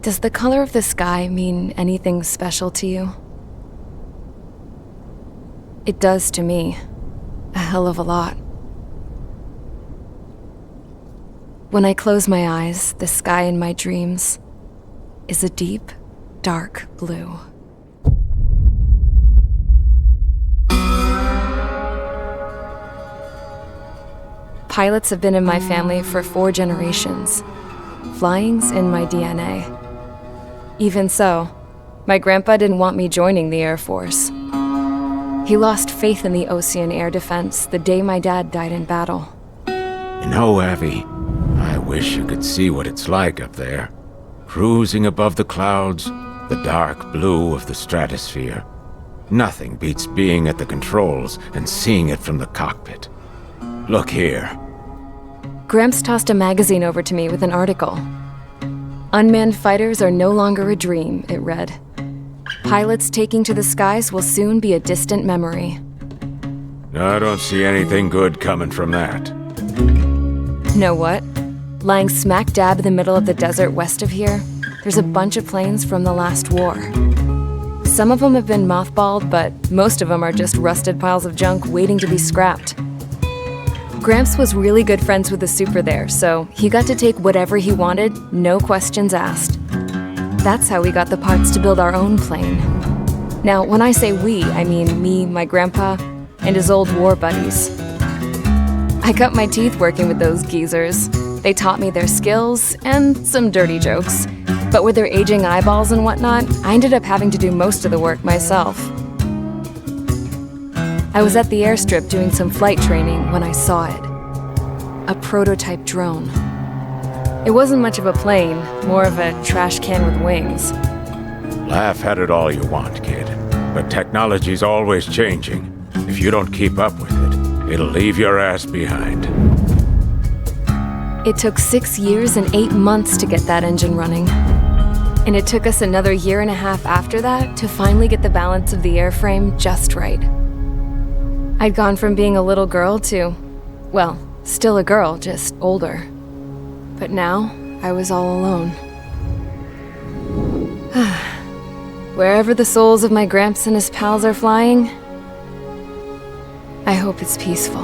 Does the color of the sky mean anything special to you? It does to me. A hell of a lot. When I close my eyes, the sky in my dreams is a deep, dark blue. Pilots have been in my family for 4 generations. Flying's in my DNA. Even so, my grandpa didn't want me joining the Air Force. He lost faith in the ocean air defense the day my dad died in battle. You know, Abby, I wish you could see what it's like up there. Cruising above the clouds, The dark blue of the stratosphere. Nothing beats being at the controls and seeing it from the cockpit. Look here. Gramps tossed a magazine over to me with an article. Unmanned fighters are no longer a dream, it read. Pilots taking to the skies will soon be a distant memory. I don't see anything good coming from that. Know what? Lying smack dab in the middle of the desert west of here, there's a bunch of planes from the last war. Some of them have been mothballed, but most of them are just rusted piles of junk waiting to be scrapped. Gramps was really good friends with the super there, so he got to take whatever he wanted, no questions asked. That's how we got the parts to build our own plane. Now, when I say we, I mean me, my grandpa, and his old war buddies. I cut my teeth working with those geezers. They taught me their skills and some dirty jokes. But with their aging eyeballs and whatnot, I ended up having to do most of the work myself. I was at the airstrip doing some flight training when I saw it. A prototype drone. It wasn't much of a plane, more of a trash can with wings. Laugh at it all you want, kid. But technology's always changing. If you don't keep up with it, it'll leave your ass behind. It took 6 years and 8 months to get that engine running. And it took us another 1.5 years after that to finally get the balance of the airframe just right. I'd gone from being a little girl to, well, still a girl, just older. But now, I was all alone. Wherever the souls of my Gramps and his pals are flying, I hope it's peaceful.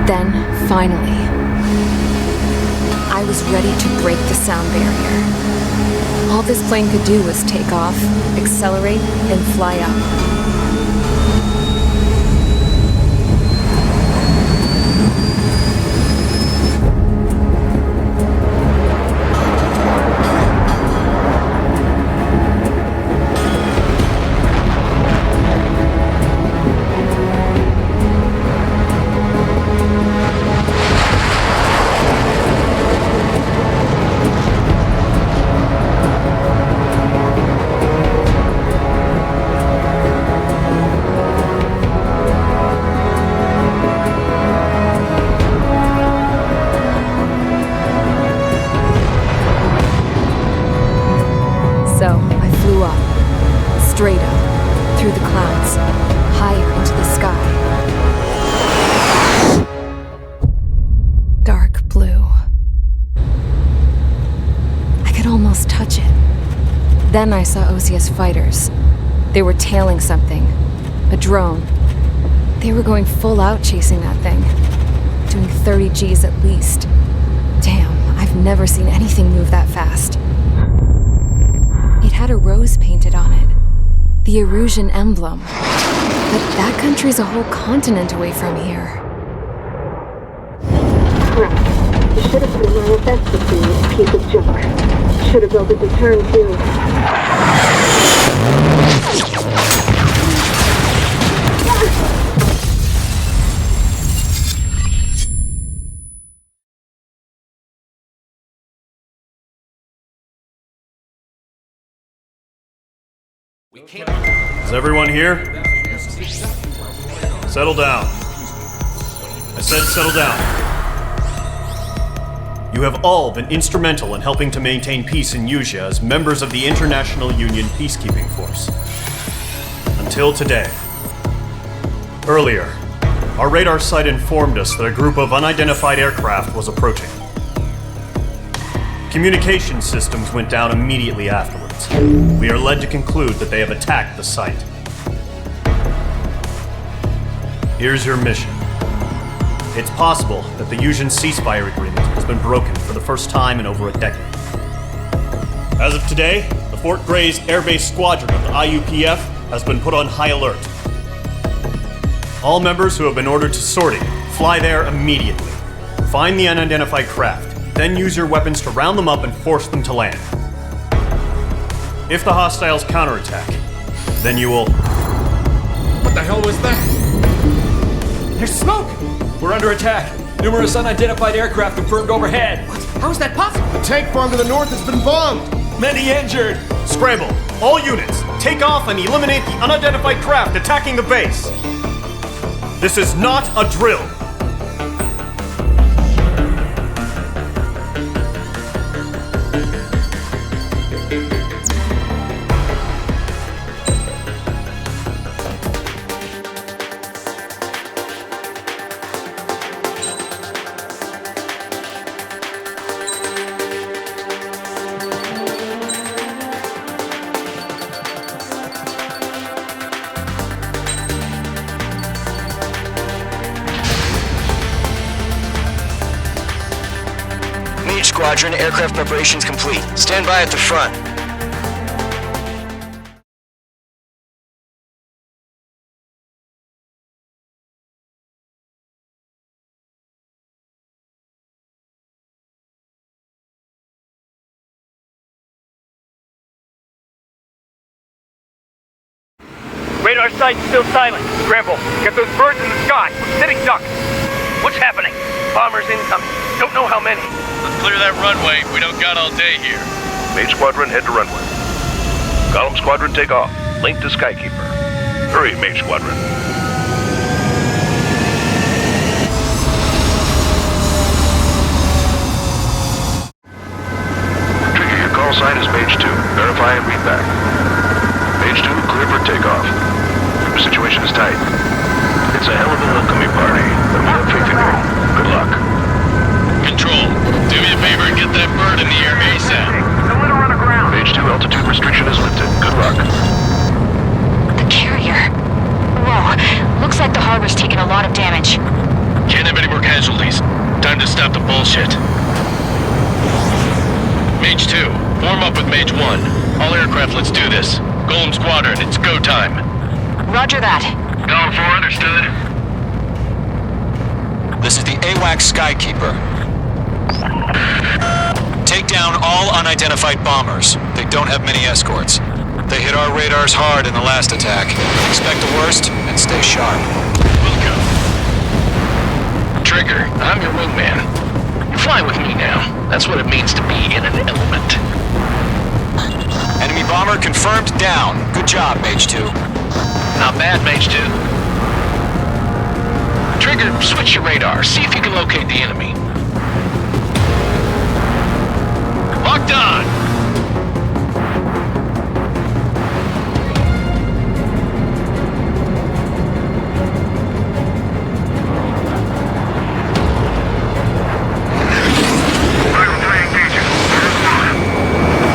Then, finally, I was ready to break the sound barrier. All this plane could do was take off, accelerate, and fly up. So I flew up, straight up, through the clouds, higher into the sky. Dark blue. I could almost touch it. Then I saw Osia's fighters. They were tailing something. A drone. They were going full out chasing that thing. Doing 30 Gs at least. Damn, I've never seen anything move that fast. It had a rose painted on it. The Erusian emblem. But that country's a whole continent away from here. Crap. You should have put an IFS between this piece of junk. Should have built a deterrent too. Is everyone here? Settle down. I said settle down. You have all been instrumental in helping to maintain peace in Usea as members of the International Union Peacekeeping Force. Until today. Earlier, our radar site informed us that a group of unidentified aircraft was approaching. Communication systems went down immediately afterwards. We are led to conclude that they have attacked the site. Here's your mission. It's possible that the Usian ceasefire agreement has been broken for the first time in over a decade. As of today, the Fort Gray's Air Base Squadron of the IUPF has been put on high alert. All members who have been ordered to sortie, fly there immediately. Find the unidentified craft, then use your weapons to round them up and force them to land. If the hostiles counterattack, then you will... What the hell was that? There's smoke! We're under attack! Numerous unidentified aircraft confirmed overhead. How is that possible? The tank farm to the north has been bombed! Many injured. Scramble. All units, take off and eliminate the unidentified craft attacking the base. This is not a drill. Squadron, aircraft preparations complete. Stand by at the front. Radar site's still silent. Scramble. Get those birds in the sky. We're sitting ducks. What's happening? Bombers incoming. Don't know how many. Let's clear that runway. We don't got all day here. Mage Squadron, head to runway. Column Squadron, take off. Link to Skykeeper. Hurry, Mage Squadron. Trigger, your call sign is Mage 2. Verify and read back. Mage 2, clear for takeoff. The situation is tight. It's a hell of a welcoming party, but we have faith in you. Good luck. Control, do me a favor and get that bird in the air ASAP. Don't let her run aground. Mage 2, altitude restriction is lifted. Good luck. The carrier. Whoa, looks like the harbor's taken a lot of damage. Can't have any more casualties. Time to stop the bullshit. Mage 2, form up with Mage 1. All aircraft, let's do this. Golem Squadron, it's go time. Roger that. Going for, understood. This is the AWAC Skykeeper. Take down all unidentified bombers. They don't have many escorts. They hit our radars hard in the last attack. Expect the worst and stay sharp. Welcome. Trigger, I'm your wingman. You fly with me now. That's what it means to be in an element. Enemy bomber confirmed down. Good job, Mage 2. Not bad, Mage 2. Trigger, switch your radar. See if you can locate the enemy. Locked on!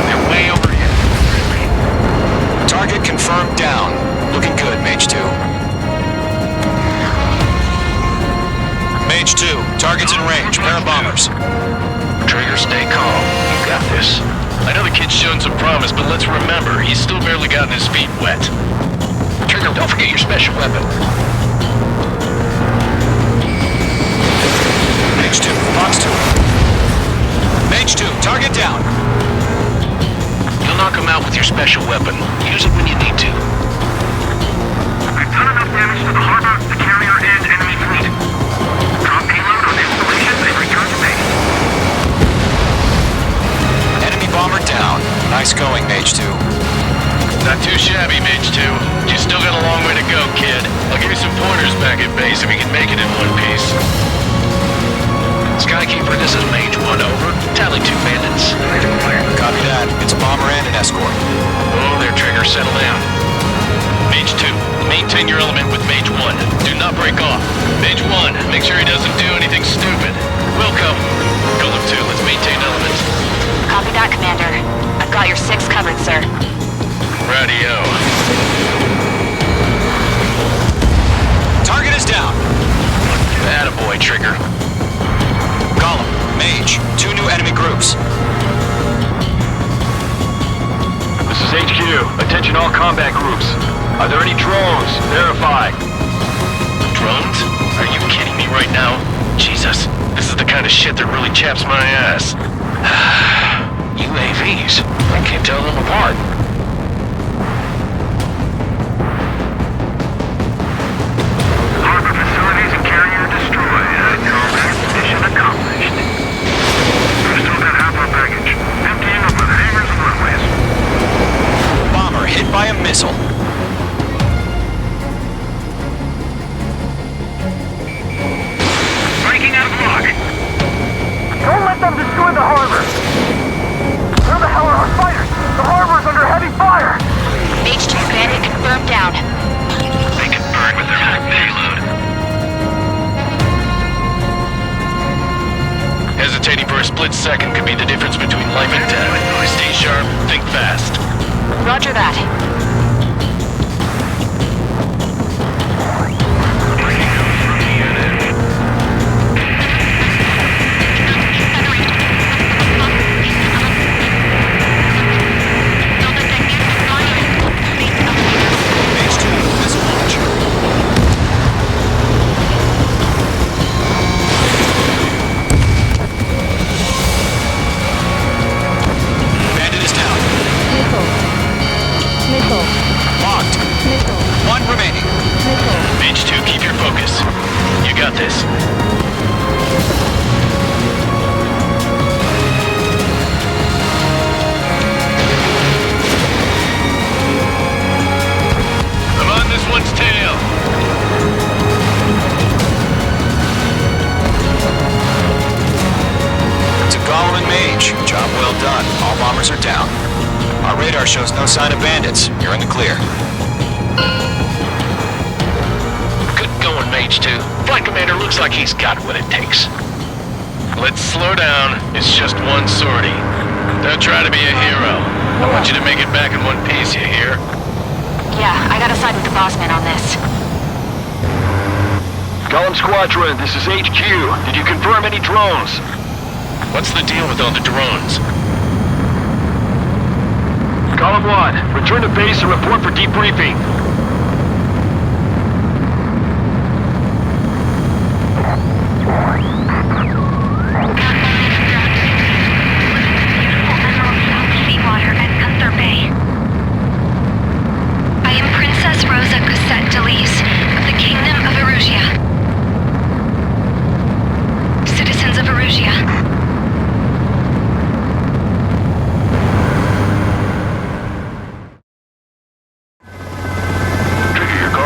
They're way overhead. Target confirmed down. Looking good, Mage 2. Mage 2, target's in range. Pair of bombers. Trigger, stay calm. You got this. I know the kid's shown some promise, but let's remember, he's still barely gotten his feet wet. Trigger, don't forget your special weapon. Mage 2, box 2. Mage 2, target down. You'll knock him out with your special weapon. Use it when you need to. I've done enough damage to the harbor, the carrier, and enemy fleet. Drop payload on installations and return to base. Enemy bomber down. Nice going, Mage 2. Not too shabby, Mage 2. You still got a long way to go, kid. I'll give you some pointers back at base if you can make it in one piece. Skykeeper, this is Mage 1, over. Tally 2 bandits. Copy that. It's a bomber and an escort. Oh, there, Trigger, settle down. Mage 2, maintain your element with Mage 1. Do not break off. Mage 1, make sure he doesn't do anything stupid. Welcome. Golem 2, let's maintain element. Copy that, Commander. I've got your 6 covered, sir. Radio. Target is down. Attaboy, Trigger. Column, Mage, 2 new enemy groups. This is HQ. Attention all combat groups. Are there any drones? Verify. Drones? Are you kidding me right now? Jesus, this is the kind of shit that really chaps my ass. UAVs? I can't tell them apart. Harbor facilities and carrier destroyed. I know that. a split second could be the difference between life and death. Stay sharp, think fast. Roger that. Mage 2, keep your focus. You got this. I'm on this one's tail. To Golem and Mage, job well done. All bombers are down. Our radar shows no sign of bandits. You're in the clear. Good going, Mage 2. Flight Commander looks like he's got what it takes. Let's slow down. It's just one sortie. Don't try to be a hero. I want you to make it back in one piece, you hear? Yeah, I gotta side with the boss man on this. Golem Squadron, this is HQ. Did you confirm any drones? What's the deal with all the drones? Golem 1, return to base and report for debriefing.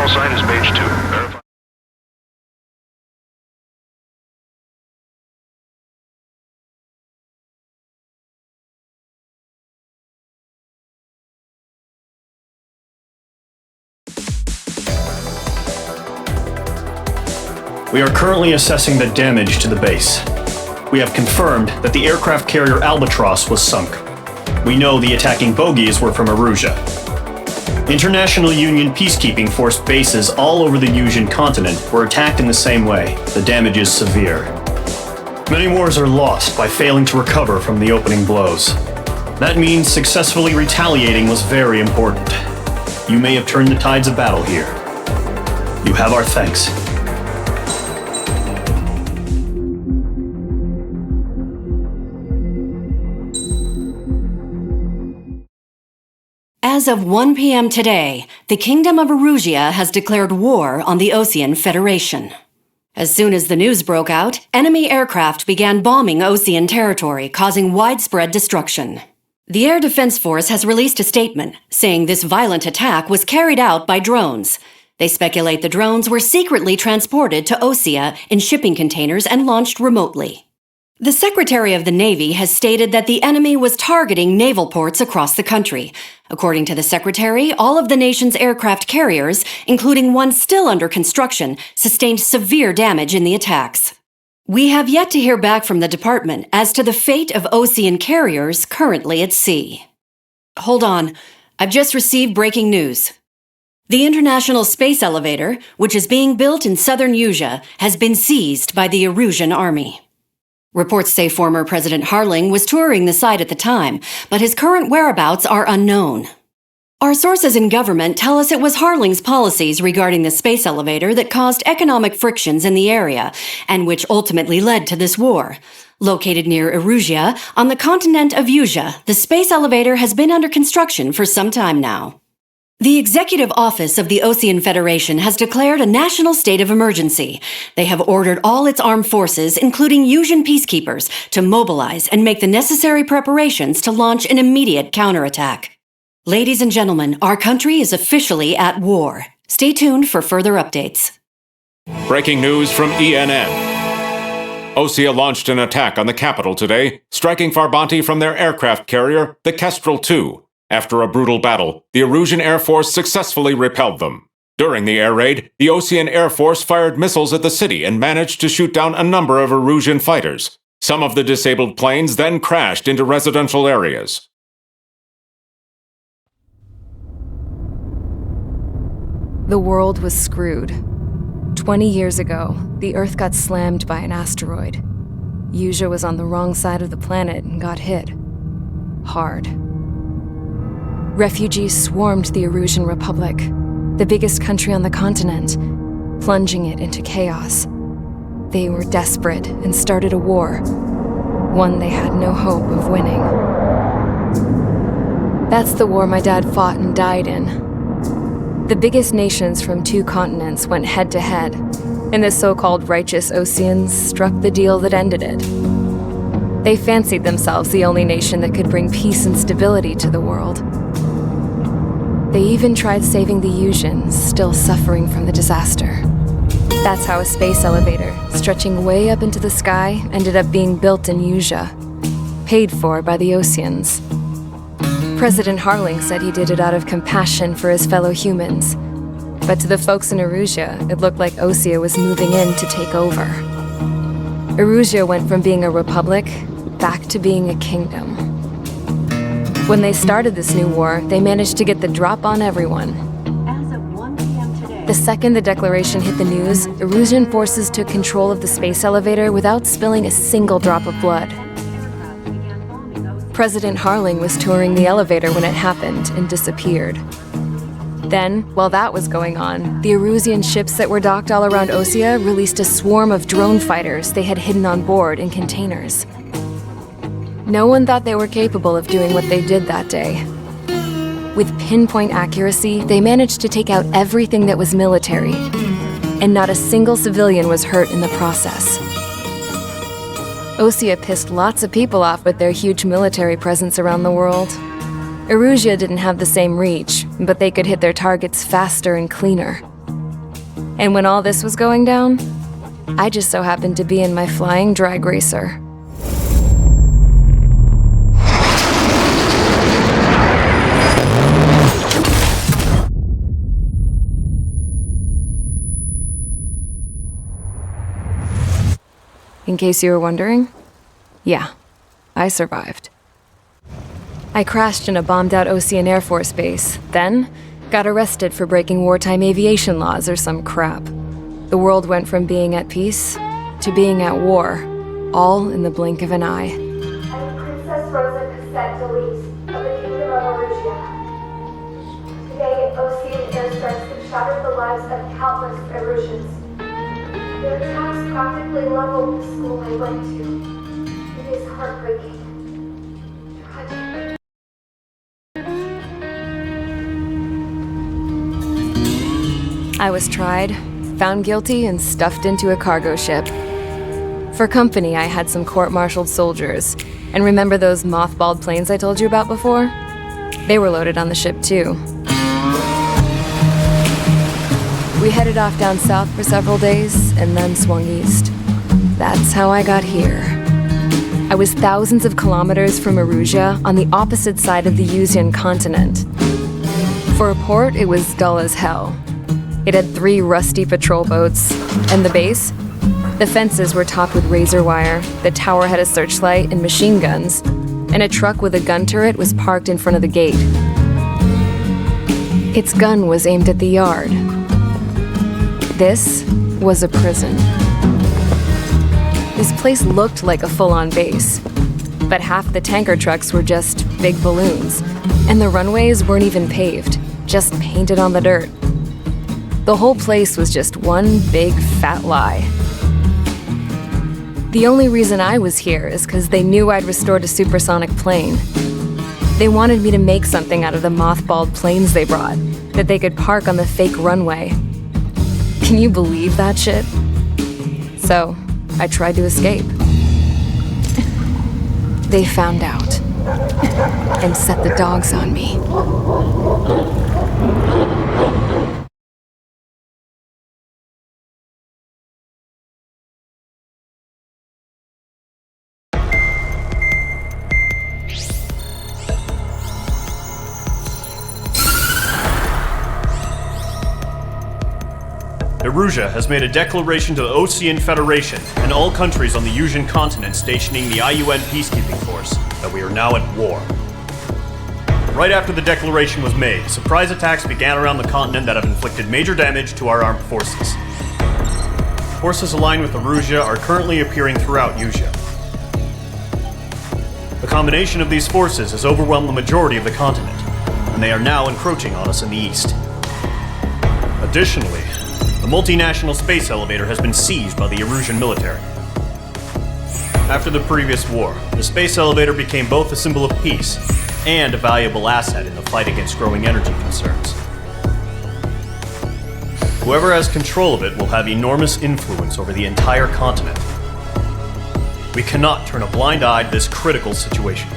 Sign is Mage 2. Verify. We are currently assessing the damage to the base. We have confirmed that the aircraft carrier Albatross was sunk. We know the attacking bogies were from Erusia. International Union peacekeeping force bases all over the Yusian continent were attacked in the same way. The damage is severe. Many wars are lost by failing to recover from the opening blows. That means successfully retaliating was very important. You may have turned the tides of battle here. You have our thanks. As of 1 p.m. today, the Kingdom of Erusia has declared war on the Osean Federation. As soon as the news broke out, enemy aircraft began bombing Osean territory, causing widespread destruction. The Air Defense Force has released a statement saying this violent attack was carried out by drones. They speculate the drones were secretly transported to Osea in shipping containers and launched remotely. The Secretary of the Navy has stated that the enemy was targeting naval ports across the country. According to the Secretary, all of the nation's aircraft carriers, including one still under construction, sustained severe damage in the attacks. We have yet to hear back from the department as to the fate of Osean carriers currently at sea. Hold on, I've just received breaking news. The International Space Elevator, which is being built in southern Yusia, has been seized by the Erusian army. Reports say former President Harling was touring the site at the time, but his current whereabouts are unknown. Our sources in government tell us it was Harling's policies regarding the space elevator that caused economic frictions in the area, and which ultimately led to this war. Located near Erusia, on the continent of Yusia, the space elevator has been under construction for some time now. The Executive Office of the Osean Federation has declared a national state of emergency. They have ordered all its armed forces, including Yusian peacekeepers, to mobilize and make the necessary preparations to launch an immediate counterattack. Ladies and gentlemen, our country is officially at war. Stay tuned for further updates. Breaking news from ENN. Osea launched an attack on the capital today, striking Farbanti from their aircraft carrier, the Kestrel II. After a brutal battle, the Erusian Air Force successfully repelled them. During the air raid, the Osean Air Force fired missiles at the city and managed to shoot down a number of Erusian fighters. Some of the disabled planes then crashed into residential areas. The world was screwed. 20 years ago, the Earth got slammed by an asteroid. Usha was on the wrong side of the planet and got hit. Hard. Refugees swarmed the Erusian Republic, the biggest country on the continent, plunging it into chaos. They were desperate and started a war, one they had no hope of winning. That's the war my dad fought and died in. The biggest nations from 2 continents went head-to-head, and the so-called righteous Oseans struck the deal that ended it. They fancied themselves the only nation that could bring peace and stability to the world. They even tried saving the Usians, still suffering from the disaster. That's how a space elevator, stretching way up into the sky, ended up being built in Usha, paid for by the Oseans. President Harling said he did it out of compassion for his fellow humans, but to the folks in Erusia, it looked like Osea was moving in to take over. Erusia went from being a republic back to being a kingdom. When they started this new war, they managed to get the drop on everyone. As of 1 p.m. today, The second the declaration hit the news, Erusian forces took control of the space elevator without spilling a single drop of blood. President Harling was touring the elevator when it happened and disappeared. Then, while that was going on, the Erusian ships that were docked all around Osea released a swarm of drone fighters they had hidden on board in containers. No one thought they were capable of doing what they did that day. With pinpoint accuracy, they managed to take out everything that was military, and not a single civilian was hurt in the process. Osea pissed lots of people off with their huge military presence around the world. Erusia didn't have the same reach, but they could hit their targets faster and cleaner. And when all this was going down, I just so happened to be in my flying drag racer. In case you were wondering, yeah, I survived. I crashed in a bombed-out Osean Air Force base, then got arrested for breaking wartime aviation laws or some crap. The world went from being at peace to being at war, all in the blink of an eye. I'm Princess Rosa Cassette Delise of the Kingdom of Erusia. Today, Osean airstrikes have shattered the lives of countless Erusians. Their attacks practically leveled the school I went to. It is heartbreaking. Tragic. I was tried, found guilty, and stuffed into a cargo ship. For company, I had some court-martialed soldiers. And remember those mothballed planes I told you about before? They were loaded on the ship too. We headed off down south for several days, and then swung east. That's how I got here. I was thousands of kilometers from Erusia, on the opposite side of the Usian continent. For a port, it was dull as hell. It had 3 rusty patrol boats, and the base? The fences were topped with razor wire, the tower had a searchlight and machine guns, and a truck with a gun turret was parked in front of the gate. Its gun was aimed at the yard. This was a prison. This place looked like a full-on base, but half the tanker trucks were just big balloons, and the runways weren't even paved, just painted on the dirt. The whole place was just one big fat lie. The only reason I was here is because they knew I'd restored a supersonic plane. They wanted me to make something out of the mothballed planes they brought, that they could park on the fake runway. Can you believe that shit? So, I tried to escape. They found out and set the dogs on me. Erusia has made a declaration to the Osean Federation and all countries on the Yusian continent stationing the IUN peacekeeping force that we are now at war. Right after the declaration was made, surprise attacks began around the continent that have inflicted major damage to our armed forces. Forces aligned with Erusia are currently appearing throughout Yusia. The combination of these forces has overwhelmed the majority of the continent, and they are now encroaching on us in the east. Additionally, the multinational space elevator has been seized by the Erusian military. After the previous war, the space elevator became both a symbol of peace and a valuable asset in the fight against growing energy concerns. Whoever has control of it will have enormous influence over the entire continent. We cannot turn a blind eye to this critical situation.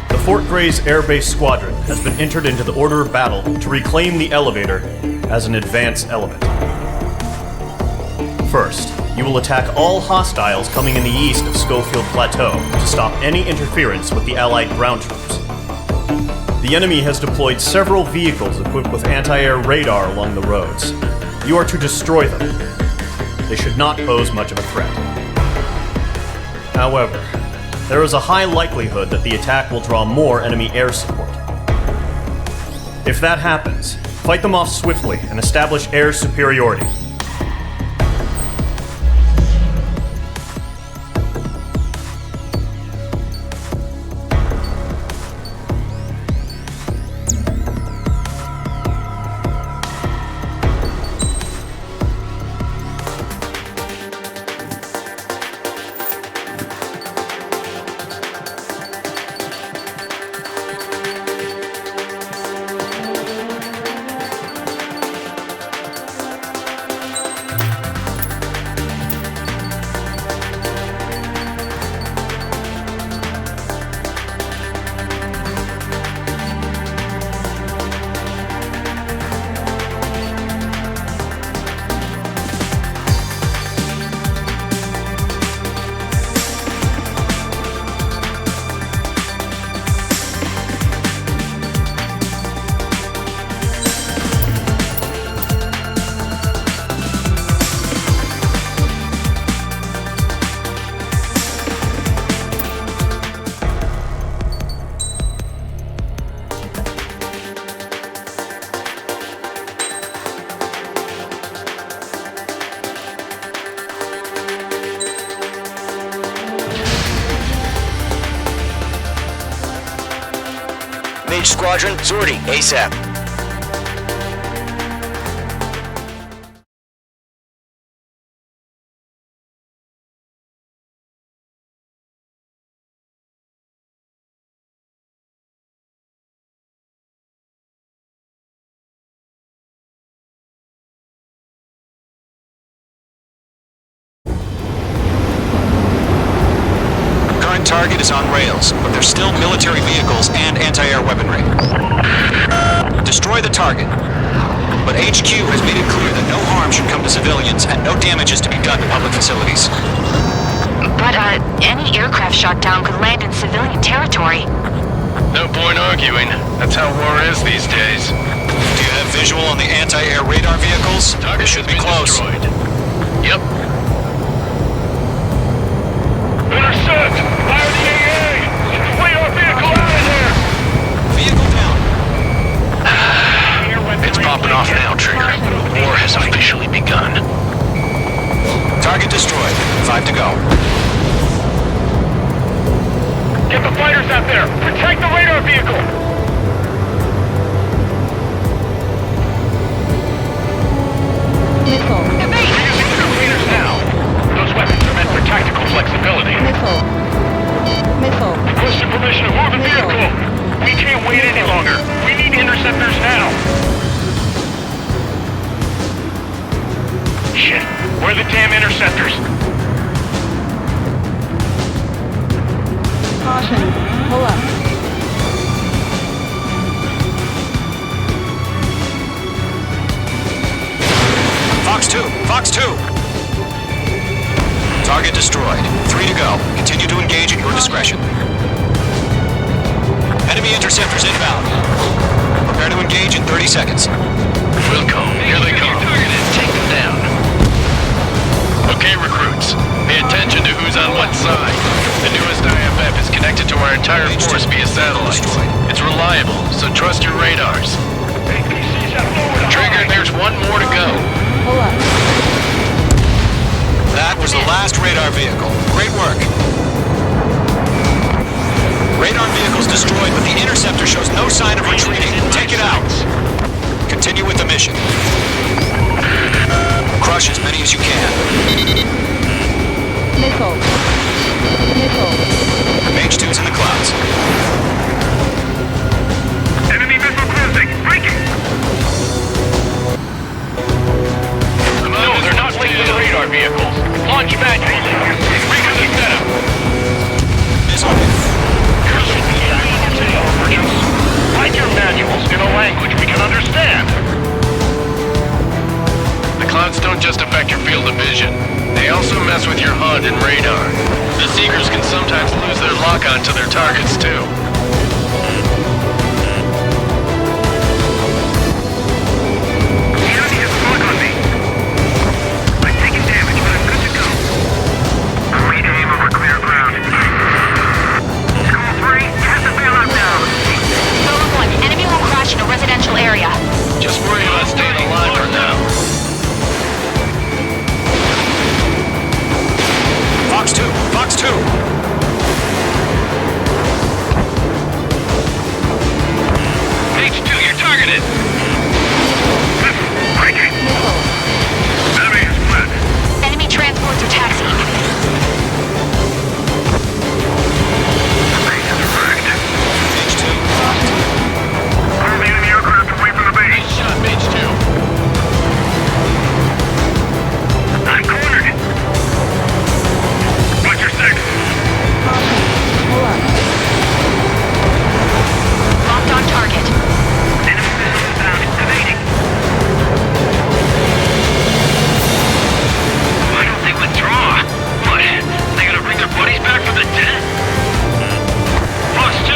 The Fort Gray's Air Base Squadron has been entered into the order of battle to reclaim the elevator as an advance element. First, you will attack all hostiles coming in the east of Schofield Plateau to stop any interference with the Allied ground troops. The enemy has deployed several vehicles equipped with anti-air radar along the roads. You are to destroy them. They should not pose much of a threat. However, there is a high likelihood that the attack will draw more enemy air support. If that happens, fight them off swiftly and establish air superiority. Mage Squadron, sortie, ASAP. Target is on rails, but there's still military vehicles and anti-air weaponry. Destroy the target. But HQ has made it clear that no harm should come to civilians and no damage is to be done to public facilities. But, any aircraft shot down could land in civilian territory. No point arguing. That's how war is these days. Do you have visual on the anti-air radar vehicles? Target should be close. Destroyed. Yep. Intercept! Fire the AA! Get the radar vehicle out of there! Vehicle down. It's popping off now, Trigger. War has officially begun. Target destroyed. 5 to go. Get the fighters out there! Protect the radar vehicle! Missile. We're using troop leaders now. Those weapons are meant for tactical flexibility. Missile. Missile. Requesting permission to move the vehicle. We can't wait any longer. We need interceptors now. Shit. Where are the damn interceptors? Caution. Pull up. Fox 2! Fox 2! Target destroyed. 3 to go. Continue to engage at your discretion. Enemy interceptors inbound. Prepare to engage in 30 seconds. Wilco, here they come. Take Okay, recruits. Pay attention to who's on what side. The newest IFF is connected to our entire force via satellites. It's reliable, so trust your radars. Trigger, there's one more to go. Hold up. That was the last radar vehicle. Great work. Radar vehicle's destroyed, but the interceptor shows no sign of retreating. Take it out. Continue with the mission. Crush as many as you can. Missile. Missile. Mage 2's in the clouds. Enemy missile cruising. Break it! No, they're not linked to the radar vehicles. Launch manuals. Redo the setup. Missile. Write your manuals in a language we can understand. The clouds don't just affect your field of vision. They also mess with your HUD and radar. The Seekers can sometimes lose their lock-on to their targets, too. The enemy has slung on me. I'm taking damage, but I'm good to go. Great aim over clear ground. School 3, cast the bailout down. Solo 1, enemy will crash in a residential area. Just worry about staying alive for now. Fox 2! Fox 2! Mage 2, you're targeted. Break it. Enemy is fled. Enemy transports are taxiing. Base is wrecked. Mage 2. Clear the enemy aircraft away from the base. Nice shot, Mage 2. I'm cornered. Watch your six. Hold up. Locked on target. Enemy missile inbound. Evading. Why don't they withdraw? What? They gonna bring their buddies back from the dead? Fox 2!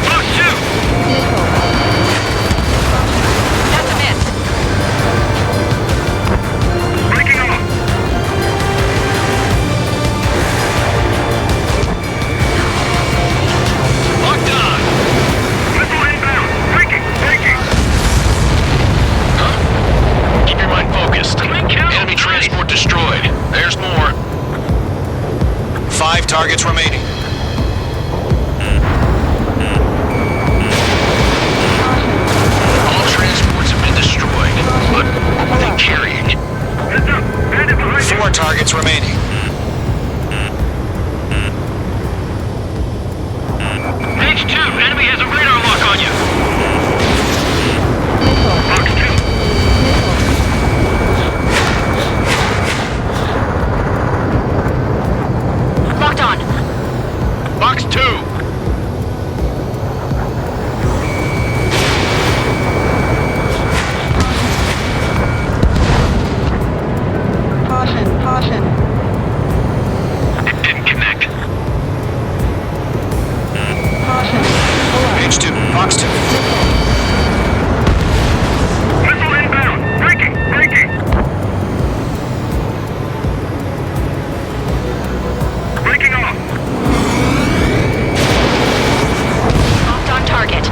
Fox 2! Missile. That's a miss. Breaking off. Locked on! Missile inbound. Breaking. Huh? Keep your mind focused. Clean kill. Enemy transport destroyed. There's more. 5 targets remaining. All transports have been destroyed. But what are they carrying? Heads up. Bandit behind you. 4 targets remaining. Mage 2, enemy has a radar lock on you. Missile. Fox 2. Locked on. Box 2! Caution. It didn't connect. Caution. Hold up. Mage 2. Fox 2. Missile inbound. Breaking. Breaking off. Locked on target.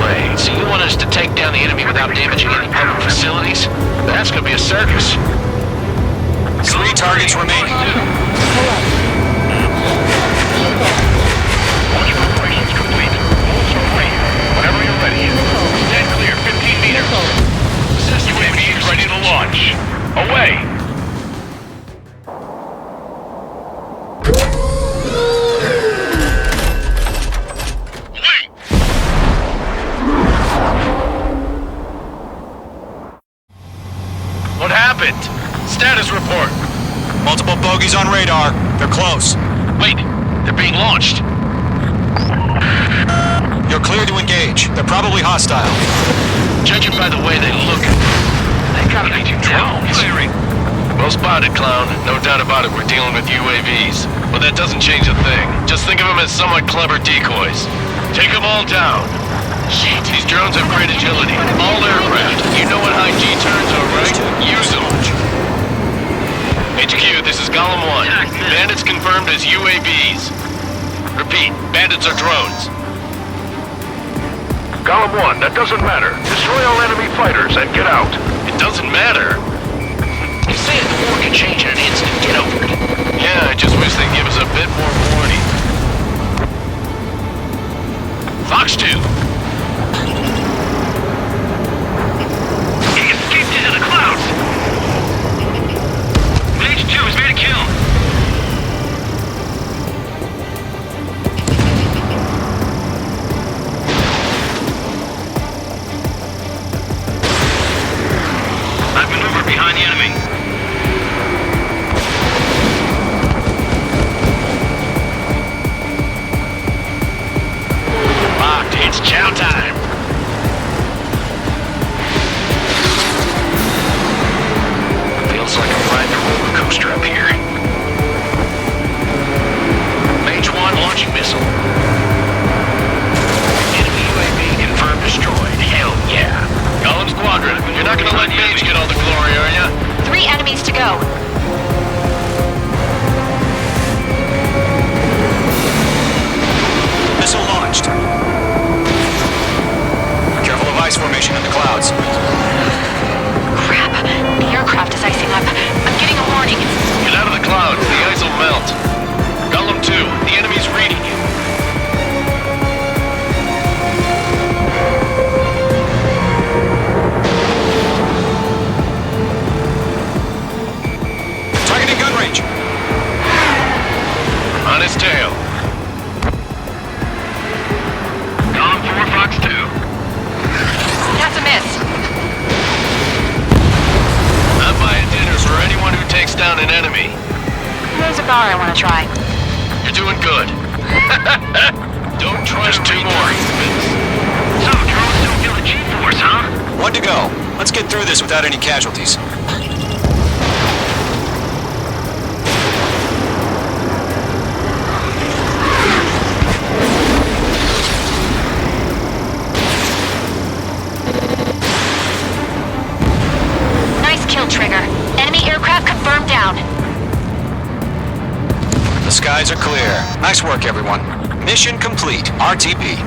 Wait, so you want us to take down the enemy without damaging any public facilities? That's gonna be a circus. 3 targets remaining. Hold up. Launch preparations complete. Rules from free. Whenever you're ready. Stand clear. 15 meters. UAV ready to launch. Away. What happened? Status report. Multiple bogeys on radar. They're close. Wait, they're being launched. You're clear to engage. They're probably hostile. Judging by the way they look, they gotta be drones. Clearing. Well spotted, clown. No doubt about it, we're dealing with UAVs. But that doesn't change a thing. Just think of them as somewhat clever decoys. Take them all down. Shit. These drones have great agility. All aircraft. You know what high G turns are, right? Use them. HQ, this is Golem 1. Bandits confirmed as UAVs. Repeat, bandits are drones. Golem 1, that doesn't matter. Destroy all enemy fighters and get out. It doesn't matter. You say the war could change in an instant. Get over it. Yeah, I just wish they'd give us a bit more warning. Fox 2. He escaped into the clouds. Mage 2 has made a kill. I've maneuvered behind the enemy. Locked, it's chow time. Feels like I'm riding a roller coaster up here. Mage 1 launching missile. Enemy UAV confirmed destroyed. Hell yeah. Golem Squadron, you're not gonna let Mage get all the glory, are ya? 3 enemies to go. Missile launched. Careful of ice formation in the clouds. Crap. The aircraft is icing up. I'm getting a warning. Get out of the clouds, the ice will melt. Golem 2, the enemy's reading you. Targeting gun range. On his tail. Golem 4, Fox 2. That's a miss. I'm buying dinners for anyone who takes down an enemy. There's a bar I want to try. You're doing good. Don't try Just to 2 read more. So, drones don't feel the G-force, huh? 1 to go. Let's get through this without any casualties. Nice kill, Trigger. Enemy aircraft confirmed down. The skies are clear. Nice work, everyone. Mission complete. RTB.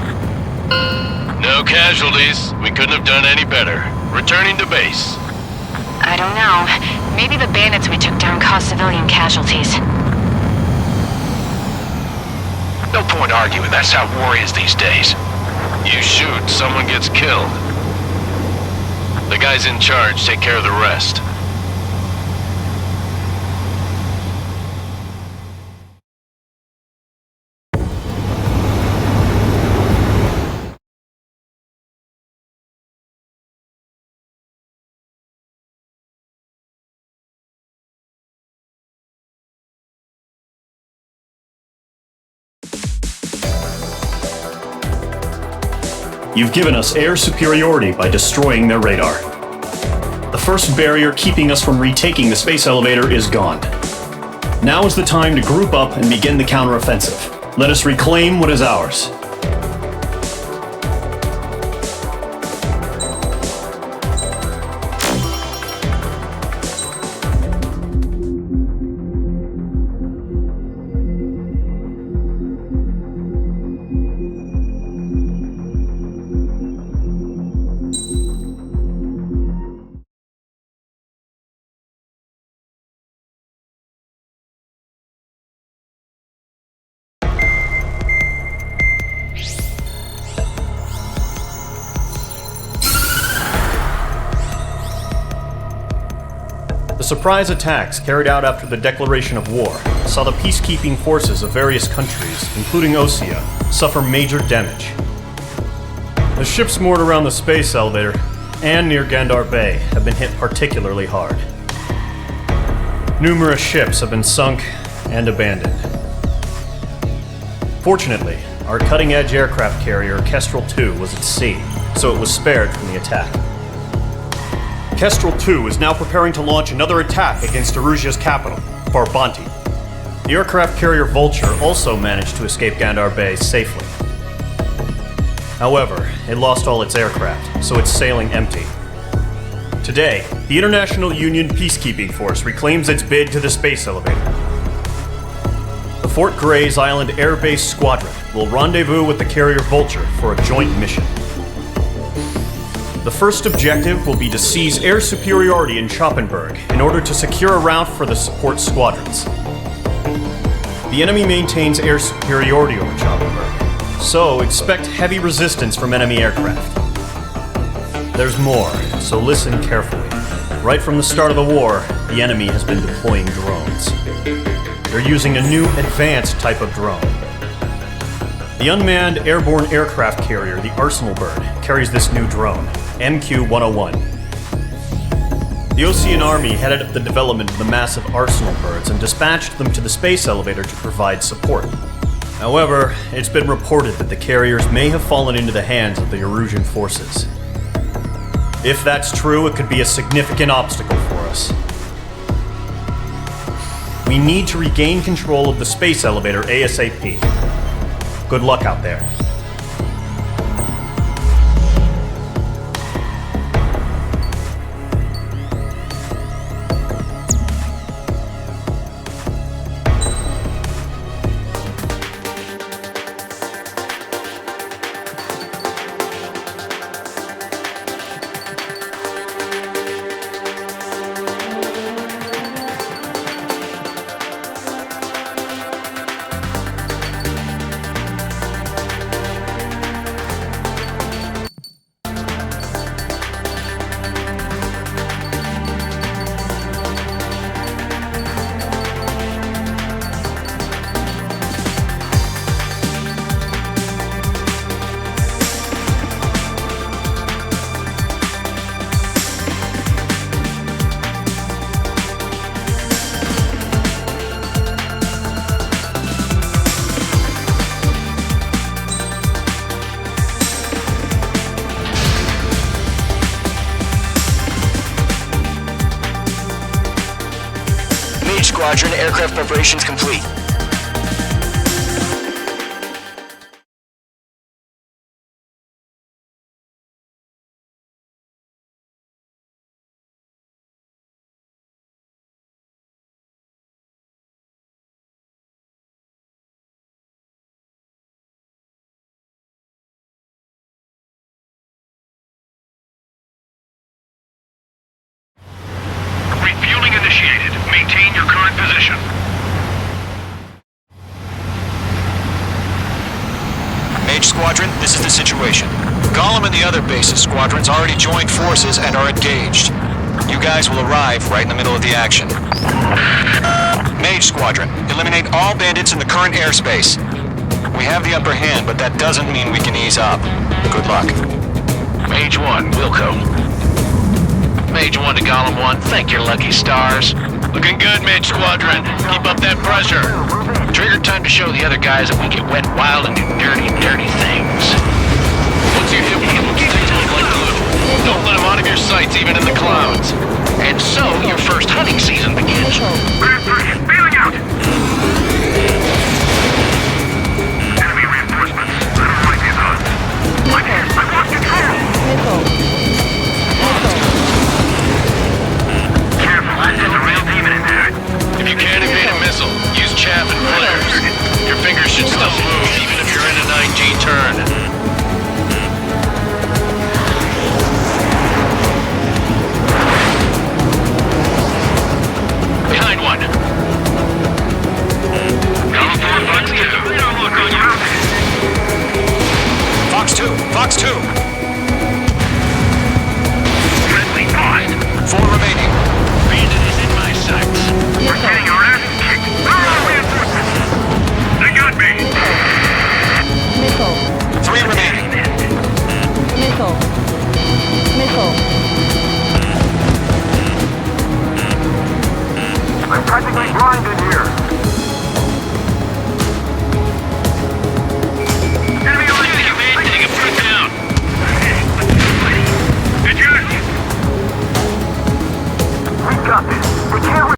No casualties. We couldn't have done any better. Returning to base. I don't know. Maybe the bandits we took down caused civilian casualties. No point arguing. That's how war is these days. You shoot, someone gets killed. The guys in charge take care of the rest. You've given us air superiority by destroying their radar. The first barrier keeping us from retaking the space elevator is gone. Now is the time to group up and begin the counteroffensive. Let us reclaim what is ours. The surprise attacks carried out after the declaration of war saw the peacekeeping forces of various countries, including Osea, suffer major damage. The ships moored around the space elevator and near Gandar Bay have been hit particularly hard. Numerous ships have been sunk and abandoned. Fortunately, our cutting-edge aircraft carrier Kestrel 2 was at sea, so it was spared from the attack. Kestrel 2 is now preparing to launch another attack against Erusia's capital, Farbanti. The aircraft carrier Vulture also managed to escape Gandar Bay safely. However, it lost all its aircraft, so it's sailing empty. Today, the International Union Peacekeeping Force reclaims its bid to the space elevator. The Fort Gray's Island Air Base Squadron will rendezvous with the carrier Vulture for a joint mission. The first objective will be to seize air superiority in Schoppenberg in order to secure a route for the support squadrons. The enemy maintains air superiority over Schoppenberg, so expect heavy resistance from enemy aircraft. There's more, so listen carefully. Right from the start of the war, the enemy has been deploying drones. They're using a new advanced type of drone. The unmanned airborne aircraft carrier, the Arsenal Bird, carries this new drone, MQ-101. The Osean Army headed up the development of the massive Arsenal Birds and dispatched them to the space elevator to provide support. However, it's been reported that the carriers may have fallen into the hands of the Erusian forces. If that's true, it could be a significant obstacle for us. We need to regain control of the space elevator ASAP. Good luck out there. Squadron, aircraft preparations complete. Refueling initiated. Maintain your current position. Mage Squadron, this is the situation. Gollum and the other base's squadrons already joined forces and are engaged. You guys will arrive right in the middle of the action. Mage Squadron, eliminate all bandits in the current airspace. We have the upper hand, but that doesn't mean we can ease up. Good luck. Mage 1, Wilco. Mage 1 to Gollum 1, thank your lucky stars. Looking good, Mage Squadron. Keep up that pressure. Trigger time to show the other guys that we get wet wild and do dirty, dirty things. Once you hit one, stick to them like glue. Don't let them out of your sights, even in the clouds. And so, your first hunting season begins. Bailing out! Enemy reinforcements. I don't like these odds. I've lost control! Careful, there's a real demon in there. If you can't evade a missile, use chaff and flares. Your fingers should still move, even if you're in a 9G turn. Behind one. Fox 2, Fox 2. Friendly paused. 4 remaining. Bandit is in my sights. We're getting our ass kicked. Reinforcements. They got me. Missile. 3 remaining. Missile. Missile. I'm practically blind in here. Enemy on you, man. Take a foot down. Did you? We got this. We can't.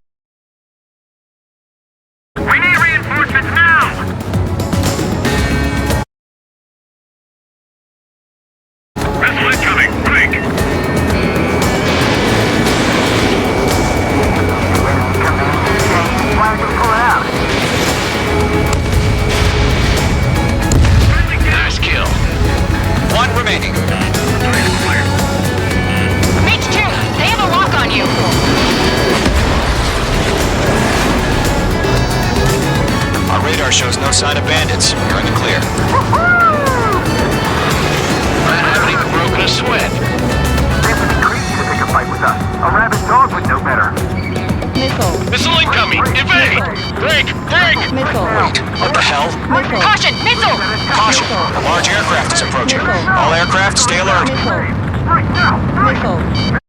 bandits. You're in the clear. I haven't even broken a sweat. It would be crazy to pick a fight with us. A rabid dog would know better. Missile. Missile incoming! Evade! Break! Break! Missile. What the hell? Missile. Caution! Missile! Caution! A large aircraft is approaching. All aircraft, stay alert. Missile. Right now! Missile.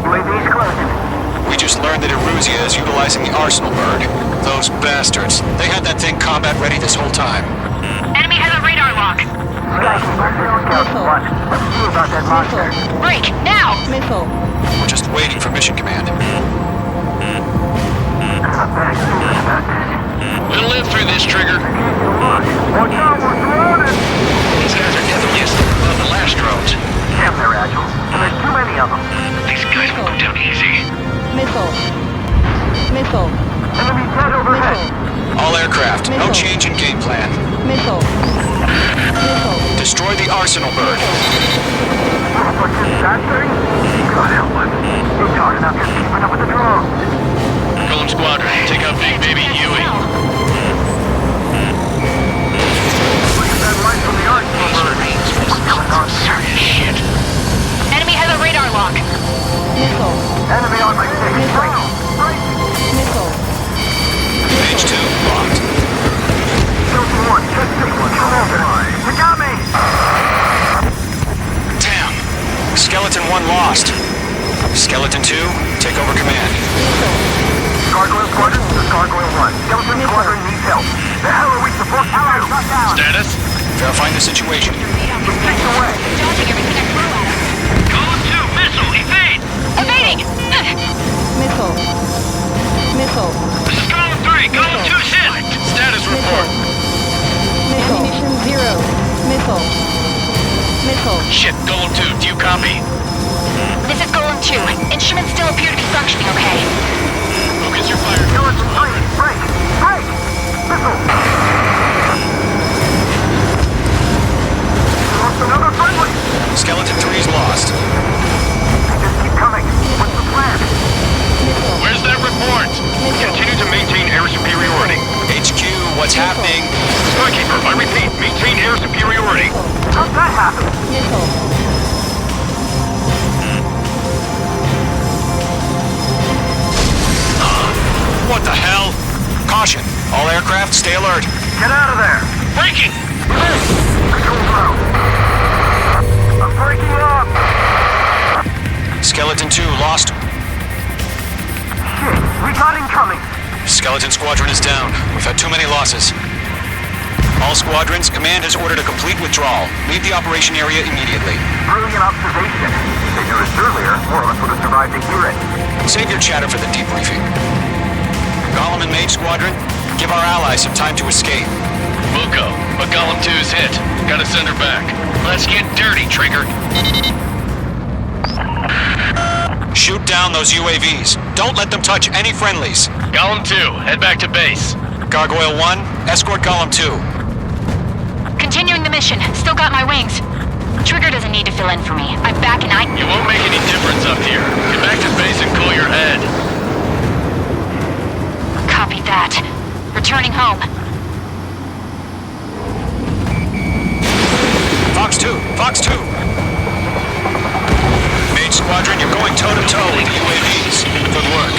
UAV's closing. We just learned that Eruzia is utilizing the Arsenal bird. Those bastards. They had that thing combat ready this whole time. Enemy has a radar lock. Skykeeper, Scout 1. Let's see about that monster. Break! Now! Missile. We're just waiting for mission command. We'll live through this, Trigger. Watch out, we're surrounded! These guys are definitely a step above the last drones. Damn, they're agile. There's too many of them. These guys will go down easy. Missile. Missile. Enemy dead overhead. Missile. All aircraft, no Missile. change in game plan. Missile. Missile. Destroy the Arsenal bird. What's this, that thing? God help us. It's hard enough just keeping up with the drones. Golem Squadron, take out Big Baby Huey. Look at that light from the Arsenal bird. What's going on? Serious shit. Enemy has a radar lock. Missile. Enemy on my six. Missile. Right. Missile. Page 2, locked. Guilty 1, just take one. Come over. You got me! Damn. Skeleton 1 lost. Skeleton 2, take over command. Gargoyle Squadron, this is Gargoyle 1. Skeleton Squadron needs help. The hell are we supposed to do? Shut down. Status? Verifying the situation. Just take it away. Dodging everything I throw at him. Golem 2, missile, evade! Evading! Missile. Missile. This is Golem 3, Golem 2's hit! Status report. Missile. Ammunition 0. Missile. Missile. Shit, Golem 2, do you copy? This is Golem 2. Instruments still appear to be functioning okay. Focus your fire. Skeleton 3, break! Break! Missile! Lost another friendly! Skeleton 3's lost. Just keep coming. What's the plan? Where's that report? Continue to maintain air superiority. HQ, what's happening? Skykeeper, I repeat, maintain air superiority. How'd that happen? Missile. What the hell? Caution. All aircraft, stay alert. Get out of there! Breaking! Control ground. I'm breaking up! Skeleton 2 lost. Shit, we got incoming! Skeleton Squadron is down. We've had too many losses. All squadrons, command has ordered a complete withdrawal. Leave the operation area immediately. Brilliant observation. If they knew this earlier, more of us would have survived to hear it. Save your chatter for the debriefing. Golem and Mage Squadron, give our allies some time to escape. We'll go, but Golem 2's hit. Gotta send her back. Let's get dirty, Trigger. Shoot down those UAVs. Don't let them touch any friendlies. Golem 2, head back to base. Gargoyle 1, escort Golem 2. Continuing the mission. Still got my wings. Trigger doesn't need to fill in for me. I'm back and I... You won't make any difference up here. Get back to base and cool your head. Copy that. Returning home. Fox 2, Fox 2. Mage Squadron, you're going toe-to-toe with the UAVs. Good work.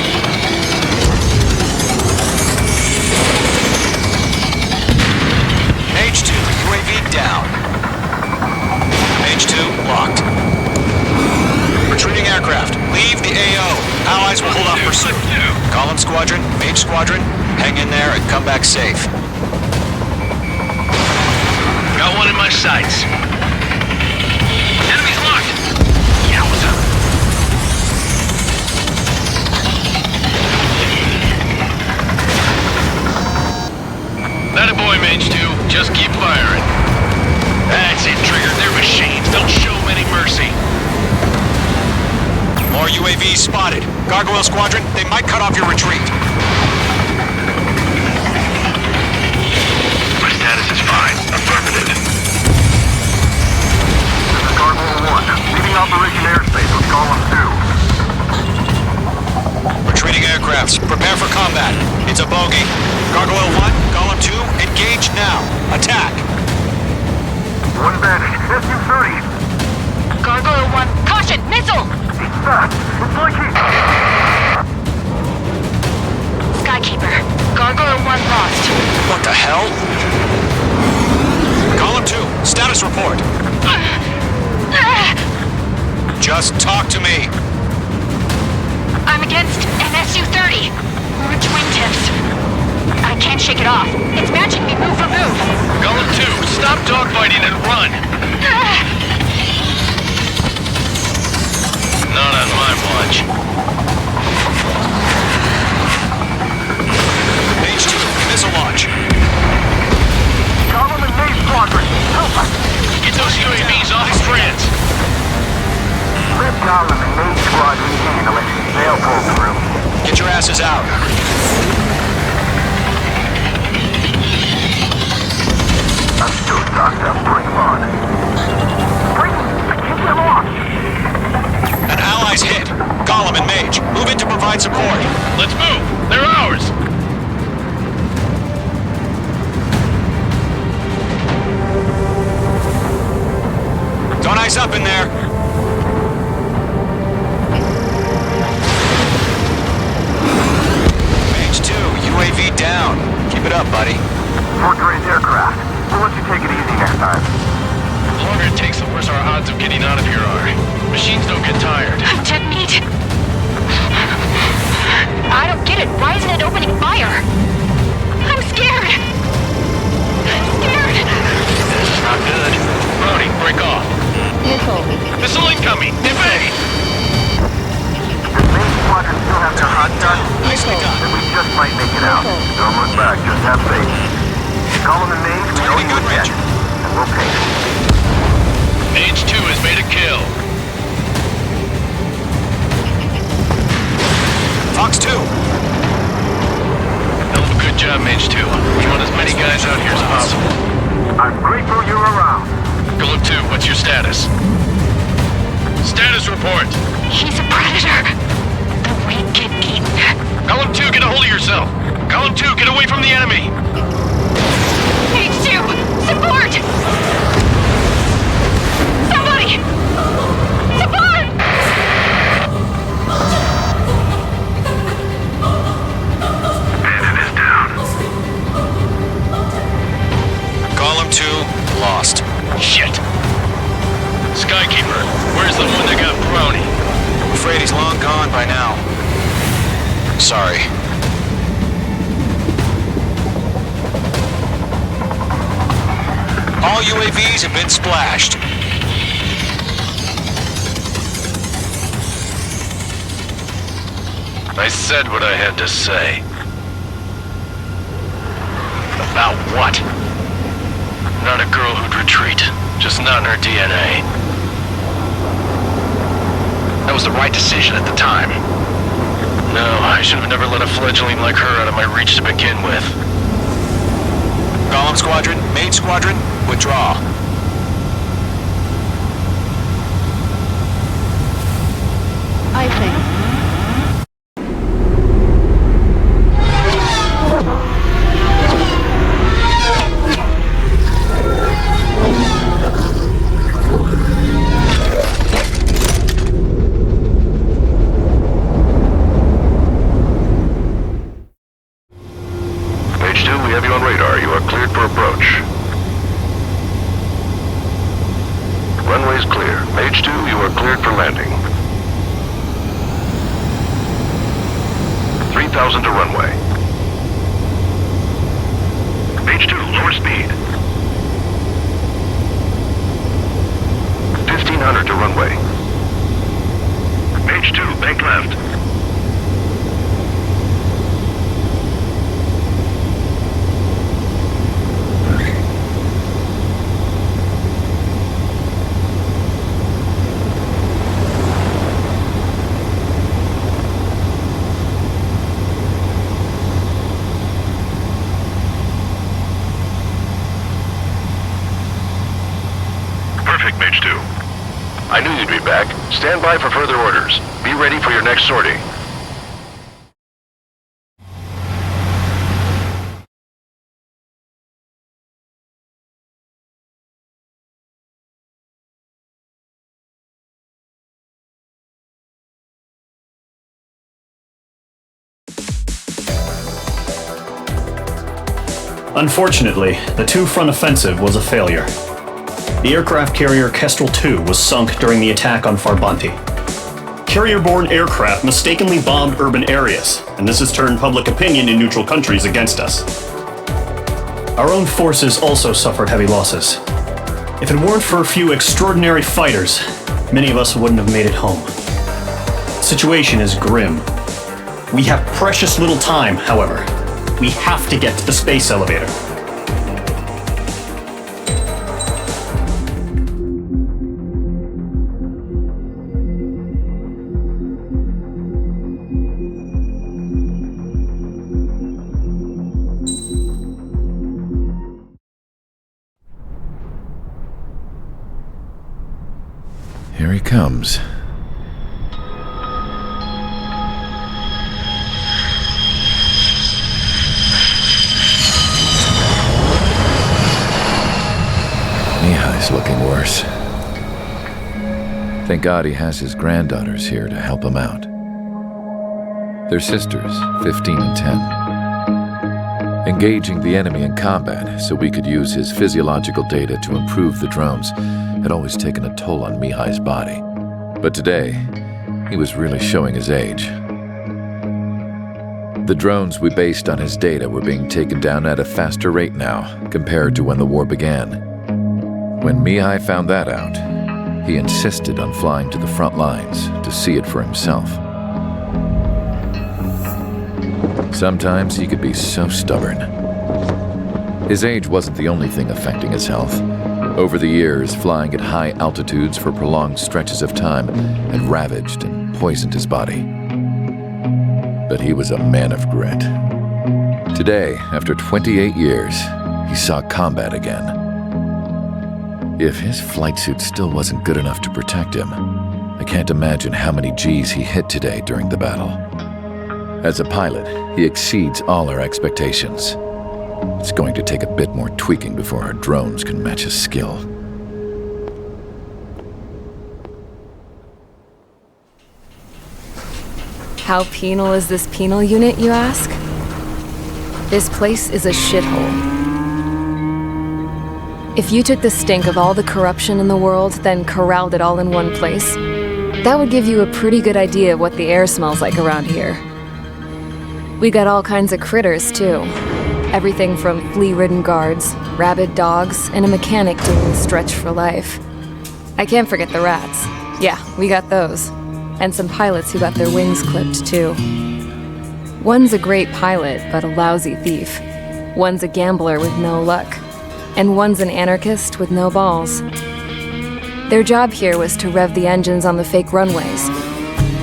Mage 2, UAV down. Mage 2, locked. Retreating aircraft, leave the AO. Allies will hold off pursuit. Golem Squadron, Mage Squadron, hang in there and come back safe. Got one in my sights. Enemy's locked. Yowza. That a boy, Mage 2. Just keep firing. That's it, Trigger. They're machines. Don't show them any mercy. More UAVs spotted. Gargoyle Squadron, they might cut off your retreat. My status is fine. Affirmative. This is Gargoyle 1. Leaving Operation Airspace with Column 2. Retreating aircrafts, prepare for combat. It's a bogey. Gargoyle 1, Column 2, engage now. Attack. One bandit. SU-30. Gargoyle 1, caution! Missile! It's fast. It's like he... Skykeeper, Gargoyle 1 lost. What the hell? Column 2, status report. Just talk to me. I'm against an SU-30. We're twin tips. I can't shake it off. It's matching me move for move. Golem 2, stop dogfighting and run! Not on my watch. Page 2, missile launch. Column and Maze Squadron. Help us. Get those UAVs off of France! Let Column and Maze Squadron handle it. They'll pull through. Get your asses out. I'm still stocked up. Bring them on. Bring them! I can't get them off! An ally's hit. Column and Mage, move in to provide support. Let's move! They're ours! Don't ice up in there. Mage 2, UAV down. Keep it up, buddy. Fort Gray's aircraft. We'll let you take it easy next time. The longer it takes, the worse our odds of getting out of here are. Machines don't get tired. Dead meat. I don't get it. Why isn't it opening fire? I'm scared. I'm scared. This is not good. Brody, break off. Missile. Missile incoming! Evade! Does Maze Squadron still have their hot done? Nicely done. Then we just might make it out. Don't look back. Just have faith. Column and Maze, we know Doing you good, again. Ranger. And we'll pay you. Mage 2 has made a kill. Fox 2. Hell of a good job, Mage 2. We want as many guys out here as possible. I'm grateful you're around. Golem 2, what's your status? Status report! He's a predator. The weak get eaten. Golem 2, get a hold of yourself! Golem 2, get away from the enemy! H2, support! Somebody! Support! Bandit is down. Column 2, lost. Shit! Skykeeper, where's the one that got Brownie? I'm afraid he's long gone by now. Sorry. All UAVs have been splashed. I said what I had to say. About what? Not a girl who'd retreat. Just not in her DNA. That was the right decision at the time. No, I should have never let a fledgling like her out of my reach to begin with. Column Squadron, Mage Squadron, withdraw. Icing. Page 2, we have you on radar. You are cleared for approach. Runway's clear. Page 2, you are cleared for landing. 3,000 to runway. Page 2, lower speed. 1,500 to runway. Page 2, bank left. MaelRadec. Stand by for further orders. Be ready for your next sortie. Unfortunately, the two-front offensive was a failure. The aircraft carrier Kestrel II was sunk during the attack on Farbanti. Carrier-borne aircraft mistakenly bombed urban areas, and this has turned public opinion in neutral countries against us. Our own forces also suffered heavy losses. If it weren't for a few extraordinary fighters, many of us wouldn't have made it home. The situation is grim. We have precious little time, however. We have to get to the space elevator. Here he comes. Mihai's looking worse. Thank God he has his granddaughters here to help him out. They're sisters, 15 and 10. Engaging the enemy in combat so we could use his physiological data to improve the drones had always taken a toll on Mihai's body. But today, he was really showing his age. The drones we based on his data were being taken down at a faster rate now compared to when the war began. When Mihai found that out, he insisted on flying to the front lines to see it for himself. Sometimes he could be so stubborn. His age wasn't the only thing affecting his health. Over the years, flying at high altitudes for prolonged stretches of time had ravaged and poisoned his body. But he was a man of grit. Today, after 28 years, he saw combat again. If his flight suit still wasn't good enough to protect him, I can't imagine how many G's he hit today during the battle. As a pilot, he exceeds all our expectations. It's going to take a bit more tweaking before our drones can match his skill. How penal is this penal unit, you ask? This place is a shithole. If you took the stink of all the corruption in the world, then corralled it all in one place, that would give you a pretty good idea of what the air smells like around here. We got all kinds of critters, too. Everything from flea-ridden guards, rabid dogs, and a mechanic doing the stretch for life. I can't forget the rats. Yeah, we got those. And some pilots who got their wings clipped, too. One's a great pilot, but a lousy thief. One's a gambler with no luck. And one's an anarchist with no balls. Their job here was to rev the engines on the fake runways.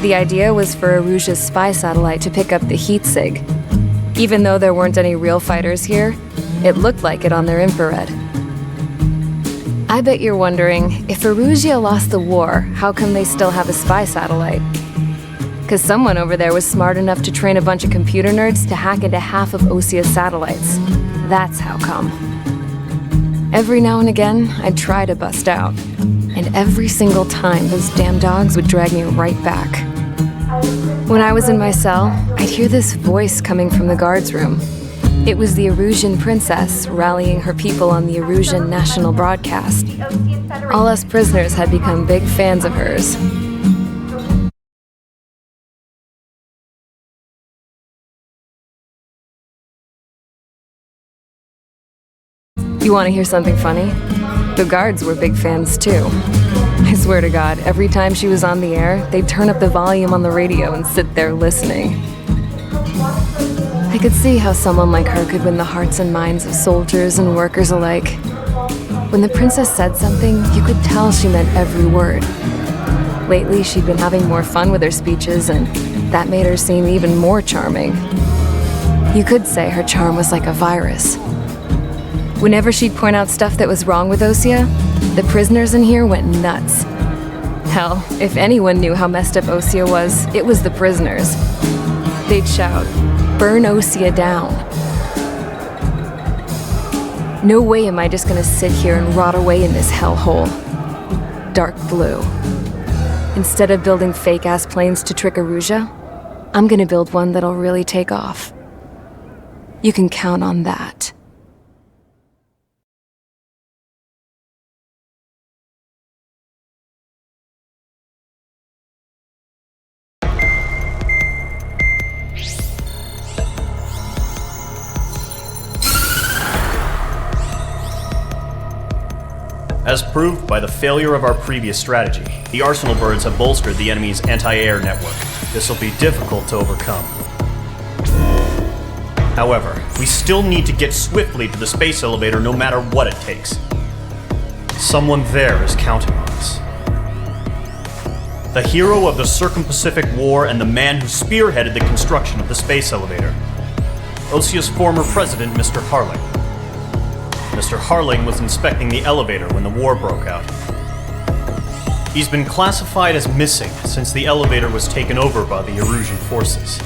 The idea was for Erusia's spy satellite to pick up the heat sig. Even though there weren't any real fighters here, it looked like it on their infrared. I bet you're wondering, if Erusia lost the war, how come they still have a spy satellite? Because someone over there was smart enough to train a bunch of computer nerds to hack into half of Osia's satellites. That's how come. Every now and again, I'd try to bust out. And every single time, those damn dogs would drag me right back. When I was in my cell, I'd hear this voice coming from the guards room. It was the Erusian princess rallying her people on the Erusian national broadcast. All us prisoners had become big fans of hers. You want to hear something funny? The guards were big fans too. I swear to God, every time she was on the air, they'd turn up the volume on the radio and sit there listening. I could see how someone like her could win the hearts and minds of soldiers and workers alike. When the princess said something, you could tell she meant every word. Lately, she'd been having more fun with her speeches, and that made her seem even more charming. You could say her charm was like a virus. Whenever she'd point out stuff that was wrong with Osia, the prisoners in here went nuts. Hell, if anyone knew how messed up Osea was, it was the prisoners. They'd shout, "Burn Osea down." No way am I just gonna sit here and rot away in this hellhole. Dark blue. Instead of building fake-ass planes to trick Erusea, I'm gonna build one that'll really take off. You can count on that. As proved by the failure of our previous strategy, the Arsenal birds have bolstered the enemy's anti-air network. This will be difficult to overcome. However, we still need to get swiftly to the space elevator no matter what it takes. Someone there is counting on us. The hero of the Circum-Pacific War and the man who spearheaded the construction of the space elevator. Osea's former president, Mr. Harling. Mr. Harling was inspecting the elevator when the war broke out. He's been classified as missing since the elevator was taken over by the Erusian forces.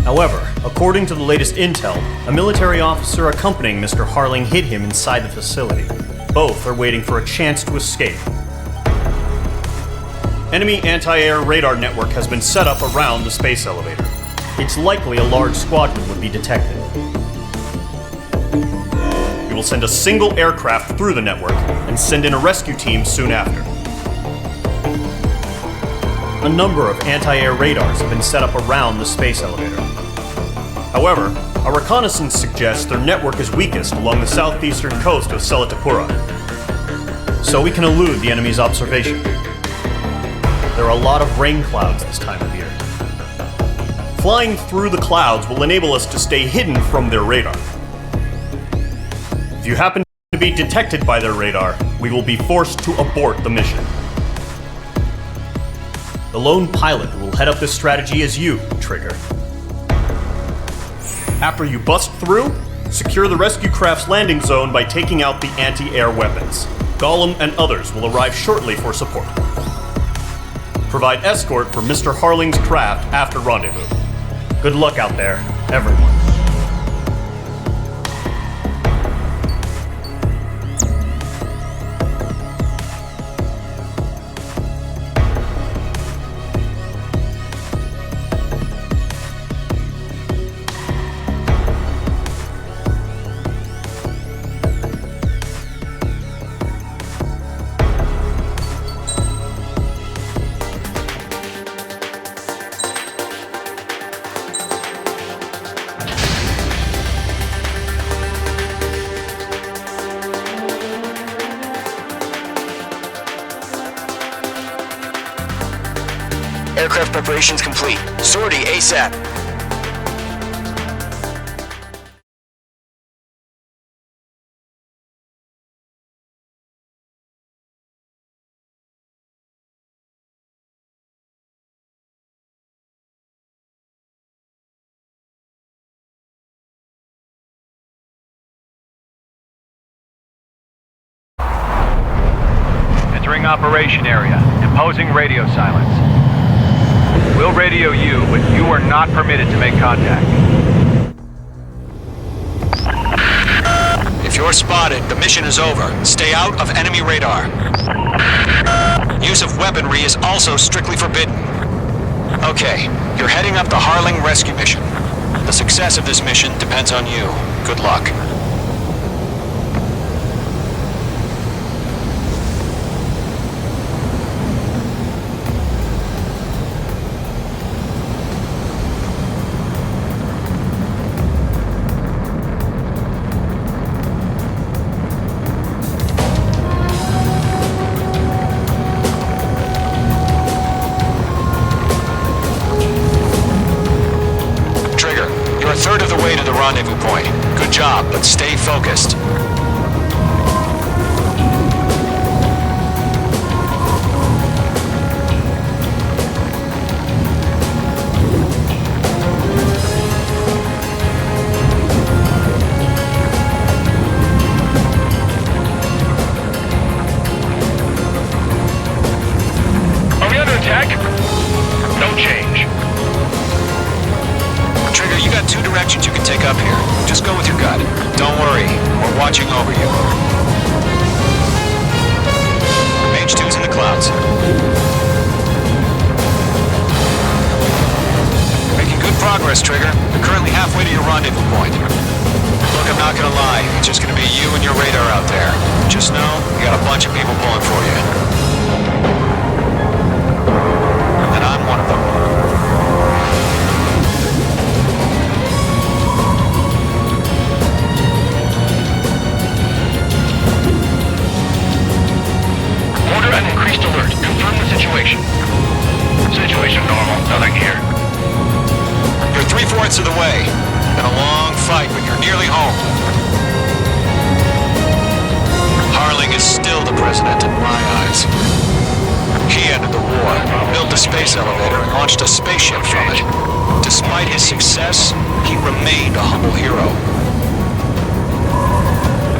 However, according to the latest intel, a military officer accompanying Mr. Harling hid him inside the facility. Both are waiting for a chance to escape. Enemy anti-air radar network has been set up around the space elevator. It's likely a large squadron would be detected. We will send a single aircraft through the network and send in a rescue team soon after. A number of anti-air radars have been set up around the space elevator. However, our reconnaissance suggests their network is weakest along the southeastern coast of Selatapura, so we can elude the enemy's observation. There are a lot of rain clouds this time of year. Flying through the clouds will enable us to stay hidden from their radar. If you happen to be detected by their radar, we will be forced to abort the mission. The lone pilot who will head up this strategy is you, Trigger. After you bust through, secure the rescue craft's landing zone by taking out the anti-air weapons. Gollum and others will arrive shortly for support. Provide escort for Mr. Harling's craft after rendezvous. Good luck out there, everyone. Aircraft preparations complete. Sortie ASAP. Entering operation area. Imposing radio silence. We'll radio you, but you are not permitted to make contact. If you're spotted, the mission is over. Stay out of enemy radar. Use of weaponry is also strictly forbidden. Okay, you're heading up the Harling rescue mission. The success of this mission depends on you. Good luck. Third of the way to the rendezvous point. Good job, but stay focused. directions you can take up here. Just go with your gut. Don't worry, we're watching over you. Mage 2's in the clouds. Making good progress, Trigger. You're currently halfway to your rendezvous point. Look, I'm not gonna lie. It's just gonna be you and your radar out there. Just know, you got a bunch of people pulling for you. And I'm one of them. Order an increased alert. Confirm the situation. Situation normal. Nothing here. You're 3/4 of the way. Been a long fight, but you're nearly home. Harling is still the president in my eyes. He ended the war, built a space elevator, and launched a spaceship from it. Despite his success, he remained a humble hero.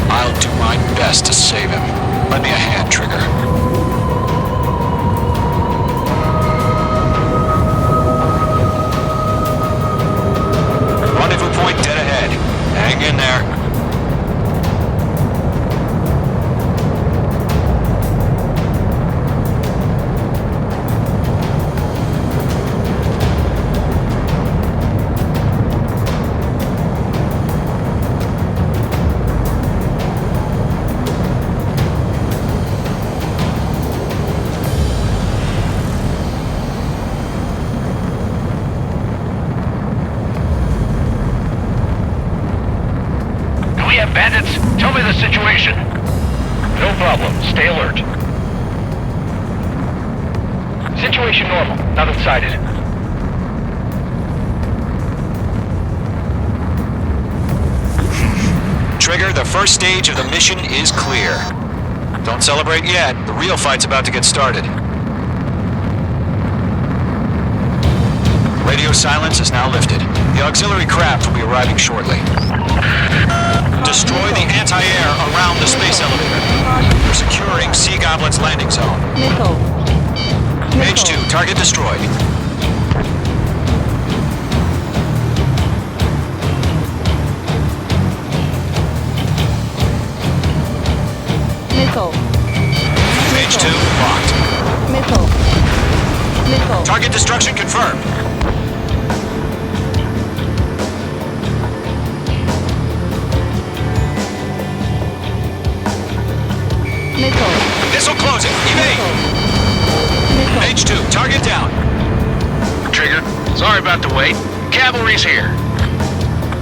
I'll do my best to save him. Lend me a hand, Trigger. Rendezvous point dead ahead. Hang in there. Bandits, tell me the situation. No problem. Stay alert. Situation normal. Nothing sighted. Trigger, the first stage of the mission is clear. Don't celebrate yet. The real fight's about to get started. Radio silence is now lifted. The auxiliary craft will be arriving shortly. Destroy the anti-air around the space elevator. We're securing Sea Goblin's landing zone. Mage 2, target destroyed. Missile. Mage 2, locked. Missile. Target destruction confirmed. Missile closing. Evade. Mage 2, target down. Trigger, sorry about the wait. Cavalry's here.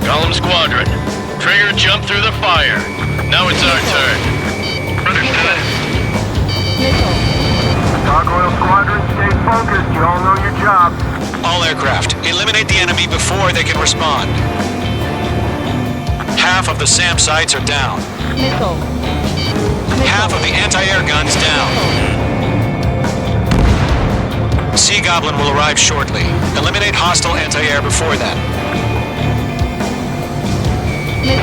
Golem Squadron. Trigger jumped through the fire. Now it's our turn. Understood. Gargoyle Squadron, stay focused. You all know your job. All aircraft, eliminate the enemy before they can respond. Half of the SAM sites are down. Half of the anti-air guns down. Sea Goblin will arrive shortly. Eliminate hostile anti-air before that. This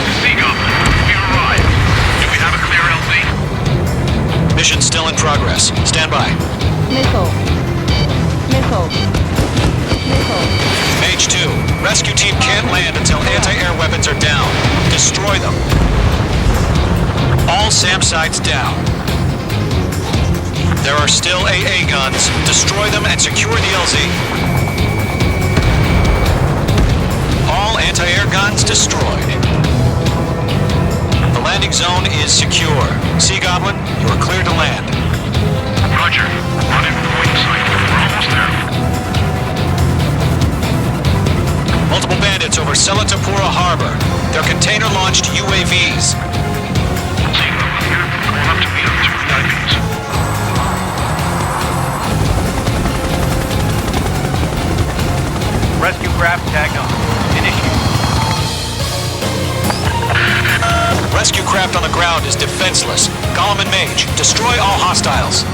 is Sea Goblin. We arrived. Do we have a clear LZ? Mission still in progress. Stand by. Missile. Mage 2, rescue team can't land until anti-air weapons are down. Destroy them. All SAM sites down. There are still AA guns. Destroy them and secure the LZ. All anti-air guns destroyed. The landing zone is secure. Sea Goblin, you are cleared to land. Roger. On in point site. We're almost there. Multiple bandits over Selatapura Harbor. They're container-launched UAVs. Going up to meet them through the divings. Rescue craft tagged on. Initiate. Rescue craft on the ground is defenseless. Golem and Mage, destroy all hostiles.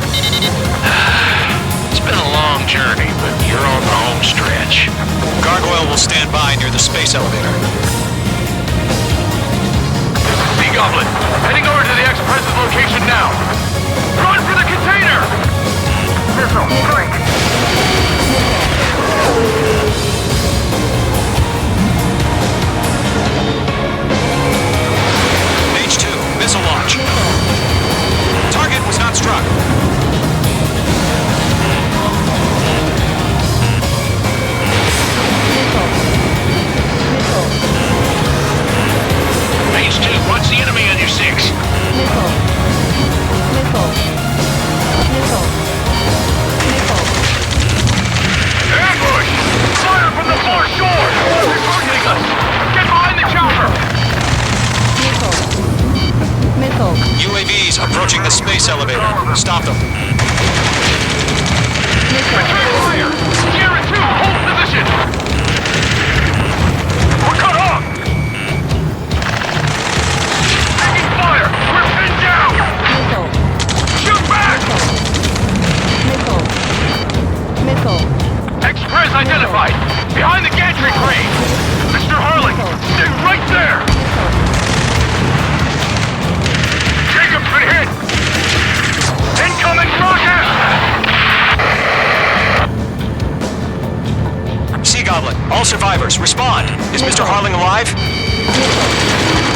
It's been a long journey, but you're on the home stretch. Gargoyle will stand by near the space elevator. Sea Goblin, heading over to the ex-president's location now. Run for the container! Missile, strike. identified! Behind the gantry crane! Mr. Harling! Stay right there! Jacob's been hit! Incoming rocket! Sea Goblin, all survivors, respond. Is Mr. Harling alive?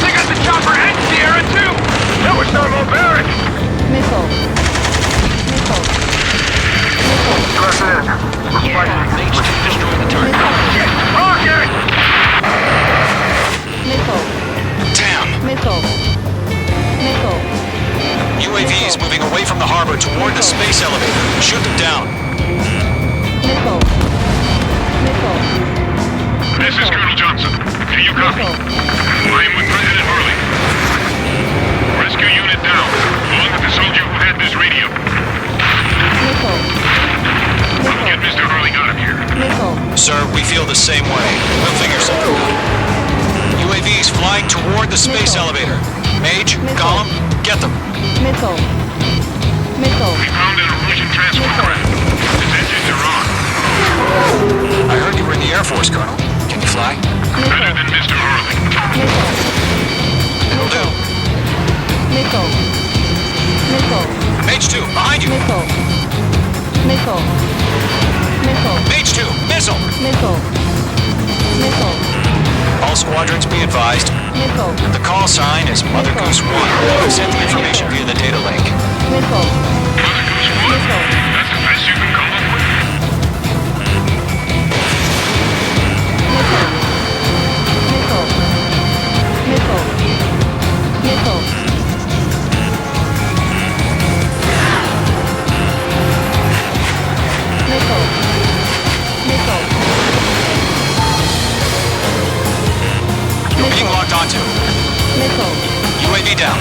They got the chopper and Sierra too! That was thermobaric! Missile. Missile. Press in. Mage 2 destroyed the target. Rocket! Missile. Damn! Missile. Missile. UAVs moving away from the harbor toward the space elevator. Shoot them down. Missile. Missile. This is Colonel Johnson. Do you copy? I am with President Harling. Rescue unit down, along with the soldier who had this radio. Missile. We'll get Mr. Harling out of here. Missile. Sir, we feel the same way. We'll figure something out. UAVs flying toward the space elevator. Mage, Gollum, get them. Missile. Missile. We found an Erusian transport craft. Its engines are on. I heard you were in the Air Force, Colonel. Can you fly? Better than Mr. Harling. Missile. It'll do. Missile. Missile. Mage 2, behind you. Missile. Missile. Missile. Mage 2, missile. Missile. Missile. All squadrons be advised. Missile. The call sign is Mother Goose 1. Send the information via the data link. Missile. Mother Goose 1? Missile. That's the best you can come up with? Missile. Missile. Missile. Missile. Missile. Missile. You're being locked onto. Missile. UAV down.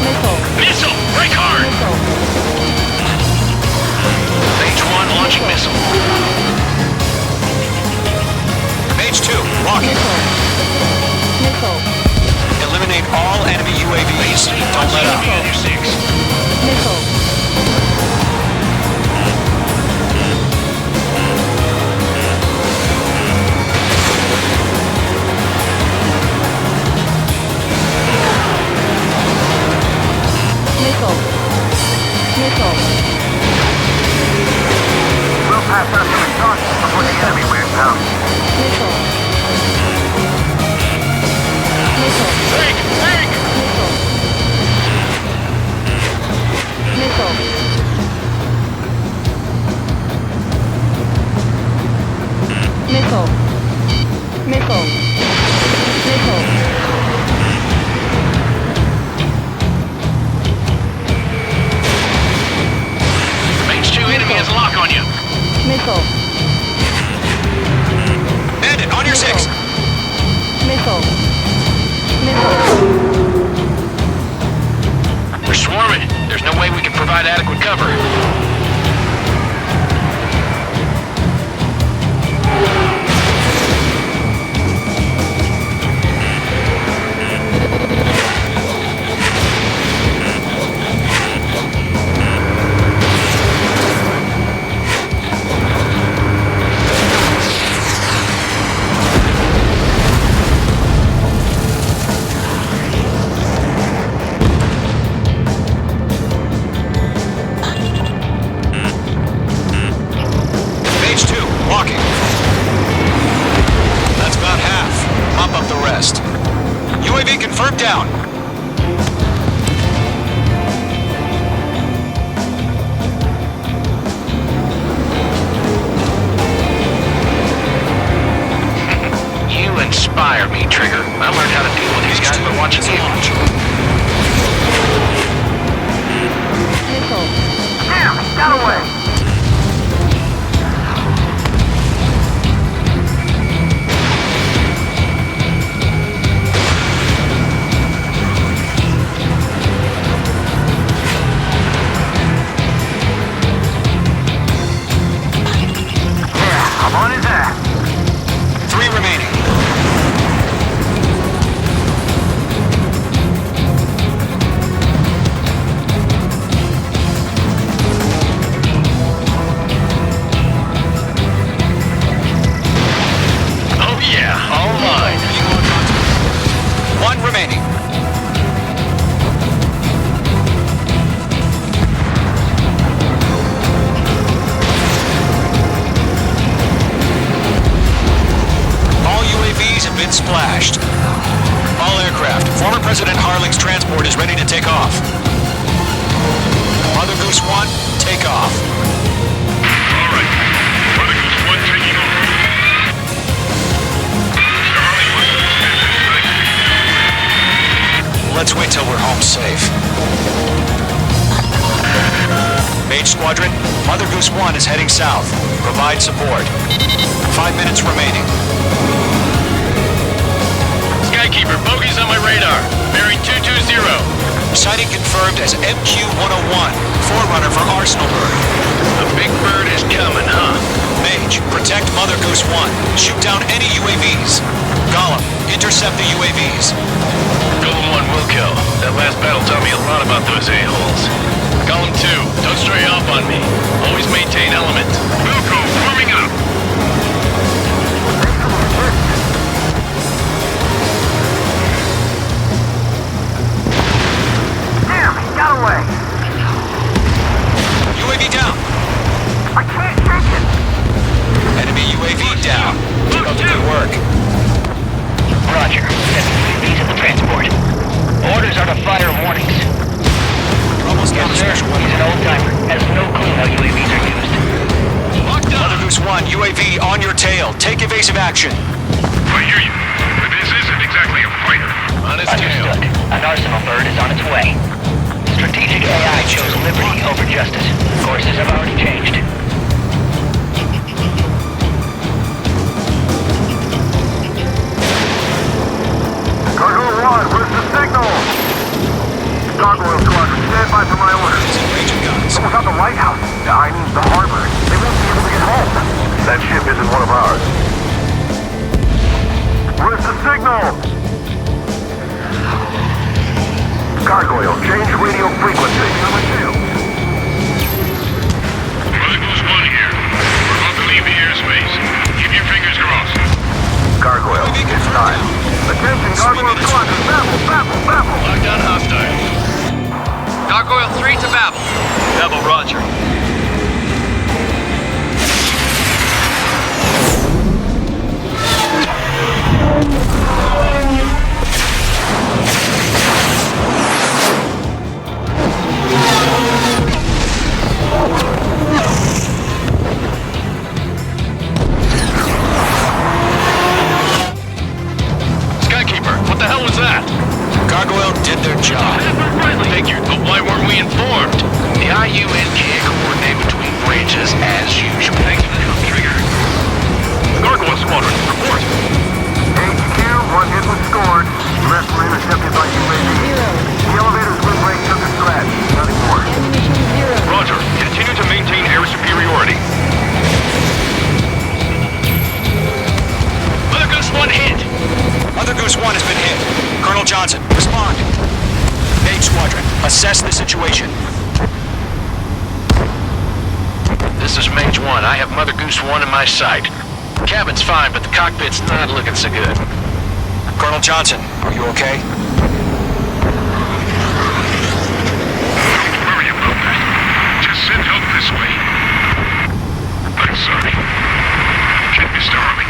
Missile. Missile! Break hard! Missile. Mage 1 launching missile. Mage 2, rocket. Missile. Eliminate all enemy UAVs. Don't let up. Commander 6. Missile. Missile. Missile. We'll pass out some exhaust before the enemy wears down. Missile. Missile. Take! Take! Missile. Missile. Missile. Missile. Missile. Mage 2 enemy has a lock on you. Missile. Bandit, on your 6. Missile. Missile. We're swarming. There's no way we can provide adequate cover. Mother Goose 1, take off. All right. Mother Goose 1 taking over. Charlie, what's the dispatch? Let's wait till we're home safe. Mage Squadron, Mother Goose 1 is heading south. Provide support. 5 minutes remaining. Skykeeper, bogeys on my radar. Bearing 220. Sighting confirmed as MQ-101, forerunner for Arsenal Bird. The big bird is coming, huh? Mage, protect Mother Goose 1. Shoot down any UAVs. Gollum, intercept the UAVs. Golem 1 will kill. That last battle taught me a lot about those a-holes. Golem 2, don't stray off on me. Always maintain element. Wilco, warming up. Damn, he got away. UAV down. I can't take it. Enemy UAV down. Keep up the good work. Roger. These are the transport. Orders are to fire warnings. You're almost Yes, on the sir. special He's an old-timer. Has no clue how UAVs are used. Mother Goose 1, UAV on your tail. Take evasive action. I hear you. But this isn't exactly a fighter. On his tail. Understood. An Arsenal Bird is on its way. Strategic AI chose liberty over justice. Courses have already changed. Cargo 1, where's the signal? Gargoyle Squadron, stand by for my orders. Raging guns. Someone's on the lighthouse. I mean, the harbor. They won't be able to get home. That ship isn't one of ours. Where's the signal? Gargoyle, change radio frequency. Mother Goose 1 here. We're about to leave the airspace. Keep your fingers crossed. Gargoyle, it's time. Attention, Gargoyle Squadron, babble. Lock down hostile. Gargoyle 3 to Babel. Double roger. Skykeeper, what the hell was that? Gargoyle did their job. Figured, but why weren't we informed? The IUN can't coordinate between branches as usual. Thanks for the help, Trigger. Gargoyle Squadron, report. HQ, one hit was scored. Rest were intercepted by UAV. The elevator's wind break took a scratch. Nothing more. Roger. Continue to maintain air superiority. Mother Goose 1 hit. Mother Goose 1 has been hit. Colonel Johnson, respond. Mage Squadron, assess the situation. This is Mage 1. I have Mother Goose 1 in my sight. Cabin's fine, but the cockpit's not looking so good. Colonel Johnson, are you okay? Don't worry about that. Just send help this way. I'm sorry. Get Mr. Harley.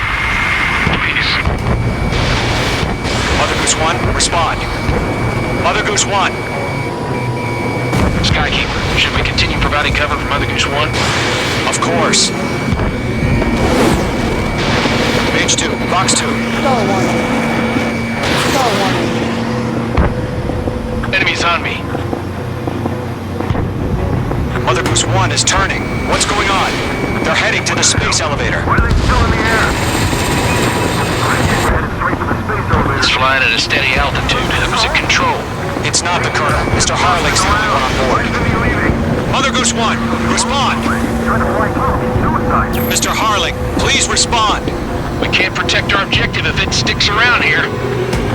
Please. Mother Goose 1, respond. Mother Goose 1. Skykeeper, should we continue providing cover for Mother Goose 1? Of course. Mage 2, Box 2. Enemies on me. Mother Goose 1 is turning. What's going on? They're heading to the space elevator. Why are they still in the air? We're headed straight for the space elevator. It's flying at a steady altitude. Who's in control? It's not the Colonel. Mr. Harlick's the only one on board. Mother Goose 1, respond. Trying to fly home. Suicide. Mr. Harlick, please respond. We can't protect our objective if it sticks around here.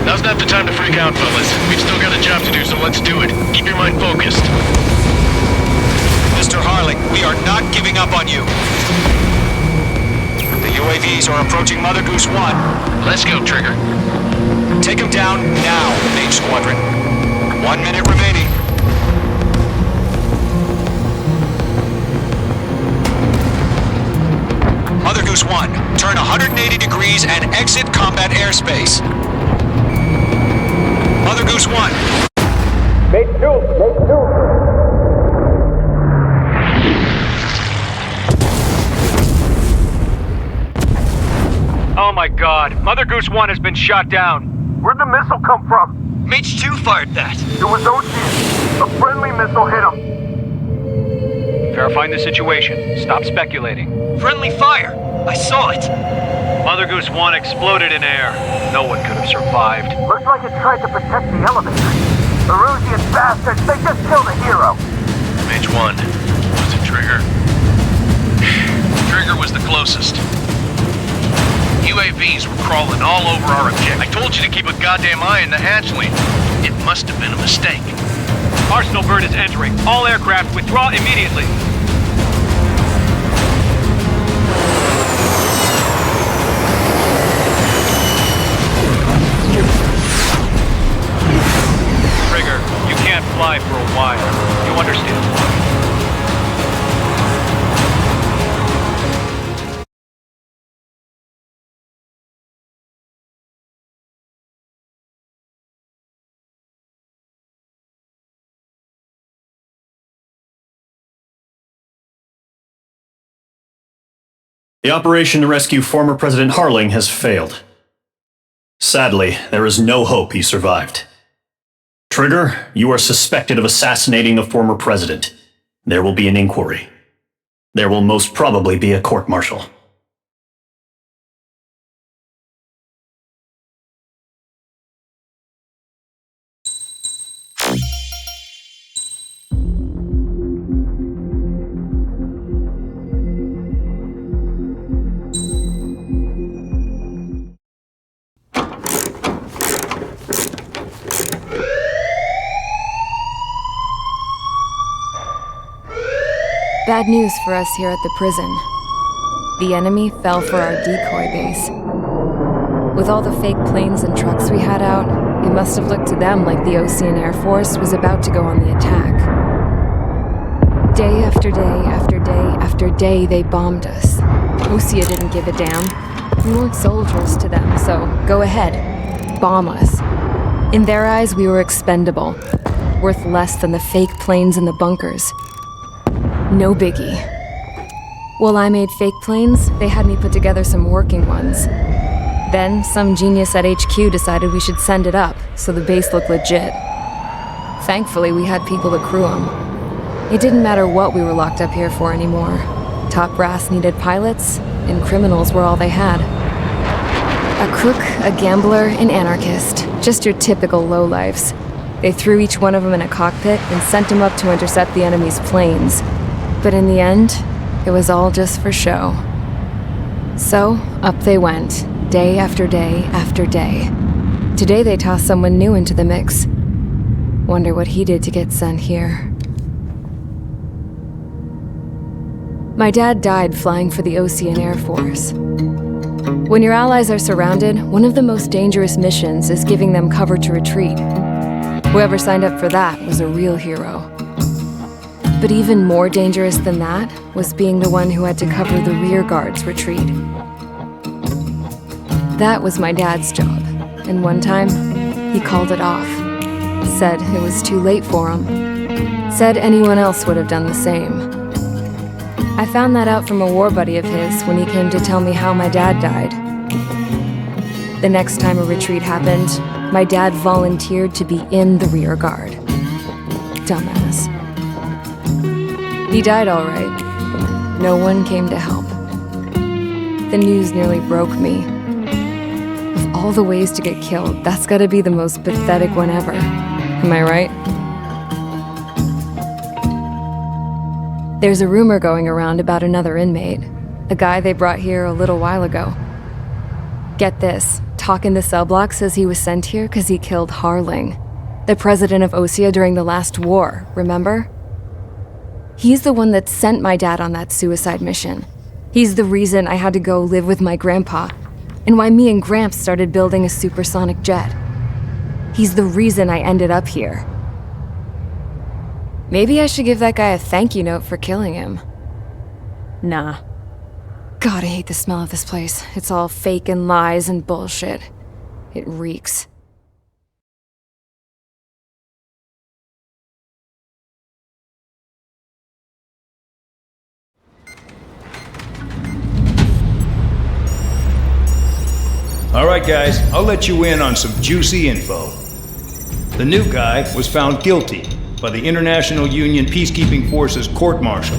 Now's not the time to freak out, fellas. We've still got a job to do, so let's do it. Keep your mind focused. Mr. Harlick, we are not giving up on you. The UAVs are approaching Mother Goose 1. Let's go, Trigger. Take them down now, Mage Squadron. 1 minute remaining. Mother Goose 1, turn 180 degrees and exit combat airspace. Mother Goose 1. Mate 2. Oh my god. Mother Goose 1 has been shot down. Where'd the missile come from? Mage 2 fired that. It was Ocean. A friendly missile hit him. Verifying the situation. Stop speculating. Friendly fire. I saw it. Mother Goose 1 exploded in air. No one could have survived. Looks like it tried to protect the elevator. Erusian bastards, they just killed a hero. Mage 1. Was it Trigger? Trigger was the closest. UAVs were crawling all over our objective. I told you to keep a goddamn eye on the hatchling. It must have been a mistake. Arsenal bird is entering. All aircraft withdraw immediately. Trigger, you can't fly for a while. You understand why? The operation to rescue former President Harling has failed. Sadly, there is no hope he survived. Trigger, you are suspected of assassinating the former president. There will be an inquiry. There will most probably be a court-martial. Bad news for us here at the prison. The enemy fell for our decoy base. With all the fake planes and trucks we had out, it must have looked to them like the Ocean Air Force was about to go on the attack. Day after day after day after day, they bombed us. Osea didn't give a damn. We weren't soldiers to them, so go ahead. Bomb us. In their eyes, we were expendable. Worth less than the fake planes in the bunkers. No biggie. While I made fake planes, they had me put together some working ones. Then, some genius at HQ decided we should send it up, so the base looked legit. Thankfully, we had people to crew them. It didn't matter what we were locked up here for anymore. Top brass needed pilots, and criminals were all they had. A crook, a gambler, an anarchist. Just your typical lowlifes. They threw each one of them in a cockpit and sent them up to intercept the enemy's planes. But in the end, it was all just for show. So, up they went, day after day after day. Today they tossed someone new into the mix. Wonder what he did to get sent here. My dad died flying for the Ocean Air Force. When your allies are surrounded, one of the most dangerous missions is giving them cover to retreat. Whoever signed up for that was a real hero. But even more dangerous than that was being the one who had to cover the rear guard's retreat. That was my dad's job, and one time, he called it off. Said it was too late for him. Said anyone else would have done the same. I found that out from a war buddy of his when he came to tell me how my dad died. The next time a retreat happened, my dad volunteered to be in the rear guard. Dumbass. He died all right. No one came to help. The news nearly broke me. Of all the ways to get killed, that's gotta be the most pathetic one ever. Am I right? There's a rumor going around about another inmate. A guy they brought here a little while ago. Get this, Talk in the cell block says he was sent here because he killed Harling, the president of Osea during the last war, remember? He's the one that sent my dad on that suicide mission. He's the reason I had to go live with my grandpa, and why me and Gramps started building a supersonic jet. He's the reason I ended up here. Maybe I should give that guy a thank you note for killing him. Nah. God, I hate the smell of this place. It's all fake and lies and bullshit. It reeks. Alright guys, I'll let you in on some juicy info. The new guy was found guilty by the International Union Peacekeeping Forces court-martial.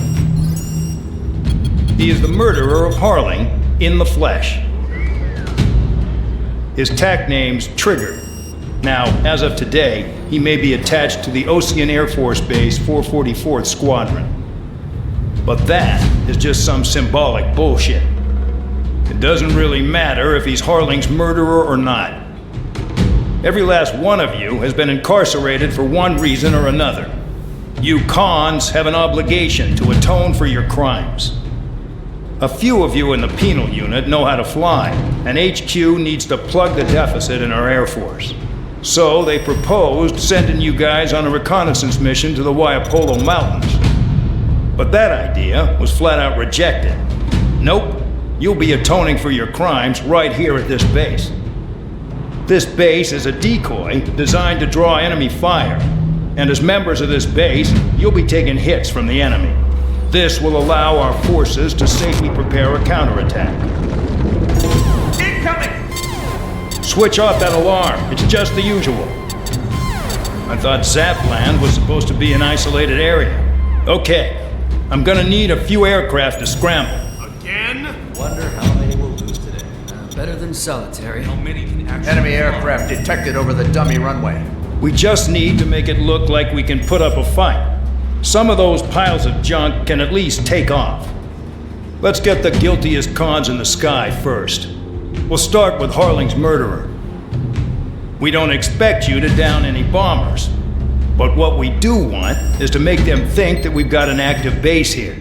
He is the murderer of Harling in the flesh. His TAC name's Trigger. Now, as of today, he may be attached to the Ocean Air Force Base 444th Squadron. But that is just some symbolic bullshit. It doesn't really matter if he's Harling's murderer or not. Every last one of you has been incarcerated for one reason or another. You cons have an obligation to atone for your crimes. A few of you in the penal unit know how to fly, and HQ needs to plug the deficit in our Air Force. So they proposed sending you guys on a reconnaissance mission to the Waiapolo Mountains. But that idea was flat out rejected. Nope. You'll be atoning for your crimes right here at this base. This base is a decoy designed to draw enemy fire, and as members of this base, you'll be taking hits from the enemy. This will allow our forces to safely prepare a counterattack. Incoming! Switch off that alarm. It's just the usual. I thought Zapland was supposed to be an isolated area. Okay, I'm gonna need a few aircraft to scramble. Wonder how many will lose today. Better than solitary. How many can actually... Enemy aircraft detected over the dummy runway. We just need to make it look like we can put up a fight. Some of those piles of junk can at least take off. Let's get the guiltiest cons in the sky first. We'll start with Harling's murderer. We don't expect you to down any bombers. But what we do want is to make them think that we've got an active base here.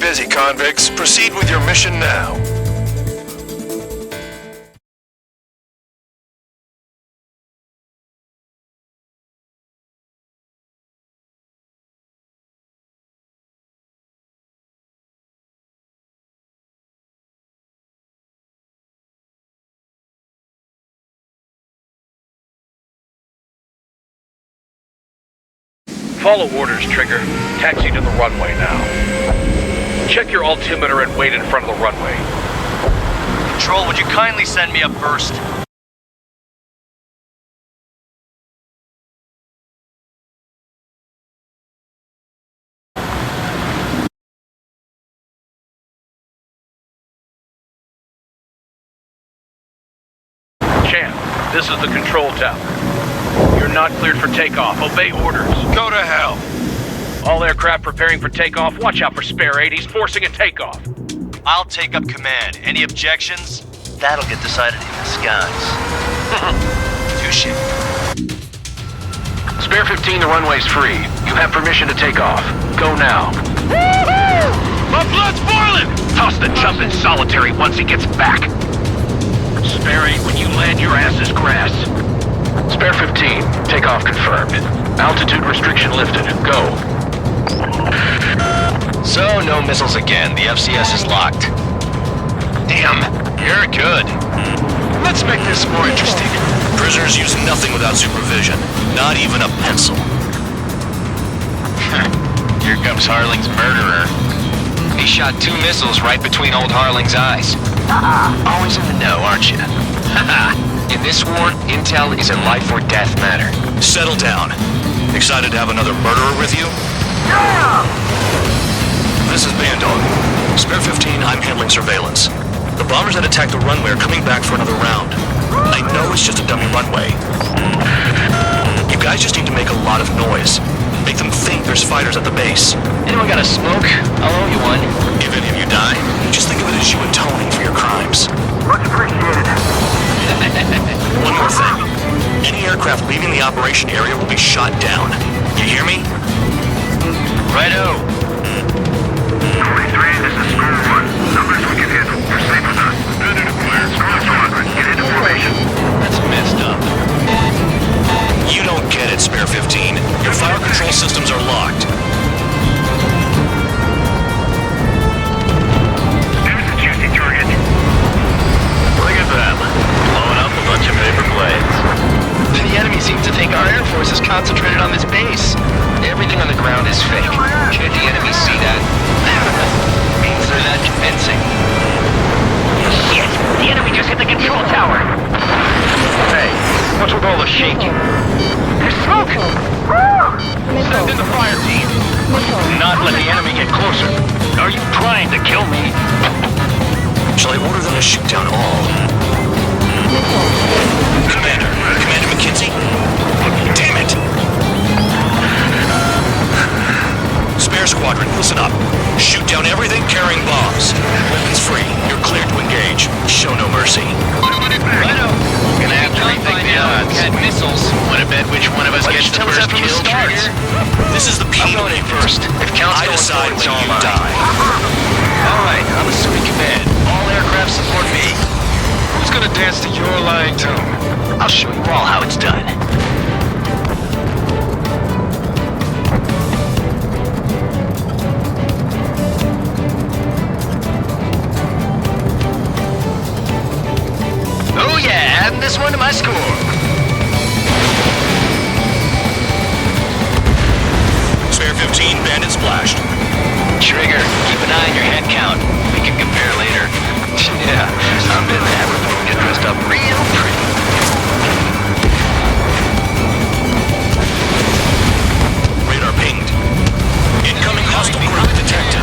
busy, convicts. Proceed with your mission now. Follow orders, Trigger. Taxi to the runway now. Check your altimeter and wait in front of the runway. Control, would you kindly send me up first? Champ, this is the control tower. You're not cleared for takeoff. Obey orders. Go to hell. All aircraft preparing for takeoff. Watch out for Spare 8. He's forcing a takeoff. I'll take up command. Any objections? That'll get decided in the skies. Touche. Spare 15, the runway's free. You have permission to take off. Go now. My blood's boiling! Toss the chump in solitary once he gets back. Spare 8, when you land, your ass is grass. Spare 15, takeoff confirmed. Altitude restriction lifted. Go. So, no missiles again. The FCS is locked. Damn, you're good. Let's make this more interesting. Prisoners use nothing without supervision. Not even a pencil. Here comes Harling's murderer. He shot 2 missiles right between old Harling's eyes. Always in the know, aren't you? In this war, intel is a life or death matter. Settle down. Excited to have another murderer with you? Yeah! This is Bandog. Spare 15, I'm handling surveillance. The bombers that attacked the runway are coming back for another round. I know it's just a dummy runway. You guys just need to make a lot of noise. Make them think there's fighters at the base. Anyone got a smoke? I'll owe you one. If any of you die, just think of it as you atoning for your crimes. Much appreciated. One more thing. Any aircraft leaving the operation area will be shot down. You hear me? Righto. 43, this is Square 1. Numbers we can handle. Proceed with us. Minute clear. Squad Squadron, get into formation. That's messed up. You don't get it, Spare 15. Your fire control systems are locked. There's a juicy target. Look at them. Blowing up a bunch of paper planes. The enemy seems to think our Air Force is concentrated on this base. Everything on the ground is fake. Can't the enemy see that? Means they're not convincing. Shit! The enemy just hit the control tower! Hey, what's with all the shaking? There's smoke! Send in the fire team. Not let the enemy get closer. Are you trying to kill me? Shall I order them to shoot down all? Commander McKenzie? Damn it! Spare Squadron, listen up. Shoot down everything carrying bombs. Weapons free. You're cleared to engage. Show no mercy. Righto. Gonna have to rethink the odds. Had missiles. Wanna bet which one of us gets the first kill, Trigger? This is the P. I'm going in first. If counts I decide when you die. Alright, I'm assuming command. All aircraft support me. Who's gonna dance to your lying tune? I'll show you all how it's done. Oh yeah, adding this one to my score. Spare 15, bandit splashed. Trigger, keep an eye on your head count. We can compare later. Yeah, I'm in the habit of get dressed up real pretty. Radar pinged. Incoming hostile group detected.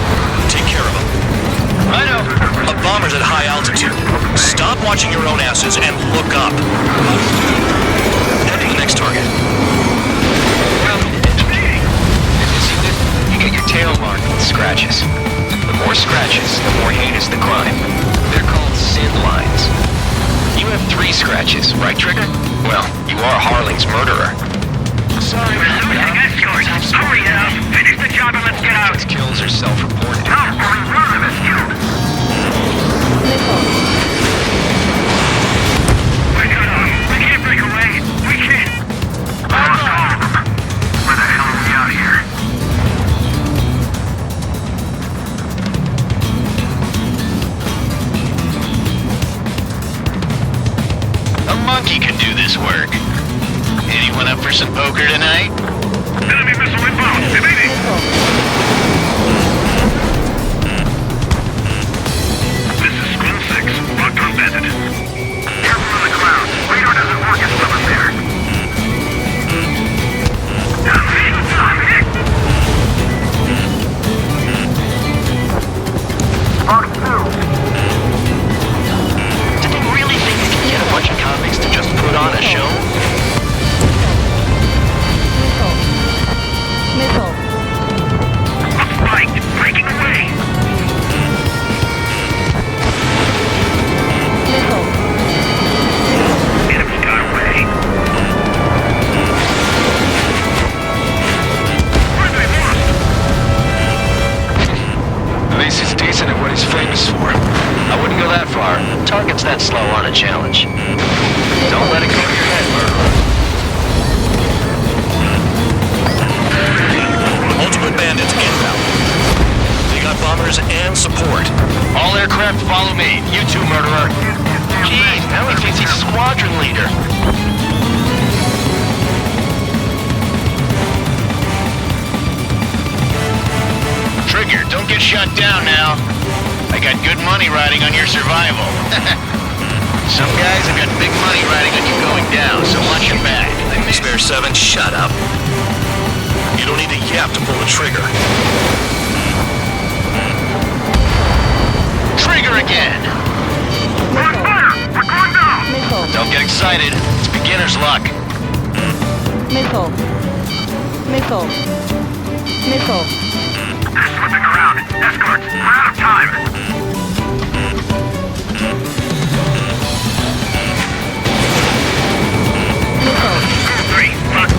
Take care of them. Righto. A bomber's at high altitude. Stop watching your own asses and look up. Head to the next target. You see this? You get your tail marked with scratches. The more scratches, the more heinous the crime. They're called sin lines. You have 3 scratches, right, Trigger? Well, you are Harling's murderer. So sorry. We're losing escorts. Hurry up. Finish the job and let's get out. Kills are self-reported. No, we're in front of us, killed. We cut off. We can't break away. We can't. Where the hell are we out here? A monkey can do this work. Anyone up for some poker tonight? Enemy missile inbound. Evading. This is Squad 6. Locked on bandit. Careful on the ground. Radar doesn't work if someone's there. I'm hit. Mark 2. Did they really think they could get a bunch of convicts to just put on a show? Missile. Spiked. Breaking away. Missile. Enemy got away. Where are they lost? At least he's decent at what he's famous for. I wouldn't go that far. Target's that slow on a challenge. Don't let it go to your head, murderer. Ultimate bandits inbound. They got bombers and support. All aircraft follow me. You too, murderer. Jeez, now he thinks he's squadron leader. Trigger, don't get shut down now. I got good money riding on your survival. Some guys have got big money riding on you going down, so watch your back. Spare 7, shut up. You don't need a yap to pull the trigger. Trigger again! We're on fire! We're going down! Missile. Don't get excited. It's beginner's luck. Missile. Missile. Missile. They're slipping around. Escorts, we're out of time. Missile. Squad 3, Lock 2.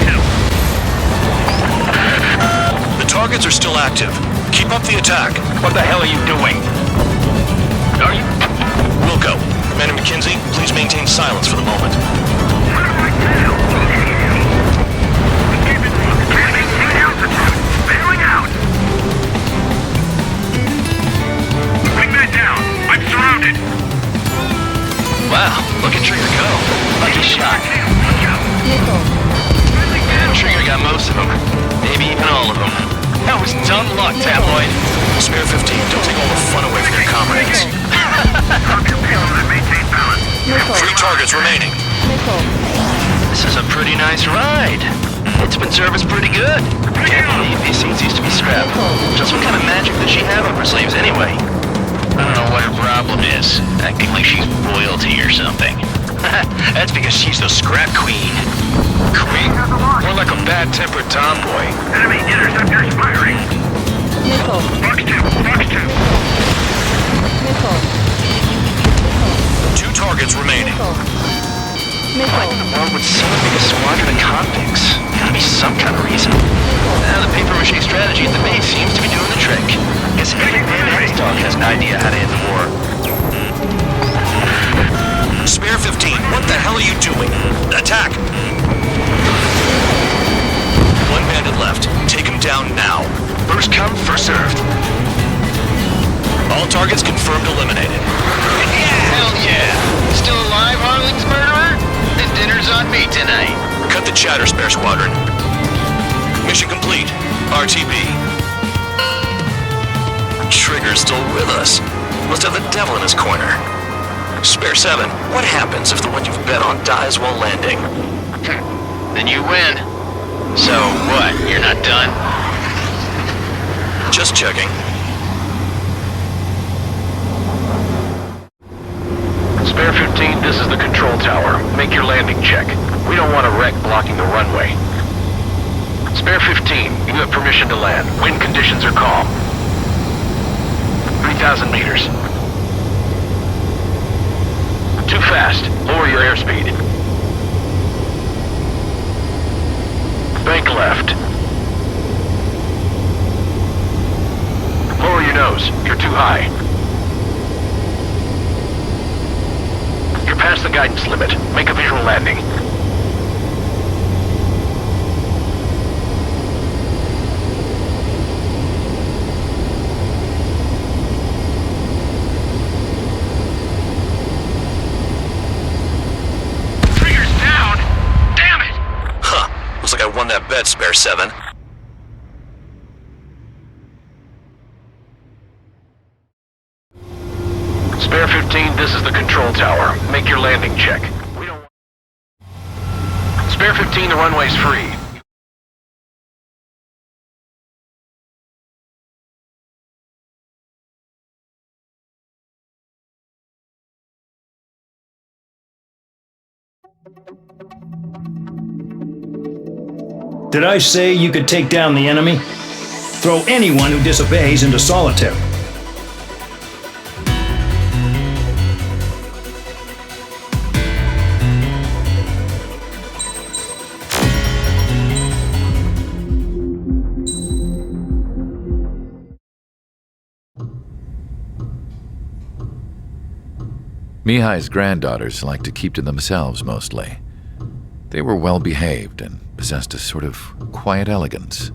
The targets are still active. Keep up the attack. What the hell are you doing? Are you... Wilco, Commander McKenzie, please maintain silence for the moment. What do I do? Keep it locked. Maintain altitude. Bailing out. Wingman down. I'm surrounded. Wow, look at Trigger go. Lucky shot. Missile. Trigger got most of them. Maybe even all of them. That was dumb luck, Tabloid. Spare 15, don't take all the fun away from your comrades. Drop your payload and maintain balance. Missile. 3 targets remaining. Missile. This is a pretty nice ride. It's been serviced pretty good. Can't believe these seats used to be scrapped. Just what kind of magic does she have up her sleeves anyway? I don't know what her problem is. Acting like she's royalty or something. That's because she's the scrap queen. Queen? More like a bad-tempered tomboy. Enemy interceptors firing. Missile. Fox 2, Fox 2. Missile. 2 targets remaining. Missile. Why in the world would someone make a squadron of convicts? Gotta be some kind of reason. Now the paper-mache strategy at the base seems to be doing the trick. Guess every man and his dog has an idea how to end the war. Spare 15, what the hell are you doing? Attack! 1 bandit left. Take him down now. First come, first served. All targets confirmed eliminated. Hell yeah! Still alive, Harling's murderer? Then dinner's on me tonight. Cut the chatter, Spare Squadron. Mission complete. RTB. Trigger's still with us. Must have the devil in his corner. Spare 7, what happens if the one you've bet on dies while landing? Then you win. So what, you're not done? Just checking. Spare 15, this is the control tower. Make your landing check. We don't want a wreck blocking the runway. Spare 15, you have permission to land. Wind conditions are calm. 3,000 meters. Too fast. Lower your airspeed. Bank left. Lower your nose. You're too high. You're past the guidance limit. Make a visual landing. Trigger's down! Damn it! Huh. Looks like I won that bet, Spare 7. Spare 15, this is the control tower. Make your landing check. Spare 15, the runway's free. Did I say you could take down the enemy? Throw anyone who disobeys into solitary. Mihai's granddaughters liked to keep to themselves mostly. They were well behaved and possessed a sort of quiet elegance.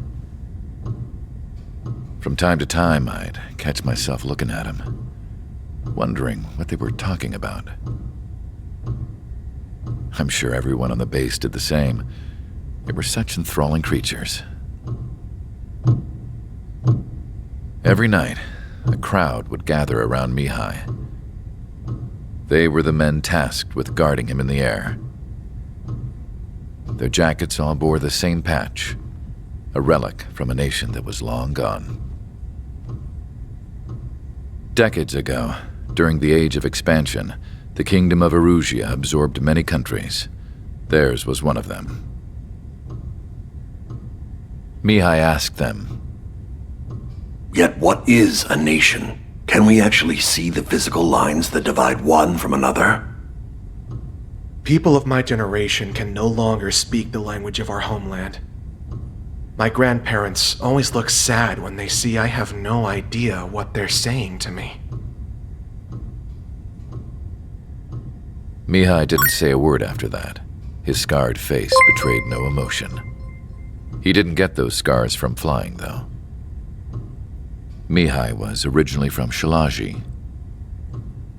From time to time, I'd catch myself looking at them, wondering what they were talking about. I'm sure everyone on the base did the same. They were such enthralling creatures. Every night, a crowd would gather around Mihai. They were the men tasked with guarding him in the air. Their jackets all bore the same patch, a relic from a nation that was long gone. Decades ago, during the Age of Expansion, the Kingdom of Erusia absorbed many countries. Theirs was one of them. Mihai asked them, "Yet what is a nation? Can we actually see the physical lines that divide one from another?" People of my generation can no longer speak the language of our homeland. My grandparents always look sad when they see I have no idea what they're saying to me. Mihai didn't say a word after that. His scarred face betrayed no emotion. He didn't get those scars from flying, though. Mihai was originally from Shalaji.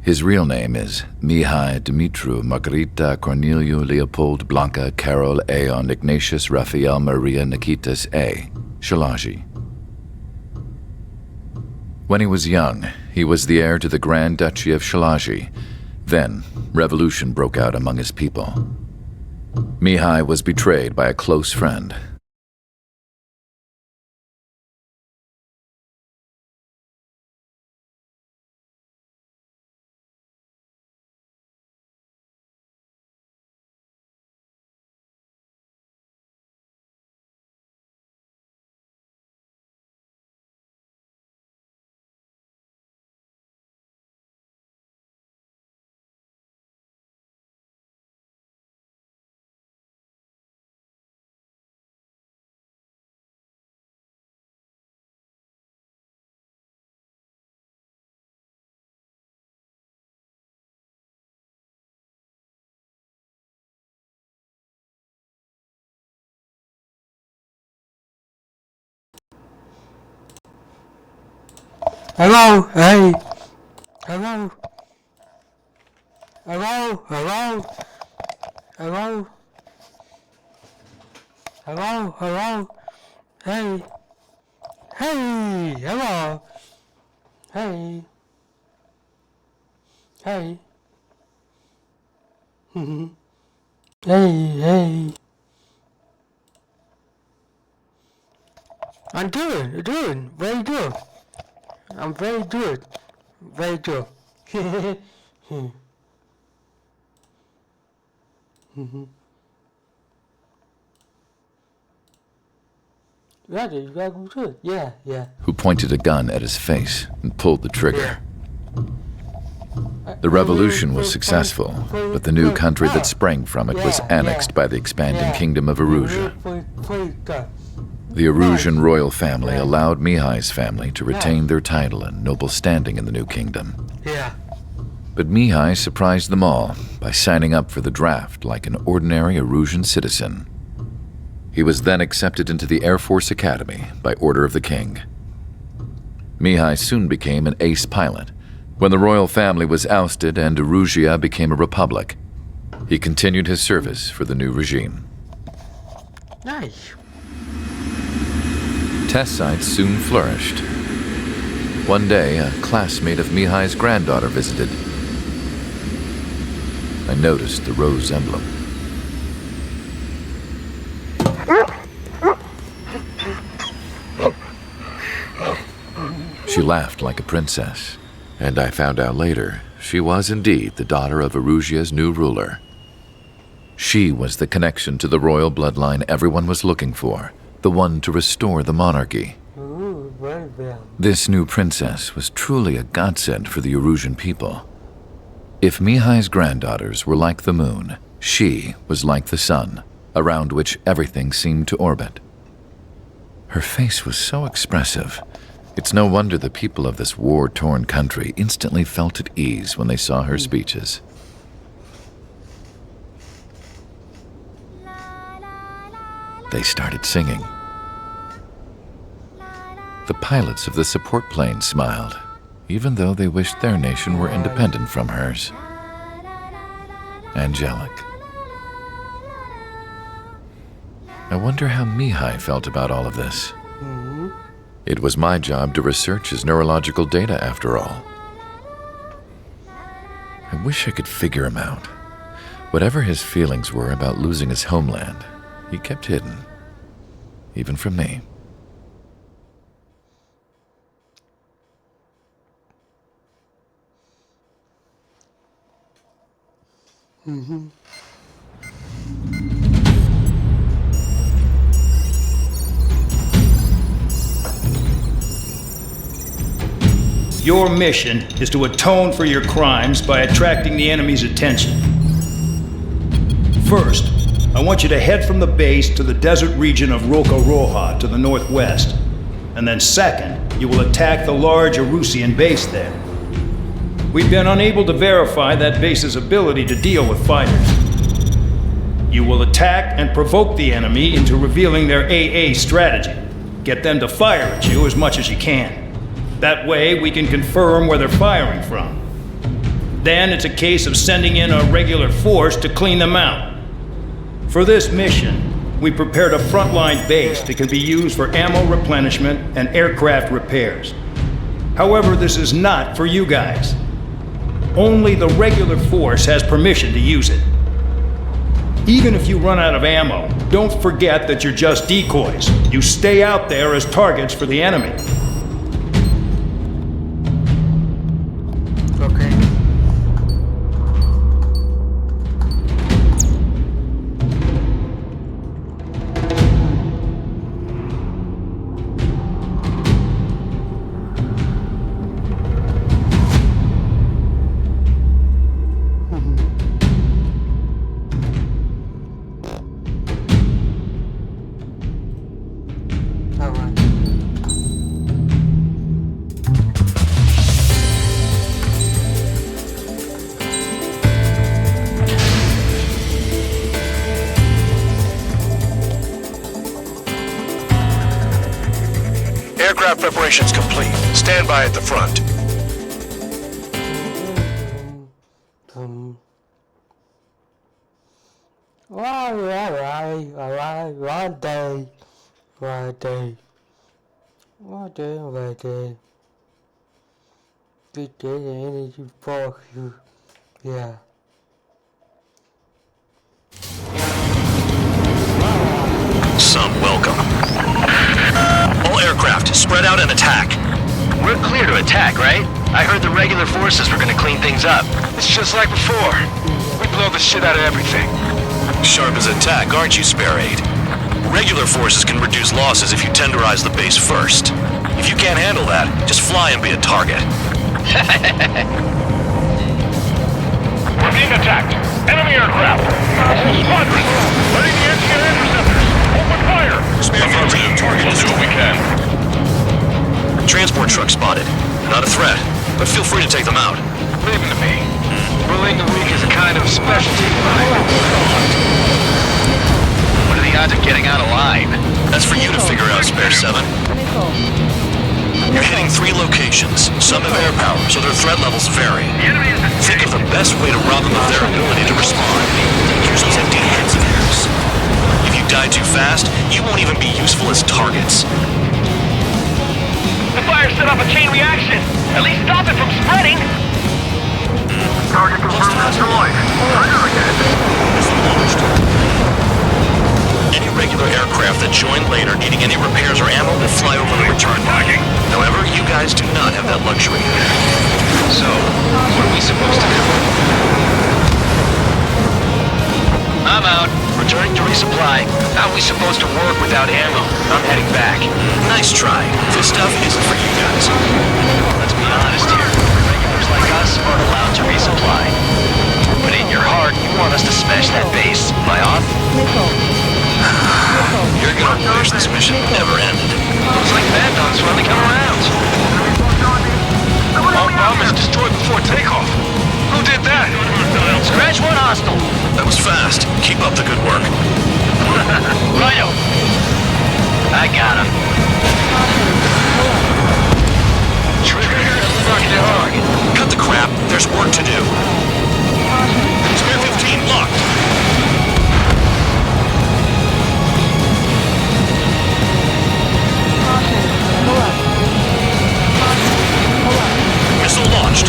His real name is Mihai Dumitru Margarita Corneliu Leopold Blanca Carol Aeon Ignatius Raphael Maria Nikitas A. Shalaji. When he was young, he was the heir to the Grand Duchy of Shalaji. Then, revolution broke out among his people. Mihai was betrayed by a close friend. Hello, hey. Hello. Hello, hello. Hello. Hello, hello. Hey. Hey, hello. Hey. Hey. Hey. I'm doing, very good. I'm very good. Very good. Ready, very good. Yeah. Who pointed a gun at his face and pulled the trigger. The revolution was successful, but the new country that sprang from it was annexed by the expanding Kingdom of Erusia. The Erusian royal family allowed Mihai's family to retain their title and noble standing in the new kingdom. Yeah. But Mihai surprised them all by signing up for the draft like an ordinary Erusian citizen. He was then accepted into the Air Force Academy by order of the king. Mihai soon became an ace pilot. When the royal family was ousted and Erusia became a republic, he continued his service for the new regime. Nice. Test sites soon flourished. One day, a classmate of Mihai's granddaughter visited. I noticed the rose emblem. She laughed like a princess, and I found out later she was indeed the daughter of Erusia's new ruler. She was the connection to the royal bloodline everyone was looking for, the one to restore the monarchy. Ooh, very well. This new princess was truly a godsend for the Erusian people. If Mihai's granddaughters were like the moon, she was like the sun, around which everything seemed to orbit. Her face was so expressive. It's no wonder the people of this war-torn country instantly felt at ease when they saw her speeches. They started singing. The pilots of the support plane smiled, even though they wished their nation were independent from hers. Angelic. I wonder how Mihai felt about all of this. It was my job to research his neurological data, after all. I wish I could figure him out. Whatever his feelings were about losing his homeland, he kept hidden, even from me. Your mission is to atone for your crimes by attracting the enemy's attention. First, I want you to head from the base to the desert region of Roca Roja to the northwest. And then second, you will attack the large Erusian base there. We've been unable to verify that base's ability to deal with fighters. You will attack and provoke the enemy into revealing their AA strategy. Get them to fire at you as much as you can. That way, we can confirm where they're firing from. Then it's a case of sending in a regular force to clean them out. For this mission, we prepared a frontline base that can be used for ammo replenishment and aircraft repairs. However, this is not for you guys. Only the regular force has permission to use it. Even if you run out of ammo, don't forget that you're just decoys. You stay out there as targets for the enemy. Aircraft preparations complete. Stand by at the front. One day. Get the energy for you. Yeah. Some welcome. All aircraft, spread out and attack. We're clear to attack, right? I heard the regular forces were gonna clean things up. It's just like before. We blow the shit out of everything. Sharp as attack, aren't you, Spare Aid? Regular forces can reduce losses if you tenderize the base first. If you can't handle that, just fly and be a target. We're being attacked. Enemy aircraft. Squadron. Letting the NCR interceptors. Open fire. Affirmative. We'll do what we can. Transport truck spotted. Not a threat, but feel free to take them out. Leave them to me. Bullying the weak is a kind of specialty. What are the odds of getting out alive? That's for you to figure out, Spare 7. You're hitting 3 locations. Some have air power, so their threat levels vary. Think of the best way to rob them of their ability to respond. Use those empty hands of yours. If you die too fast, you won't even be useful as targets. The fire set off a chain reaction. At least stop it from spreading. Target confirmed destroyed. Any regular aircraft that join later needing any repairs or ammo will fly over the return line. However, you guys do not have that luxury. So, what are we supposed to do? I'm out. Returning to resupply. How are we supposed to work without ammo? I'm heading back. Nice try. This stuff isn't for you guys. Let's be honest here. Regulars like us aren't allowed to resupply. But in your heart, you want us to smash that base. Am I off? You're gonna wish this mission never ended. Looks like bad dogs finally come around. All bombers destroyed before takeoff. Who did that? Scratch one hostile. That was fast. Keep up the good work. Righto. I got him. Trigger, fuck the target. Cut the crap. There's work to do. Spare 15 locked. Missile launched.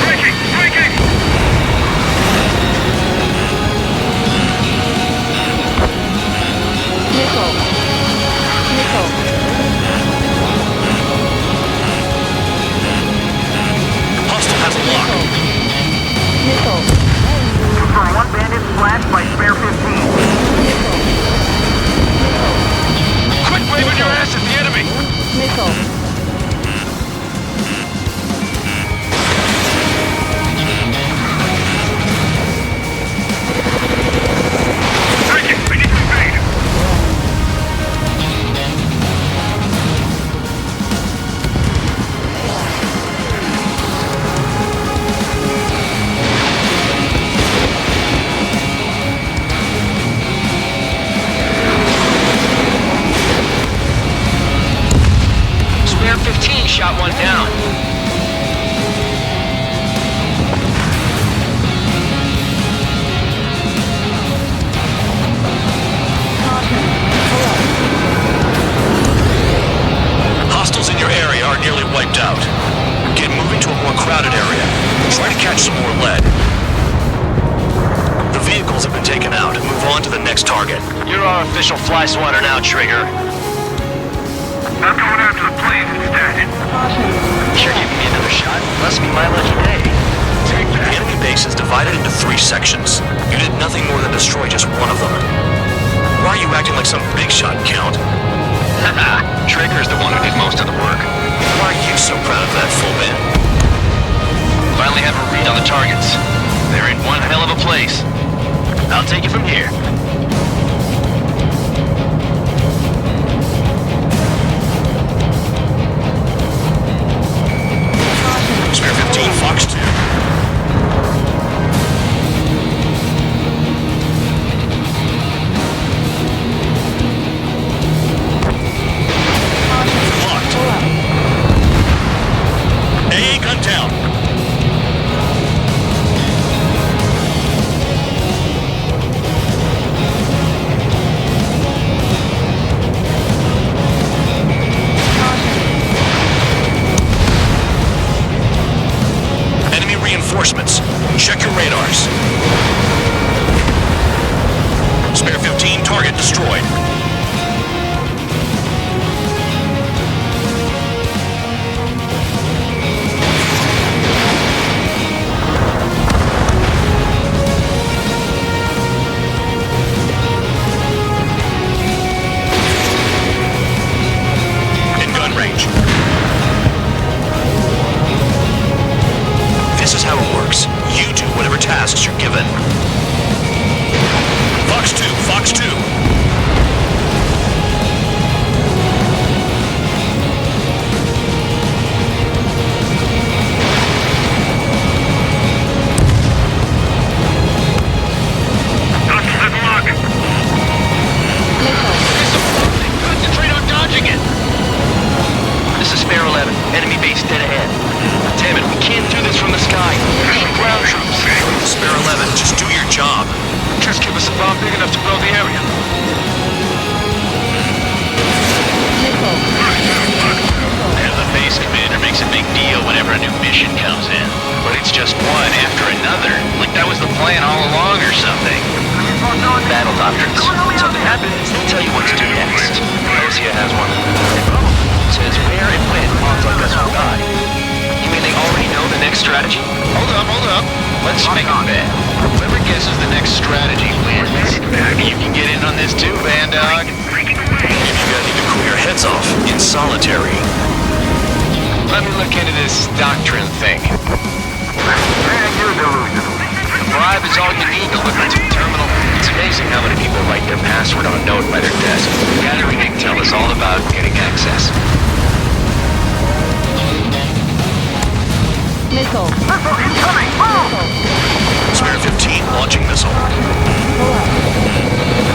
Breaking! Breaking! Hostile has a lock. From one bandit splashed by Spare 15. Quit waving your ass at the enemy. Breaking! We need to evade! Spare 15 shot one down. Hostiles in your area are nearly wiped out. Get moving to a more crowded area. Try to catch some more lead. The vehicles have been taken out. Move on to the next target. You're our official fly swatter now, Trigger. I'm going after the planes instead. Sure giving me another shot? Must be my lucky day. The enemy base is divided into 3 sections. You did nothing more than destroy just one of them. Why are you acting like some big shot, Count? Trigger's the one who did most of the work. Why are you so proud of that full man? Finally have a read on the targets. They're in one hell of a place. I'll take it from here. Spare 15, Fox 2. Locked. AA gun down. just give us a bomb big enough to blow the area. And the base commander makes a big deal whenever a new mission comes in. But it's just one after another. Like that was the plan all along or something. Battle doctrines. Something happens, they tell you what to do next. Osea has one. It says where and when pawns like us will die. You mean they already know the next strategy? Hold up. Let's make a bet. Whoever guesses the next strategy wins. You can get in on this too, Bandog. Maybe you guys need to cool your heads off in solitary. Let me look into this doctrine thing. The bribe is all you need to look into the terminal. It's amazing how many people write their password on a note by their desk. Gathering intel is all about getting access. Missile. Missile incoming! Move! Spare 15 launching missile.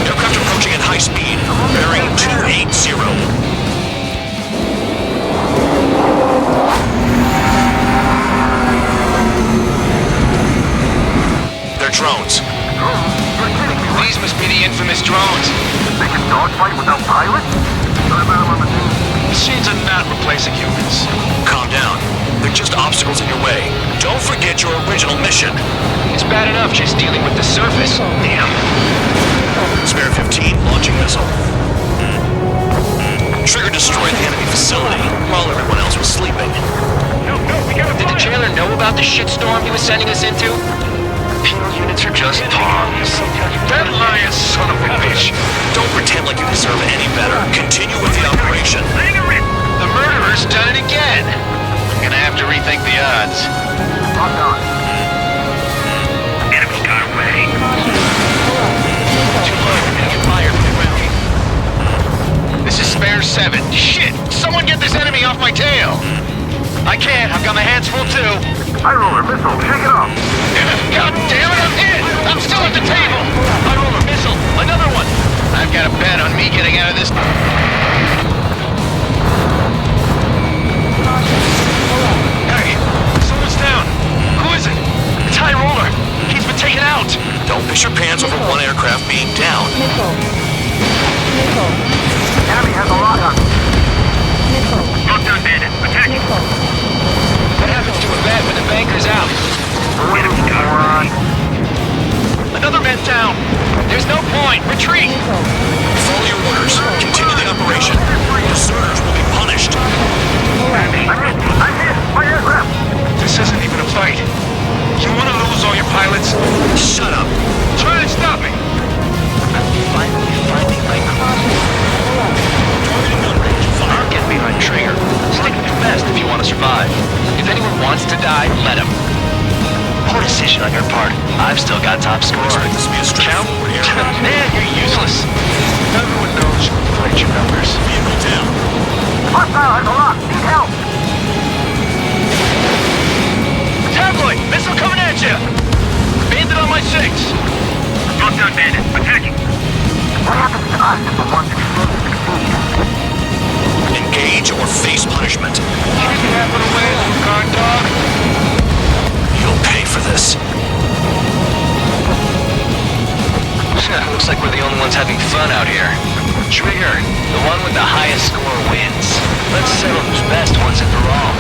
Aircraft approaching at high speed. Bearing 280. They're drones. These must be the infamous drones. They can dogfight without pilots? Machines are not replacing humans. Calm down. They're just obstacles in your way. Don't forget your original mission. It's bad enough just dealing with the surface. Damn. Spare 15 launching missile. Trigger destroyed the enemy facility while everyone else was sleeping. Did the jailer know about the shitstorm he was sending us into? Penal units are just pawns. That lying son of a bitch. Don't pretend like you deserve any better. Continue with the operation. The murderer's done it again. I'm gonna have to rethink the odds. Enemy got away. Too low. Get fired from the ground. This is spare 7. Shit! Someone get this enemy off my tail! I can't. I've got my hands full too. High roller missile, shake it off. God damn it, I'm hit! I'm still at the table! I roll a missile! Another one! I've got a bet on me getting out of this. Hey, someone's down. Who is it? It's High Roller. He's been taken out. Don't piss your pants over one aircraft being down. Enemy has a lock on. Lockdown bandit, attack it. What happens to a bet when the banker's out? Enemy got run. Another man down. There's no point. Retreat. Follow your orders. Continue the operation. Deserters will be punished. I'm hit. My aircraft. This isn't even a fight. You want to lose all your pilots? Shut up. Try and stop me. I'm finally finding my crossing. Targeting gun range. Fire. Get behind trigger. Stick to fast if you want to survive. If anyone wants to die, let him. Poor decision on your part. I've still got top score. Expect this to be a straightforward air. Man, you're useless. Everyone knows you can fight your numbers. Vehicle down. Hostile has a lock. Need help. Tabloid! Missile coming at you! Bandit on my 6! Lockdown bandit, attacking. What happens to us if the ones who succeed? Engage or face punishment. Keep yapping away, little guard dog. You'll pay for this. Looks like we're the only ones having fun out here. Trigger, the one with the highest score wins. Let's settle who's best once and for all.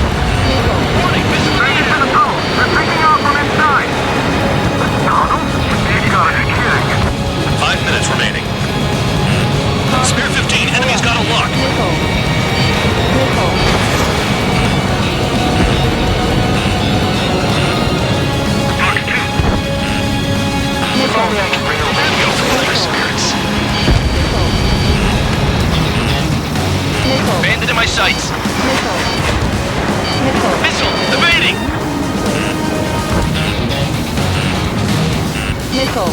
Warning, Mrs. Bring it to the tunnel. They're taking off from inside. The tunnel? You gotta be kidding. 5 minutes remaining. Spare 15. Enemy's got a lock. If only I could bring a radio for the other spirits. Bandit in my sights. Missile! Evading! Missile.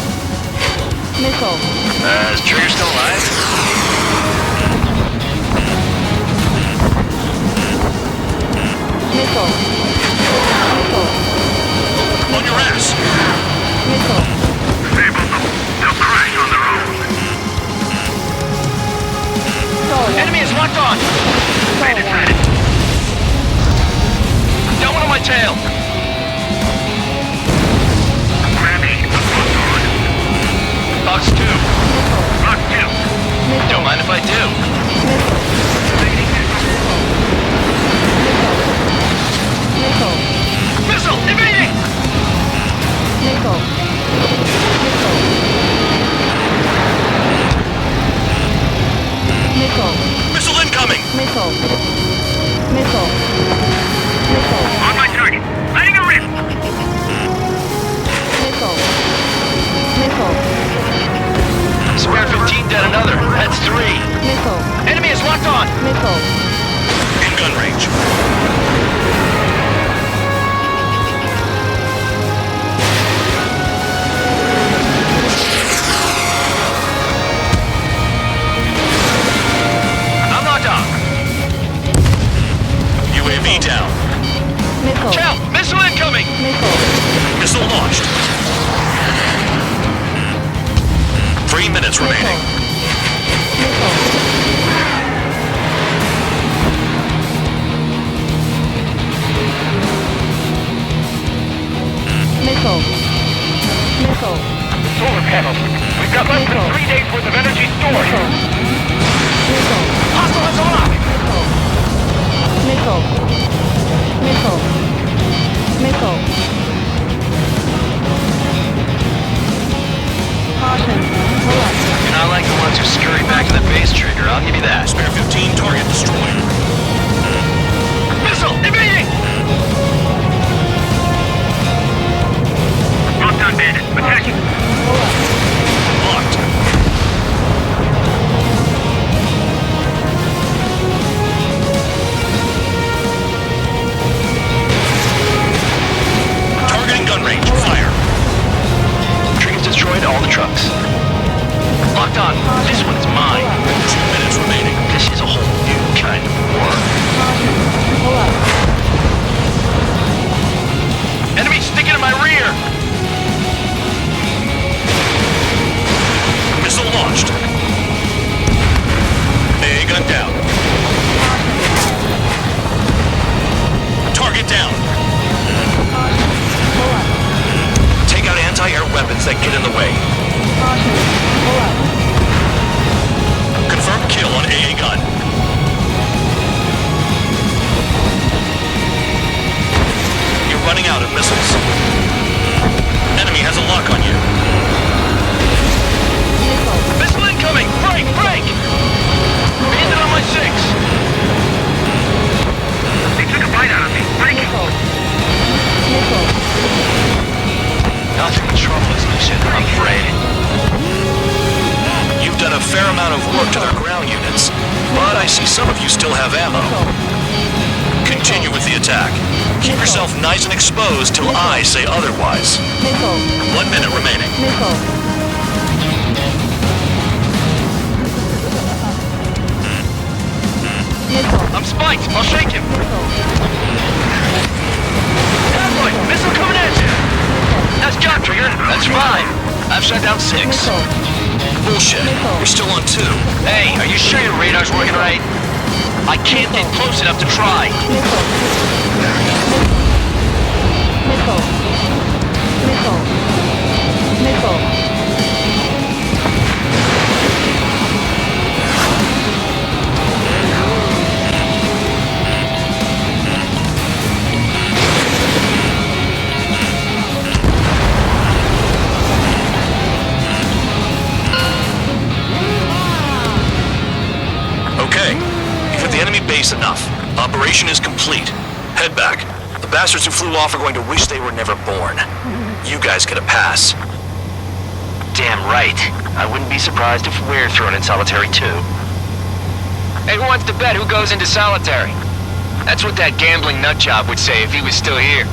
Is Trigger still alive? Missile. On your ass. Missile. Disable them. They'll crash on their own. Enemy is locked on! Bandits at it. Got one on my tail! Grammy, locked on. Box 2. Box 2. Don't mind if I do. Missile evading! Missile incoming! On my target. Letting her rip. Spare 15 dead another. That's 3. Enemy is locked on! In gun range. I'm locked on. UAV down. Count! Missile incoming! Missile launched. 3 minutes remaining. Solar panels. We've got less than 3 days worth of energy stored. Hostile has a lock! You're not like the ones who scurry back to the base, Trigger. I'll give you that. Spare 15, target destroyed. Missile evading! Locked on bandit. Attacking. Locked. Targeting gun range. Fire. Trigger's destroyed all the trucks. Locked on. This one's mine. 2 minutes remaining. This is a whole new kind of war. Enemy sticking in my rear! Missile launched. A gun down. Target down. Take out anti-air weapons that get in the way. Confirmed kill on AA gun. You're running out of missiles. Enemy has a lock on you. Missile incoming! Break! Break! Bandit on my 6! They took a bite out of me. Breaking. Nothing but trouble is Lucian, I'm afraid. You've done a fair amount of work to their ground units, but I see some of you still have ammo. Continue with the attack. Keep yourself nice and exposed till I say otherwise. 1 minute remaining. I'm spiked. I'll shake him. Attaboy, missile coming at you. Nice job, Trigger. That's 5. I've shot down 6. Bullshit. You're still on 2. Hey, are you sure your radar's working right? I can't get close enough to try. Okay, you've hit the enemy base enough. Operation is complete. Head back. The bastards who flew off are going to wish they were never born. You guys get a pass. Damn right. I wouldn't be surprised if we're thrown in solitary too. Hey, who wants to bet who goes into solitary? That's what that gambling nutjob would say if he was still here.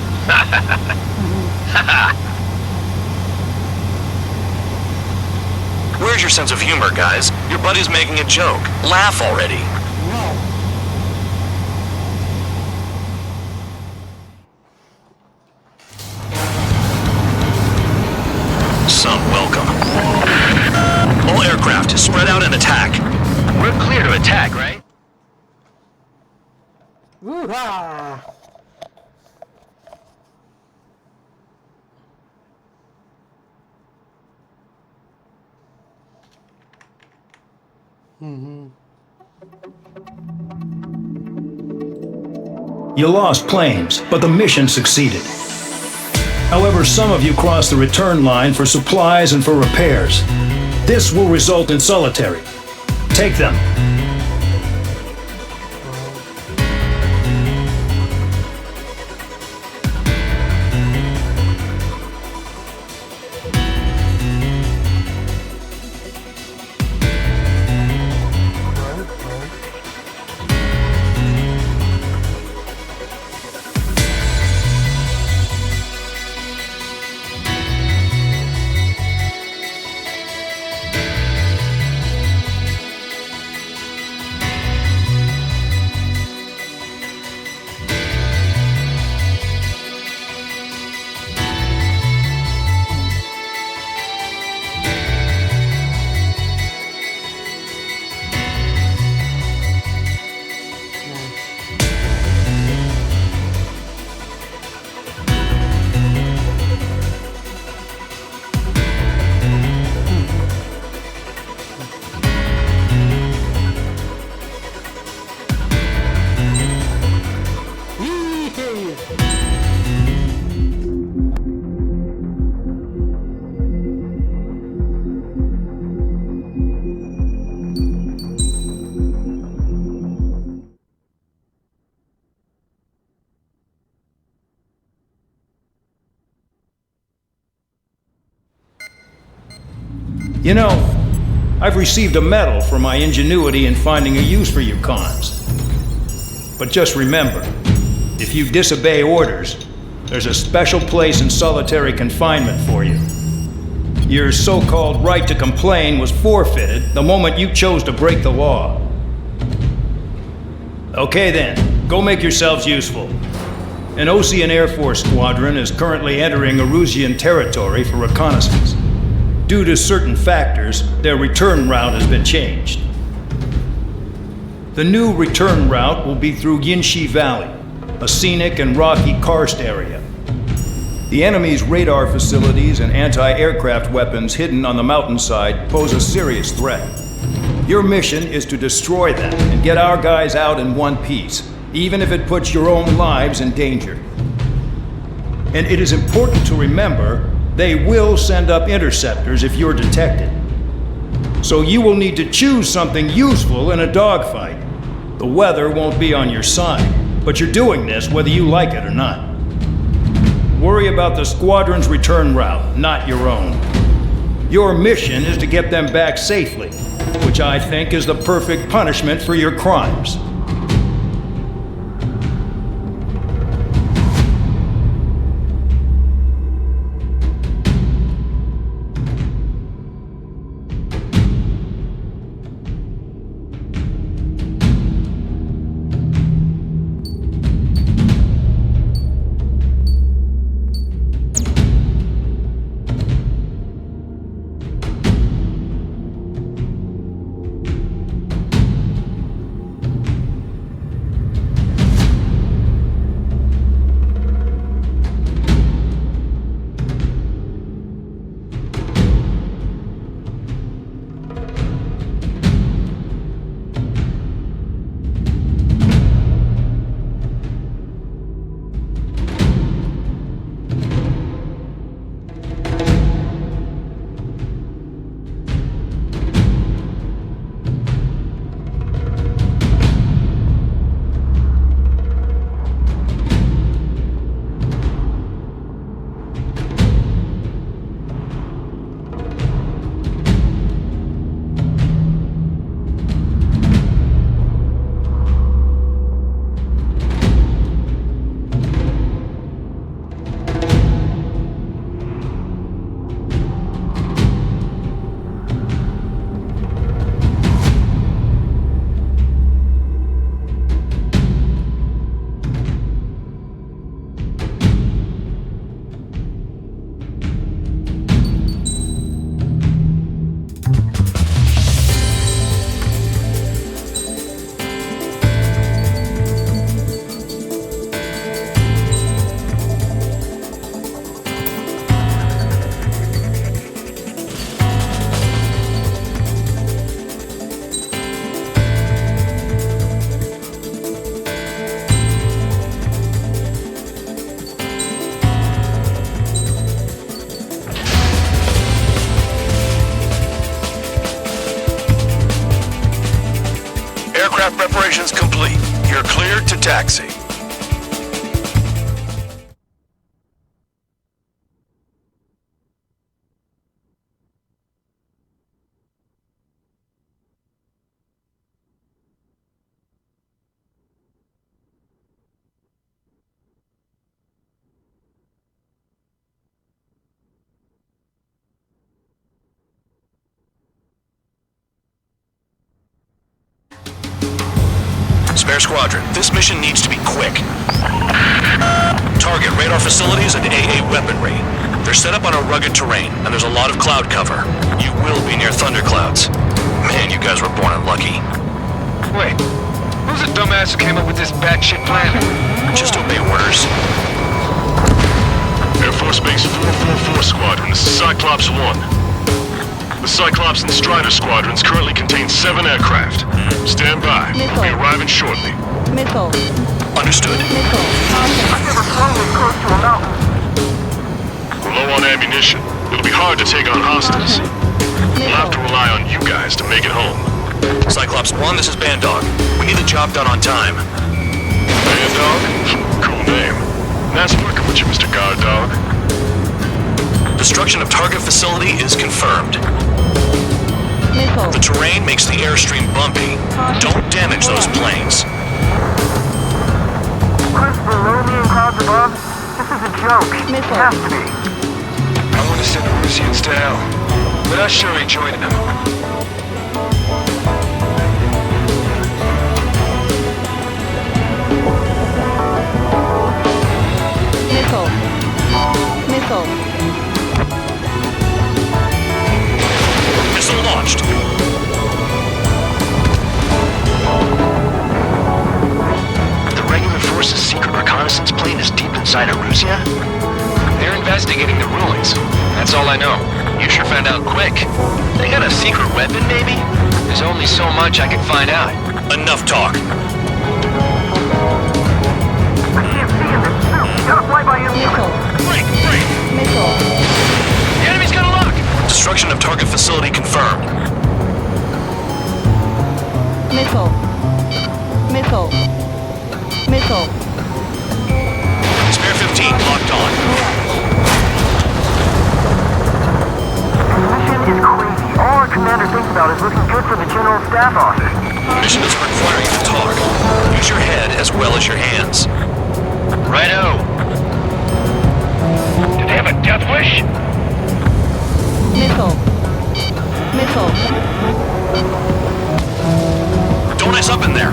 Where's your sense of humor, guys? Your buddy's making a joke. Laugh already. Some welcome. All aircraft, spread out and attack. We're clear to attack, right? You lost planes, but the mission succeeded. However, some of you crossed the return line for supplies and for repairs. This will result in solitary. Take them. You know, I've received a medal for my ingenuity in finding a use for you cons. But just remember, if you disobey orders, there's a special place in solitary confinement for you. Your so-called right to complain was forfeited the moment you chose to break the law. Okay then, go make yourselves useful. An Osean Air Force squadron is currently entering Erusian territory for reconnaissance. Due to certain factors, their return route has been changed. The new return route will be through Yinshi Valley, a scenic and rocky karst area. The enemy's radar facilities and anti-aircraft weapons hidden on the mountainside pose a serious threat. Your mission is to destroy them and get our guys out in one piece, even if it puts your own lives in danger. And it is important to remember, they will send up interceptors if you're detected. So you will need to choose something useful in a dogfight. The weather won't be on your side, but you're doing this whether you like it or not. Worry about the squadron's return route, not your own. Your mission is to get them back safely, which I think is the perfect punishment for your crimes. taxi. Spare Squadron, this mission needs to be quick. Target radar facilities and AA weaponry. They're set up on a rugged terrain, and there's a lot of cloud cover. You will be near thunderclouds. Man, you guys were born unlucky. Wait, who's the dumbass who came up with this batshit plan? Just obey orders. Air Force Base 444 Squadron, this is Cyclops 1. The Cyclops and Strider squadrons currently contain 7 aircraft. Stand by. We'll be arriving shortly. Missile. Understood. Missile. I've never flown this close to a mountain. We're low on ammunition. It'll be hard to take on hostiles. We'll have to rely on you guys to make it home. Cyclops 1, this is Bandog. We need the job done on time. Bandog? Cool name. Nice working with you, Mr. Guard Dog. Destruction of target facility is confirmed. Missile. The terrain makes the airstream bumpy. Don't damage those planes. Clouds below me and clouds above? This is a joke. It has to be. I want to send the Russians to hell, but I sure ain't joining them. Missile. Missile. Missile launched. The regular force's secret reconnaissance plane is deep inside Erusea? They're investigating the ruins. That's all I know. You sure found out quick. They got a secret weapon, maybe? There's only so much I can find out. Enough talk. I can't see in this suit. You gotta fly by him. Missile. Break! Missile. The enemy's got a lock! Destruction of target facility confirmed. Missile. Missile. Missile. Spare 15 locked on. This mission is crazy. All our commander thinks about is looking good for the General Staff Office. Mission doesn't require you to talk. Use your head as well as your hands. Righto. Do they have a death wish? Missile. Missile. Don't mess up in there.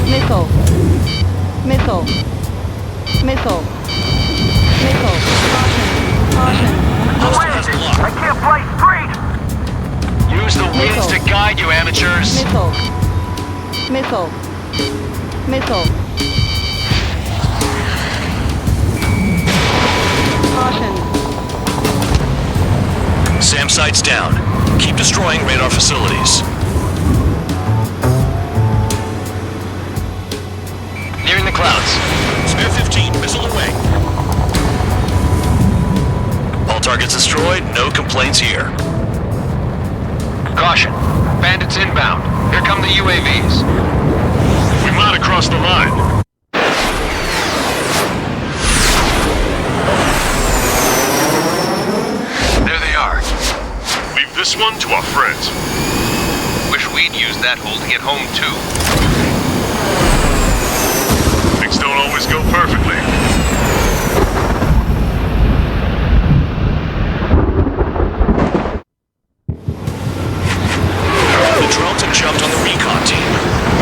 Missile. Missile. Missile. Missile. Caution. Caution. I can't fly straight! Use the winds to guide you, amateurs. Missile. Missile. Missile. Caution. SAM sights down. Keep destroying radar facilities. Nearing the clouds. Spare 15, missile away. All targets destroyed, no complaints here. Caution. Bandits inbound. Here come the UAVs. We might have crossed the line. There they are. Leave this one to our friends. Wish we'd used that hole to get home, too. Things don't always go perfectly. The drones have jumped on the recon team.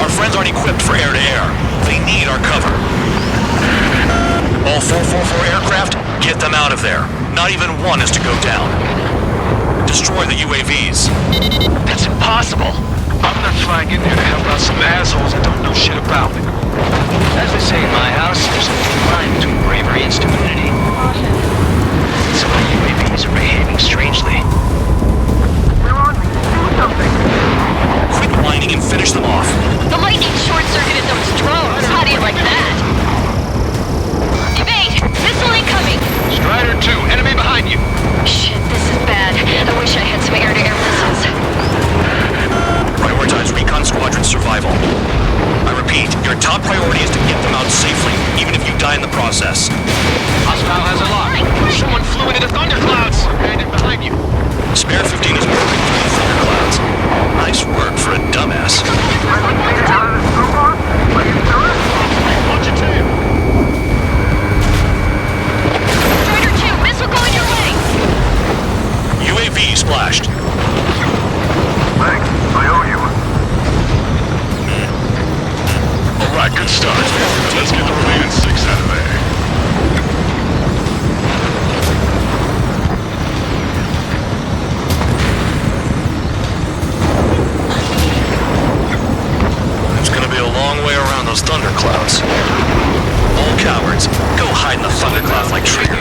Our friends aren't equipped for air-to-air. They need our cover. All 444 aircraft, get them out of there. Not even one is to go down. Destroy the UAVs. That's impossible. I'm not flying in there to help out some assholes that don't know shit about it. As they say in my house, there's a thin line between bravery and stupidity. Some of the UAVs are behaving strangely. They're on me. Do something. Quit whining and finish them off. The lightning short-circuited those drones. How do you like that? Evade! Missile incoming! Strider 2, enemy behind you. Shit, this is bad. I wish I Spare 15 is broken through the thunderclouds. Nice work for a dumbass. Watch your tail. Strider 2, missile going your way! UAV splashed. Thanks. I owe you. Alright, good start. Let's get the remaining 6 out of there. It's gonna be a long way around those thunderclouds. All cowards, go hide in the thunderclouds like Trigger.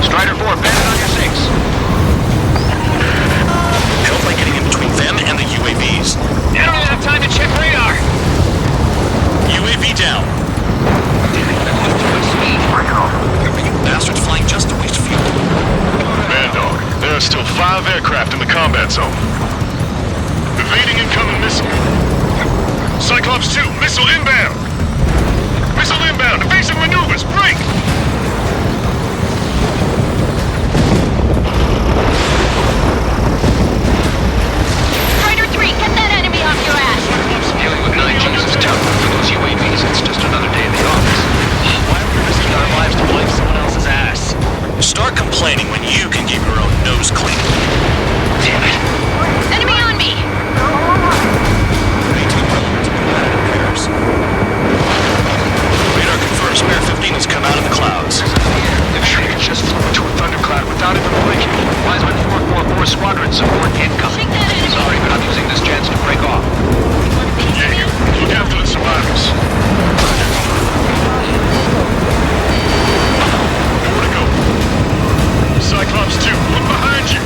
Strider 4, bandit on your 6. Help by getting in between them and the UAVs. You don't even have time to check radar. UAV down. Damn it, that was too much speed. You bastards flying just to waste fuel. Man, dog, there are still 5 aircraft in the combat zone. Evading incoming missile. Cyclops 2, missile inbound. Missile inbound, evasive maneuvers, break! Strider 3, get that enemy off your ass! Dealing with 9Gs is tough. For those UAVs, it's just another day in the office. Why are we risking our lives to wipe someone else's ass? Start complaining when you can keep your own nose clean. Damn it. Enemy on me! Radar confirms Spare 15 has come out of the clouds. The trigger just flew into a thundercloud without even blinking. Wiseman 444 Squadron support incoming. Sorry, but I'm using this chance to break off. Yeah, you look after the survivors. More to go. Cyclops 2, look behind you.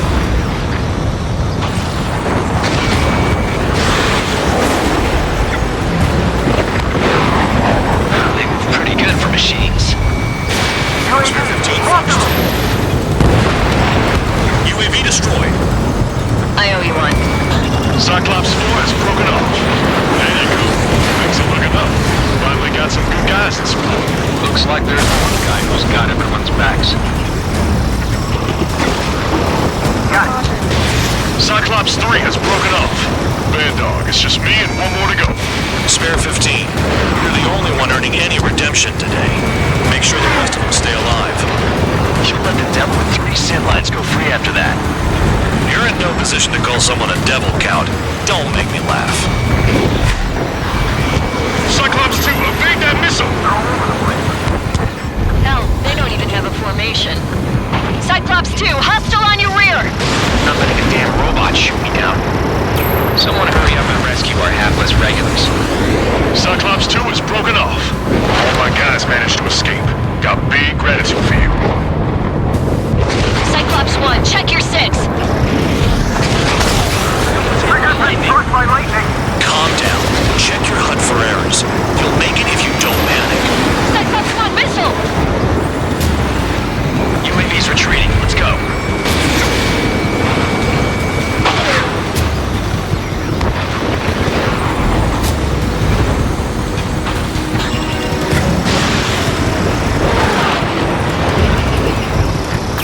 They move pretty good for machines. Spare 15 focused. UAV destroyed. I owe you one. Cyclops 4 has broken off. Hey, there, cool. Things are looking up. Finally got some good guys in spot. Looks like there's one guy who's got everyone's backs. Cyclops 3 has broken off. Bad dog, it's just me and one more to go. Spare 15. You're the only one earning any redemption today. Make sure the rest of them stay alive. You let the devil with 3 sin lines go free after that. You're in no position to call someone a devil, Count. Don't make me laugh. Cyclops 2, evade that missile! Hell, they don't even have a formation. Cyclops 2, hostile on your rear! Not letting a damn robot shoot me down. Someone hurry up and rescue our hapless regulars. Cyclops 2 is broken off. All my guys managed to escape. Got big gratitude for you. Cyclops 1, check your 6! Calm down. Check your HUD for errors. You'll make it if you don't panic. Cyclops 1, missile! UAV's retreating. Let's go.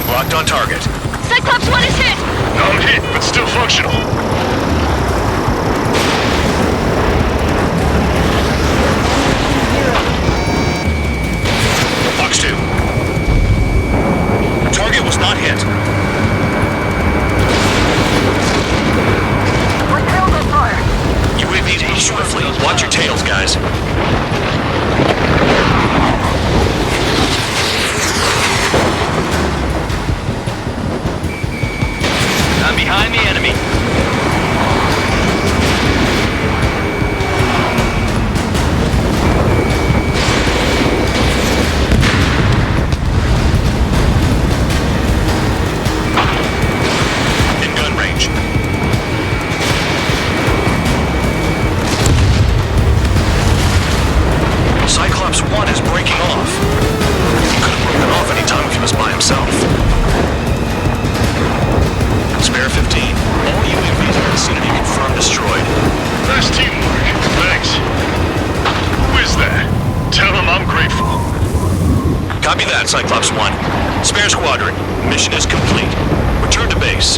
Locked on target. Cyclops 1 is hit! I'm hit, but still functional. Fox 2. Target was not hit. UAVs move swiftly. Watch your tails, guys. I'm behind the enemy. In gun range. Cyclops 1 is breaking off. He could have broken off any time if he was by himself. Spare 15. All UAVs in the vicinity confirmed destroyed. Nice teamwork. Thanks. Who is that? Tell him I'm grateful. Copy that, Cyclops 1. Spare squadron. Mission is complete. Return to base.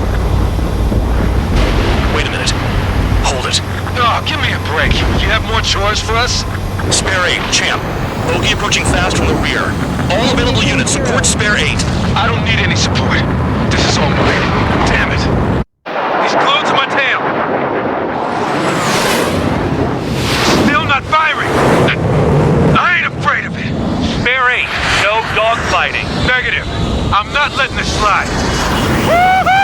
Give me a break. You have more chores for us? Spare 8, champ. Bogey approaching fast from the rear. All available units support Spare 8. I don't need any support. This is all mine. Damn it. He's glued to my tail. Still not firing. I ain't afraid of it. Spare 8. No dogfighting. Negative. I'm not letting this slide. Woohoo!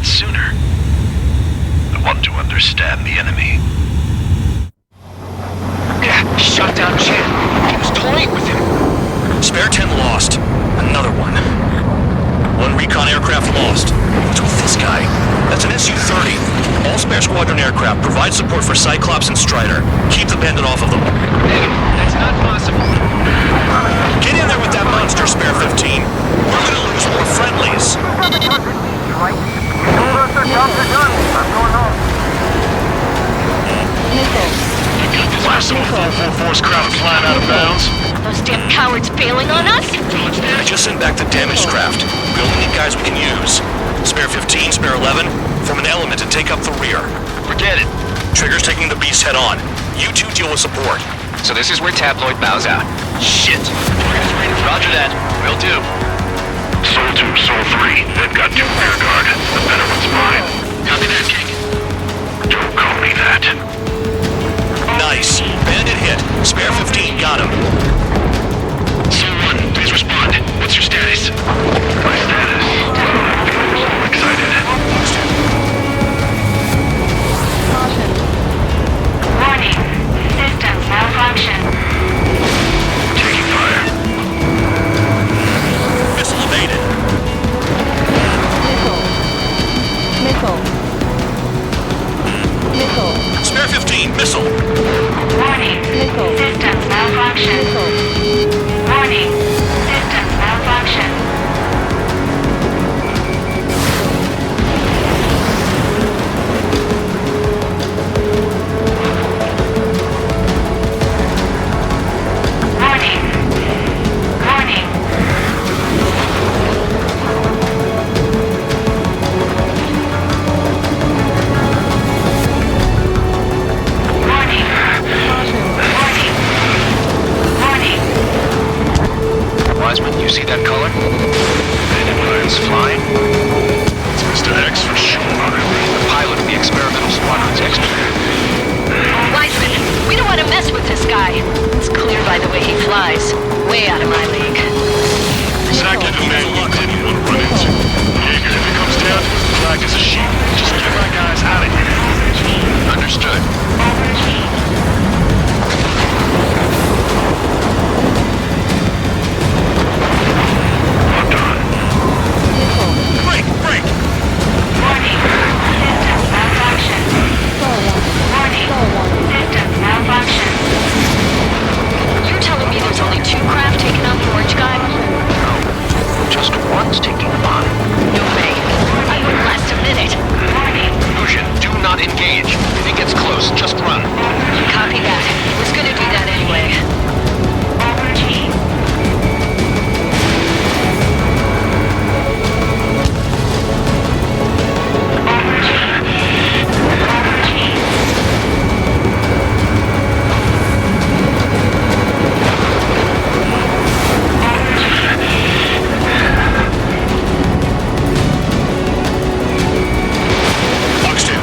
Sooner. I want to understand the enemy. Yeah, shot down Chan. He was toying with him. Spare 10 lost. Another one. One recon aircraft lost. What's with this guy? That's an Su-30. All Spare Squadron aircraft provide support for Cyclops and Strider. Keep the bandit off of them. Negative. That's not possible. Get in there with that monster, Spare 15. We're gonna lose more friendlies. Last of the 444's craft flying out of bounds. Those damn cowards bailing on us? I just sent back the damaged craft. We only need guys we can use. Spare 15, Spare 11, form an element and take up the rear. Forget it. Trigger's taking the beast head on. You two deal with support. So this is where Tabloid bows out. Shit. Roger that. Will do. Soul 2, Soul 3. They've got 2 rear guard. The better one's mine. Copy that, King. Don't call me that. Nice. Bandit hit. Spare 15 got him. Soul 1, please respond. What's your status? My status? I'm excited. Caution. Warning. Systems malfunction. Taking fire. Missile evaded. Missile. Spare 15, missile. Warning. Missile. Systems malfunction. Warning. Systems malfunction. Warning. Warning. Warning. Warning. Warning. Wiseman, you see that color? Bandit lines flying? It's Mr. X for sure. The pilot of the experimental squadron's expert. Wiseman, we don't want to mess with this guy. It's clear by the way he flies. Way out of my league. Exactly the man you didn't want to run into. Jaeger, if it comes down to it, flag as a sheep. Just get my guys out of here. Understood. Break, break. Warning. Systems malfunction. Warning. Systems malfunction. You're telling me there's only 2 craft taking out the orange guy? Just one's taking them on. No way. I wouldn't last a minute. Warning. Lucian, do not engage. If he gets close, just run. Copy that. Was gonna do that anyway. Buxton.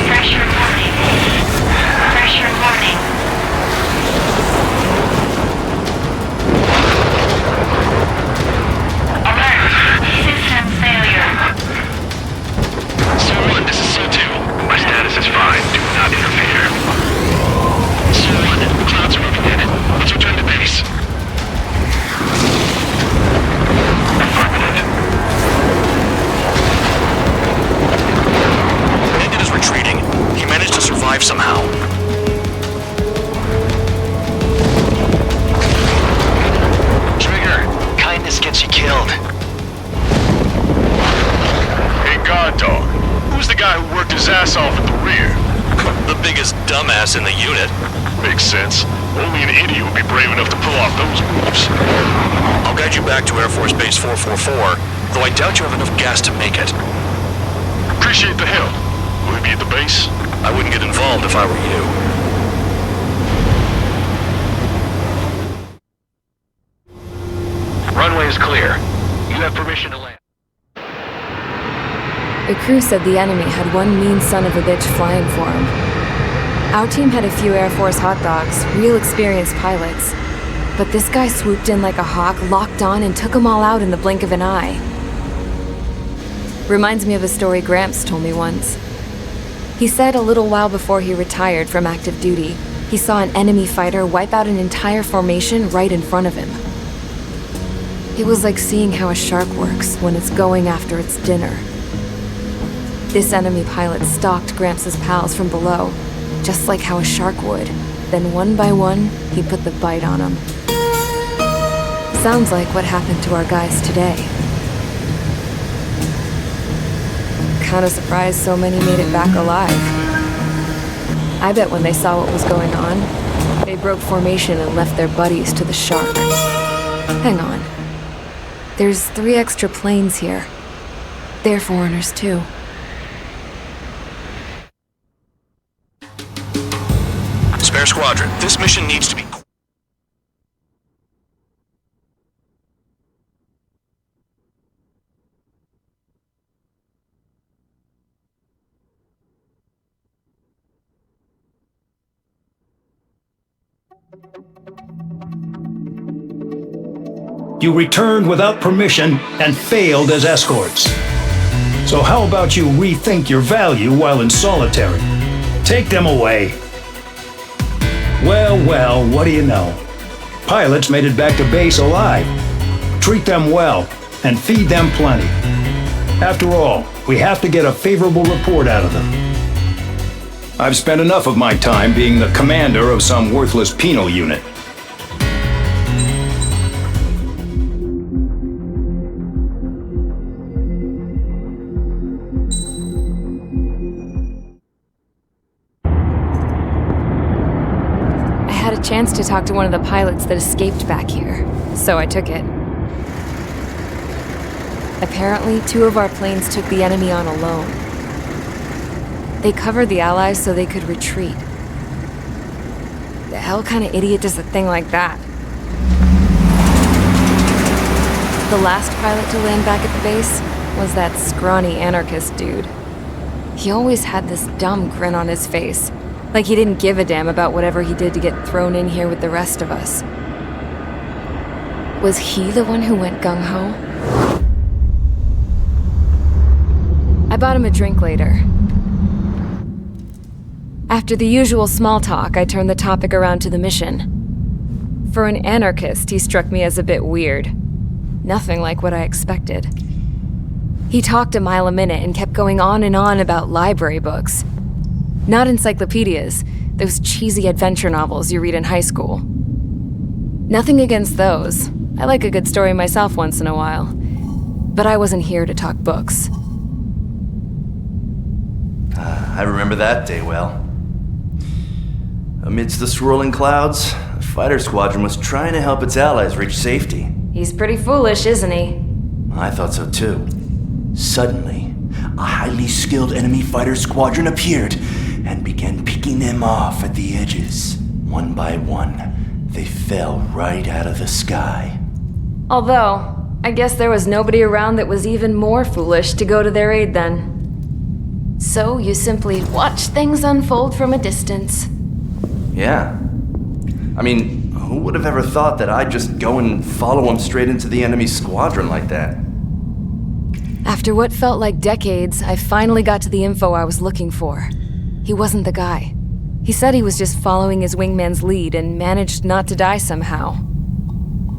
Pressure warning. Pressure warning. Alert. System failure. Soul 1, this is Soul 2. My status is fine. Do not interfere. Soul 1, the clouds are moving in. Let's return to base. Affirmative. Bandit is retreating. He managed to survive somehow. Trigger, kindness gets you killed. Hey, guard dog. Who's the guy who worked his ass off at the rear? The biggest dumbass in the unit. Makes sense. Only an idiot would be brave enough to pull off those moves. I'll guide you back to Air Force Base 444, though I doubt you have enough gas to make it. Appreciate the help. Will he be at the base? I wouldn't get involved if I were you. Runway is clear. You have permission to land. The crew said the enemy had one mean son of a bitch flying for him. Our team had a few Air Force hot dogs, real experienced pilots. But this guy swooped in like a hawk, locked on, and took them all out in the blink of an eye. Reminds me of a story Gramps told me once. He said a little while before he retired from active duty, he saw an enemy fighter wipe out an entire formation right in front of him. It was like seeing how a shark works when it's going after its dinner. This enemy pilot stalked Gramps' pals from below, just like how a shark would. Then one by one, he put the bite on them. Sounds like what happened to our guys today. Kinda surprised so many made it back alive. I bet when they saw what was going on, they broke formation and left their buddies to the shark. Hang on. There's 3 extra planes here. They're foreigners too. Spare Squadron, this mission needs to be... You returned without permission and failed as escorts. So how about you rethink your value while in solitary? Take them away. Well, what do you know? Pilots made it back to base alive. Treat them well and feed them plenty. After all, we have to get a favorable report out of them. I've spent enough of my time being the commander of some worthless penal unit. I had a chance to talk to one of the pilots that escaped back here, so I took it. Apparently, 2 of our planes took the enemy on alone. They covered the Allies so they could retreat. The hell kind of idiot does a thing like that? The last pilot to land back at the base was that scrawny anarchist dude. He always had this dumb grin on his face, like he didn't give a damn about whatever he did to get thrown in here with the rest of us. Was he the one who went gung-ho? I bought him a drink later. After the usual small talk, I turned the topic around to the mission. For an anarchist, he struck me as a bit weird. Nothing like what I expected. He talked a mile a minute and kept going on and on about library books. Not encyclopedias, those cheesy adventure novels you read in high school. Nothing against those. I like a good story myself once in a while. But I wasn't here to talk books. I remember that day well. Amidst the swirling clouds, the fighter squadron was trying to help its allies reach safety. He's pretty foolish, isn't he? I thought so too. Suddenly, a highly skilled enemy fighter squadron appeared and began picking them off at the edges. One by one, they fell right out of the sky. Although, I guess there was nobody around that was even more foolish to go to their aid then. So you simply watch things unfold from a distance. Yeah. I mean, who would have ever thought that I'd just go and follow him straight into the enemy squadron like that? After what felt like decades, I finally got to the info I was looking for. He wasn't the guy. He said he was just following his wingman's lead and managed not to die somehow.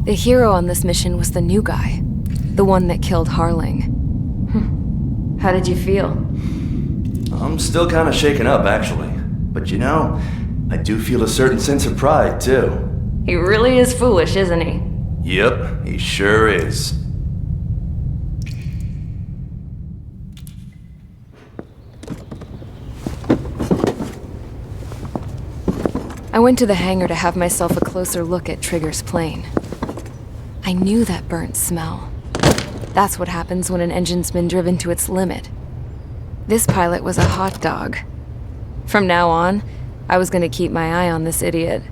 The hero on this mission was the new guy, the one that killed Harling. How did you feel? I'm still kind of shaken up, actually. But you know, I do feel a certain sense of pride, too. He really is foolish, isn't he? Yep, he sure is. I went to the hangar to have myself a closer look at Trigger's plane. I knew that burnt smell. That's what happens when an engine's been driven to its limit. This pilot was a hot dog. From now on, I was going to keep my eye on this idiot.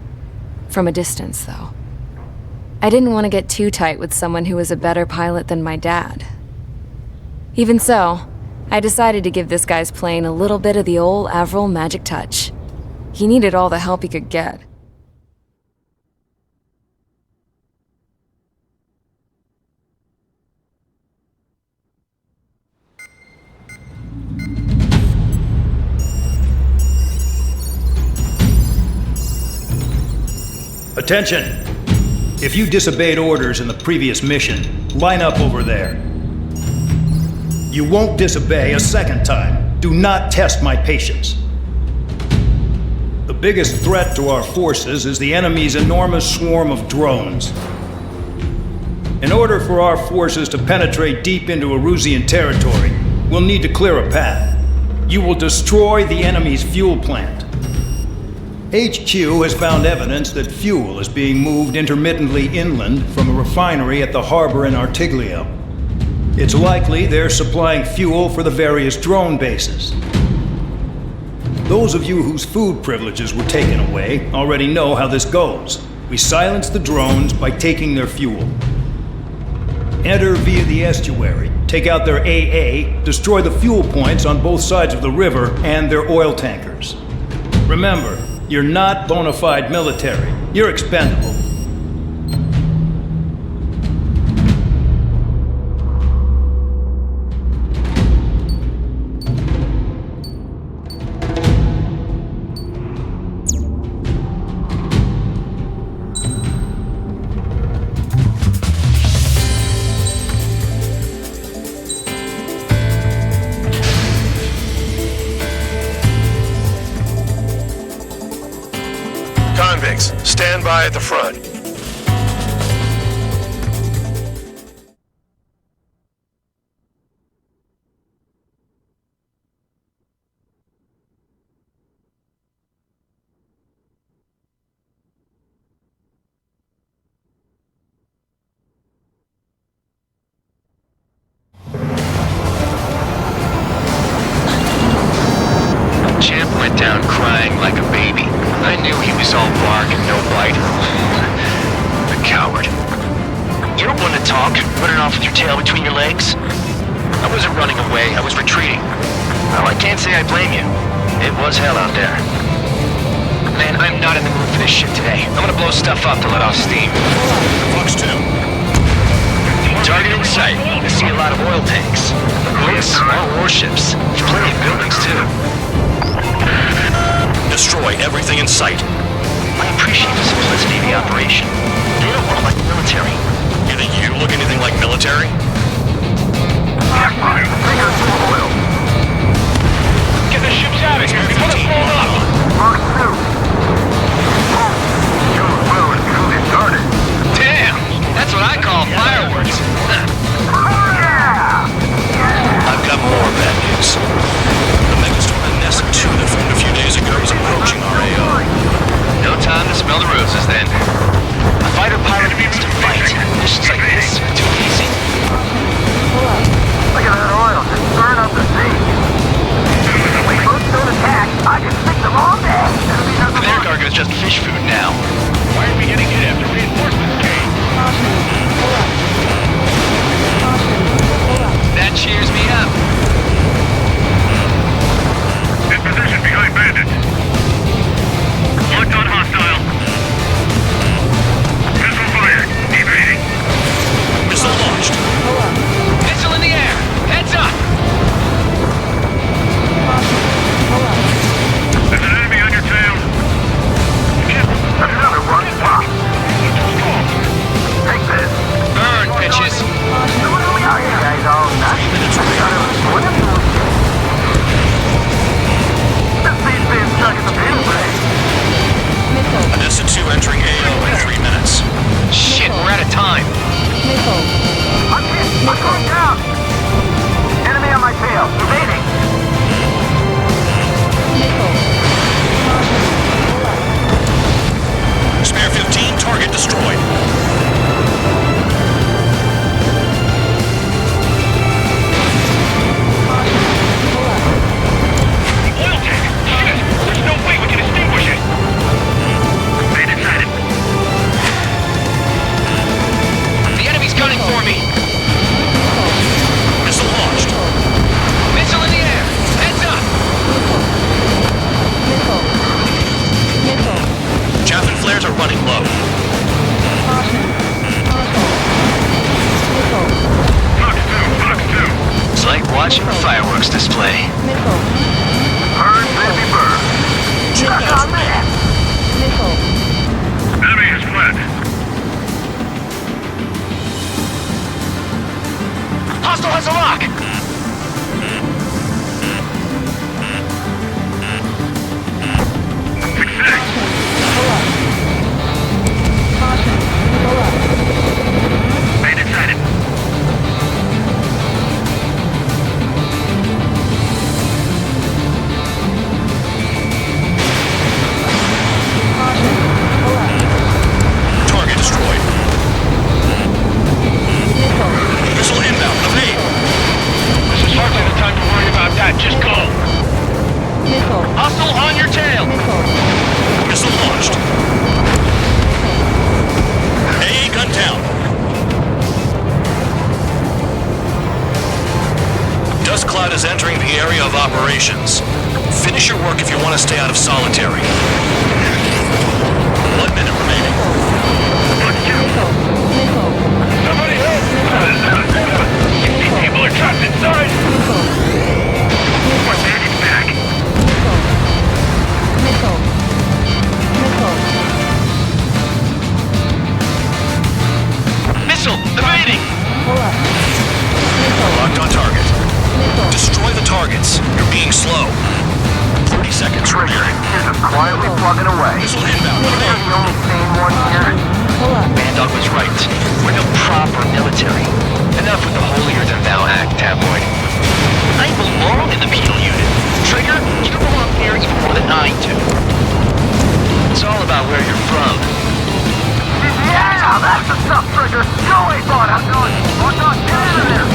From a distance, though. I didn't want to get too tight with someone who was a better pilot than my dad. Even so, I decided to give this guy's plane a little bit of the old Avril magic touch. He needed all the help he could get. Attention! If you disobeyed orders in the previous mission, line up over there. You won't disobey a second time. Do not test my patience. The biggest threat to our forces is the enemy's enormous swarm of drones. In order for our forces to penetrate deep into Erusian territory, we'll need to clear a path. You will destroy the enemy's fuel plant. HQ has found evidence that fuel is being moved intermittently inland from a refinery at the harbor in Artiglio. It's likely they're supplying fuel for the various drone bases. Those of you whose food privileges were taken away already know how this goes. We silence the drones by taking their fuel. Enter via the estuary, take out their AA, destroy the fuel points on both sides of the river and their oil tankers. Remember, you're not bona fide military. You're expendable. Convicts, stand by at the front. Champ went down crying like a baby. I knew he was all bark and no bite. The coward. You don't want to talk, running off with your tail between your legs. I wasn't running away, I was retreating. Well, I can't say I blame you. It was hell out there. Man, I'm not in the mood for this shit today. I'm gonna blow stuff up to let off steam. Fox 2. Target in sight. I see a lot of oil tanks. Boats, small warships. Plenty of buildings, too. Destroy everything in sight. I appreciate the simplicity of the operation. They don't look like military. You think you look anything like military? Get the ships out of here before they're blown up! Damn! That's what I call fireworks. I've got more bad news. The megastorm in Nessa 2 that formed a few days ago is approaching our AO. No time to smell the roses, then. A fighter pilot needs to fight. Missions like this are too easy. Look at that oil. Just burn up the operations. Finish your work if you want to stay out of solitary. 1 minute remaining. Somebody help! These people are trapped inside! We're bandaged back. Missile! Evading! Locked on target. Destroy the targets. You're being slow. 30 seconds remaining. Quietly plugging away. Missile inbound. You're the only sane one here. Bandog was right. We're no proper military. Enough with the holier-than-thou act, tabloid. I belong in the penal unit. Trigger, you belong there even more than I do. It's all about where you're from. Yeah, that's the stuff, Trigger. Go away, bud. I'm going. Get out of there.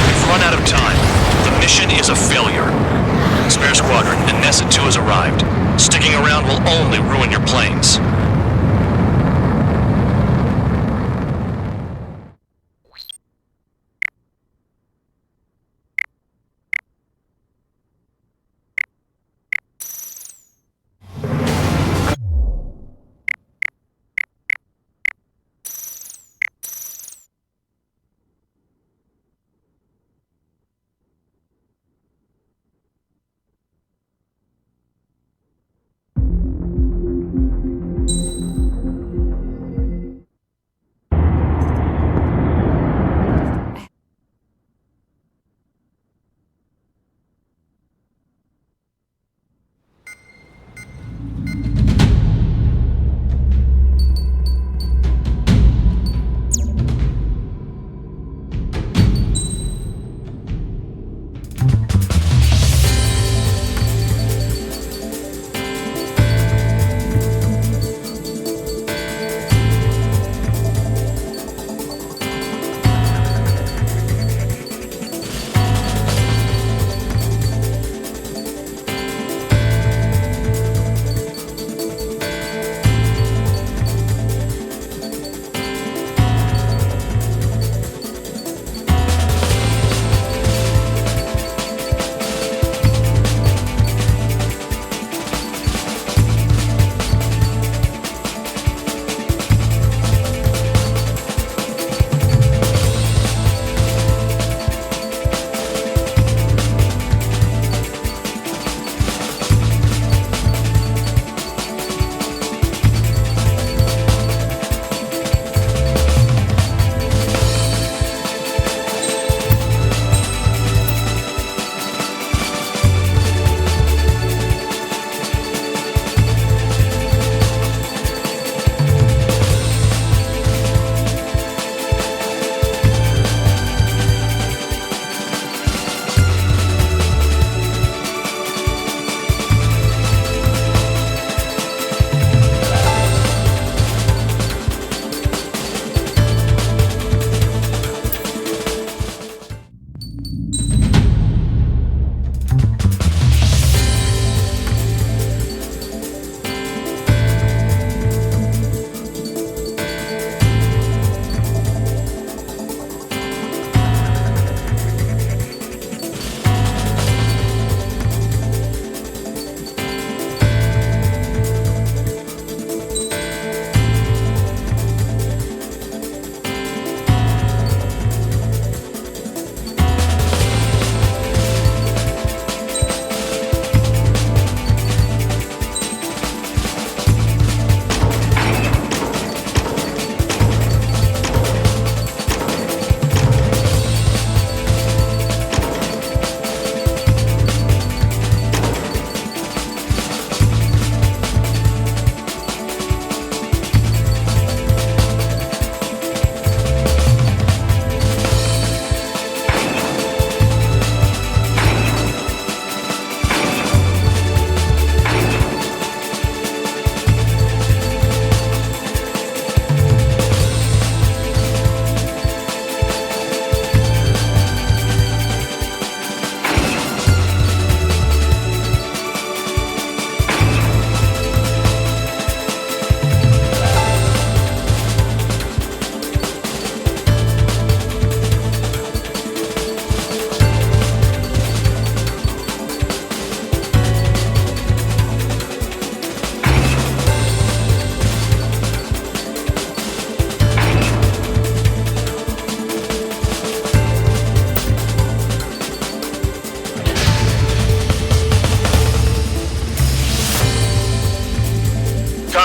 We've run out of time. The mission is a failure. Spare Squadron, and Nessa 2 has arrived. Sticking around will only ruin your planes.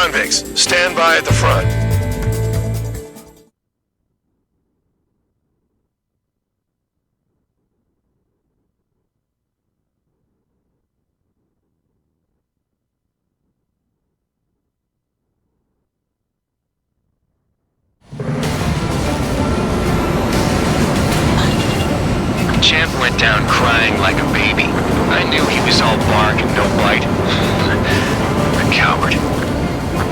Convicts, stand by at the front. Champ went down crying like a baby. I knew he was all bark and no bite. A coward.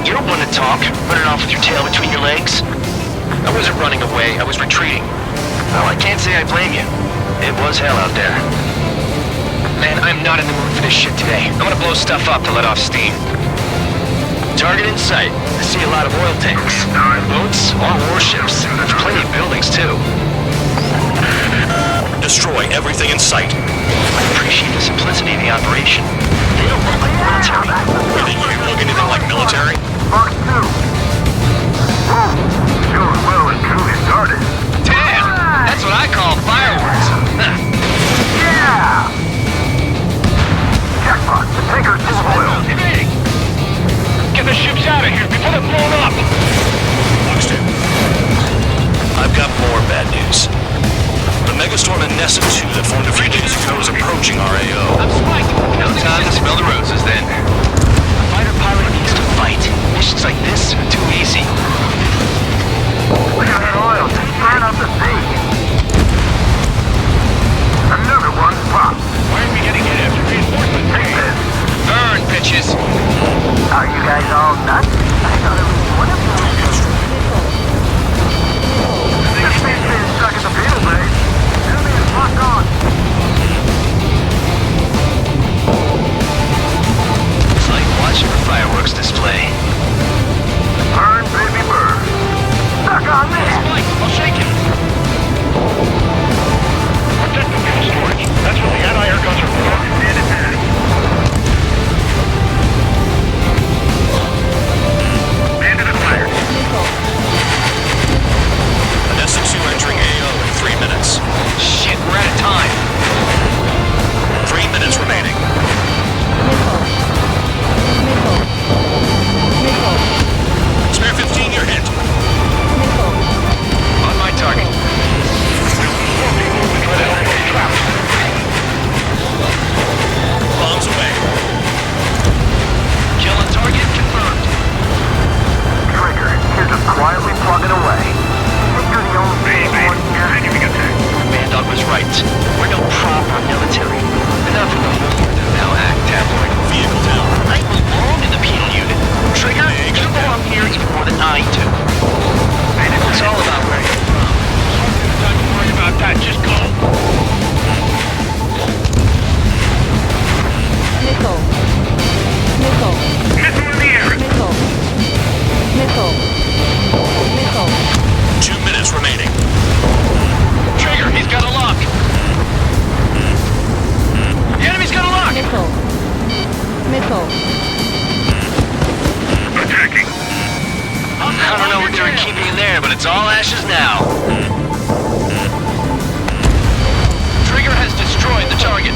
You don't want to talk, running off with your tail between your legs? I wasn't running away, I was retreating. Well, I can't say I blame you. It was hell out there. Man, I'm not in the mood for this shit today. I'm gonna blow stuff up to let off steam. Target in sight. I see a lot of oil tanks. Boats, or warships. There's plenty of buildings, too. Destroy everything in sight. I appreciate the simplicity of the operation. They don't look like military. You think you look anything like military? Mark 2. Sure well and truly started. Damn! That's what I call fireworks. Yeah! Jackpot, the tanker's full of oil. Get the ships out of here before they're blown up! Buxton, I've got more bad news. The megastorm in Nessa 2 that formed a few days ago is approaching our AO. I'm spiked! No time to smell the roses, then. A fighter pilot needs to fight. Missions like this are too easy. Look at that oil just burn up the sea. Another one's popped. Why aren't we getting hit after reinforcements? Burn, bitches! Are you guys all nuts? I thought it was one of you. This thing's been stuck at the field base. Enemy is locked on. It's like watching a fireworks display. Burn, baby, burn. Stuck on this. Spike, I'll shake him. Protect the fuel storage. That's what the anti-air guns are for. Stand attack. Bandit acquired. Nessa 2 entering AO in 3 minutes. Shit, we're out of time. 3 minutes remaining. Spare 15, you're hit. On my target. Bombs away. Kill on target confirmed. Trigger, you're just quietly plugging away. Think you're the only one here? Bandog was right. We're no proper military. Enough of the whole now act tabloid. Vehicle down. I belong in the penal unit. Trigger, you belong here even more than I do. It's all about where you're from. Don't worry about that, just go. Missile. Missile. Missile in the air. Missile. Missile. Missile. 2 minutes remaining. Trigger, he's got a lock. The enemy's got a lock. Missile. Missile. Attacking. I don't know what they were keeping in there, but it's all ashes now. Trigger has destroyed the target.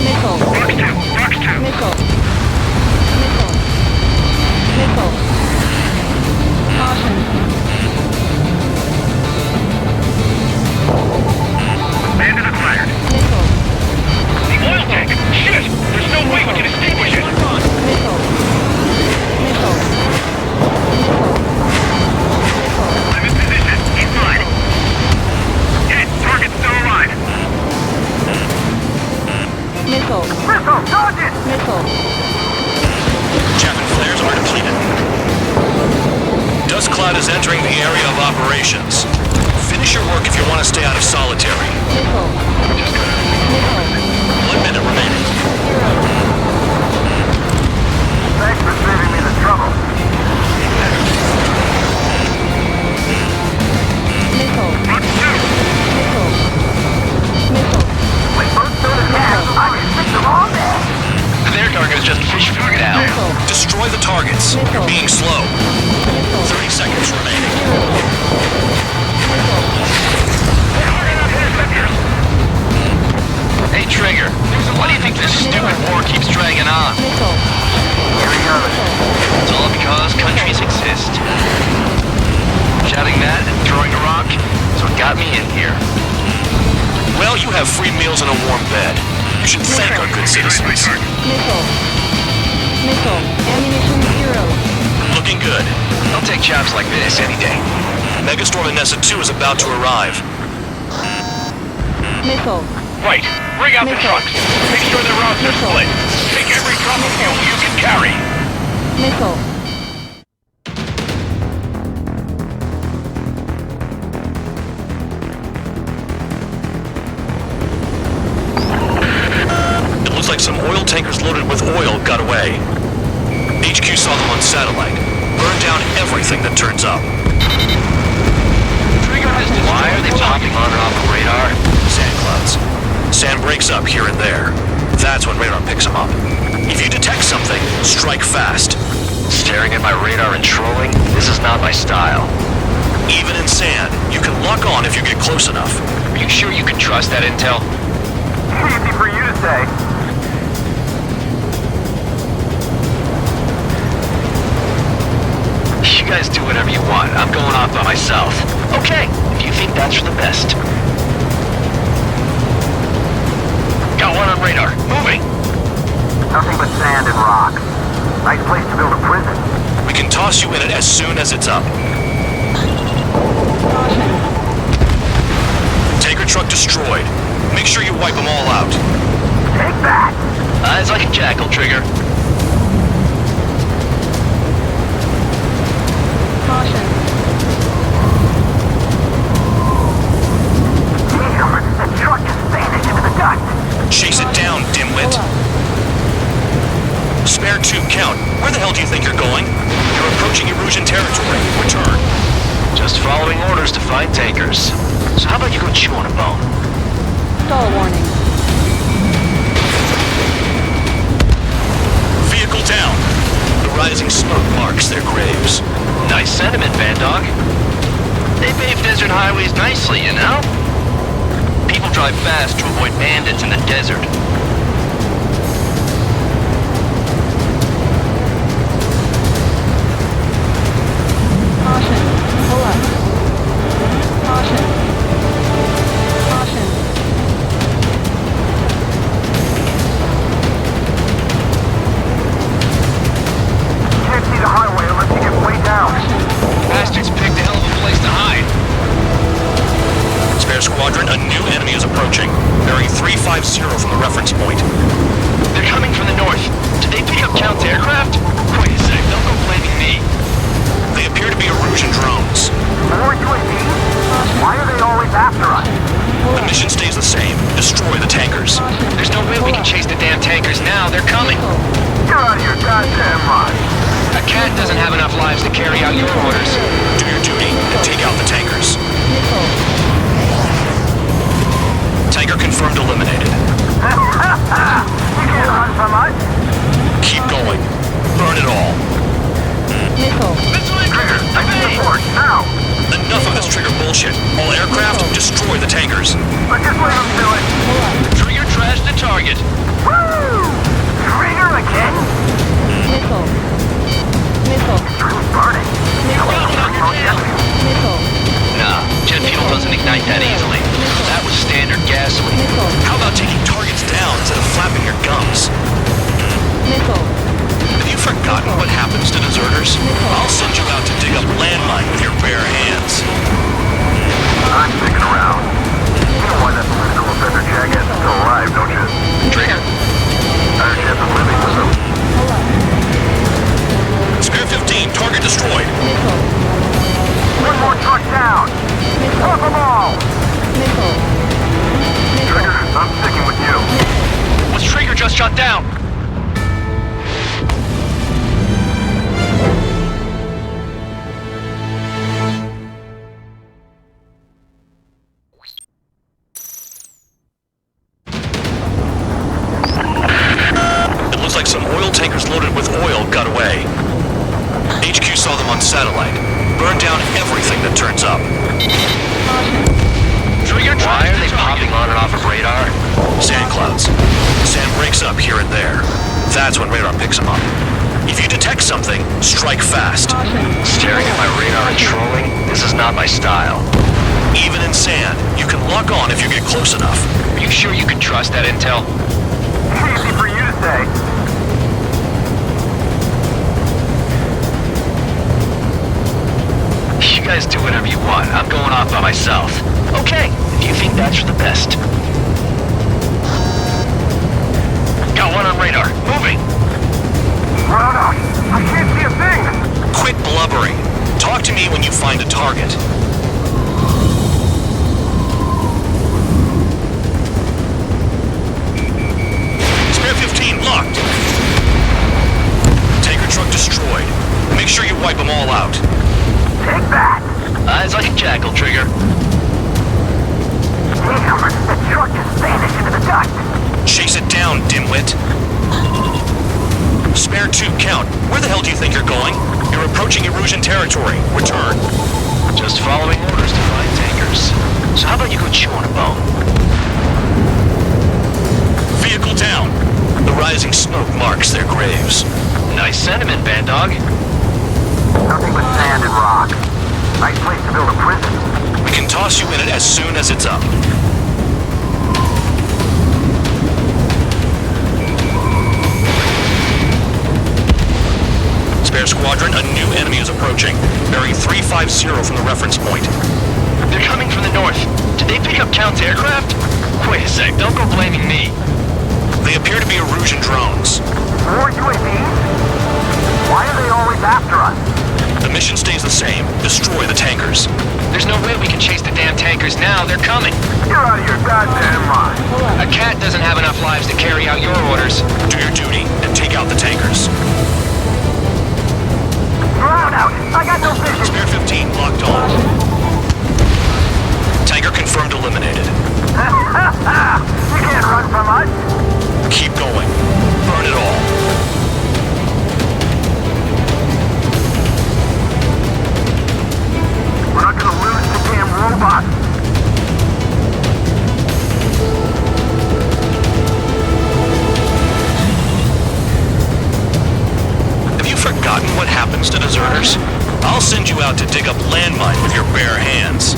Missile. Box 2. Box 2. Missile. Missile. Missile. Caution. Bandit acquired. Missile. The oil tank! Shit! There's no way we can extinguish it! Missile. Missile. I'm in position. He's mine. Hit. Target's still alive. Missile. Missile. Dodge it. Missile. Chaffin flares are depleted. Dust cloud is entering the area of operations. Finish your work if you want to stay out of solitary. Missile. Missile. 1 minute remaining. Thanks for saving me the trouble. Missile. Box 2. Missile. Missile. When both go to gas, I can stick them all there. Their target is just fish food now. Destroy the targets. You're being slow. 30 seconds remaining. Missile. Throwing a rock? So it got me in here. Well, you have free meals and a warm bed. You should thank our good citizens. Missile. Missile. Ammunition 0. Looking good. I'll take jobs like this any day. Megastorm Nessa 2 is about to arrive. Missile. Right. Bring out the trucks. Make sure their routes are split. Take every drop of fuel you can carry. Missile. It looks like some oil tankers loaded with oil got away. HQ saw them on satellite. Burned down everything that turns up. Why are they popping on and off the radar? Sand clouds. Sand breaks up here and there. That's when radar picks them up. If you detect something, strike fast. Staring at my radar and trolling? This is not my style. Even in sand, you can lock on if you get close enough. Are you sure you can trust that intel? Easy for you to say. You guys do whatever you want. I'm going off by myself. Okay, if you think that's for the best. Got one on radar. Moving. Nothing but sand and rock. Nice place to build a prison. We can toss you in it as soon as it's up. Tanker truck destroyed. Make sure you wipe them all out. Take that! Eyes like a jackal, Trigger. Caution. Damn! The truck just vanished into the dust! Chase it down, dimwit. Spare 2, count. Where the hell do you think you're going? You're approaching Erusian territory. Return. Just following orders to find tankers. So how about you go chew on a bone? Stall warning. Vehicle down. The rising smoke marks their graves. Nice sentiment, Bad Dog. They pave desert highways nicely, you know? People drive fast to avoid bandits in the desert. Caution. Pull up. Caution. Caution. Can't see the highway unless you get way down. Bastards picked a hell of a place to hide. Spare squadron, a new enemy is approaching. Bearing 350 from the reference point. They're coming from the north. Did they pick up Count's aircraft? Wait a sec, don't go blaming me. They appear to be Erusian drones. More UAVs? Why are they always after us? The mission stays the same. Destroy the tankers. There's no way we can chase the damn tankers now. They're coming. Get out of your goddamn mind. A cat doesn't have enough lives to carry out your orders. Do your duty and take out the tankers. Tanker confirmed eliminated. You can't run from us. Keep going. Burn it all. Missile. Trigger, I need support, now. Enough of this Trigger bullshit. All aircraft, destroy the tankers. But just let them do it. Trigger trash the target. Woo! Trigger again? Missile. Missile. It's burning. Missile. Nah, jet fuel doesn't ignite that easily. That was standard gasoline. Missile. How about taking targets down instead of flapping your gums? Missile. Have you forgotten what happens to deserters? I'll send you out to dig up landmine with your bare hands. I'm sticking around. You know why that political offender jackass is still alive, don't you? Trigger. Better chance of living with him. Spare 15, target destroyed. Missile. One more truck down. Drop them all. Missile. Trigger, I'm sticking with you. Was Trigger just shot down? It looks like some oil tankers loaded with oil got away. HQ saw them on satellite. Burned down everything that turns up. Why are they popping on and off of radar? Sand clouds. Sand breaks up here and there. That's when radar picks them up. If you detect something, strike fast. Staring at my radar and trolling? This is not my style. Even in sand, you can lock on if you get close enough. Are you sure you can trust that intel? Easy for you to say. You guys do whatever you want. I'm going off by myself. Okay, if you think that's for the best. Got one on radar. Moving. I can't see a thing. Quit blubbering. Talk to me when you find a target. Spare 15 locked. Tanker truck destroyed. Make sure you wipe them all out. Take that. Eyes like a jackal, Trigger. Damn, that truck just vanished into the dust. Chase it down, dimwit. Spare 2 count. Where the hell do you think you're going? You're approaching Erusian territory. Return. Just following orders to find tankers. So how about you go chew on a bone? Vehicle down. The rising smoke marks their graves. Nice sentiment, Band Dog. Nothing but sand and rock. Nice place to build a prison. We can toss you in it as soon as it's up. Spare squadron, a new enemy is approaching. Bearing 350 from the reference point. They're coming from the north. Did they pick up Count's aircraft? Wait a sec, don't go blaming me. They appear to be Erusian drones. More UAVs? Why are they always after us? The mission stays the same. Destroy the tankers. There's no way we can chase the damn tankers now. They're coming. You're out of your goddamn mind. A cat doesn't have enough lives to carry out your orders. Do your duty and take out the tankers. Drown out. I got no vision. Spare 15 locked on. Tanker confirmed eliminated. You can't run from us. Keep going. Burn it all. We're not gonna lose the damn robots. Have you forgotten what happens to deserters? I'll send you out to dig up landmine with your bare hands.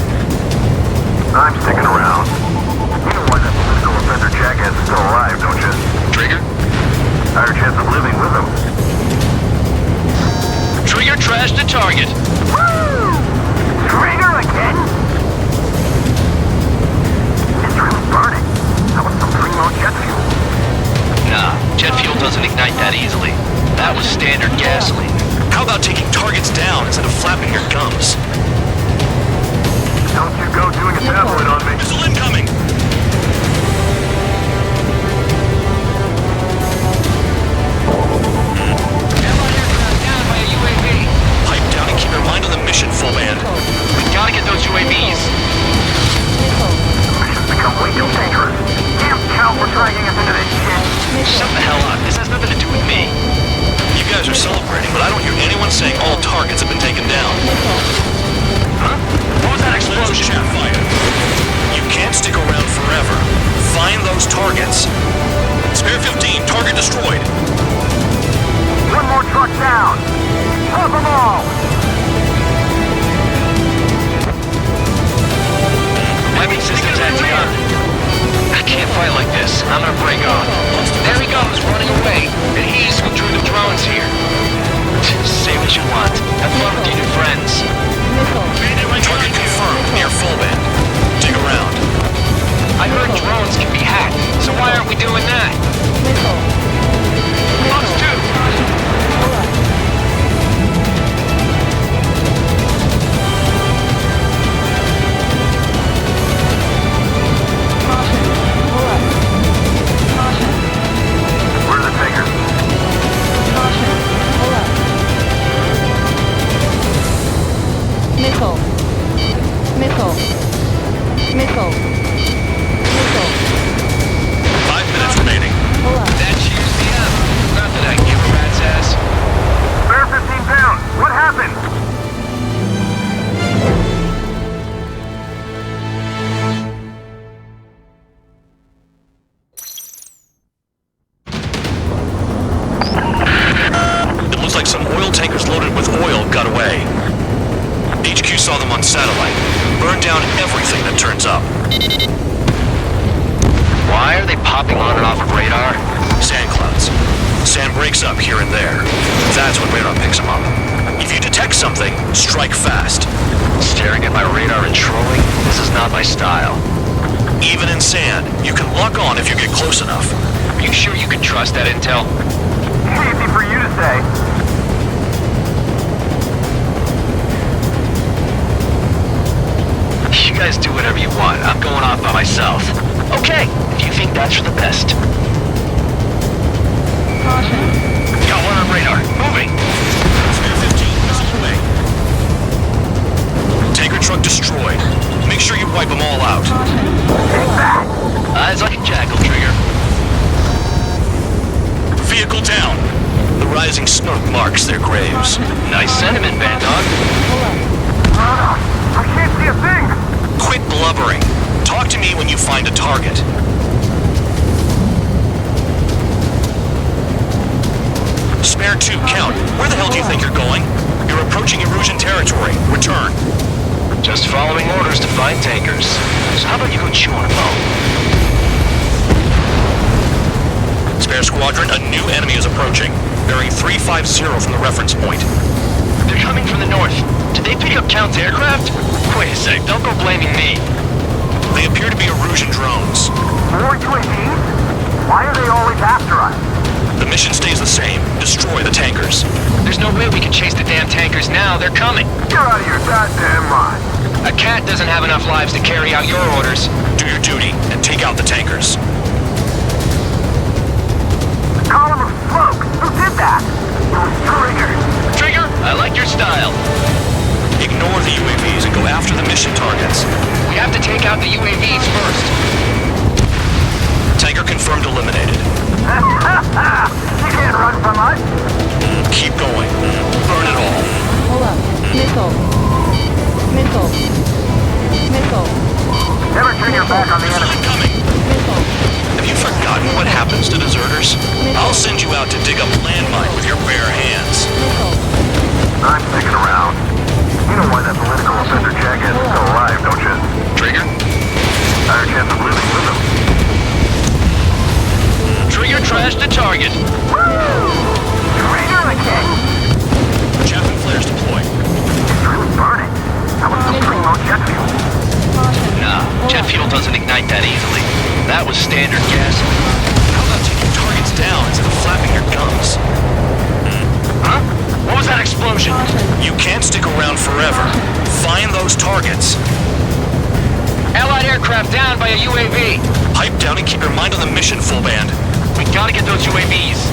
I'm sticking around. You know why that political offender jackass is still alive, don't you? Trigger? Higher chance of living with him. Trigger trashed the target. Woo! Trigger again? It's really burning. That was some primo jet fuel. Nah, jet fuel doesn't ignite that easily. That was standard gasoline. How about taking targets down instead of flapping your gums? Don't you go doing a tabloid on me. Missile incoming! Pipe down and keep your mind on the mission, full band. We gotta get those UAVs. Mission's become way too dangerous. Damn cow for dragging us into this shit. Shut the hell up. This has nothing to do with me. You guys are celebrating, but I don't hear anyone saying all targets have been taken down. Huh? What was that explosion? Chat fire. You can't stick around forever. Find those targets. Spare 15, target destroyed. One more truck down. Top them all. Webbing systems acting up. I can't fight like this. I'm gonna break off. There he goes, running away. And he's who drew the drones here. Say what you want. Have fun with your new friends. Target confirmed near full band. Dig around. I heard drones can be hacked, so why aren't we doing that? Us too. Where are the tankers? Missile. Missile. Missile. Missile. 5 minutes remaining. That cheers me up. Not that I give a rat's ass. Spare 15 pounds. What happened? down everything that turns up. Why are they popping on and off of radar? Sand clouds. Sand breaks up here and there. That's when radar picks them up. If you detect something, strike fast. Staring at my radar and trolling? This is not my style. Even in sand, you can lock on if you get close enough. Are you sure you can trust that intel? Easy for you to say. You guys do whatever you want. I'm going off by myself. Okay, if you think that's for the best. Got one on radar. Moving. Spare 15 missiles away. Tanker truck destroyed. Make sure you wipe them all out. Eyes like a jackal, Trigger. Vehicle down. The rising smoke marks their graves. Nice sentiment, Bad Dog. I can't see a thing. Quit blubbering. Talk to me when you find a target. Spare 2, count. Where the hell do you think you're going? You're approaching Erusian territory. Return. Just following orders to find tankers. So how about you go chew on a bone? Spare squadron, a new enemy is approaching. Bearing 350 from the reference point. They're coming from the north. Did they pick up Count's aircraft? Wait a sec, don't go blaming me. They appear to be Erusian drones. More UAVs? Why are they always after us? The mission stays the same. Destroy the tankers. There's no way we can chase the damn tankers now. They're coming. You're out of your goddamn mind. A cat doesn't have enough lives to carry out your orders. Do your duty and take out the tankers. Column of smoke. Who did that? It was Trigger. Trigger, I like your style. Ignore the UAVs and go after the mission targets. We have to take out the UAVs first. Tanker confirmed eliminated. You can't run from us. Keep going. Burn it all. Hold up. Missile. Missile. Missile. Never turn your back on the enemy. Missile. Have you forgotten what happens to deserters? I'll send you out to dig up landmine with your bare hands. I'm sticking around. You know why that political offender jackass is still alive, don't you? Trigger? Higher chance of living with him. Trigger trashed the target. Trigger the king! Chaffin flares deployed. It's really burning. That was some primo jet fuel. Nah, jet fuel doesn't ignite that easily. That was standard gas. How about taking targets down instead of flapping your gums? Huh? What was that explosion? You can't stick around forever. Find those targets. Allied aircraft down by a UAV. Pipe down and keep your mind on the mission, full band. We gotta get those UAVs.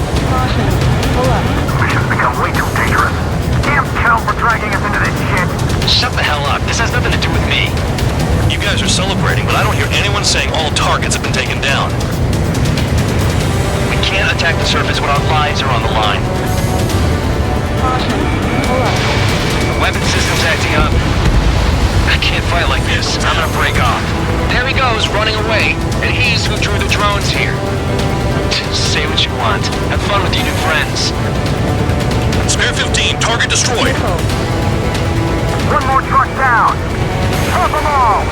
Mission's become way too dangerous. Damn Cal for dragging us into this shit. Shut the hell up. This has nothing to do with me. You guys are celebrating, but I don't hear anyone saying all targets have been taken down. We can't attack the surface when our lives are on the line. The weapon system's acting up. I can't fight like this. I'm gonna break off. There he goes, running away. And he's who drew the drones here. Say what you want. Have fun with your new friends. Spare 15, target destroyed. One more truck down. Top them all.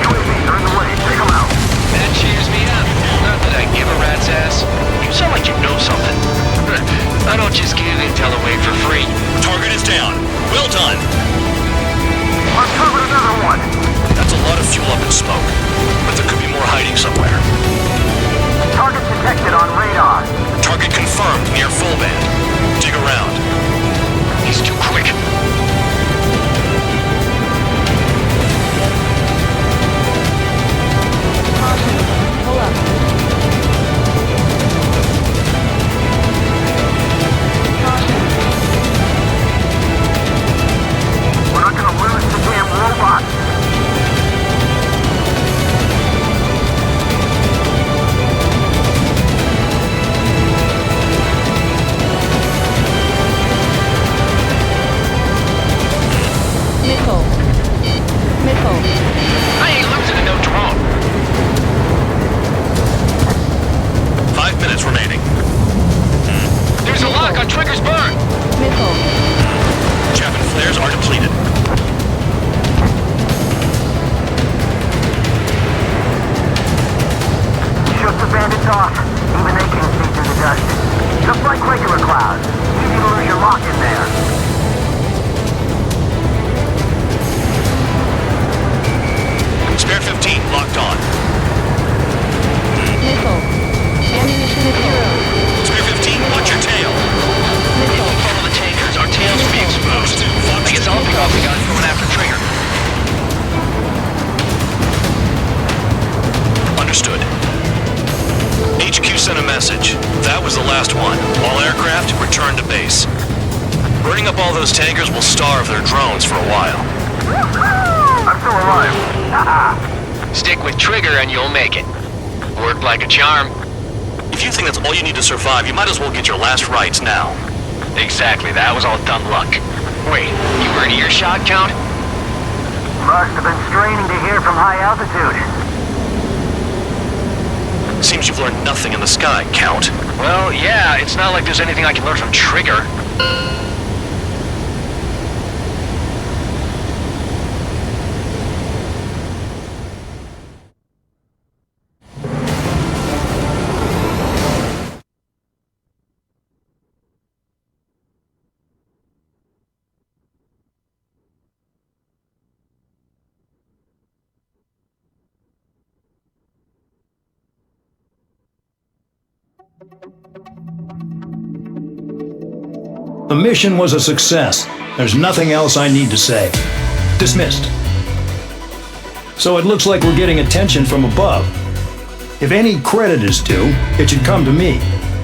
UAVs are in the way. Take them out. That cheers me up. Not that I give a rat's ass. You sound like you know something. I don't just give intel away for free. Target is down. Well done. Uncovered another one. That's a lot of fuel up in smoke. But there could be more hiding somewhere. Target detected on radar. Target confirmed near full band. Dig around. He's too quick. Hold up. We're not gonna lose the damn robot. Missile. Missile. I ain't losing to no drone. 5 minutes remaining. There's a lock on Trigger's burn. Missile. Chaffin flares are depleted. sent a message. That was the last one. All aircraft, return to base. Burning up all those tankers will starve their drones for a while. I'm still alive. Stick with Trigger and you'll make it. Worked like a charm. If you think that's all you need to survive, you might as well get your last rites now. Exactly, that was all dumb luck. Wait, you were in earshot, Count? Must have been straining to hear from high altitude. Seems you've learned nothing in the sky, Count. Well, yeah, it's not like there's anything I can learn from Trigger. The mission was a success. There's nothing else I need to say. Dismissed. So it looks like we're getting attention from above. If any credit is due, it should come to me.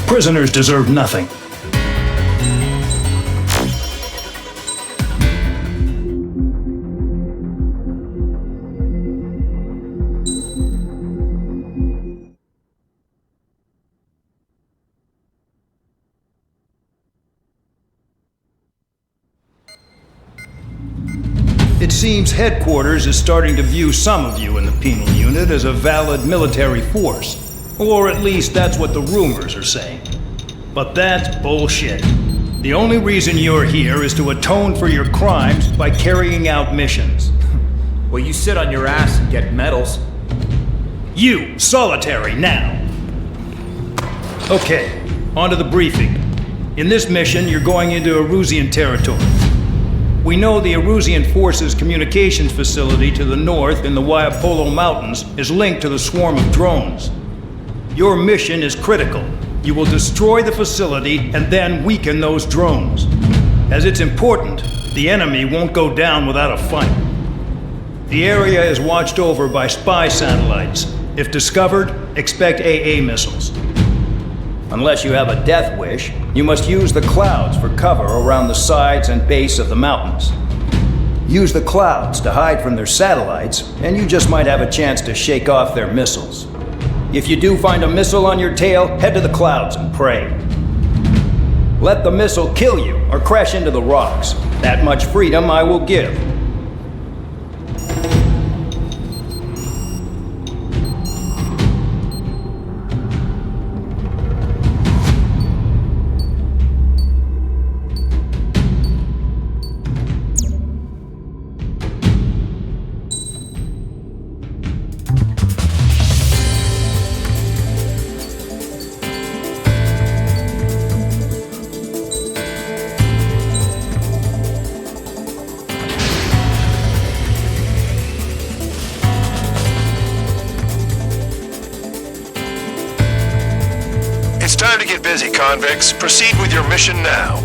Prisoners deserve nothing. It seems headquarters is starting to view some of you in the penal unit as a valid military force. Or at least that's what the rumors are saying. But that's bullshit. The only reason you're here is to atone for your crimes by carrying out missions. Well, you sit on your ass and get medals. You, solitary, now. Okay, on to the briefing. In this mission, you're going into Erusian territory. We know the Erusian Forces communications facility to the north in the Waiapolo Mountains is linked to the swarm of drones. Your mission is critical. You will destroy the facility and then weaken those drones. As it's important, the enemy won't go down without a fight. The area is watched over by spy satellites. If discovered, expect AA missiles. Unless you have a death wish, you must use the clouds for cover around the sides and base of the mountains. Use the clouds to hide from their satellites, and you just might have a chance to shake off their missiles. If you do find a missile on your tail, head to the clouds and pray. Let the missile kill you or crash into the rocks. That much freedom I will give. It's time to get busy, convicts. Proceed with your mission now.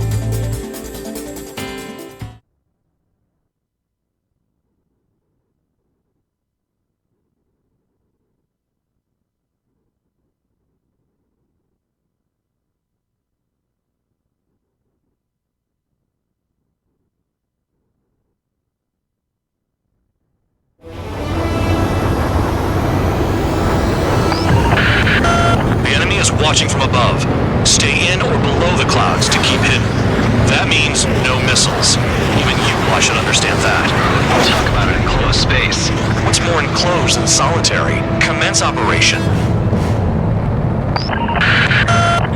Watching from above. Stay in or below the clouds to keep hidden. That means no missiles. Even you, I should understand that. Talk about an enclosed space. What's more enclosed than solitary? Commence operation.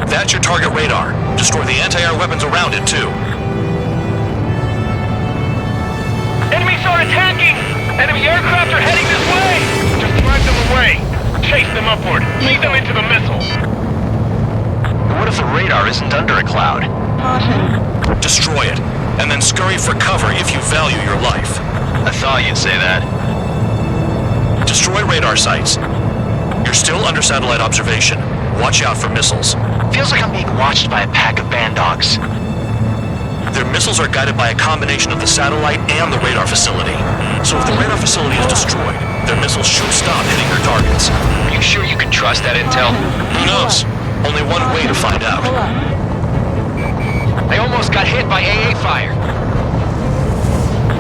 That's your target radar. Destroy the anti-air weapons around it, too. Enemies are attacking! Enemy aircraft are heading this way! Just drive them away. Chase them upward. Lead them into the missile. What if the radar isn't under a cloud? Caution. Destroy it, and then scurry for cover if you value your life. I thought you'd say that. Destroy radar sites. You're still under satellite observation. Watch out for missiles. Feels like I'm being watched by a pack of band dogs. Their missiles are guided by a combination of the satellite and the radar facility. So if the radar facility is destroyed, their missiles should stop hitting their targets. Are you sure you can trust that intel? Who knows? Only one way to find out. Pull up. I almost got hit by AA fire.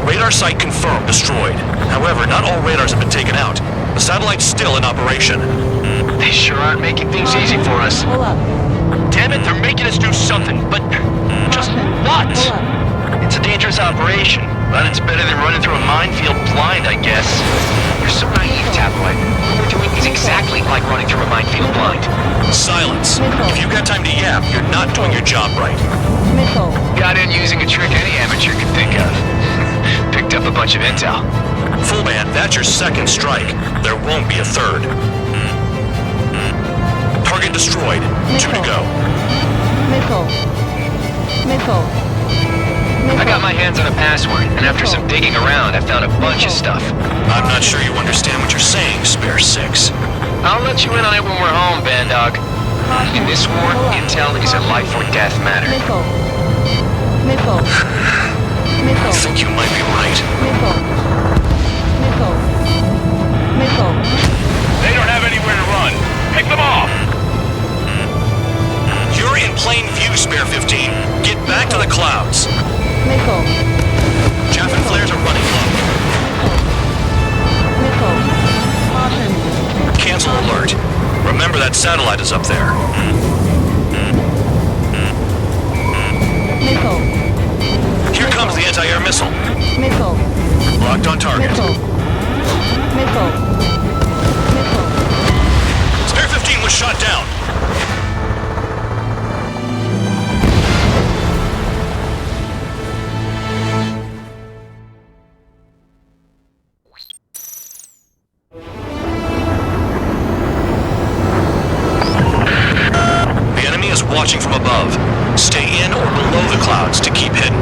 Radar site confirmed destroyed. However, not all radars have been taken out. The satellite's still in operation. They sure aren't making things easy for us. Pull up. Damn it, they're making us do something, but just what? Pull up. It's a dangerous operation, but it's better than running through a minefield blind, I guess. You're so naive, Tabloid. What we're doing is exactly like running through a minefield blind. Silence. If you've got time to yap, you're not doing your job right. Missile. Got in using a trick any amateur could think of. Picked up a bunch of intel. Full band, that's your second strike. There won't be a third. Target destroyed. 2 to go. Missile. Missile. I got my hands on a password, and after some digging around, I found a bunch of stuff. I'm not sure you understand what you're saying, Spare 6. I'll let you in on it when we're home, Bandog. In this war, intel is a life or death matter. Missile. Missile. Missile. I think you might be right. Missile. Missile. Missile. They don't have anywhere to run. Pick them off! You're in plain view, Spare 15. Get back to the clouds. Missile. Chaff and flares are running low. Missile. Caution. Cancel alert. Remember that satellite is up there. Missile. Here comes the anti-air missile. Missile. Locked on target. Missile. Missile. Missile. Spare 15 was shot down. Watching from above. Stay in or below the clouds to keep hidden.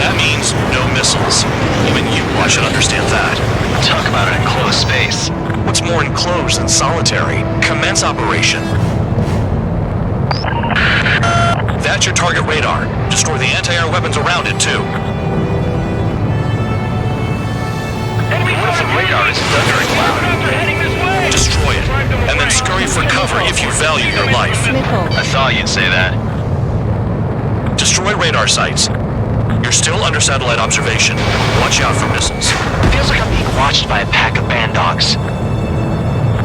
That means no missiles. Even you should understand that. Talk about an enclosed space. What's more enclosed than solitary? Commence operation. That's your target radar. Destroy the anti-air weapons around it, too. What if the radar isn't under a cloud? Destroy it, and then scurry for cover if you value your life. I thought you'd say that. Destroy radar sites. You're still under satellite observation. Watch out for missiles. Feels like I'm being watched by a pack of bandogs.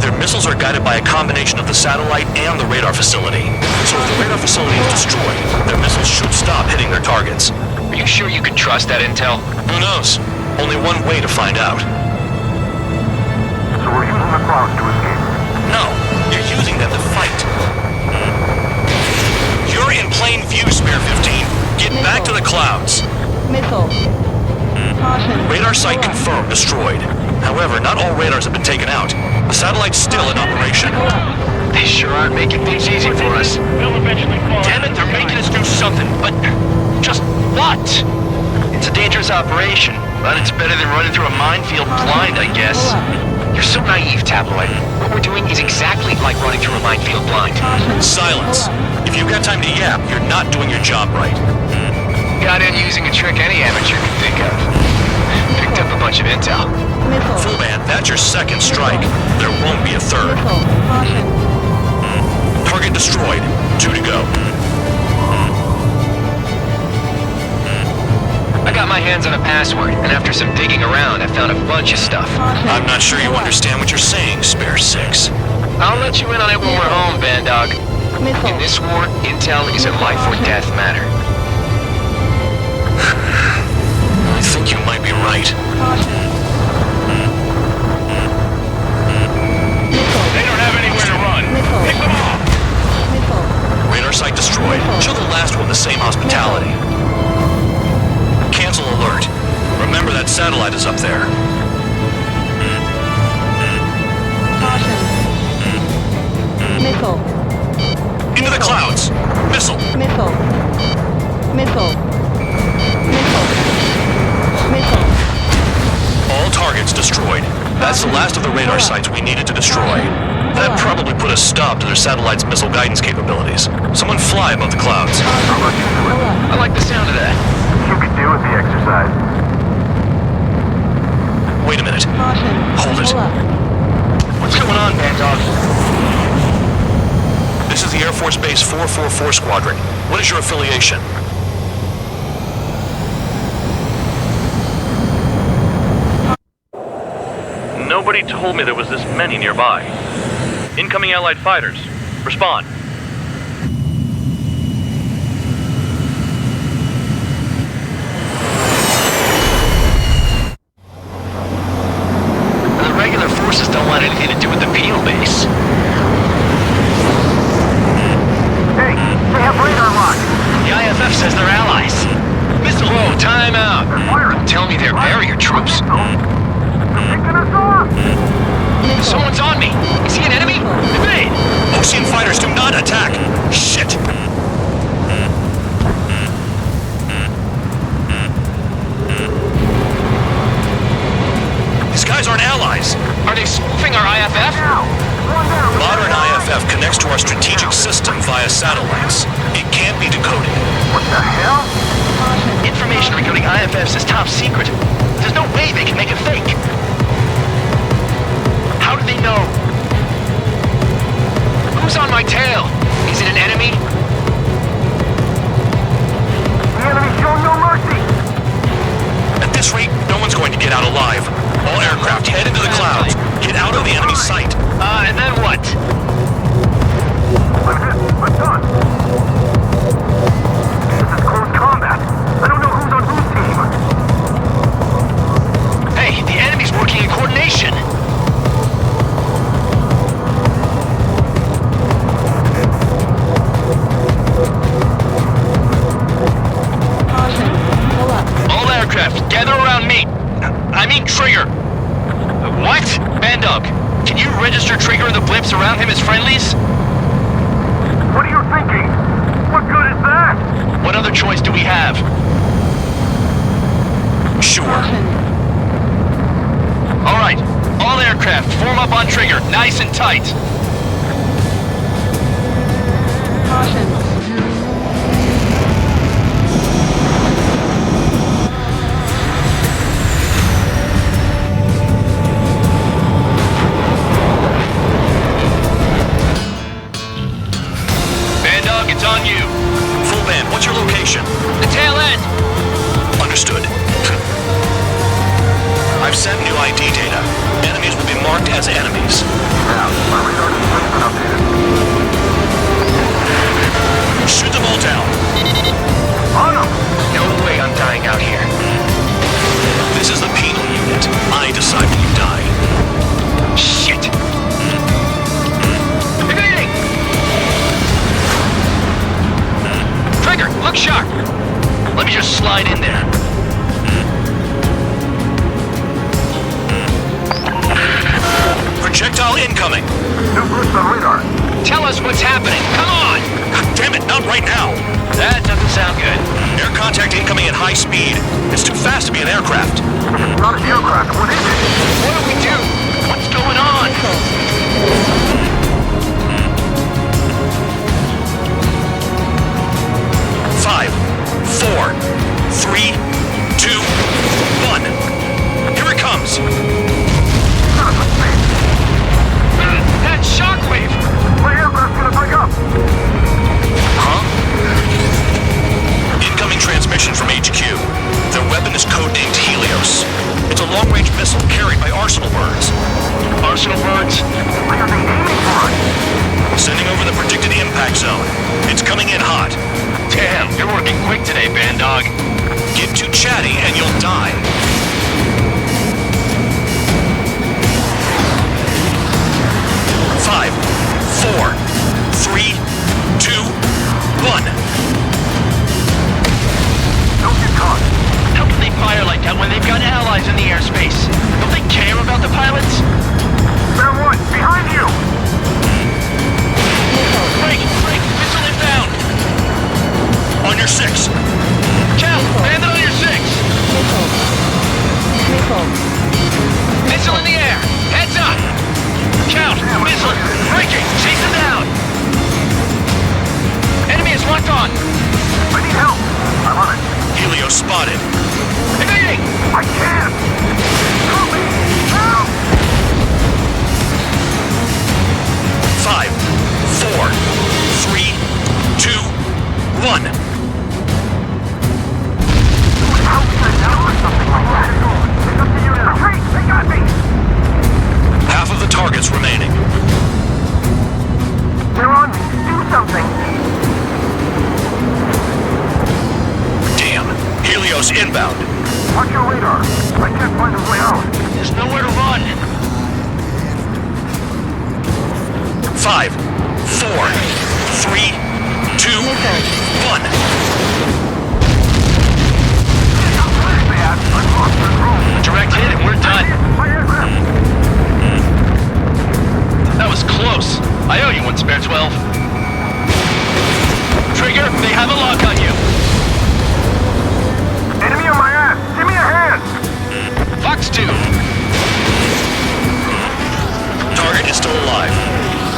Their missiles are guided by a combination of the satellite and the radar facility. So if the radar facility is destroyed, their missiles should stop hitting their targets. Are you sure you can trust that intel? Who knows? Only one way to find out. So we're using the clouds to escape? No, you're using them to fight. You're in plain view, Spare 15. Get back to the clouds. Missile. Caution. Radar site confirmed destroyed. However, not all radars have been taken out. The satellite's still in operation. They sure aren't making things easy for us. Damn it, they're making us do something, but just what? It's a dangerous operation, but it's better than running through a minefield blind, I guess. You're so naive, Tabloid. What we're doing is exactly like running through a minefield blind. Silence. If you've got time to yap, you're not doing your job right. Got in using a trick any amateur can think of. Picked up a bunch of intel. Full band, that's your second strike. There won't be a third. Target destroyed. 2 to go. I got my hands on a password, and after some digging around, I found a bunch of stuff. I'm not sure you understand what you're saying, Spare 6. I'll let you in on it when we're home, Bandog. In this war, intel is a life or death matter. I think you might be right. They don't have anywhere to run. Pick them off! Radar site destroyed. Show the last one the same hospitality. Cancel alert. Remember that satellite is up there. Missile. Into the clouds. Missile. Missile. Missile. Missile. Missile. All targets destroyed. That's the last of the radar sites we needed to destroy. That probably put a stop to their satellite's missile guidance capabilities. Someone fly above the clouds. I like the sound of that. You could do with the exercise. Wait a minute. Hold it. What's going on, Bandog? This is the the Air Force Base 444 Squadron. What is your affiliation? Nobody told me there was this many nearby. Incoming Allied fighters. Respond. The regular forces don't want anything to do with the penal base. Hey, they have radar lock. The IFF says they're allies. Missile, whoa, time out. Tell me they're barrier troops. Someone's on me! Is he an enemy? Evade! Ocean fighters do not attack! Shit! These guys aren't allies! Are they spoofing our IFF? Modern IFF connects to our strategic system via satellites. It can't be decoded. What the hell? Information regarding IFFs is top secret. There's no way they can make it fake. How do they know? Who's on my tail? Is it an enemy? The enemy show no mercy. At this rate, no one's going to get out alive. All aircraft head into the clouds. Get out of the enemy sight. And then what? I'm hit. I'm done. This is close combat. I don't know who's on whose team. Hey, the enemy's working in coordination. All aircraft, gather around me. I mean Trigger. What? Bandog, can you register Trigger and the blips around him as friendlies? What are you thinking? What good is that? What other choice do we have? Sure. All right, all aircraft, form up on Trigger, nice and tight. Bandog, it's on you. Full band, what's your location? The tail end. Understood. I've sent new ID data. Enemies will be marked as enemies. Now, my radar display's been updated. Shoot them all down. On them! No way I'm dying out here. This is the penal unit. I decide when you die. Shit! Evading! Trigger, look sharp! Let me just slide in there. Projectile incoming. New boost on radar. Tell us what's happening. Come on! Damn it, not right now. That doesn't sound good. Air contact incoming at high speed. It's too fast to be an aircraft. Not an aircraft. What is it? What do we do? What's going on? Five, 4, 3, 2, 1. Here it comes. That shockwave! My aircraft's gonna break up. Huh? Incoming transmission from HQ. Their weapon is codenamed Helios. It's a long-range missile carried by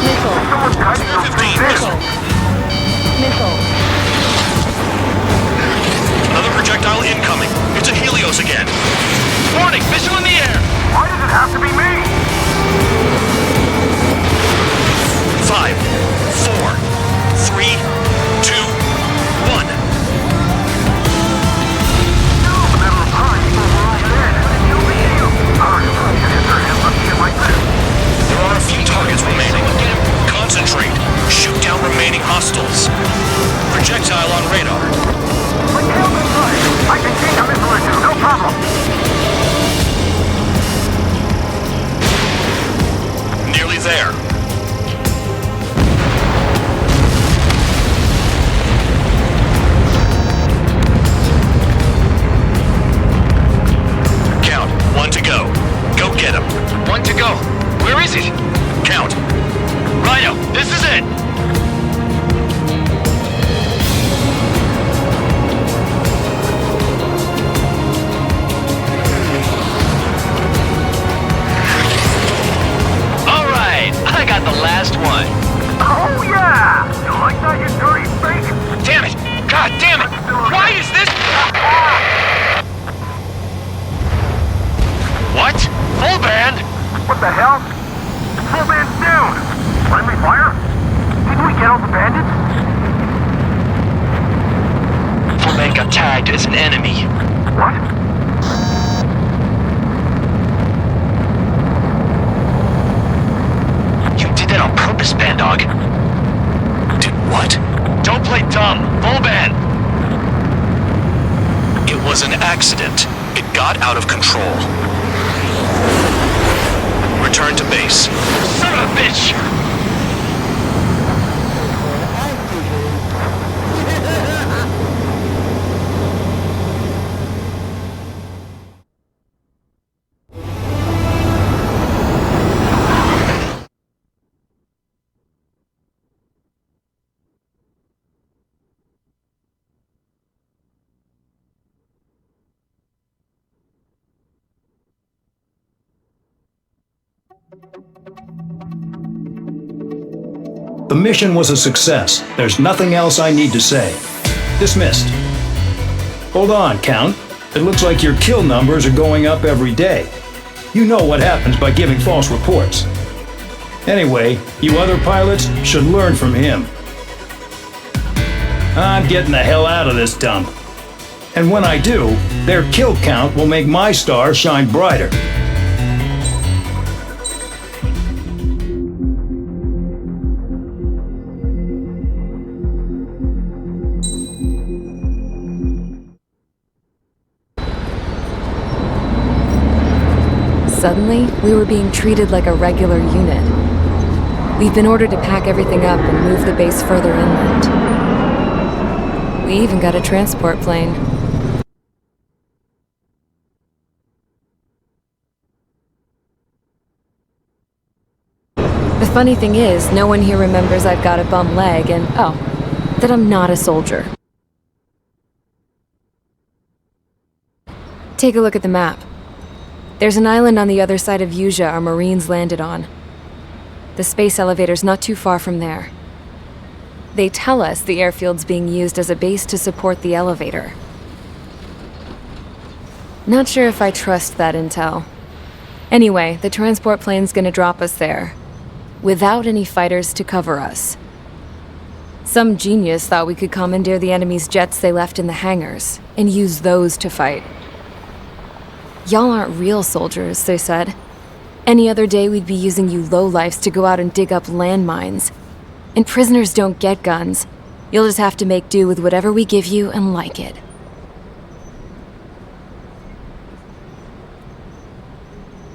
Missile. Someone's hiding those three Missile. Missile. Another projectile incoming. It's a Helios again. Warning, missile in the air. Why does it have to be me? 5, 4, 3, 2, 1. There are a few targets remaining. Concentrate. Shoot down remaining hostiles. Projectile on radar. I can change a missile or two, no problem. Nearly there. Count. 1 to go. Go get him. 1 to go. Where is it? Count. Rhino, this is it! Alright, I got the last one. Oh yeah! You like that, you dirty fake? Damn it! God damn it! Why is this? What? Full band? What the hell? Full band's down! Friendly fire? Didn't we get all the bandits? Full band got tagged as an enemy. What? You did that on purpose, Bandog. Did what? Don't play dumb. Full band. It was an accident. It got out of control. Return to base. Son of a bitch! The mission was a success. There's nothing else I need to say. Dismissed. Hold on, Count. It looks like your kill numbers are going up every day. You know what happens by giving false reports. Anyway, you other pilots should learn from him. I'm getting the hell out of this dump. And when I do, their kill count will make my star shine brighter. Suddenly, we were being treated like a regular unit. We've been ordered to pack everything up and move the base further inland. We even got a transport plane. The funny thing is, no one here remembers I've got a bum leg and, oh, that I'm not a soldier. Take a look at the map. There's an island on the other side of Usea our Marines landed on. The space elevator's not too far from there. They tell us the airfield's being used as a base to support the elevator. Not sure if I trust that intel. Anyway, the transport plane's gonna drop us there, without any fighters to cover us. Some genius thought we could commandeer the enemy's jets they left in the hangars, and use those to fight. Y'all aren't real soldiers, they said. Any other day we'd be using you lowlifes to go out and dig up landmines. And prisoners don't get guns. You'll just have to make do with whatever we give you and like it.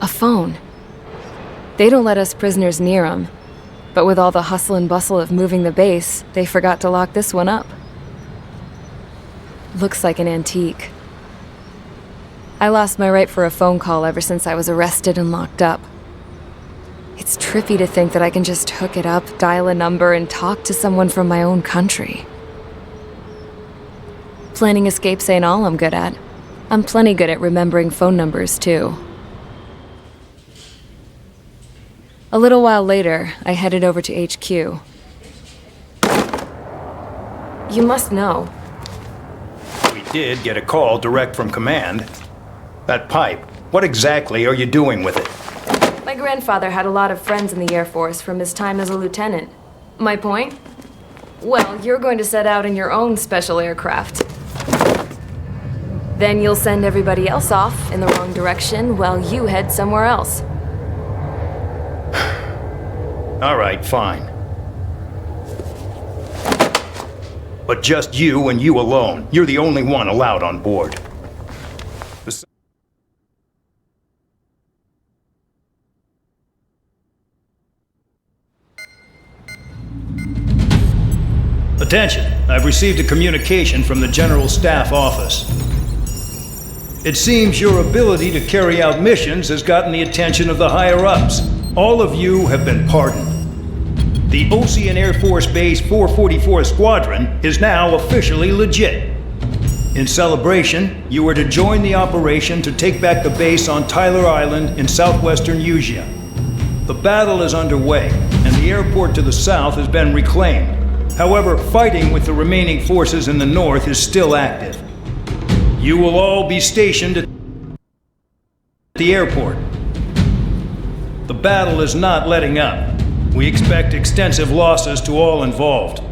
A phone. They don't let us prisoners near them. But with all the hustle and bustle of moving the base, they forgot to lock this one up. Looks like an antique. I lost my right for a phone call ever since I was arrested and locked up. It's trippy to think that I can just hook it up, dial a number, and talk to someone from my own country. Planning escapes ain't all I'm good at. I'm plenty good at remembering phone numbers, too. A little while later, I headed over to HQ. You must know. We did get a call direct from command. That pipe, what exactly are you doing with it? My grandfather had a lot of friends in the Air Force from his time as a lieutenant. My point? Well, you're going to set out in your own special aircraft. Then you'll send everybody else off in the wrong direction while you head somewhere else. All right, fine. But just you and you alone. You're the only one allowed on board. Attention! I've received a communication from the General Staff Office. It seems your ability to carry out missions has gotten the attention of the higher-ups. All of you have been pardoned. The Ocean Air Force Base 444 Squadron is now officially legit. In celebration, you are to join the operation to take back the base on Tyler Island in southwestern Usea. The battle is underway, and the airport to the south has been reclaimed. However, fighting with the remaining forces in the north is still active. You will all be stationed at the airport. The battle is not letting up. We expect extensive losses to all involved.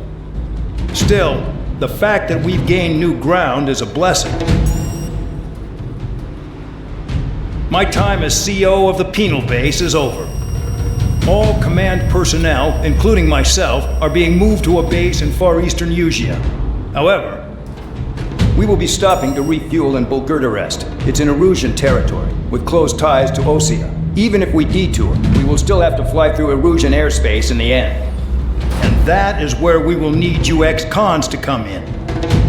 Still, the fact that we've gained new ground is a blessing. My time as CO of the penal base is over. All command personnel, including myself, are being moved to a base in far eastern Usea. However, we will be stopping to refuel in Bulgurdarest. It's in Erusian territory, with close ties to Osea. Even if we detour, we will still have to fly through Erusian airspace in the end. And that is where we will need you ex-cons to come in.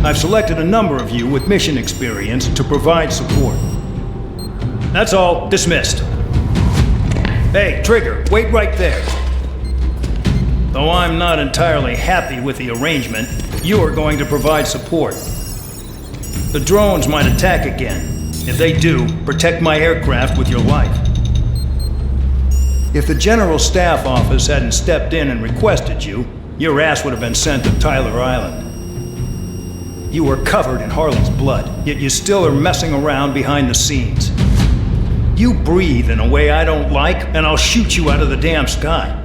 I've selected a number of you with mission experience to provide support. That's all. Dismissed. Hey, Trigger, wait right there. Though I'm not entirely happy with the arrangement, you are going to provide support. The drones might attack again. If they do, protect my aircraft with your life. If the General Staff Office hadn't stepped in and requested you, your ass would have been sent to Tyler Island. You were covered in Harley's blood, yet you still are messing around behind the scenes. You breathe in a way I don't like, and I'll shoot you out of the damn sky.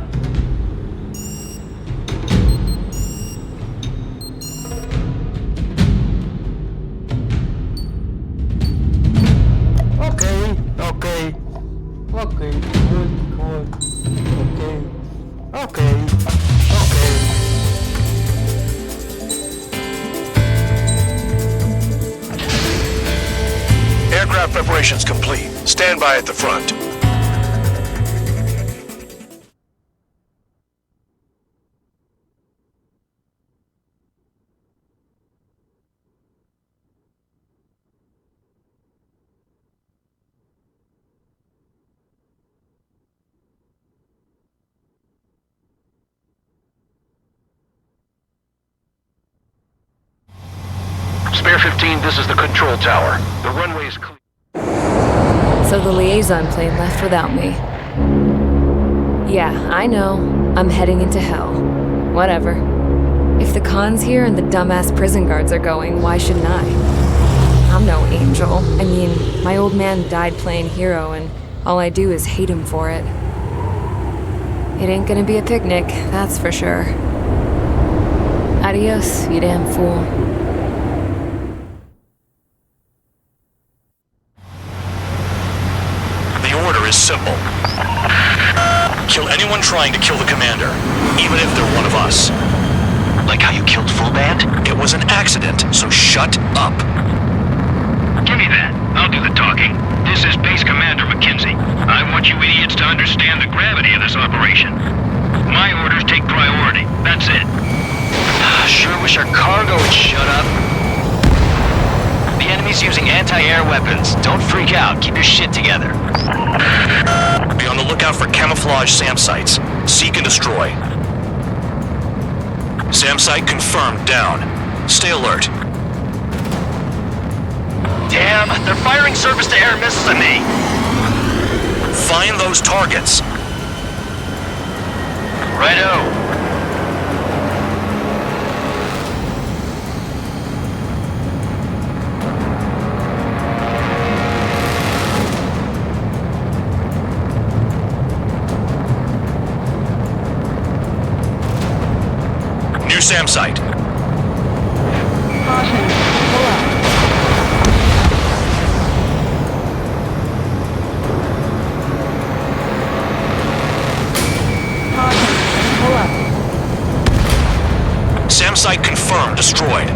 Aircraft preparations complete. Stand by at the front. Spare 15, this is the control tower. The runway is clear. So the liaison plane left without me. Yeah, I know. I'm heading into hell. Whatever. If the cons here and the dumbass prison guards are going, why shouldn't I? I'm no angel. I mean, my old man died playing hero, and all I do is hate him for it. It ain't gonna be a picnic, that's for sure. Adios, you damn fool. Is simple. Kill anyone trying to kill the commander, even if they're one of us. Like how you killed Full Band? It was an accident, so shut up. Give me that. I'll do the talking. This is Base Commander McKenzie. I want you idiots to understand the gravity of this operation. My orders take priority. That's it. Sure wish our cargo would shut up. The enemy's using anti-air weapons. Don't freak out. Keep your shit together. Be on the lookout for camouflage SAM sites. Seek and destroy. SAM site confirmed down. Stay alert. Damn, they're firing surface-to-air missiles at me. Find those targets. Righto. New SAM site. Caution. Pull up. Caution. Pull up. SAM site confirmed destroyed.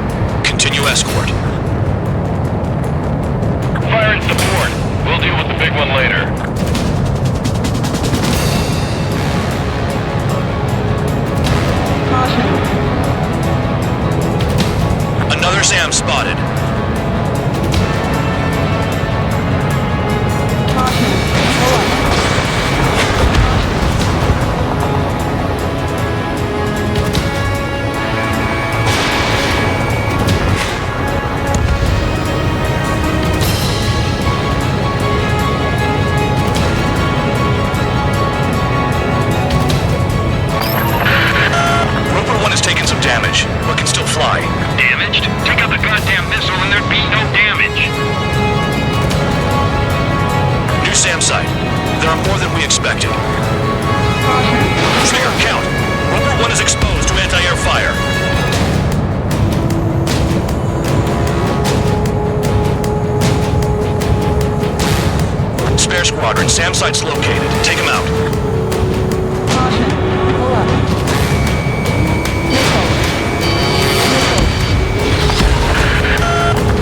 Continue escort. Fire and support. We'll deal with the big one later. Caution. Another SAM spotted. Caution. Pull up. Roper 1 has taken some damage, but can still fly. Damaged? Take out the goddamn missile and there'd be no damage. New SAM site. There are more than we expected. Trigger, count. Roper 1 is exposed to anti-air fire. Spare squadron, SAM site's located. Take him out. Caution. Pull up. Missile.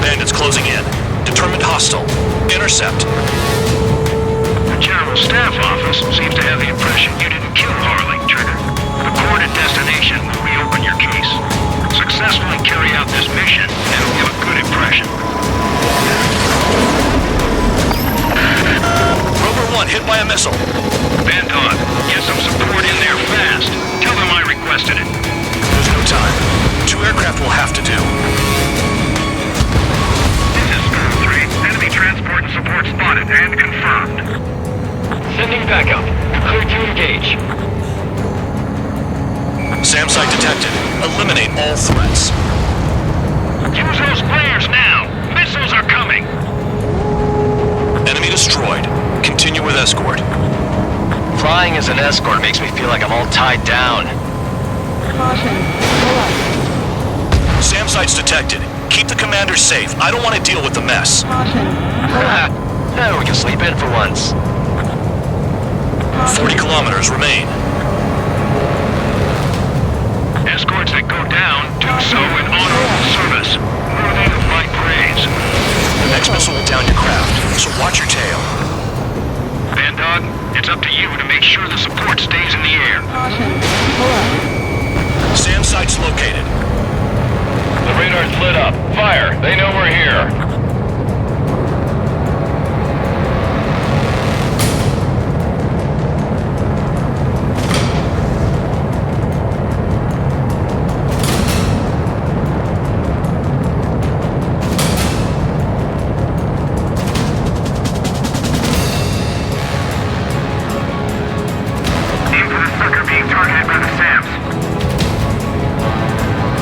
Bandits closing in. Determined hostile. Intercept. The General Staff Office seems to have the impression you didn't kill Harley, Trigger. Reported destination will reopen your case. Successfully carry out this mission, and it'll give a good impression. Roper 1 hit by a missile. Bandog, get some support in there fast. Tell them I requested it. There's no time. 2 aircraft will have to do. This is Storm 3. Enemy transport and support spotted and confirmed. Sending backup. Clear to engage. SAM site detected. Eliminate all threats. Use those flares now! Missiles are coming! Enemy destroyed. Continue with escort. Flying as an escort makes me feel like I'm all tied down. Caution. Pull up. SAM site's detected. Keep the commander safe. I don't want to deal with the mess. Caution. Pull up. We can sleep in for once. 40 kilometers remain. Escorts that go down, do so in honorable service. Worthy of my praise. The next missile will down your craft, so watch your tail. Bandog, it's up to you to make sure the support stays in the air. Caution. Pull up. SAM site's located. The radar's lit up. Fire. They know we're here. Aim for the sucker being targeted by the SAMs.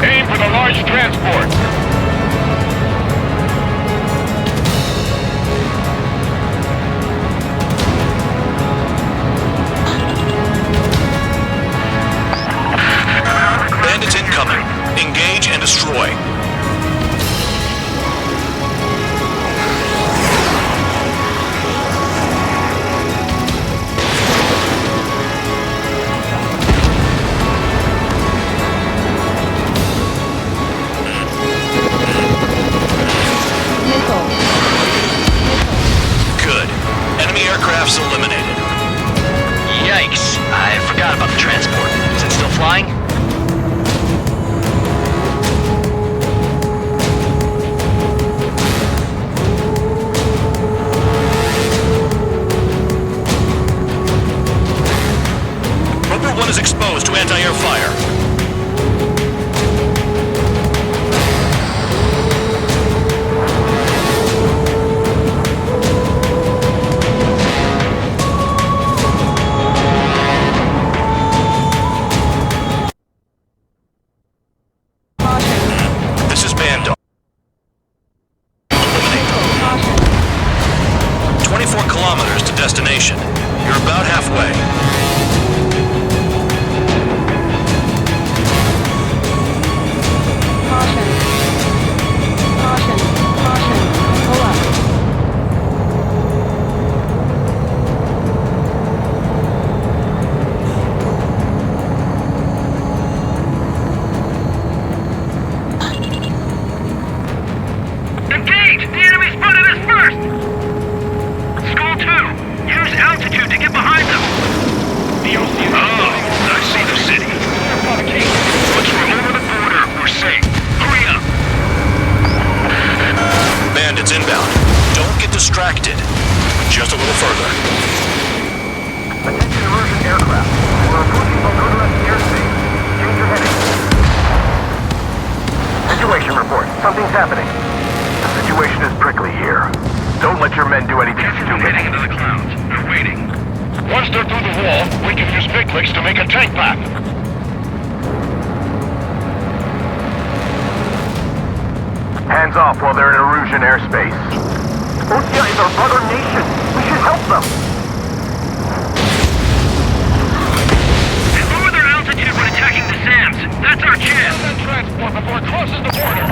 Aim for the large transport. Bandits incoming. Engage and destroy. Missile. Good. Enemy aircraft's eliminated. Yikes. I forgot about the transport. Is it still flying? Roper 1 is exposed to anti-air fire. Go to the airspace. Change your heading. Situation report. Something's happening. The situation is prickly here. Don't let your men do anything stupid. Heading into the clouds. They're waiting. Once they're through the wall, we can use big clicks to make a tank path. Hands off while they're in Erusian airspace. Osea is our brother nation. We should help them. And lower their altitude when attacking the SAMs. That's our chance. Transport before it crosses the border.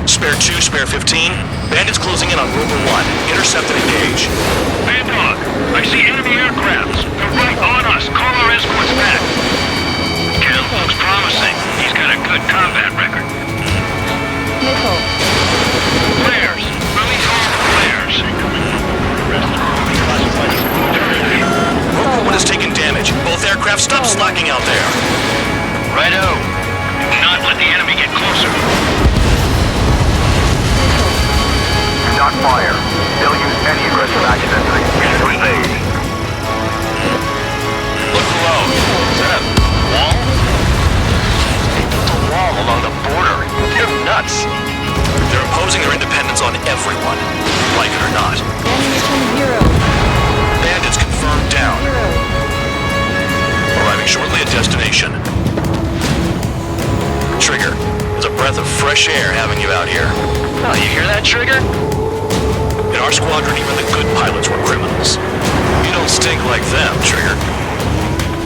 Spare 2, spare 15. Bandits closing in on Rover 1. Intercept and engage. Bandog, I see enemy aircrafts. They're right on us. Call our escorts back. Kel looks promising. He's got a good combat record. Missile. Flares. Release all flares. Rover 1 has taken damage. Both aircraft stop slacking out there. Righto. Do not let the enemy get closer. Do not fire. They'll use any aggressive action as an excuse to invade. Look below. Is that a wall? They built a wall along the border. They're nuts. They're imposing their independence on everyone, like it or not. Ammunition 0. Bandits confirmed down. 0. Arriving shortly at destination. Trigger, there's a breath of fresh air having you out here. Oh, you hear that, Trigger? In our squadron, even the good pilots were criminals. You don't stink like them, Trigger.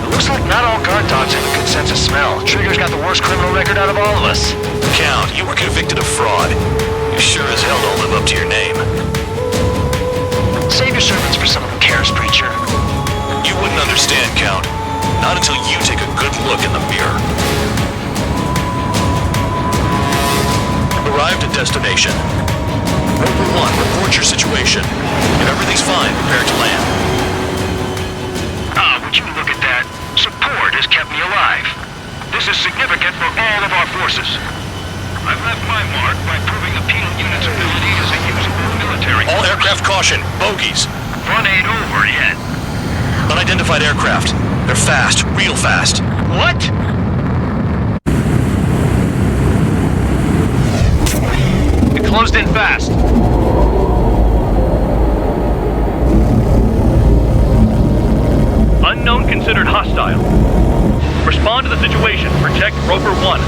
It looks like not all guard dogs have a good sense of smell. Trigger's got the worst criminal record out of all of us. Count, you were convicted of fraud. You sure as hell don't live up to your name. Save your servants for someone who cares, Preacher. You wouldn't understand, Count. Not until you take a good look in the mirror. Arrived at destination. Rover 1, report your situation. If everything's fine, prepare to land. Ah, would you look at that? Support has kept me alive. This is significant for all of our forces. I've left my mark by proving the penal unit's ability as a usable military All force. aircraft caution, bogies. Run ain't over yet. Unidentified aircraft. They're fast, real fast. What? It closed in fast. Unknown considered hostile. Respond to the situation. Protect Rover 1.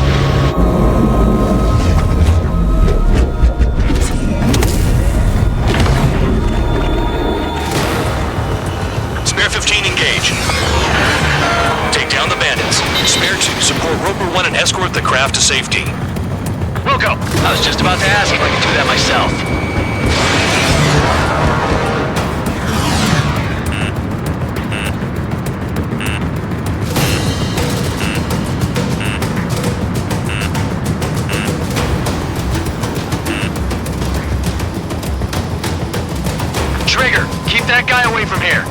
Spare 15 engage. Take down the bandits. Spare 2 support Rover 1 and escort the craft to safety. Wilco, I was just about to ask if I could do that myself. Trigger, keep that guy away from here.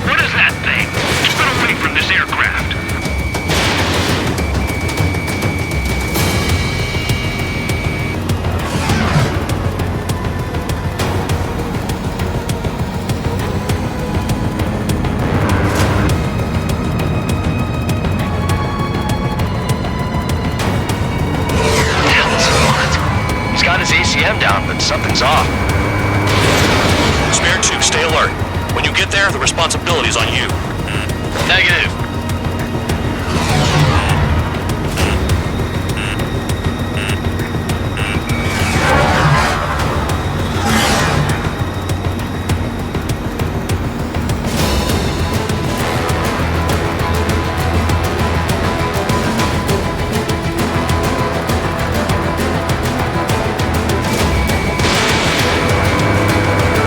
What is that thing? Keep it away from this aircraft. He's got his ACM down, but something's off. Spare 2, stay alert. When you get there, the responsibility's on you. Negative.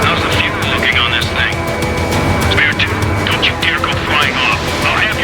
How's the fuel looking on this thing? Spare 2, don't you dare go flying off. I'll have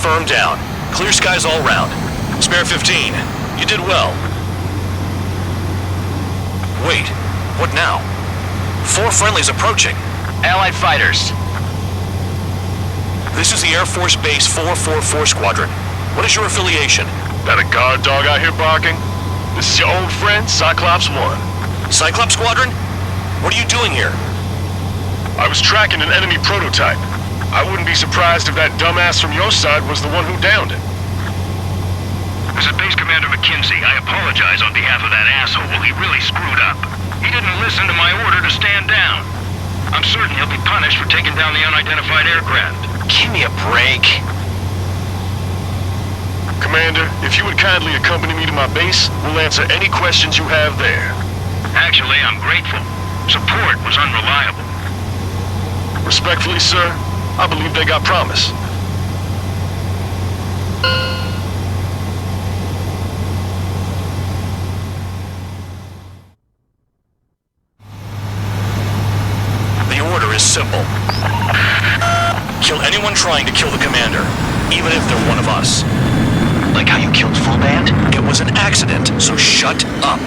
firm down. Clear skies all round. Spare 15. You did well. Wait, what now? 4 friendlies approaching. Allied fighters. This is the Air Force Base 444 Squadron. What is your affiliation? That a guard dog out here barking? This is your old friend, Cyclops 1. Cyclops Squadron? What are you doing here? I was tracking an enemy prototype. I wouldn't be surprised if that dumbass from your side was the one who downed it. This is Base Commander McKinsey. I apologize on behalf of that asshole. He really screwed up. He didn't listen to my order to stand down. I'm certain he'll be punished for taking down the unidentified aircraft. Give me a break. Commander, if you would kindly accompany me to my base, we'll answer any questions you have there. Actually, I'm grateful. Support was unreliable. Respectfully, sir, I believe they got promise. The order is simple. Kill anyone trying to kill the commander, even if they're one of us. Like how you killed Full Band? It was an accident, so shut up.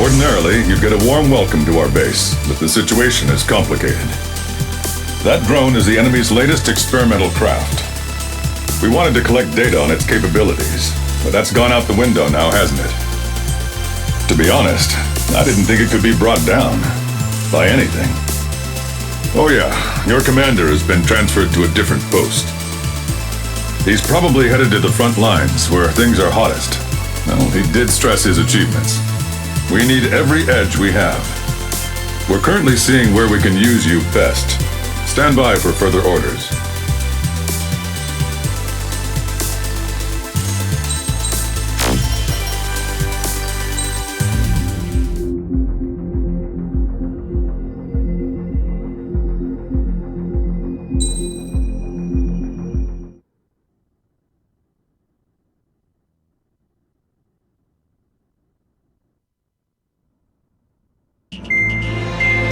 Ordinarily, you'd get a warm welcome to our base, but the situation is complicated. That drone is the enemy's latest experimental craft. We wanted to collect data on its capabilities, but that's gone out the window now, hasn't it? To be honest, I didn't think it could be brought down by anything. Oh yeah, your commander has been transferred to a different post. He's probably headed to the front lines, where things are hottest. Well, he did stress his achievements. We need every edge we have. We're currently seeing where we can use you best. Stand by for further orders.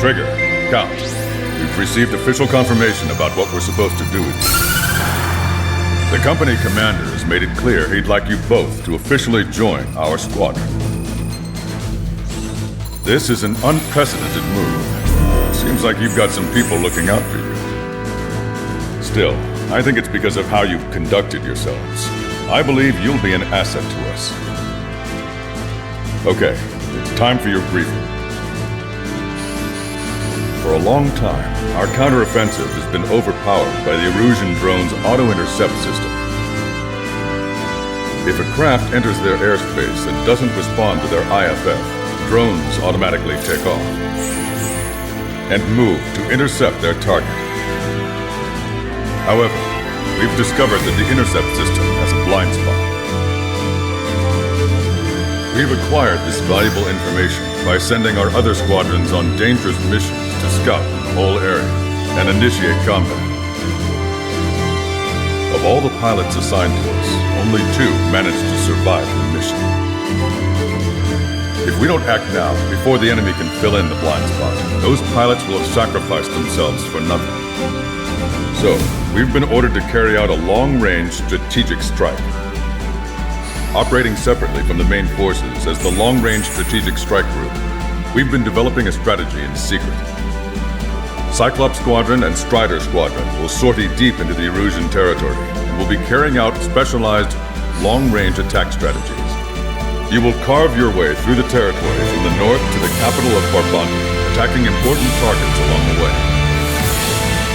Trigger, Count. We've received official confirmation about what we're supposed to do with you. The company commander has made it clear he'd like you both to officially join our squadron. This is an unprecedented move. Seems like you've got some people looking out for you. Still, I think it's because of how you've conducted yourselves. I believe you'll be an asset to us. Okay, it's time for your briefing. For a long time, our counteroffensive has been overpowered by the Erusian drone's auto-intercept system. If a craft enters their airspace and doesn't respond to their IFF, drones automatically take off and move to intercept their target. However, we've discovered that the intercept system has a blind spot. We've acquired this valuable information by sending our other squadrons on dangerous missions to scout the whole area and initiate combat. Of all the pilots assigned to us, only 2 managed to survive the mission. If we don't act now, before the enemy can fill in the blind spot, those pilots will have sacrificed themselves for nothing. So, we've been ordered to carry out a long-range strategic strike. Operating separately from the main forces as the Long-Range Strategic Strike Group, we've been developing a strategy in secret. Cyclops Squadron and Strider Squadron will sortie deep into the Erusian territory and will be carrying out specialized long-range attack strategies. You will carve your way through the territory from the north to the capital of Farbanti, attacking important targets along the way.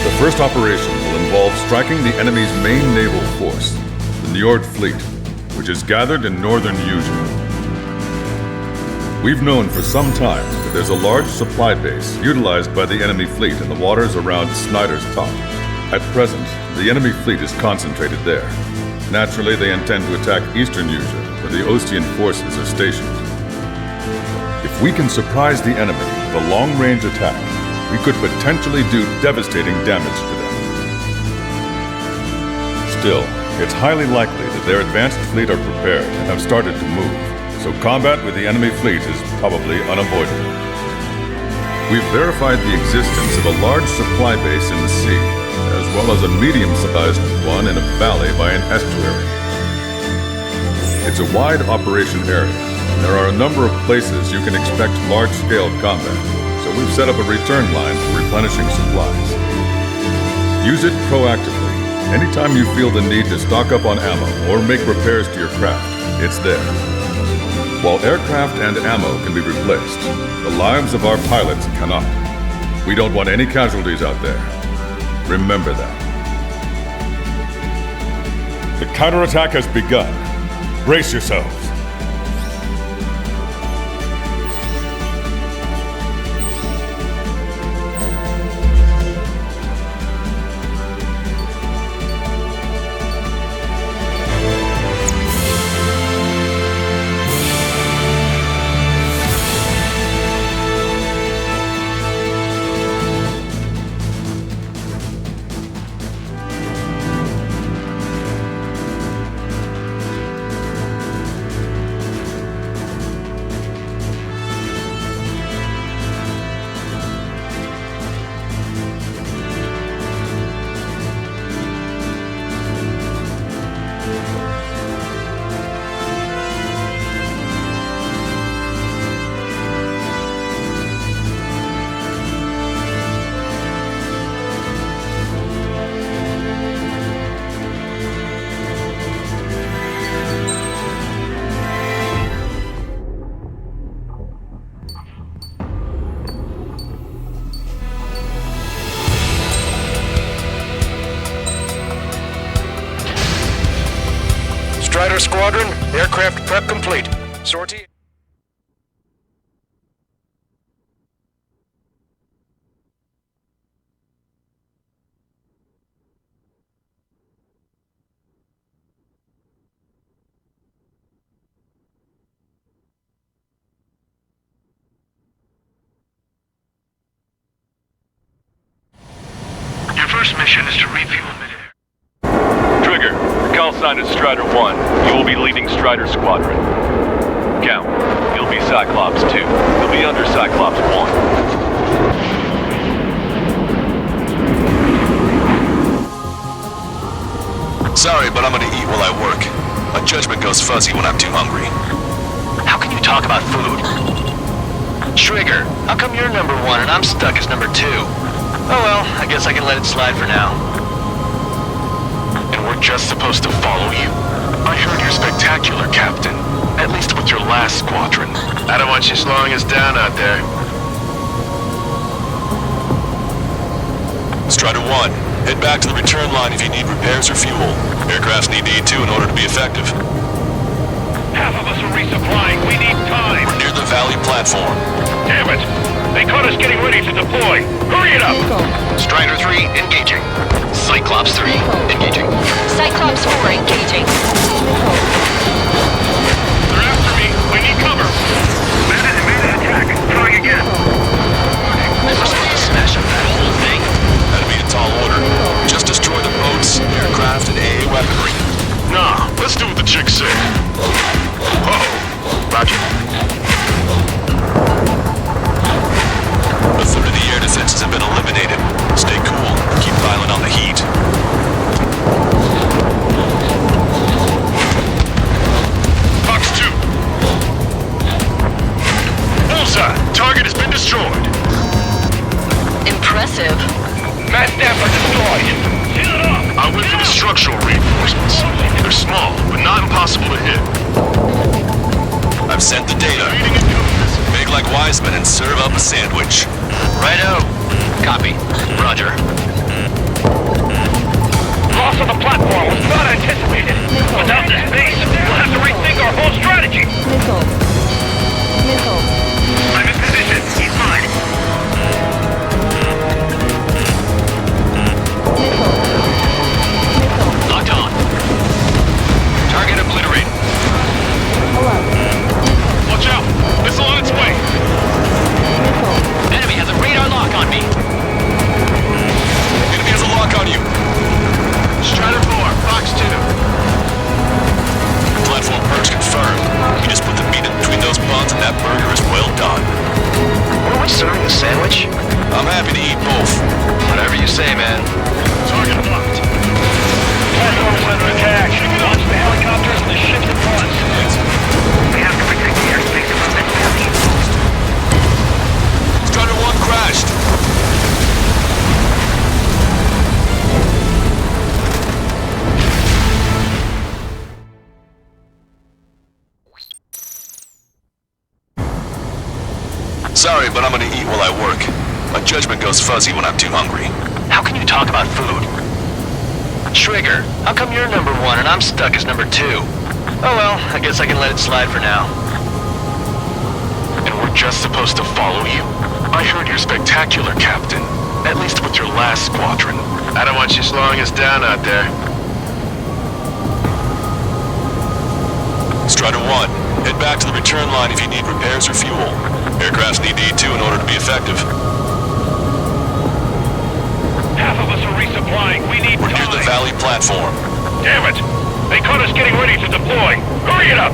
The first operation will involve striking the enemy's main naval force, the Njord Fleet, which is gathered in northern Eugene. We've known for some time that there's a large supply base utilized by the enemy fleet in the waters around Snyder's Top. At present, the enemy fleet is concentrated there. Naturally, they intend to attack eastern Eugene, where the Ostian forces are stationed. If we can surprise the enemy with a long-range attack, we could potentially do devastating damage to them. Still, it's highly likely that their advanced fleet are prepared and have started to move, so combat with the enemy fleet is probably unavoidable. We've verified the existence of a large supply base in the sea, as well as a medium-sized one in a valley by an estuary. It's a wide operation area, and there are a number of places you can expect large-scale combat, so we've set up a return line for replenishing supplies. Use it proactively. Anytime you feel the need to stock up on ammo or make repairs to your craft, it's there. While aircraft and ammo can be replaced, the lives of our pilots cannot. We don't want any casualties out there. Remember that. The counterattack has begun. Brace yourselves. Strider Squadron, aircraft prep complete. Sortie. Your first mission is to refuel midair. Trigger, your call sign is Strider 1. You will be leading Strider Squadron. Count, you'll be Cyclops 2. You'll be under Cyclops 1. Sorry, but I'm gonna eat while I work. My judgment goes fuzzy when I'm too hungry. How can you talk about food? Trigger, how come you're number 1 and I'm stuck as number 2? Oh well, I guess I can let it slide for now. And we're just supposed to follow you? I heard you're spectacular, Captain. At least with your last squadron. I don't want you slowing us down out there. Strider 1, head back to the return line if you need repairs or fuel. Aircrafts need E2 in order to be effective. Half of us are resupplying. We need time. We're near the valley platform. Damn it! They caught us getting ready to deploy. Hurry it up! Strider 3, engaging. Cyclops 3, engaging. Cyclops 4 engaging. They're after me. We need cover. Bandit attack. Trying again. We're supposed to smash up that whole thing. That'd be a tall order. Just destroy the boats, aircraft, and AA weaponry. Nah, let's do what the chick said. Uh-oh. Roger. A third of the air defenses have been eliminated. Stay cool. Keep piling on the heat. Fox 2. Bullseye. Target has been destroyed. Impressive. Mass Dapper destroyed. Seal it up. I went for the structural reinforcements. They're small, but not impossible to hit. I've sent the data. Make like Wiseman and serve up a sandwich. Righto. Copy. Roger. Loss of the platform was not anticipated. Without this base, we'll have to rethink our whole strategy. Missile. Missile. I'm in position. He's mine. Locked on. Target obliterated. Watch out! Missile on its way! Enemy has a radar lock on me. Sorry, but I'm gonna eat while I work. My judgment goes fuzzy when I'm too hungry. How can you talk about food? Trigger, how come you're number 1 and I'm stuck as number 2? Oh well, I guess I can let it slide for now. And we're just supposed to follow you? I heard you're spectacular, Captain. At least with your last squadron. I don't want you slowing us down out there. Strider 1, head back to the return line if you need repairs or fuel. Aircrafts need D2 in order to be effective. Half of us are resupplying. We need We're near the Valley platform. Damn it! They caught us getting ready to deploy. Hurry it up!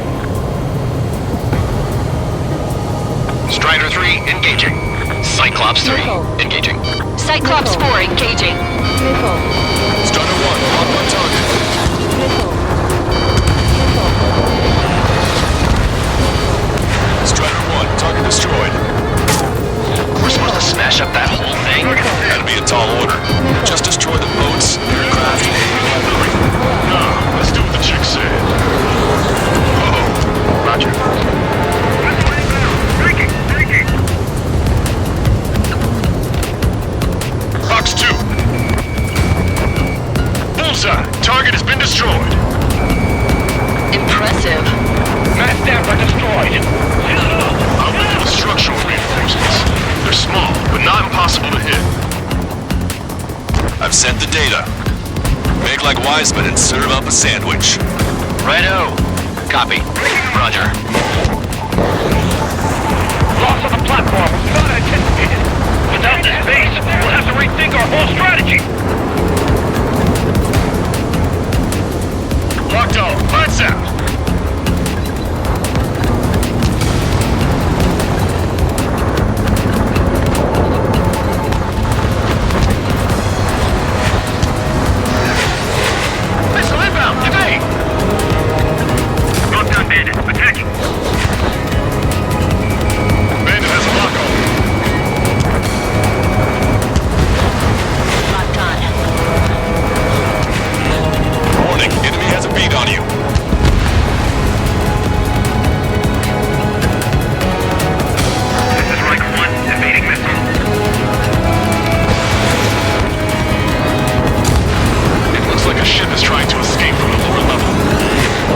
Strider 3, engaging. Cyclops 3, engaging. Cyclops 4 engaging. Strider 1, lock on target. Strider 1, target destroyed. We're supposed to smash up that whole thing? That'd be a tall order. Just destroy the boats, aircraft, and weaponry. No, let's do what the chick said. Uh-oh. Roger. Breaking! Box 2. Bullseye. Target has been destroyed. Impressive. Mass damper destroyed. I'm looking for structural reinforcements. They're small, but not impossible to hit. I've sent the data. Make like Wiseman and serve up a sandwich. Righto. Copy. Roger. Loss of the platform was not anticipated. Without this base, we'll have to rethink our whole strategy. Locked on. Lights out. Missile inbound! Evade! Lockdown bandit. Attacking. Bandit has a lock on. Locked on. Warning, enemy has a beat on you. This is Riker 1, evading missile. It looks like a ship is trying to escape from the lower level.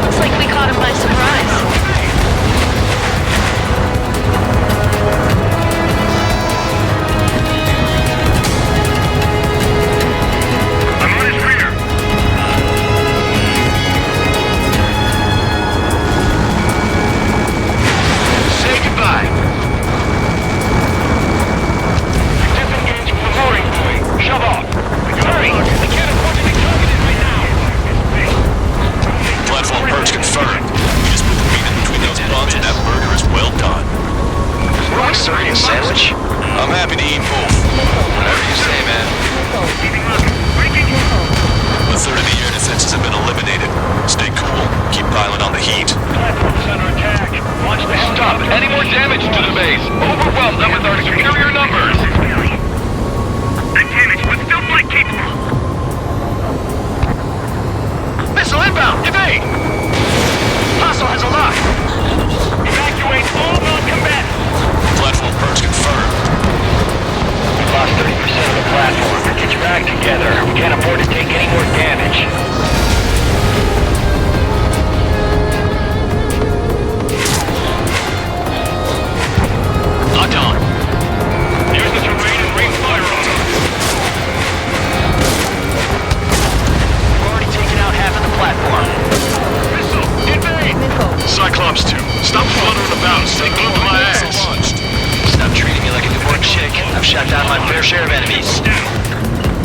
Looks like we caught him by surprise. I'm on his rear. Say goodbye. Disengage from the mooring buoy. Shove off. Hurry! We can't afford to be targeted right now. Platform perch confirmed. We just put the meat in between those buns and that burger is well done. Were we serving a sandwich? I'm happy to eat both. Whatever you say, man. A third of the air defenses have been eliminated. Stay cool. Keep piling on the heat. Platform's under attack. Watch the Stop any more damage to the base. Overwhelm them with our superior numbers. I'm damaged, but still flight capable. Missile inbound! Evade! Hostile has a lock. Evacuate all non-combatants. Platform perch confirmed. We lost 30% of the platform. Get your act together. We can't afford to take any more damage. Locked on. Use the terrain and ring fire on them. We've already taken out half of the platform. Missile! Invade! Cyclops 2. Stop fluttering about and stay glued to my ass. Stop treating me like a newborn chick. I've shot down my fair share of enemies.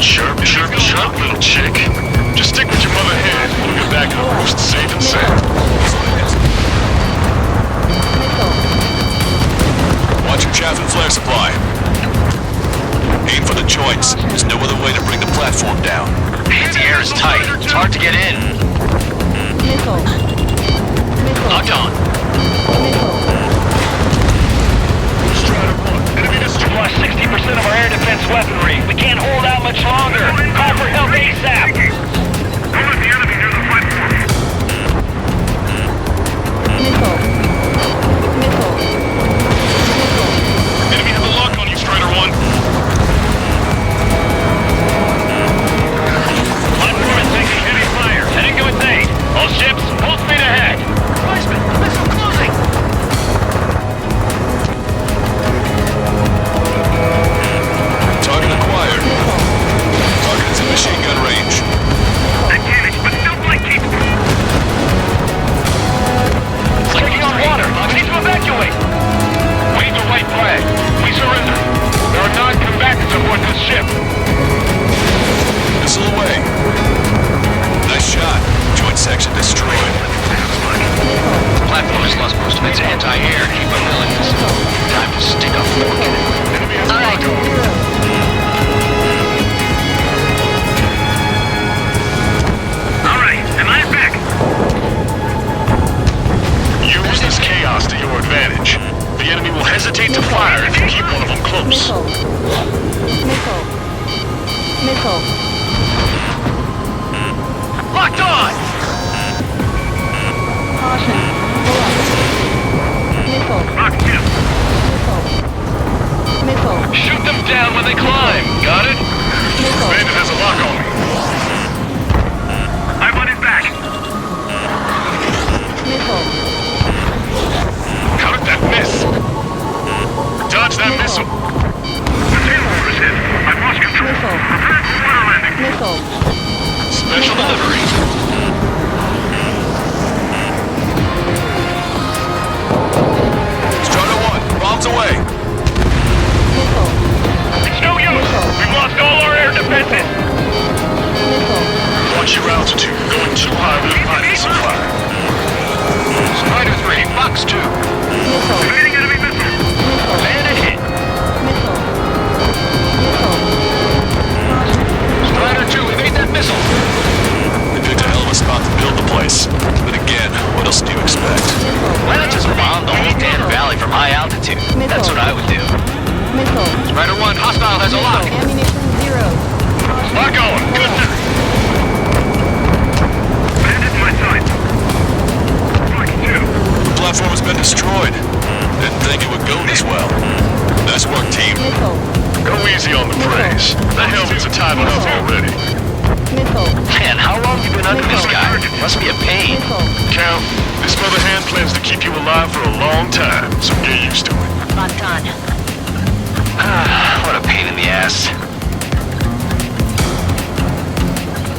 Chirp, chirp, chirp, little chick. Just stick with your mother hen. We'll get back to the roost safe and sound. Watch your chaff and flare supply. Aim for the joints. There's no other way to bring the platform down. The air is tight. It's hard to get in. Locked on. Strider 1. Enemy destroyed. Lost 60% of our air defense weaponry. We can't hold out much longer. Call for help ASAP. Don't let the enemy near the platform. hesitate to fire if you keep one of them close. Missile. Missile. Missile. Locked on! Caution. Pull up. Missile. Missile. Missile. Shoot them down when they climb. Got it? Missile. Bandit has a lock on me. I'm on his back. Missile. How did that miss? Dodge that missile. The tailwheel is hit. I've lost control. Missile. Prepare for water landing. Missile. Special delivery. Strider 1, bombs away. Missile. It's no use. We've lost all our air defenses. Missile. Watch your altitude. Going too high will pilot supply. Strider 3, Fox 2. Missile. Evading enemy missile. Missile. Bandit hit. Missile. Missile. Caution. Strider 2, evade that missile. They picked a hell of a spot to build the place. But again, what else do you expect? Why not just bomb the whole damn valley from high altitude? That's what I would do. Missile. Strider 1, hostile has a lock. Ammunition 0. Lock on. Good night. Bandit in my sight. Fox 2. The platform has been destroyed. Didn't think it would go this well. Nice work, team. Missile. Go easy on the praise. The helmets are time enough already. Missile. Man, how long have you been under this guy? Must be a pain. Missile. Count, this mother hand plans to keep you alive for a long time, so get used to it. I'm done. What a pain in the ass.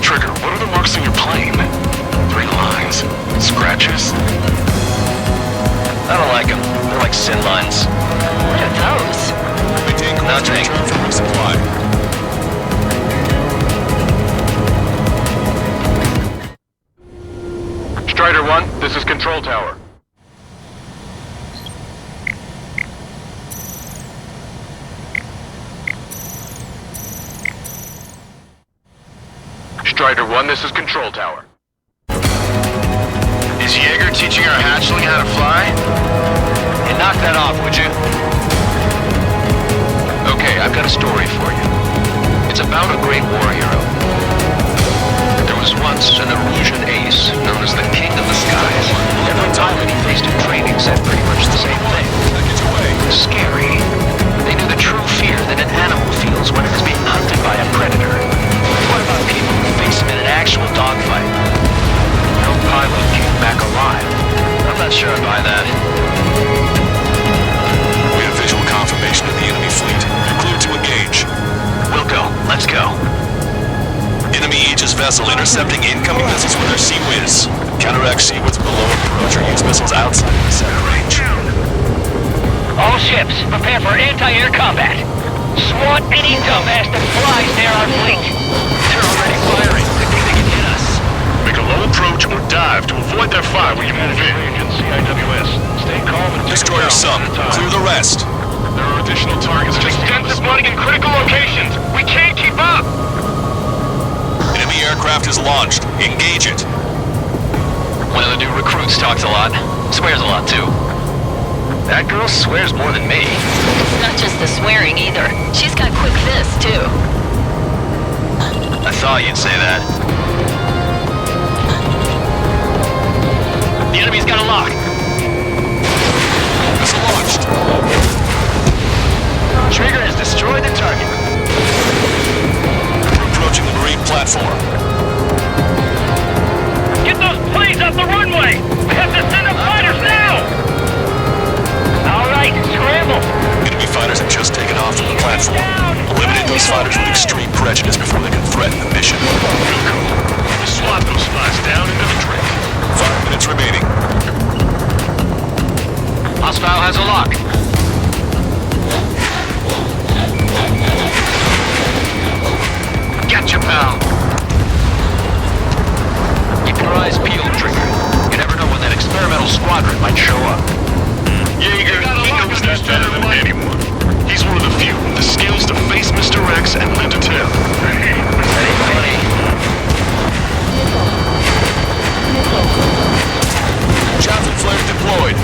Trigger, what are the marks on your plane? 3 lines. Scratches? I don't like them. They're like sin lines. What are those? Maintain course to Nothing. return for resupply. Strider 1, this is Control Tower. Strider 1, this is Control Tower. Is Jaeger teaching our hatchling how to fly? Hey, knock that off, would you? Okay, I've got a story for you. It's about a great war hero. There was once an Erusian ace known as the King of the Skies. Every pilot he faced in training said pretty much the same thing. Scary. They knew the true fear that an animal feels when it is being hunted by a predator. What about people who face him in an actual dogfight? No pilot came back alive. I'm not sure I buy that. We have visual confirmation of the enemy fleet. You're clear to engage. We'll go. Let's go. Enemy Aegis vessel intercepting incoming missiles with their Sea Whiz. Counteract Sea Whiz below approach or use missiles outside of the set range. All ships, prepare for anti-air combat. Swat any dumbass that flies near our fleet. They're already firing. They think they can hit us. Make a low approach or dive to avoid their fire when you move in. CIWS. Stay calm and Destroyer some. Clear the rest. There are additional targets just Extensive running in critical locations. We can't keep up. Enemy aircraft is launched. Engage it. One of the new recruits talks a lot. Swears a lot, too. That girl swears more than me. Not just the swearing either. She's got quick fists, too. I thought you'd say that. The enemy's got a lock. Missile launched. Trigger has destroyed the target. We're approaching the marine platform. Get those planes off the runway. We have to send up fighters now. All right, scramble. Enemy fighters have just taken off from the platform. Eliminate those fighters with extreme prejudice before they can threaten the mission. Swat those spies down into the drink. 5 minutes remaining. Hostile has a lock. Gotcha, pal. Keep your eyes peeled, Trigger. You never know when that experimental squadron might show up. Jaeger, he knows that better than anyone. He's one of the few with the skills to face Mr. X and live to tell. That ain't funny. Chaplain flare deployed.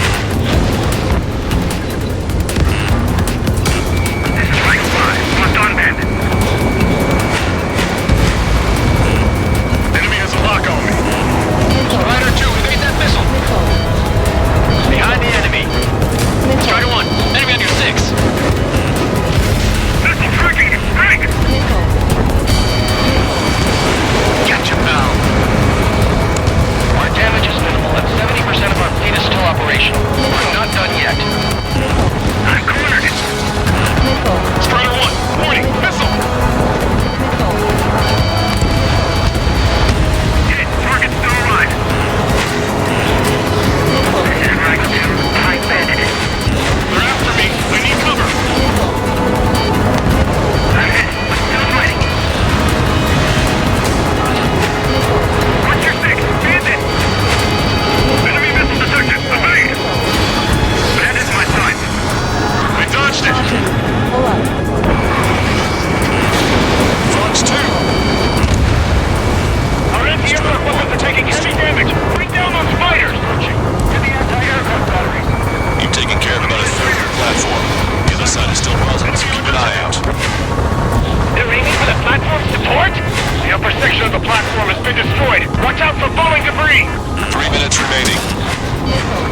destroyed. Watch out for falling debris. 3 minutes remaining.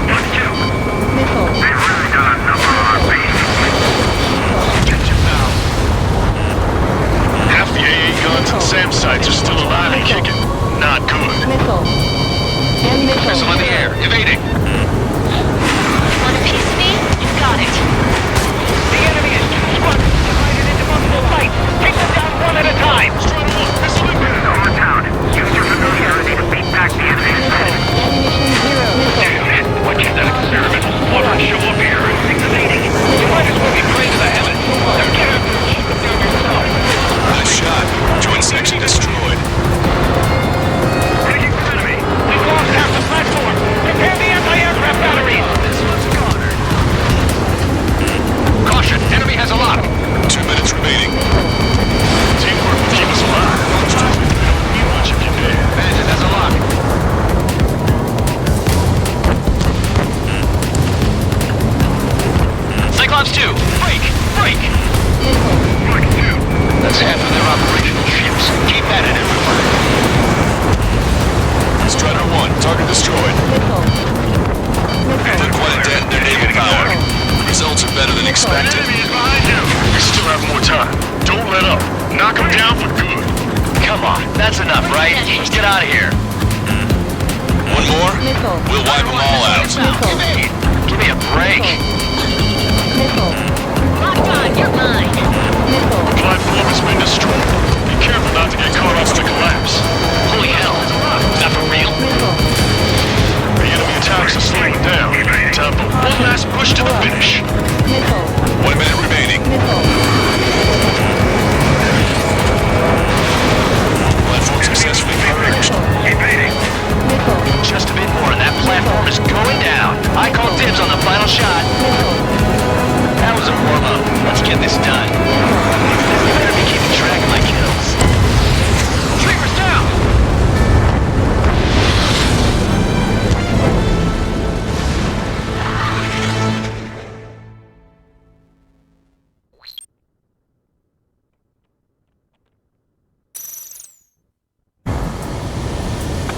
Missile. They really got a number on our base. Get you now. Half the AA guns and SAM sites are still alive and kicking. Not good. Missile. And missile. Missile in the air, evading. Want a piece of me? You've got it. The enemy is 2 squadrons divided into multiple sites. Take them down one at a time. Missile in there. Over town. Use your familiarity to beat back the enemy's men. Ammunition 0. Missile. Damn it! What is that experiment? Squadron show up here and things evading. You might as well be praying to the heavens. They're camped. Shoot them down yourself. Nice shot. Joint section destroyed. Breaking for enemy. We've lost half the platform. Prepare the anti-aircraft batteries. This one's cornered. Caution, enemy has a lock. 2 minutes remaining. Teamwork will keep us alive. Be much if you dare. Bandit has a lock. Cyclops 2, break! Break! That's half of their operational ships. Keep at it, everyone. Strider 1, target destroyed. Did quite a dent in their naval power. Results are better than expected. We still have more time. Don't let up. Knock them down for good. Come on, that's enough, right? Let's get out of here. One more? We'll wipe them all out. Give me a break. Lock on, you're mine. The platform has been destroyed. Be careful not to get caught off the collapse. Holy hell. Not for real. The enemy attacks are slowing down. Time for one last push to the finish. 1 minute remaining. Platform successfully purged. Just a bit more and that platform is going down. I call dibs on the final shot. That was a warm-up. Let's get this done. Better be keeping track of my kills. Triggers down!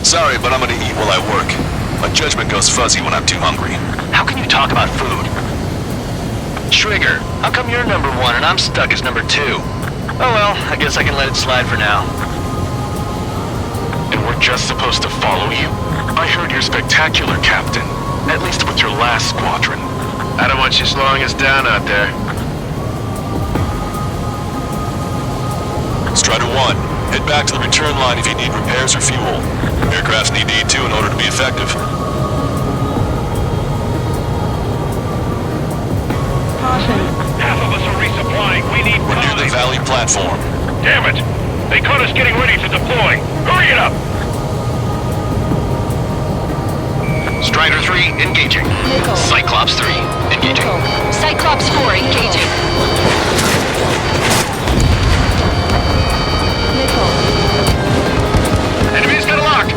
Sorry, but I'm gonna eat while I work. My judgment goes fuzzy when I'm too hungry. How can you talk about food? Trigger, how come you're number 1 and I'm stuck as number 2? Oh well, I guess I can let it slide for now. And we're just supposed to follow you? I heard you're spectacular, Captain. At least with your last squadron. I don't want you slowing us down out there. Strider 1, head back to the return line if you need repairs or fuel. Aircrafts need E2 in order to be effective. Half of us are resupplying. We need We're near the Valley platform. Damn it! They caught us getting ready to deploy. Hurry it up! Strider 3, engaging. Cyclops 3, engaging. Cyclops 4 engaging. Enemy's got a lock!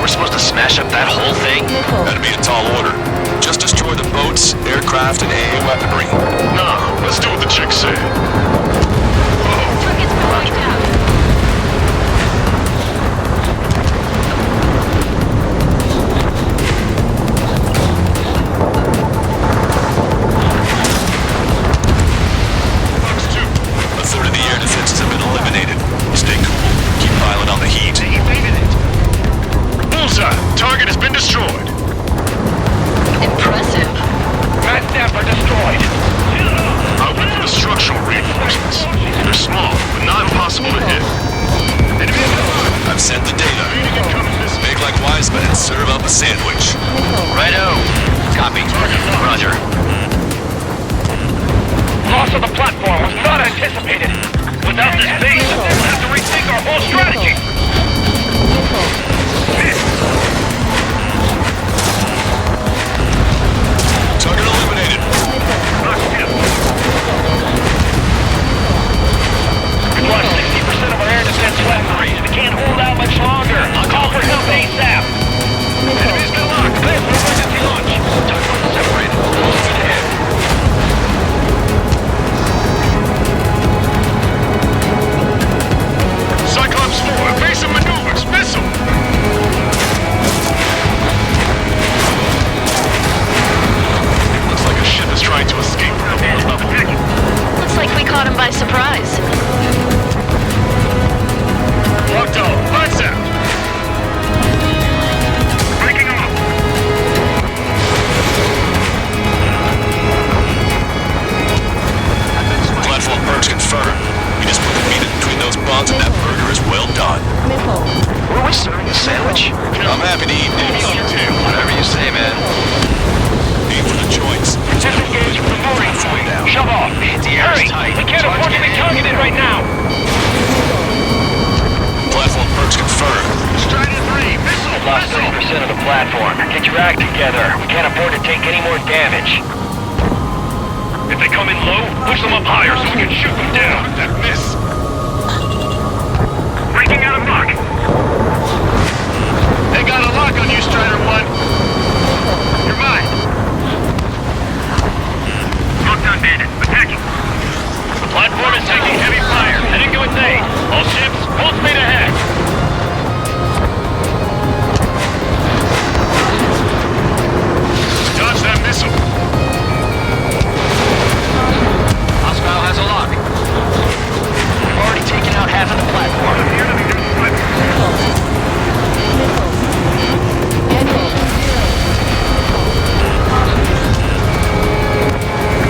We're supposed to smash up that whole thing? That'd be a tall order. Just destroy the boats, aircraft, and AA weaponry. Nah, let's do what the chick said. Target's been wiped out. A third of the air defenses have been eliminated. Stay cool. Keep piling on the heat. They evaded it. Bullseye! Target has been destroyed. Impressive. Matt Snapper destroyed. I went for the structural reinforcements. They're small, but not impossible to hit. I've sent the data. Make like wise men and serve up a sandwich. Righto. Copy. Roger. Loss of the platform was not anticipated. Without this base, we'll have to rethink our whole strategy. Target eliminated. We've lost 60% of our air defense weaponry. We can't hold out much longer. I'll call for help ASAP. Enemies got locked. Plan for emergency launch. Target separated. Over there. Cyclops Get your act together. We can't afford to take any more damage. If they come in low, push them up higher so we can shoot them down. That miss. Breaking out of lock. They got a lock on you, Strider 1. You're mine. Lockdown bandit. Attacking. The platform is taking heavy fire. Heading to its aid. All ships, full speed ahead. Dodge that missile. Hostile has a lock. We've already taken out half of the platform.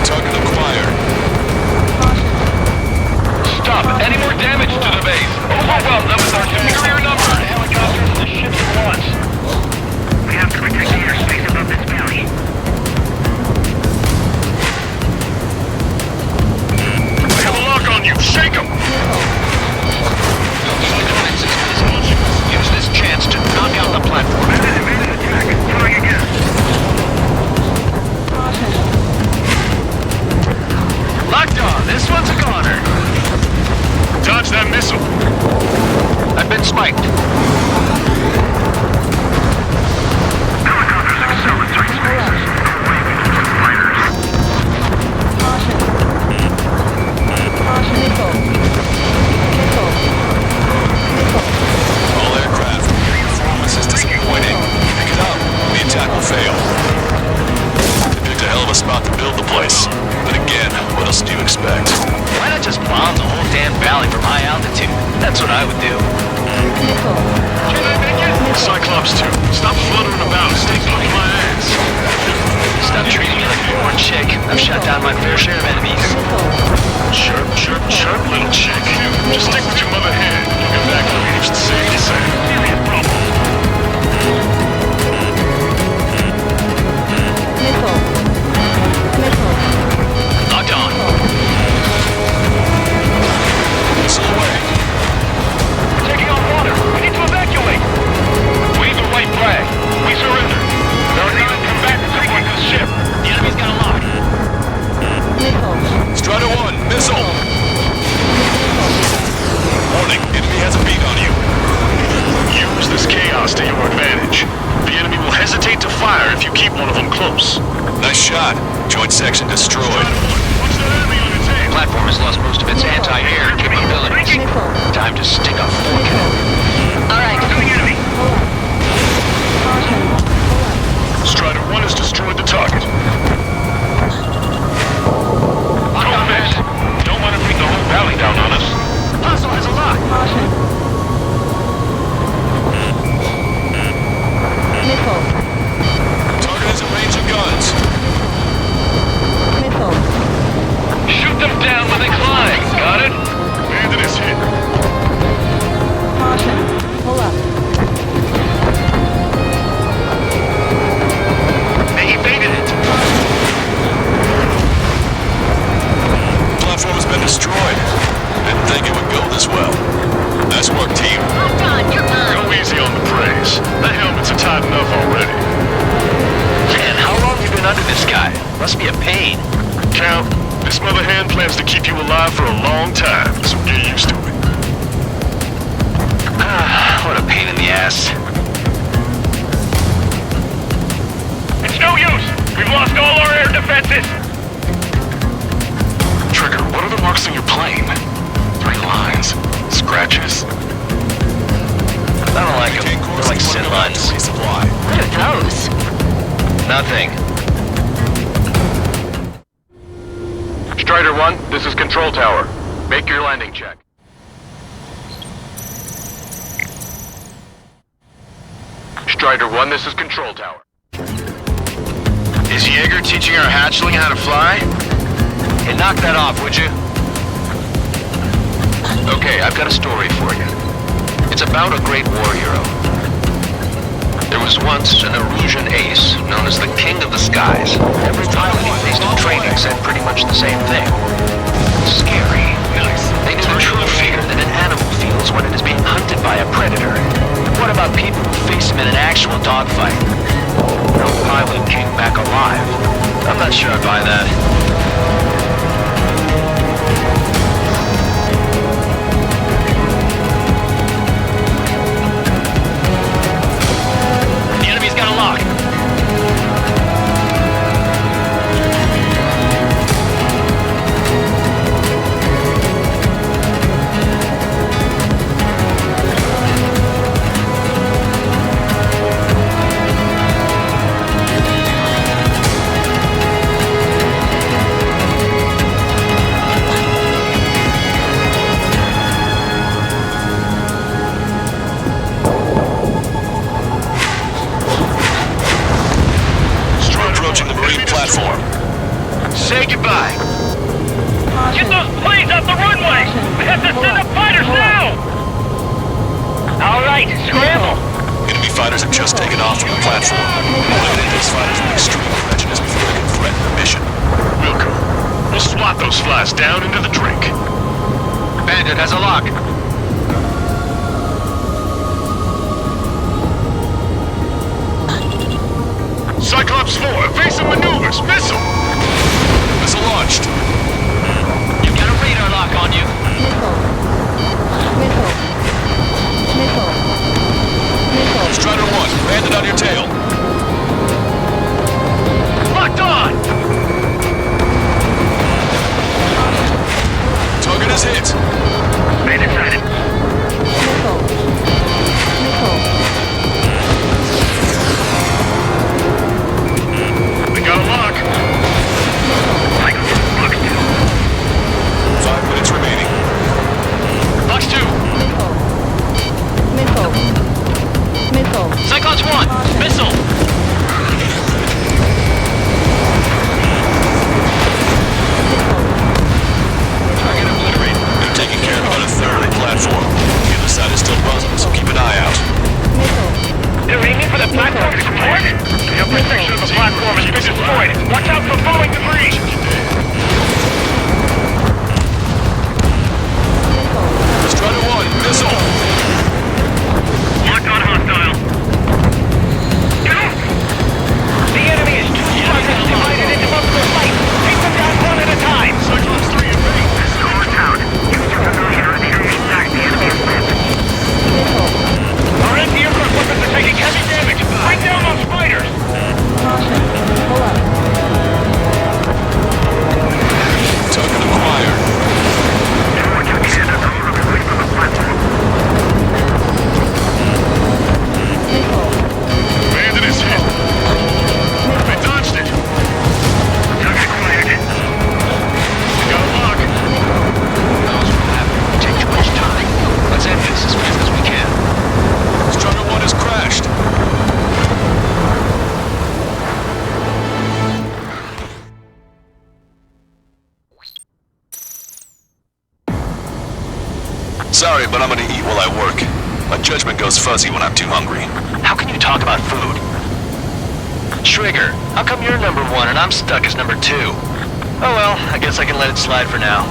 Target acquired. Stop. Any more damage to the base? Overwhelm them with our superior number of helicopters and the ships at once. We have to protect the airspace above this valley. They have a lock on you. Shake them. Use this chance to knock out the platform. Attack. Throwing again. Locked on. This one's a goner. Dodge that missile. I've been spiked. Helicopters excel in tight spaces. All aircraft, your performance is disappointing. Pick it up. The attack will fail. They picked a hell of a spot to build the place. But again, what else do you expect? Why not just bomb the whole damn valley from high altitude? That's what I would do. Cyclops 2, stop fluttering about. Stay close to my ass. Stop treating me like a born chick. I've shot down my fair share of enemies. Chirp, chirp, chirp, little chick. Just stick with your mother hen. You'll get back to leaves safe to say. Serious problem. Locked on. Missile away. We're taking on water. We need to evacuate. Wave the white flag. We surrender. There are even combatants aboard this ship. The enemy's got a lock. Strider 1, missile. Warning, enemy has a beat on you. Use this chaos to your advantage. The enemy will hesitate to fire if you keep one of them close. Nice shot. Joint section destroyed. Platform has lost most of its anti-air capabilities. Time to stick a fork in it. Alright, enemy. Strider 1 has destroyed the target. Combat! Don't want to bring the whole valley down on us. Hostile has a lock. Target is in range of guns. Shoot them down when they climb. Got it? Bandit is hit. They evaded it. Platform has been destroyed. Didn't think it would go this well. Nice work, team. Go easy on the praise. The helmets are tight enough already. Man, how long have you been under this guy? Must be a pain. Count, this mother hen plans to keep you alive for a long time, so get used to it. What a pain in the ass. It's no use! We've lost all our air defenses! Trigger, what are the marks on your plane? 3 lines. Scratches? I don't like them. They're like sin lines. What are those? Nothing. Strider 1, this is Control Tower. Make your landing check. Strider 1, this is Control Tower. Is Jaeger teaching our hatchling how to fly? Hey, knock that off, would you? Okay, I've got a story for you. It's about a great war hero. There was once an Erusian ace known as the King of the Skies. Every pilot he faced in training said pretty much the same thing. Scary. They knew the true fear that an animal feels when it is being hunted by a predator. What about people who face him in an actual dogfight? pilot came back alive. I'm not sure I buy that. The enemy's got a lock. Say goodbye. Get those planes out the runway! We have to send up fighters now! All right, scramble! Enemy fighters have just taken off from the platform. Eliminate these fighters with extreme prejudice before they can threaten the mission. Wilco, we'll swat those flies down into the drink. Bandit has a lock. Cyclops 4, evasive maneuvers, missile! Missile launched. You've got a radar lock on you. Strider 1, landed on your tail. Locked on! Target is hit. Bandit sighted. We got a lock. 5 minutes remaining. Box 2. Cyclops 1, missile. Target obliterated. They're taking care of about a third of the platform. The other side is still buzzing, so keep an eye out. They're aiming for the platform support? The upper section of the platform has been destroyed. Watch out for falling debris! Strider 1, missile. Locked on hostile. The enemy is too squadrons divided into multiple fights. Take them down one at a time. Cyclops 3 and me. Score town. Use your ability to extract the enemy equipment. Our anti-aircraft weapons are taking heavy damage. Bring down those fighters. Target acquired. Bandit is hit. They dodged it. Target acquired. We got a lock. Take too much time. Let's end this as fast as we can. Strider 1 has crashed. Sorry, but I'm gonna eat while I work. My judgment goes fuzzy when I'm too hungry. How can you talk about food? Trigger, how come you're number 1 and I'm stuck as number 2? Oh well, I guess I can let it slide for now.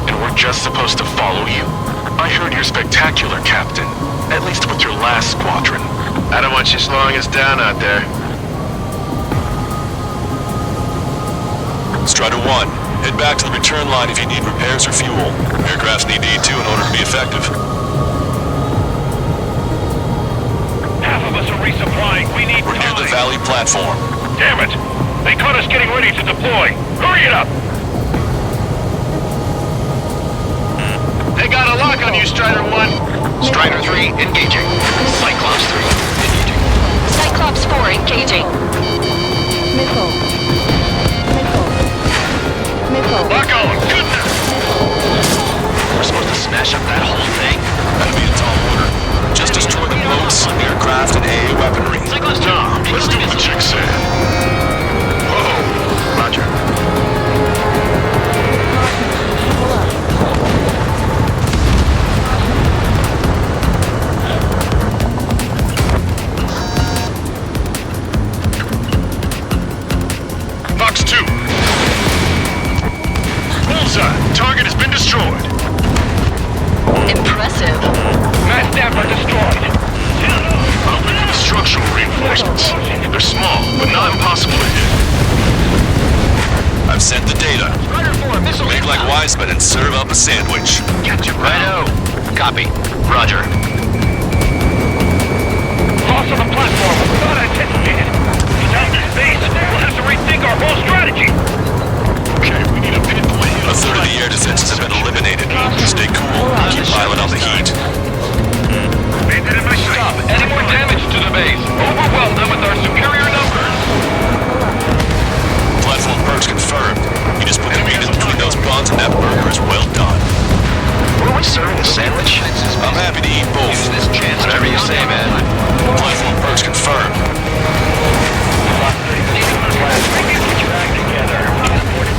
And we're just supposed to follow you? I heard you're spectacular, Captain. At least with your last squadron. I don't want you slowing us down out there. Strider 1, head back to the return line if you need repairs or fuel. Aircrafts need E2 in order to be effective. Half of us are resupplying. We need We're near the time. Valley platform. Damn it! They caught us getting ready to deploy. Hurry it up! They got a lock on you, Strider 1. Strider 3, engaging. Cyclops 3, engaging. Cyclops 4 engaging. Lock on, goodness! We're supposed to smash up that whole thing? That'd be a tall order. Just destroy the boats, aircraft, and AA weaponry. Cyclops 2, Tom, let's do what the chick said. Whoa, roger. Box 2. Bullseye. Target has been destroyed. Impressive. Mass Dapper destroyed. Open and destroy. structural reinforcements. They're small, but not impossible to hit. I've sent the data. Make like Wiseman and serve up a sandwich. Righto. Copy. Roger. Loss of the platform was not anticipated. Without this base, we'll have to rethink our whole strategy. Okay, we need a pinpoint hit. A third of the air defenses have been eliminated. Stay cool. Keep piling on the heat. Stop. Any more damage to the base. Overwhelm them with our superior numbers. Platform purge confirmed. You just put the meat in between those buns and that burger is well done. Were we serving a sandwich? I'm happy to eat both. Whatever you say, man. Platform purge confirmed.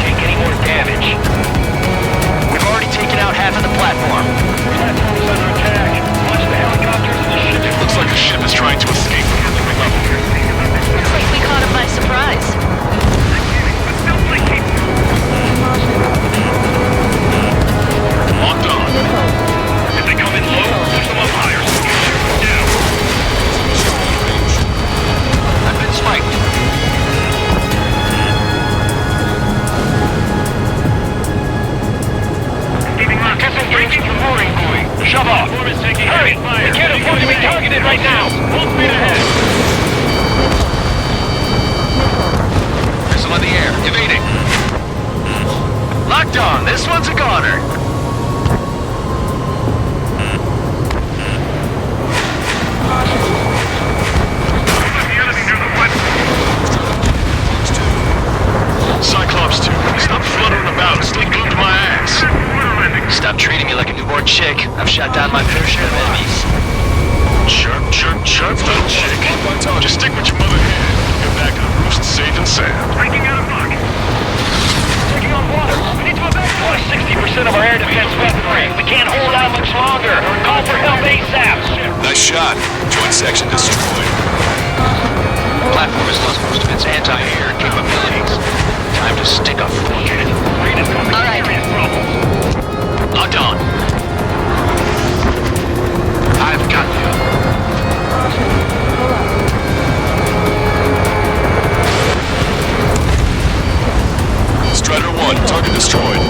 Take any more damage. We've already taken out half of the platform. Platform's under attack. Watch the helicopters and the ship. Looks like a ship is trying to escape from the level. Looks like we caught him by surprise. Locked on. If they come in low, push them up higher so we can shoot them down. I've been spiked. Keeping locked. Concentration from mooring buoy. Shove off. Hurry! We can't afford to be targeted right now. Full speed ahead. Missile in the air. Evading. Locked on. This one's a goner. Cyclops 2, stop fluttering about and stay glued to my ass. Stop treating me like a newborn chick. I've shot down my fair share of enemies. Chirp, little chick. Just stick with your mother here. Get back to the roost safe and sound. Breaking out of luck. Taking on water. We need to evacuate. 60% of our air defense weaponry. We can't hold out much longer. Call for help ASAP. Nice shot. Joint section destroyed. The platform has lost most of its anti-air capabilities. Time to stick a fork in it. All right. Locked on. I've got you. Strider 1, target destroyed.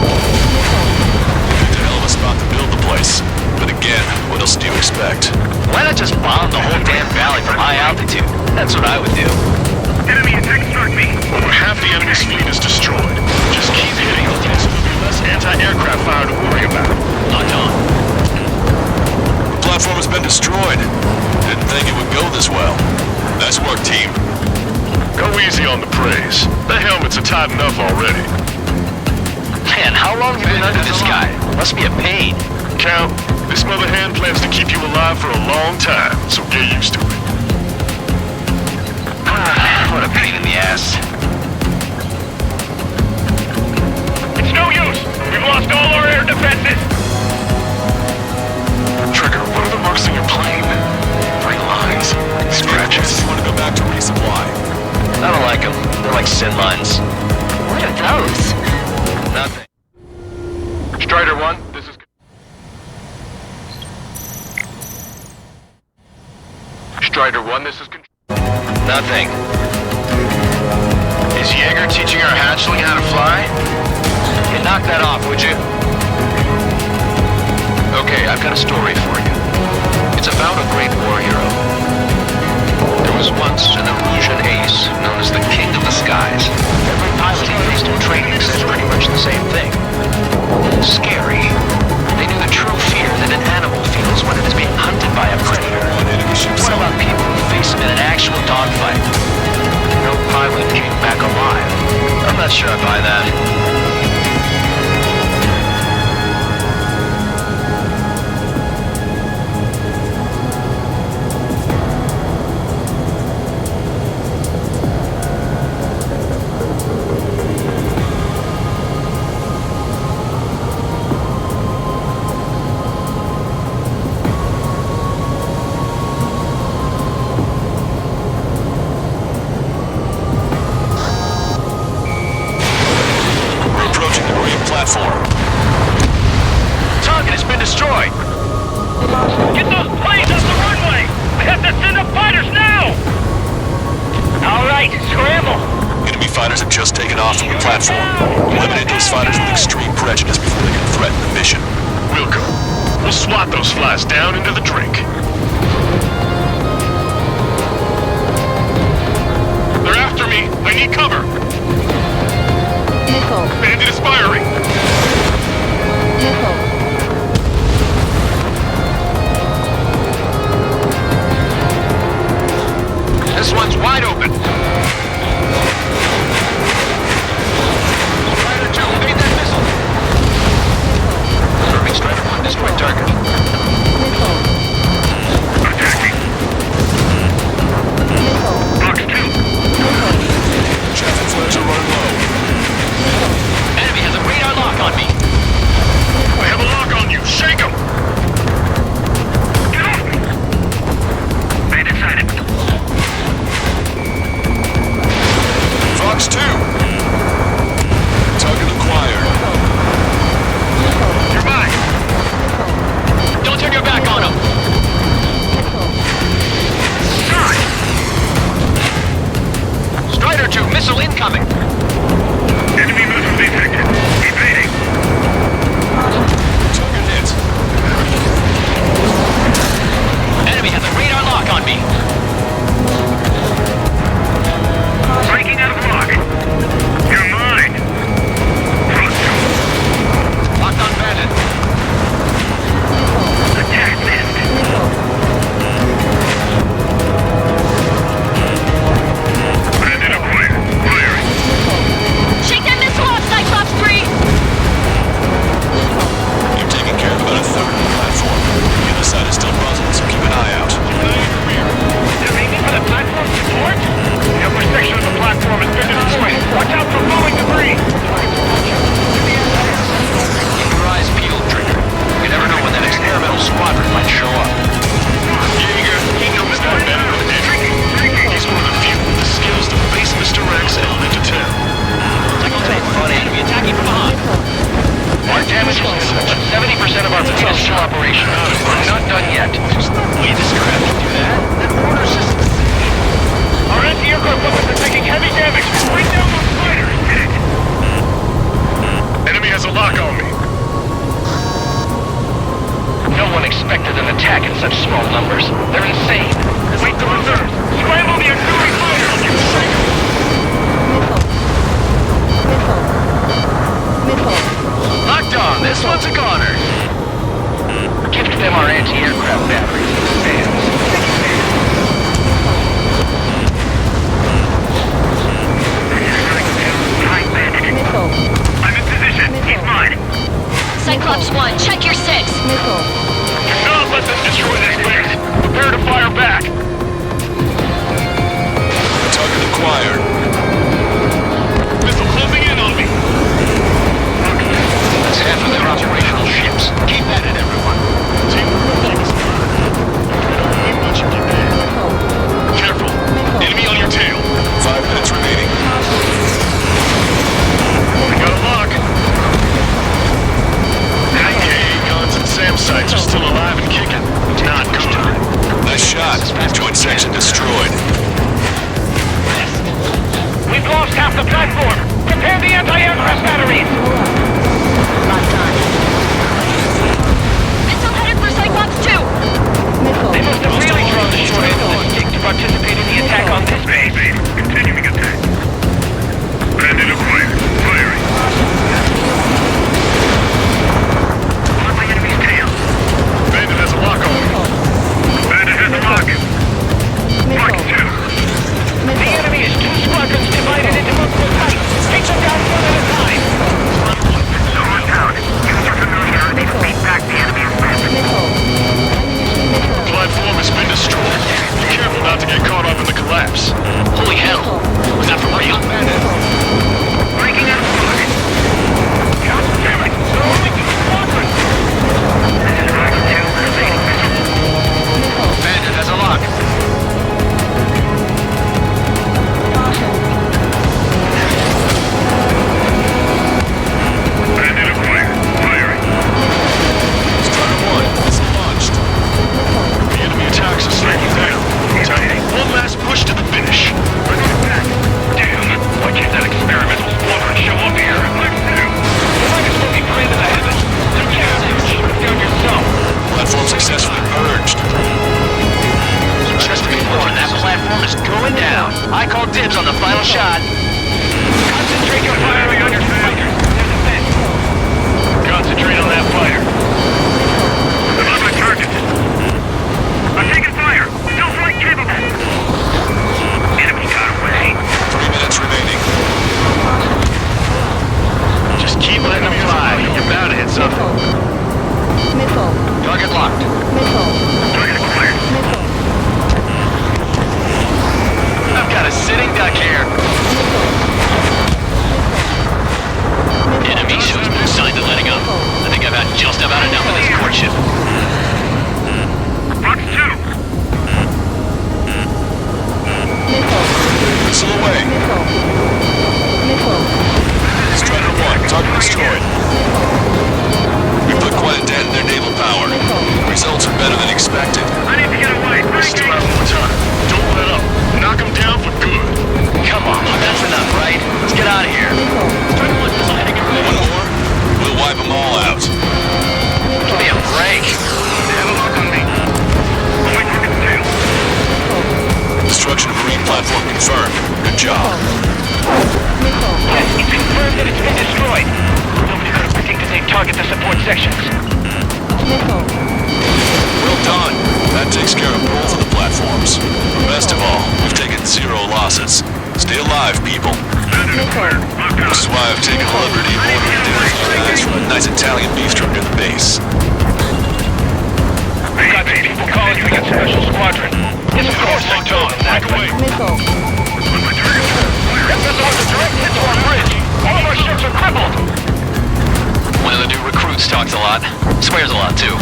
Picked a hell of a spot to build the place. But again, what else do you expect? Why not just bomb the whole damn valley from high altitude? That's what I would do. Enemy attack struck me. Over half the enemy's fleet is destroyed. Just keep hitting them, so there'll be less anti-aircraft fire to worry about. Locked on. The platform has been destroyed. Didn't think it would go this well. Nice work, team. Go easy on the praise. The helmets are tight enough already. Man, how long you been under this guy? Must be a pain. Count, this mother hen plans to keep you alive for a long time, so get used to it. What a pain in the ass. It's no use. We've lost all our air defenses. Trigger, what are the marks in your plane? 3 lines. Scratches. You want to go back to resupply? I don't like them. They're like sin lines. What are those? Nothing. Strider 1, this is... Strider 1, this is... Nothing. Is Jaeger teaching our hatchling how to fly? Hey, knock that off, would you? Okay, I've got a story for you. It's about a great war hero. There was once an Erusian ace known as the King of the Skies. Every pilot he faced in training said pretty much the same thing. Scary. They knew the true fear that an animal feels when it is being hunted by a predator. What about people who face him in an actual dogfight? No pilot came back alive. I'm not sure I buy that. Platform. Target has been destroyed. Get those planes off the runway. I have to send up fighters now. Alright, scramble! Enemy fighters have just taken off from the platform. Eliminate those fighters with extreme prejudice before they can threaten the mission. We'll go. We'll swat those flies down into the drink. They're after me. I need cover. Missile. Bandit is firing. Missile. This one's wide open. Strider 2, evade that missile. Serving Strider 1, destroy target. Missile. Attacking. Missile. Box 2. Missile. Traffic flares are running low. Enemy has a radar lock on me. I have a lock on you. Shake him. Get off me! Bandit sighted. Fox 2! Target acquired. You're mine. Don't turn your back on him. Shot! Strider 2, missile incoming. Enemy missile detected. Evading. Target hit. Enemy has a radar lock on me. Breaking out of lock. You're mine. Front. Locked on bandit. Attack missed. Bandit acquired. Firing. Shake that missile off, Cyclops 3! You're taking care of about a third of the platform. The other side is still buzzing, so keep an eye out. They're aiming for the platform support? The upper section of the platform has been destroyed. Watch out for falling debris. Keep your eyes peeled, Trigger. You never know when that experimental squadron might show up. Jaeger, he knows that better than anyone. He's one of the few with the skills to face Mr. X and live to tell. Enemy attacking from behind. Our damage is good, but 70% of our fleet is still operational. We're not done yet. There's no way this crap can do that. That order system. Our anti-aircraft weapons are taking heavy damage. Bring down those fighters. Hit it. Enemy has a lock on me. No one expected an attack in such small numbers. They're insane. Wait the reserves. Scramble the auxiliary fighters. Missile. Locked on. This one's a goner. Gift them our anti-aircraft batteries in advance. sections. Missile. Well done. That takes care of both of the platforms. Best of all, we've taken 0 losses. Stay alive, people. Which is why I've taken the liberty of ordering dinner for you guys from a nice Italian beef truck at the base. We got some people calling you against Special Squadron. It's a course locked on. Back away. Missile. That missile was a direct hit to our bridge. All of our ships are crippled. One of the new recruits talks a lot. Swears a lot, too.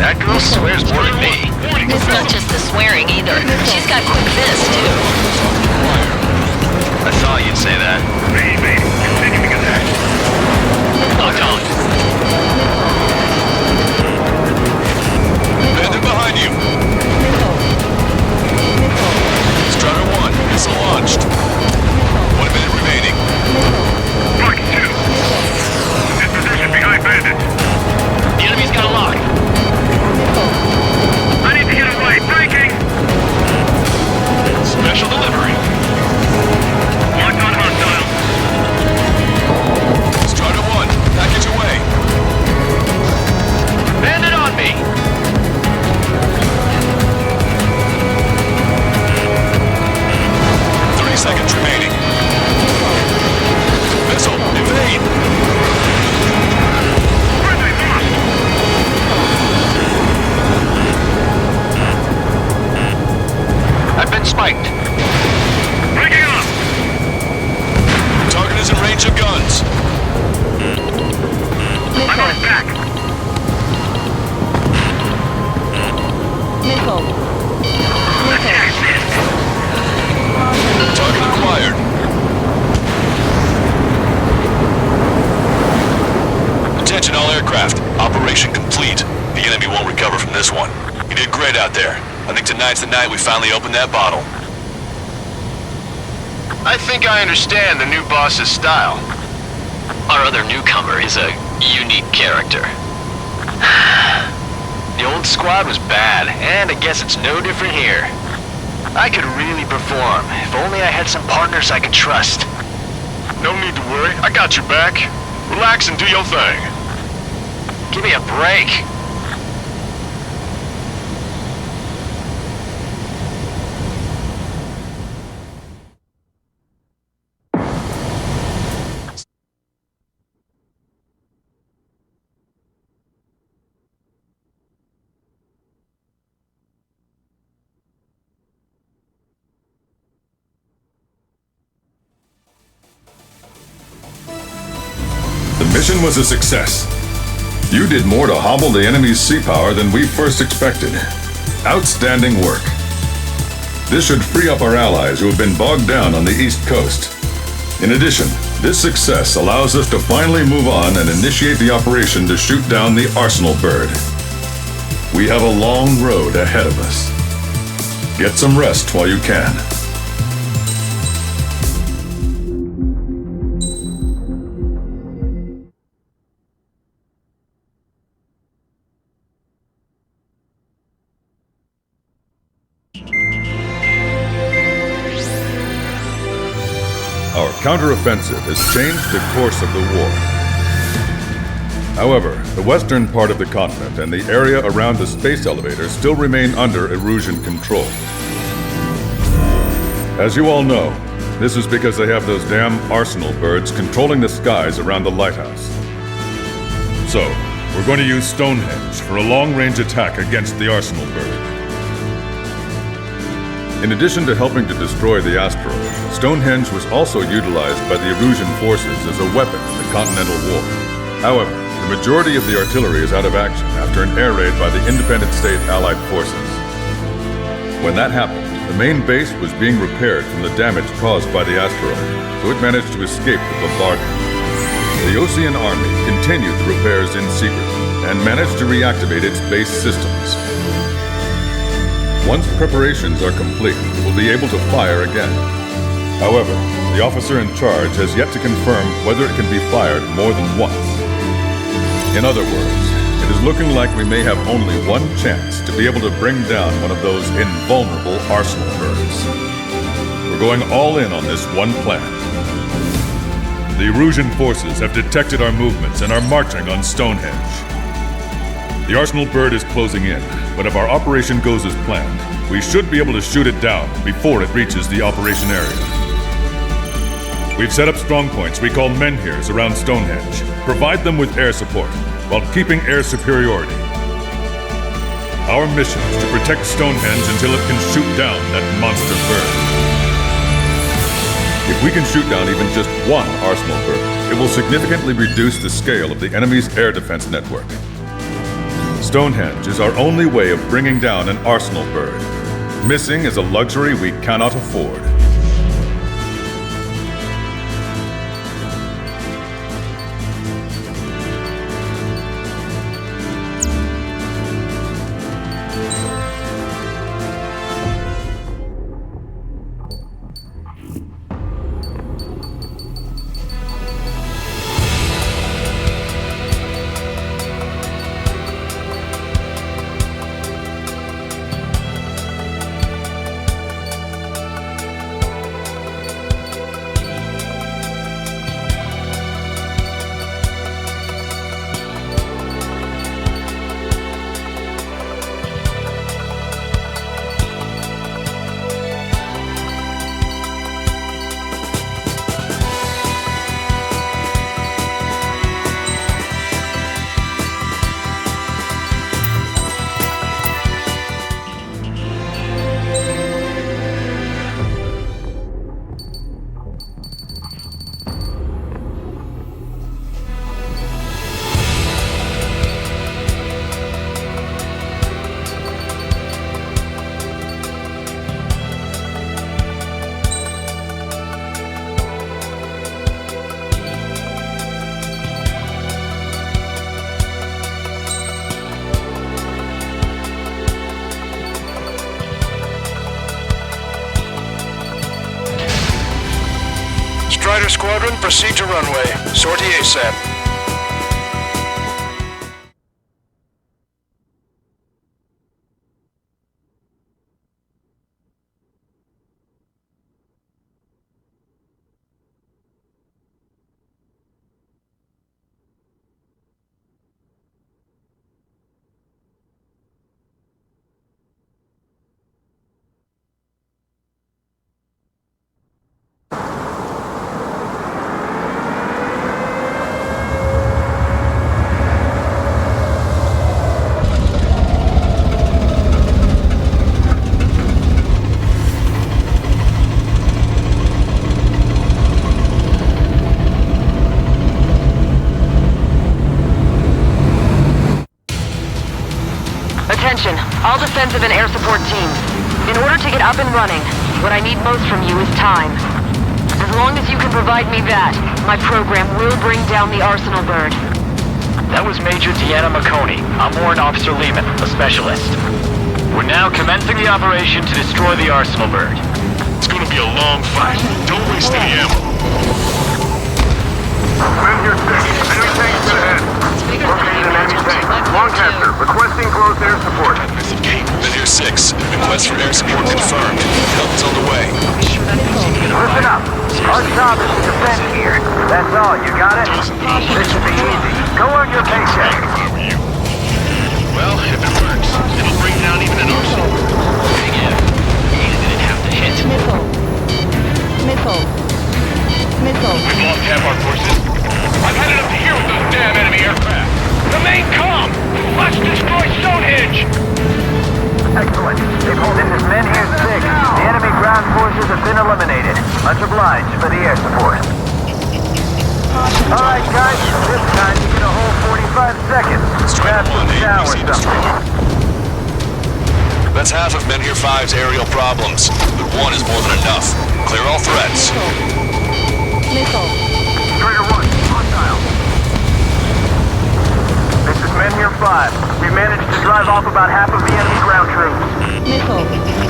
That girl swears more than me. It's not just the swearing either. She's got quick fists, too. I thought you'd say that. Maybe. Continuing attack. Locked on. Bandit behind you. Strider 1, missile launched. 1 minute remaining. Mark 2. In position behind Bandit. The enemy's got a lock. I need to get away. Breaking. Special delivery. Locked on hostile. Strider 1, package away. Bandit on me. 30 seconds remaining. Missile, evade. Friendly lost. I've been spiked. Breaking up. Target is in range of guns. I'm on back. Missile. Attack missed. Target acquired. Attention all aircraft. Operation complete. The enemy won't recover from this one. You did great out there. I think tonight's the night we finally open that bottle. I think I understand the new boss's style. Our other newcomer is a unique character. The old squad was bad, and I guess it's no different here. I could really perform, if only I had some partners I could trust. No need to worry. I got your back. Relax and do your thing. Give me a break. The mission was a success. You did more to hobble the enemy's sea power than we first expected. Outstanding work. This should free up our allies who have been bogged down on the East Coast. In addition, this success allows us to finally move on and initiate the operation to shoot down the Arsenal bird. We have a long road ahead of us. Get some rest while you can. Our counteroffensive has changed the course of the war. However, the western part of the continent and the area around the space elevator still remain under Erusian control. As you all know, this is because they have those damn Arsenal birds controlling the skies around the lighthouse. So, we're going to use Stonehenge for a long-range attack against the Arsenal bird. In addition to helping to destroy the asteroid, Stonehenge was also utilized by the Erusian forces as a weapon in the Continental War. However, the majority of the artillery is out of action after an air raid by the independent state Allied forces. When that happened, the main base was being repaired from the damage caused by the asteroid, so it managed to escape the bombardment. The Osean Army continued the repairs in secret and managed to reactivate its base systems. Once preparations are complete, we'll be able to fire again. However, the officer in charge has yet to confirm whether it can be fired more than once. In other words, it is looking like we may have only one chance to be able to bring down one of those invulnerable Arsenal birds. We're going all in on this one plan. the Erusian forces have detected our movements and are marching on Stonehenge. The Arsenal bird is closing in, but if our operation goes as planned, we should be able to shoot it down before it reaches the operation area. We've set up strong points we call menhirs around Stonehenge. Provide them with air support while keeping air superiority. Our mission is to protect Stonehenge until it can shoot down that monster bird. If we can shoot down even just one Arsenal bird, it will significantly reduce the scale of the enemy's air defense network. Stonehenge is our only way of bringing down an Arsenal bird. Missing is a luxury we cannot afford. Strider Squadron, proceed to runway. Sortie ASAP. Attention, all defensive and air support teams. In order to get up and running, what I need most from you is time. As long as you can provide me that, my program will bring down the Arsenal bird. That was Major Deanna McConey. I'm Warrant Officer Lehman, a specialist. We're now commencing the operation to destroy the Arsenal bird. It's gonna be a long fight. Don't waste any ammo. Men here 6. Enemy tank to the head. Located an enemy tank. Lancaster, requesting close air support. Men here 6. Request for air support confirmed. Help is on the way. Listen up. Our job is to defend here. That's all. You got it? This should be easy. Go earn your paycheck. Well, if it works, it'll bring down even an Arsenal. Didn't have to hit. Missile. We've lost half our forces. I'm headed up to here with those damn enemy aircraft. Remain calm! Let's destroy Stonehenge! Excellent. They've pulled into men here 6. The enemy ground forces have been eliminated. Much obliged for the air support. Alright guys, this time you get a whole 45 seconds. Grab some chow or something. That's half of Men Here 5's aerial problems, but one is more than enough. Clear all threats. Strider 1, hostile. This is Men Here 5. We've managed to drive off about half of the enemy ground troops.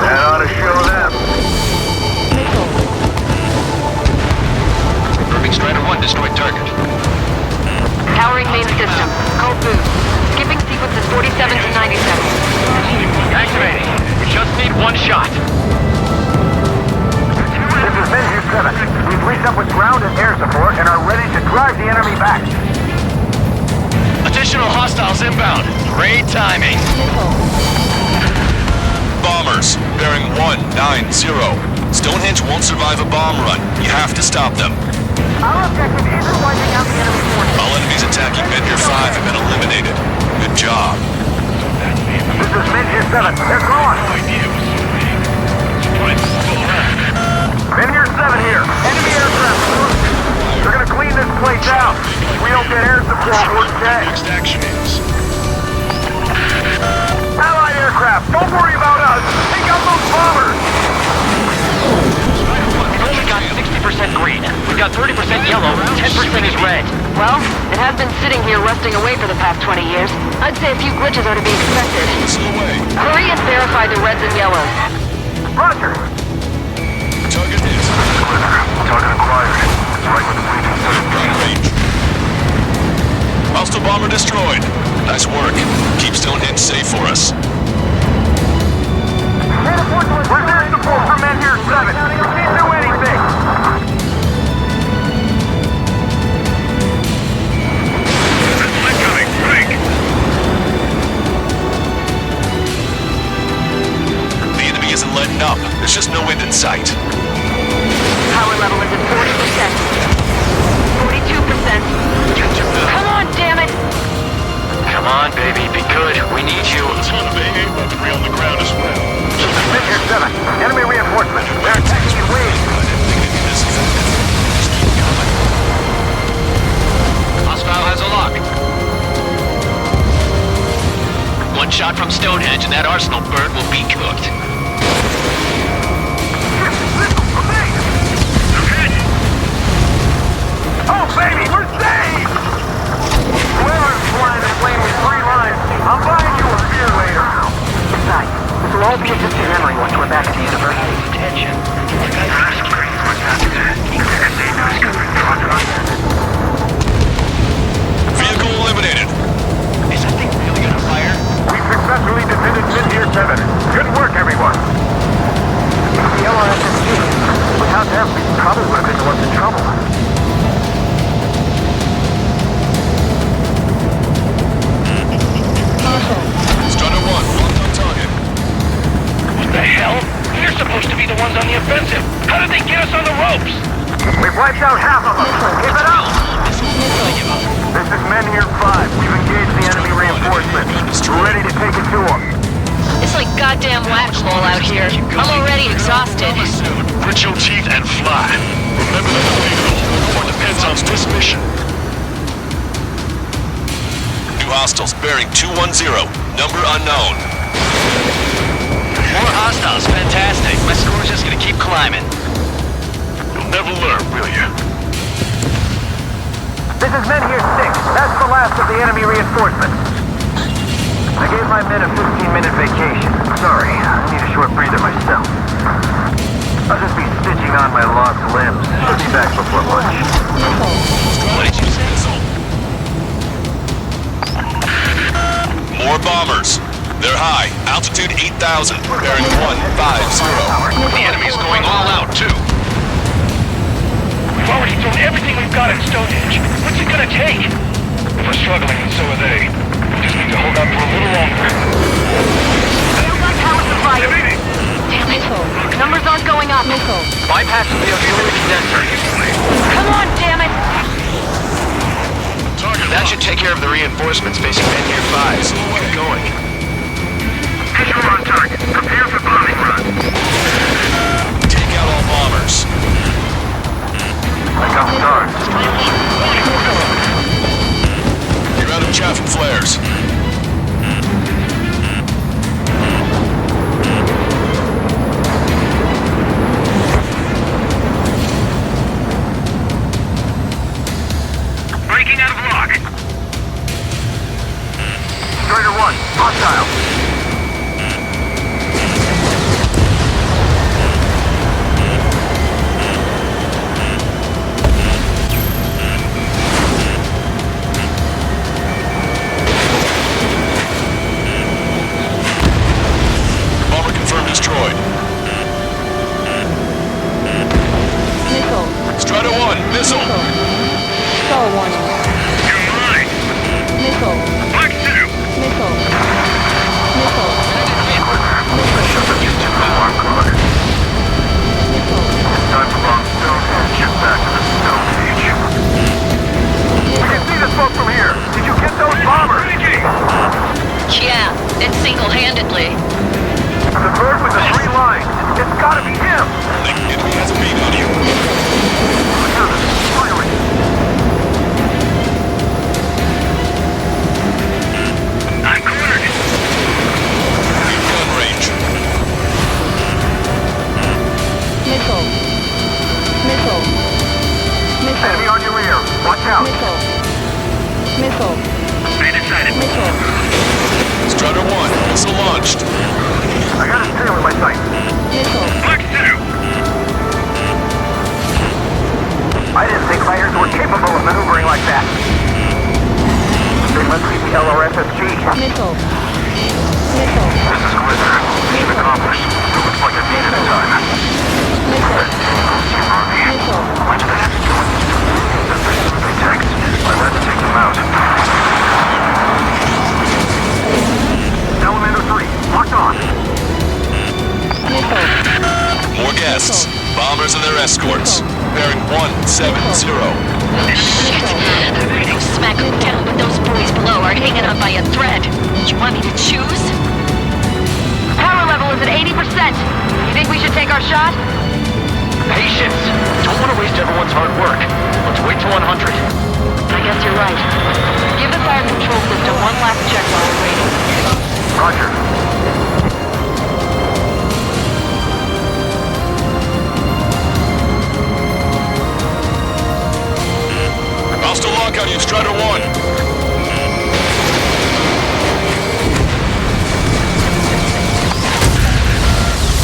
That ought to show them. Confirming Strider 1 destroyed target. Powering main system. Cold boost. Skipping sequences 47 to 97. Activating. We just need one shot. This is Men Here 7. We've linked up with ground and air support and are ready drive the enemy back. Additional hostiles inbound. Great timing. Bombers, bearing 190. Stonehenge won't survive a bomb run. You have to stop them. Our objective isn't wiping out the enemy forces. All enemies attacking Menhir 5 have been eliminated. Good job. This is Menhir 7. They're gone. Menhir 7 here. Enemy aircraft. They're gonna clean this place out. If we don't get air support, we're dead. Next action is... Allied aircraft, don't worry about us. Take out those bombers. We've only got 60% green. We've got 30% yellow, 10% is red. Well, it has been sitting here rusting away for the past 20 years. I'd say a few glitches are to be expected. Hurry and verify the reds and yellows. Roger. Target is... Target acquired. It's right with the breaching. Hostile bomber destroyed. Nice work. Keep Stonehenge safe for us. Where's air support for Menhir 7? We can't do anything. Incoming. Break. The enemy isn't letting up. There's just no end in sight. Power level is at 40%. 42%. Come on, damn it! Come on, baby. Be good. We need you. Son of a but 3 on the ground as well. Menhir 7. Enemy reinforcements. They're attacking in waves. Hostile has a lock. One shot from Stonehenge and that arsenal bird will be cooked. Oh, baby, we're saved! Whoever's flying the plane with 3 lines, I'm buying you a beer later. Besides, this will all be a distant memory once we're back at the university. Attention. Vehicle eliminated. Is that thing really gonna fire? We successfully defended Menhir 7. Good work, everyone. The LRSSG. Without them, we probably would have been the ones in trouble. Strutter 1, locked on target. What the hell? We're supposed to be the ones on the offensive. How did they get us on the ropes? We've wiped out half of them. Keep it up! This is Menhir 5. We've engaged the enemy reinforcements. We're ready to take it to them. It's like goddamn whack-a-mole out here. I'm already exhausted. Grit your teeth and fly. Remember that the fate of the whole war depends on this mission. New hostiles bearing 210. Number unknown. More hostiles. Fantastic. My score's just gonna keep climbing. You'll never learn, will you? This is Menhir 6. That's the last of the enemy reinforcements. I gave my men a 15-minute vacation. Sorry, I need a short breather myself. I'll just be stitching on my lost limbs. Should be back before lunch. What did you say? More bombers. They're high. Altitude 8,000. Bearing 150. The enemy's going all out, too. We've already thrown everything we've got at Stonehenge. What's it gonna take? We're struggling, and so are they. We just need to hold out for a little longer. Power supply. Damn it. Numbers aren't going up. Bypass the auxiliary condenser. Come on, damn it! That should take care of the reinforcements facing Menhir 5, so we'll get going. Visual on target. Prepare for bombing run. Take out all bombers. I got stars. You're out of chaff and flares. Breaking out of lock. Strider 1, hostile. Bomber confirmed destroyed. Strider 1, missile. Missile warning. You're mine. Missile. Black 2. Missile. Missile. Time for long Stonehenge. Get back to the Stone Age. We can see this boat from here. Did you get those bombers? Yeah, and single-handedly. The bird with the 3 lines. It's gotta be him. The enemy has a beat on you. I'm cornered. Gun range. Missile. Missile. Missile. Enemy on your rear. Watch out. Missile. Missile. I decided. Missile. Strider 1, missile launched. I got his tail in my sight. Missile. Black 2. I didn't think fighters were capable of maneuvering like that. They must be the LRSSG. Missile. Missile. This is Glitter. Mission accomplished. Looks like a beat at a time. Missile. Missile. Much of that they text. I'd like to take them out. Salamander 3, locked on. Missile. More guests. Bombers and their escorts. Bearing 170. Shit. I'm ready to smack them down, but those boys below are hanging on by a thread. You want me to choose? Power level is at 80%. You think we should take our shot? Patience. Don't want to waste everyone's hard work. Let's wait till 100. I guess you're right. Give the fire control system one last check while we're waiting. Roger. Hostile lock on you, Strider 1.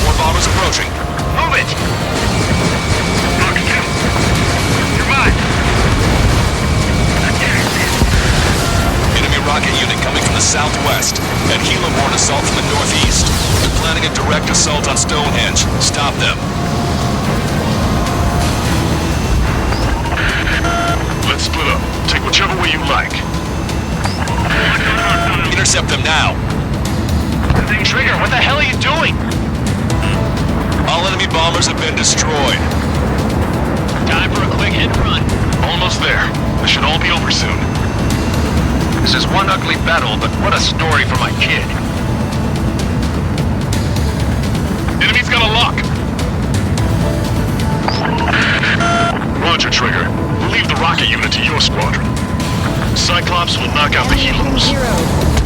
More bombers approaching. Move it. Black 2. You're mine. Enemy rocket unit coming from the southwest. And helo-borne assault from the northeast. They're planning a direct assault on Stonehenge. Stop them. Let's split up. Take whichever way you like. Intercept them now. Trigger, what the hell are you doing? All enemy bombers have been destroyed. Time for a quick hit and run. Almost there. This should all be over soon. This is one ugly battle, but what a story for my kid. Enemy's got a lock. Roger, Trigger. We'll leave the rocket unit to your squadron. Cyclops will knock out the helos.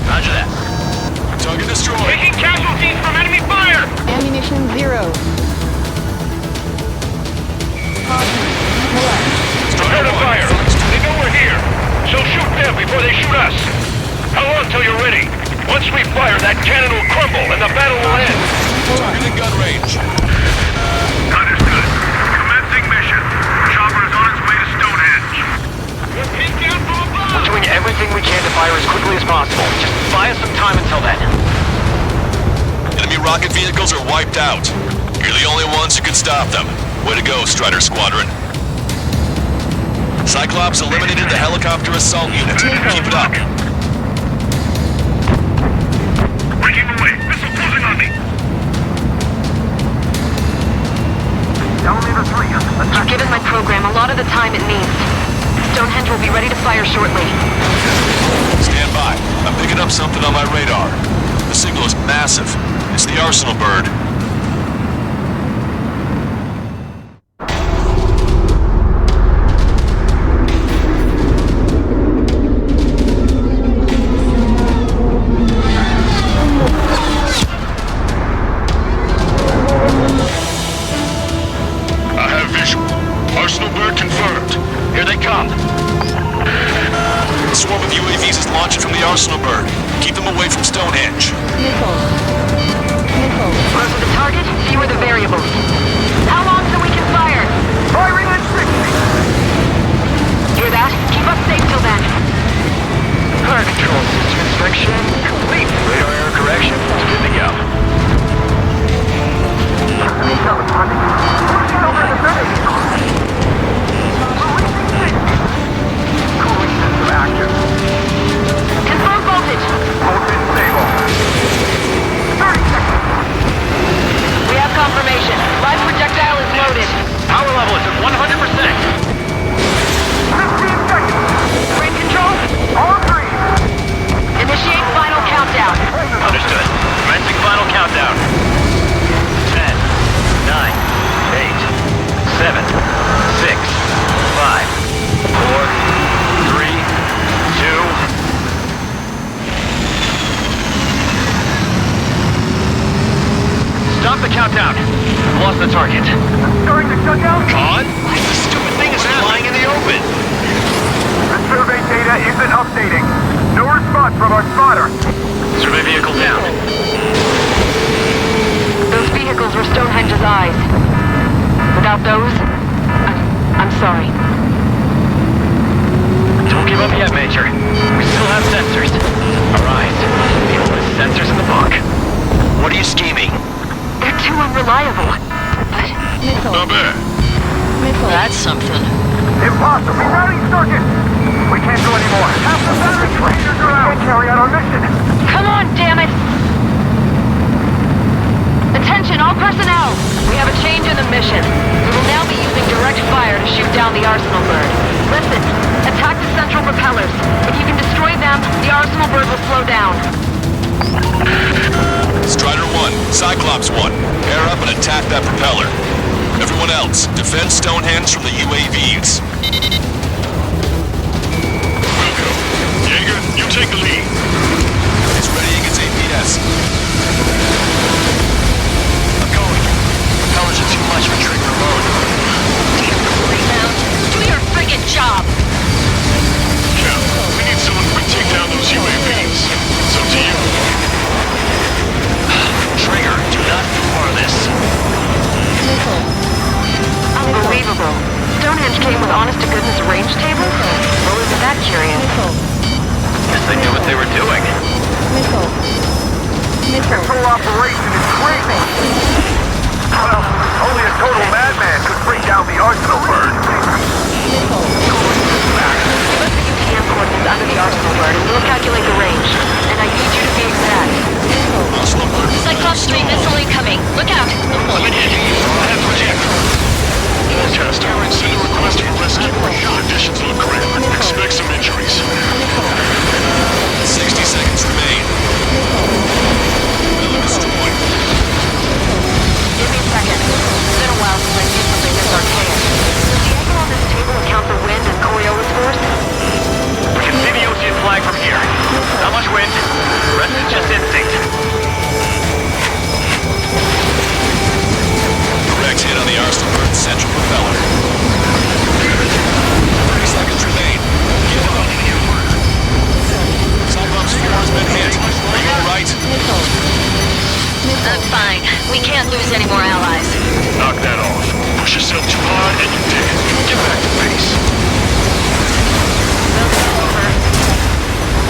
Roger that. Target destroyed. Taking casualties from enemy fire. Ammunition 0. Prepare to fire. They know we're here, so shoot them before they shoot us. How long till you're ready? Once we fire, that cannon will crumble and the battle will end. Target in gun range. Understood. Commencing mission. Chopper is on its way to Stonehenge. We're pinned down from above. We're doing everything we can to fire as quickly as possible. Just buy us some time until then. Enemy rocket vehicles are wiped out. You're the only ones who can stop them. Way to go, Strider Squadron. Cyclops eliminated the helicopter assault unit. Keep it up. Breaking away. Missile closing on me. Salamander 3. You've given my program a lot of the time it needs. Stonehenge will be ready to fire shortly. Stand by. I'm picking up something on my radar. The signal is massive. It's the Arsenal bird. I have visual. Arsenal bird confirmed. Here they come. A swarm of UAVs is launching from the Arsenal bird. Keep them away from Stonehenge. Closer the target, fewer the variables. How long till we can fire? Firing at 60. Hear that? Keep us safe till then. Fire control system inspection complete. Radar error correction. Good to go. down. We've lost the target. Starting to shut down? Con? The stupid thing is flying in the open. The survey data isn't updating. No response from our spotter. Survey vehicle down. Those vehicles were Stonehenge's eyes. Without those, I'm sorry. Don't give up yet, Major. We still have sensors. Our eyes, the oldest sensors in the book. What are you scheming? They're too unreliable. But... Missile. Not bad. Missile. That's something. Impossible. Rerouting circuit. We can't do anymore. Half the battery trainers are out. We can't carry out our mission. Come on, damn it! Attention, all personnel! We have a change in the mission. We will now be using direct fire to shoot down the Arsenal bird. Listen, attack the central propellers. If you can destroy them, the Arsenal bird will slow down. Strider 1, Cyclops 1, pair up and attack that propeller. Everyone else, defend Stonehenge from the UAVs. Wilco. Jaeger, you take the lead. It's readying its APS. I'm going. Propellers are too much for trigger alone. Rebound. Do your friggin' job. Cal, we need someone quick take down those UAVs. It's up to you. Trigger, do not be part of this. Missile. Unbelievable. Stonehenge came with honest-to-goodness range tables? Well, isn't that curious? Missile. Guess they knew what they were doing. Missile. Missile. This whole operation is crazy. Well, only a total madman could bring down the Arsenal bird. Missile. Give us the UTM coordinates under the Arsenal bird, and we'll calculate the range. And I need you to be exact. Cyclops 3 missile incoming. Look out. I'm in here. I have projector. Forecaster, send a request for rescue. Conditions look grim. Expect some injuries. 60 seconds remain. Propeller destroyed. Give me a second. It's been a while since I've seen something this archaic. Does the angle on this table account for wind and Coriolis force? We can see the ocean flag from here. Not much wind. The rest is just instinct. Direct hit on the Arsenal bird's central propeller. 30 seconds remain. Get up. Cyclops 4 has been hit. Are you alright? I'm fine. We can't lose any more allies. Knock that off. Push yourself too hard and you're dead. Get back to base.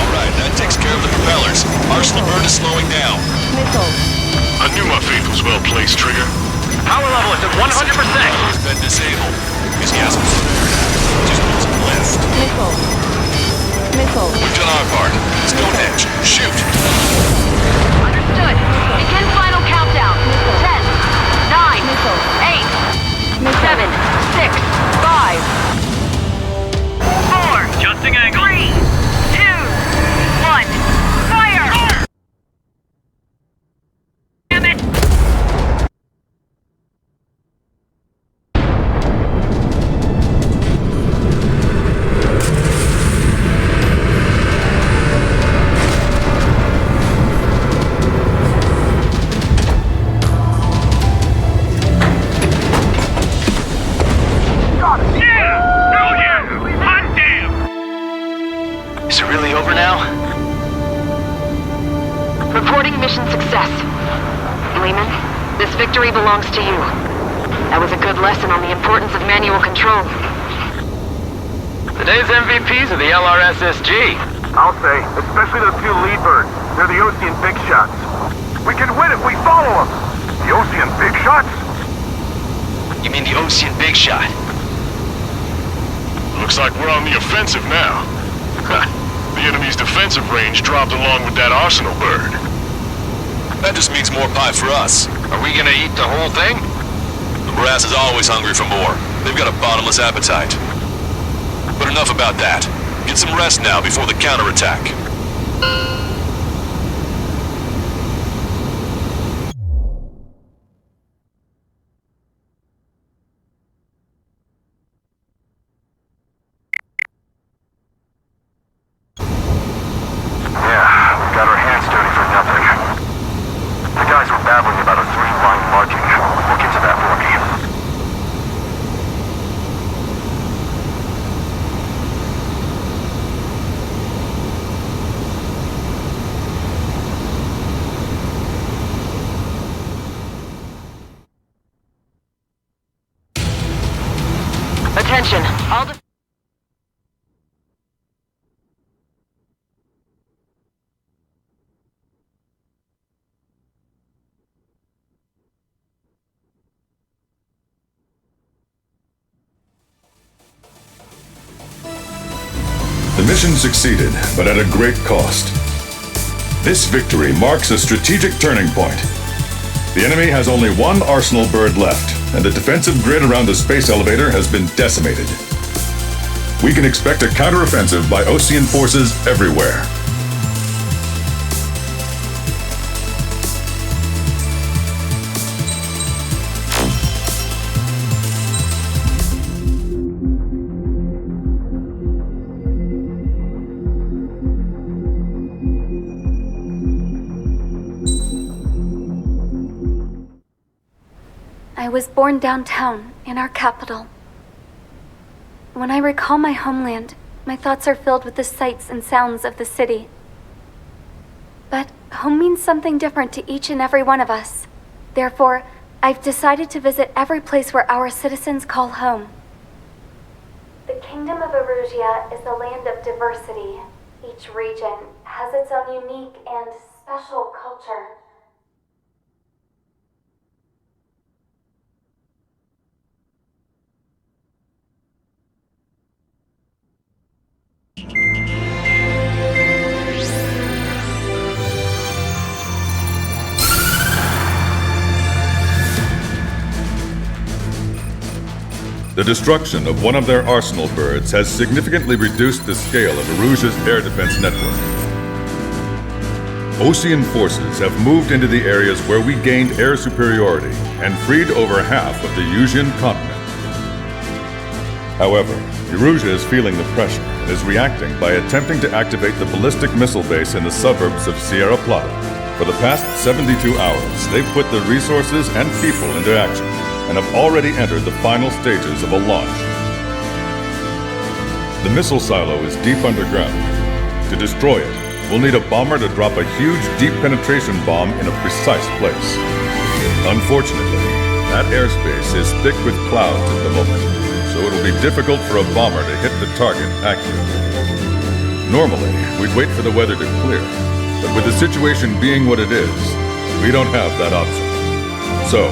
Alright, that takes care of the propellers. Arsenal bird is slowing down. Missile. I knew my faith was well placed, Trigger. Power level is at 100%. Has been disabled. Because he hasn't just needs a lift. Missile. Missile. We've done our part. Stonehenge, shoot! Understood. Begin final countdown. 10, 9, 8, 7, 6, 5, 4, Adjusting angle. 3, 2, 1, fire! Damn it! Is it really over now? Reporting mission success. Lehman, this victory belongs to you. That was a good lesson on the importance of manual control. Today's MVPs are the LRSSG. I'll say, especially those two lead birds. They're the Ocean big shots. We can win if we follow them. The Ocean big shots? You mean the Ocean big shot? Looks like we're on the offensive now. The enemy's defensive range dropped along with that Arsenal bird. That just means more pie for us. Are we gonna eat the whole thing? The brass is always hungry for more. They've got a bottomless appetite. But enough about that. Get some rest now before the counterattack. Yeah, we got our hands dirty for nothing. The guys were babbling about a 3-line marking. mission succeeded, but at a great cost. This victory marks a strategic turning point. The enemy has only one arsenal bird left, and the defensive grid around the space elevator has been decimated. We can expect a counteroffensive by Osean forces everywhere. I was born downtown, in our capital. When I recall my homeland, my thoughts are filled with the sights and sounds of the city. But home means something different to each and every one of us. Therefore, I've decided to visit every place where our citizens call home. The Kingdom of Erusia is a land of diversity. Each region has its own unique and special culture. The destruction of one of their arsenal birds has significantly reduced the scale of Erusia's air defense network. Osean forces have moved into the areas where we gained air superiority and freed over half of the Eusian continent. However, Erusia is feeling the pressure and is reacting by attempting to activate the ballistic missile base in the suburbs of Sierra Plata. For the past 72 hours, they've put their resources and people into action and have already entered the final stages of a launch. The missile silo is deep underground. To destroy it, we'll need a bomber to drop a huge deep penetration bomb in a precise place. Unfortunately, that airspace is thick with clouds at the moment, so it'll be difficult for a bomber to hit the target accurately. Normally, we'd wait for the weather to clear, but with the situation being what it is, we don't have that option. So,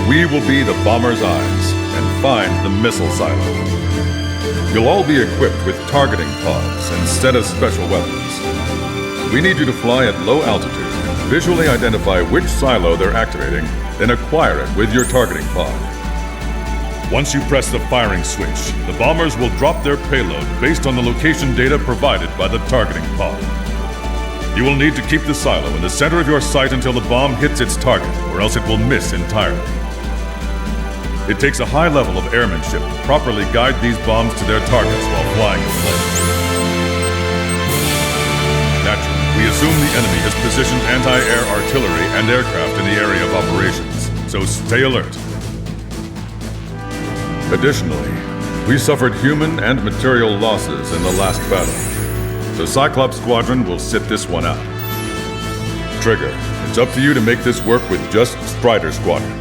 we will be the bomber's eyes and find the missile silo. You'll all be equipped with targeting pods instead of special weapons. We need you to fly at low altitude, visually identify which silo they're activating, then acquire it with your targeting pod. Once you press the firing switch, the bombers will drop their payload based on the location data provided by the targeting pod. You will need to keep the silo in the center of your sight until the bomb hits its target, or else it will miss entirely. It takes a high level of airmanship to properly guide these bombs to their targets while flying the plane. Naturally, we assume the enemy has positioned anti-air artillery and aircraft in the area of operations, so stay alert. Additionally, we suffered human and material losses in the last battle, so Cyclops Squadron will sit this one out. Trigger, it's up to you to make this work with just Strider Squadron.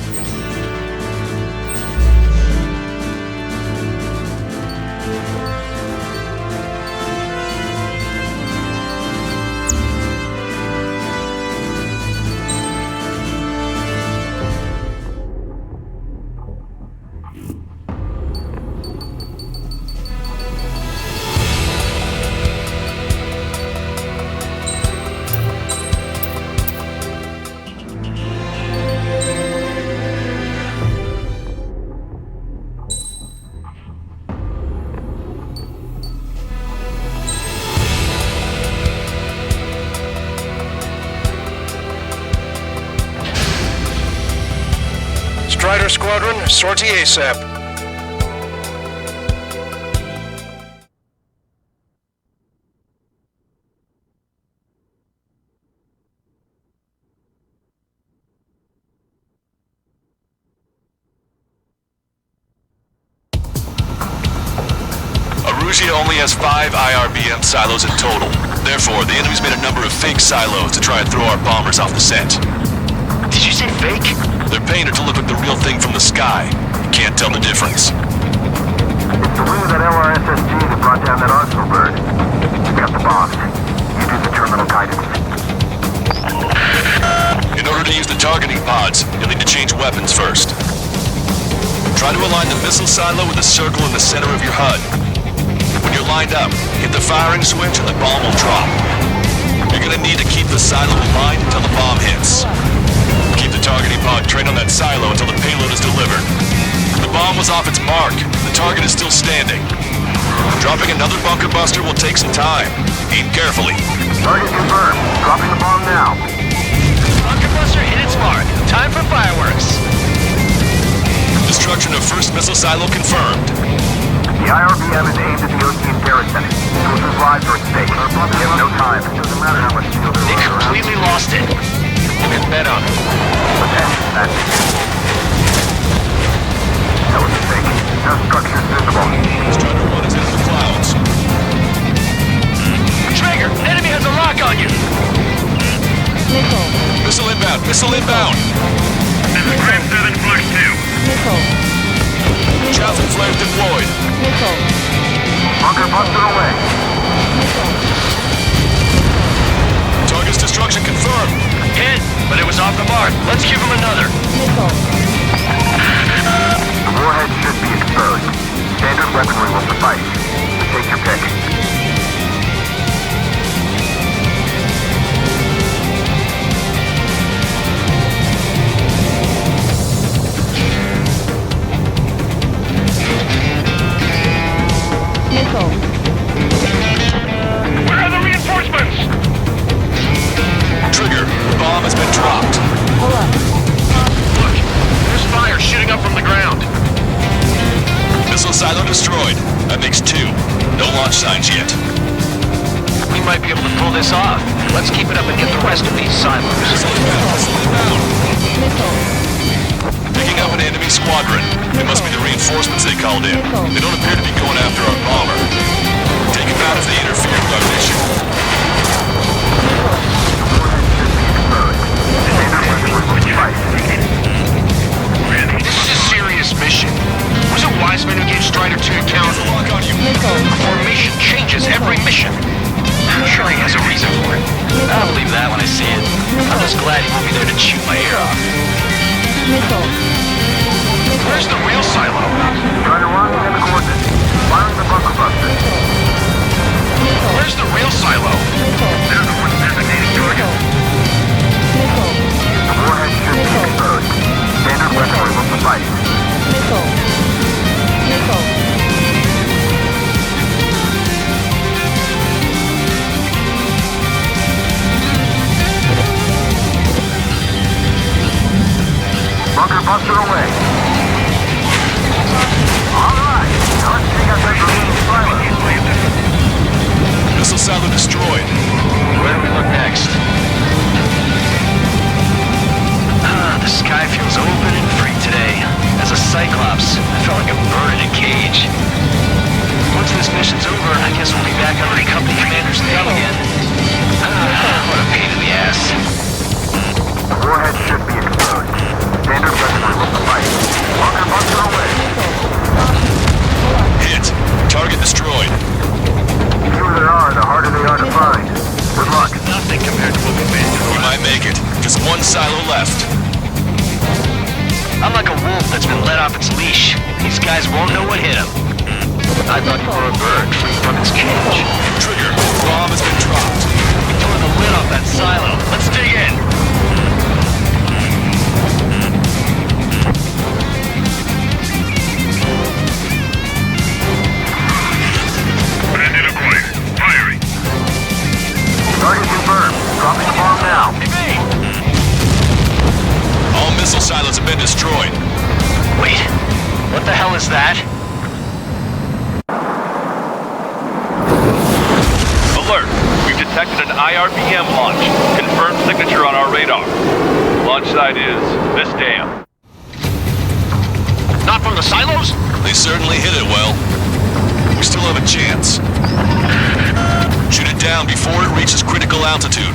Strider Squadron, sortie ASAP. Erusia only has 5 IRBM silos in total. Therefore, the enemy's made a number of fake silos to try and throw our bombers off the scent. Did you say fake? They're painted to look like the real thing from the sky. You can't tell the difference. It's the wing of that LRSSG that brought down that arsenal bird. We got the bombs. You do the terminal guidance. In order to use the targeting pods, you'll need to change weapons first. Try to align the missile silo with a circle in the center of your HUD. When you're lined up. Hit the firing switch and the bomb will drop. You're gonna need to keep the silo aligned until the bomb hits. Keep the targeting pod trained on that silo until the payload is delivered. The bomb was off its mark. The target is still standing. Dropping another bunker buster will take some time. Aim carefully. Target confirmed. Dropping the bomb now. Bunker buster hit its mark. Time for fireworks. Destruction of first missile silo confirmed. The IRBM is aimed at the Ocean garrison. Soldiers' lives are at stake. We have no time. It doesn't matter how much steel there They is around. completely lost it. You can bet on it. Okay, that's it. That was a mistake. No structures visible. Strider 1 is into the clouds. Trigger, enemy has a lock on you. Missile. Missile inbound. Missile inbound. This is Graham 7 Flush 2. Missile. Chaffin flare deployed. Missile. Bunker buster away. Missile. Target's destruction confirmed. Hit, but it was off the mark. Let's give him another. Missile. The warhead should be exposed. Standard weaponry will suffice. Take your pick. Missile. Where are the reinforcements? Trigger, the bomb has been dropped. Pull up. Look, there's fire shooting up from the ground. Missile silo destroyed. That makes 2. No launch signs yet. We might be able to pull this off. Let's keep it up and get the rest of these silos. Missile inbound. Missile inbound. Missile. Picking up an enemy squadron. It must be the reinforcements they called in. They don't appear to be going after our bomber. Take them out if they interfere with our mission. This is a serious mission. Was it Wiseman who gave Strider 2 a count? Lock on you. The formation changes every mission. I'm sure he has a reason for it. I'll believe that when I see it. I'm just glad he won't be there to chew my ear off. Missile. Where's the real silo? Strider 1, and the coordinates. Firing the bunker buster. Where's the real silo? They're the ones designating targets. Missile. The warhead should be exposed. Standard weaponry will suffice. Missile. Missile. Bunker buster away. All right. Now let's take out that remaining silos. Missile silo destroyed. Where do we look next? The sky feels open and free today. As a Cyclops, I felt like a bird in a cage. Once this mission's over, I guess we'll be back under the company commander's thumb again. What a pain in the ass. The warhead should be exposed. Standard weaponry will suffice. Bunker buster away. Hit. Target destroyed. The fewer there are, the harder they are to find. Good luck. Nothing compared to what we've been through. We might make it. Just 1 silo left. I'm like a wolf that's been let off its leash. These guys won't know what hit him. I thought you were a bird free from its cage. Trigger, bomb has been dropped. We tore the lid off that silo. Let's dig in. Bandit acquired. Firing. Target confirmed. Dropping the bomb now. All missile silos have been destroyed. Wait, what the hell is that? Alert! We've detected an IRBM launch. Confirmed signature on our radar. Launch site is this dam. Not from the silos? They certainly hit it well. We still have a chance. Shoot it down before it reaches critical altitude.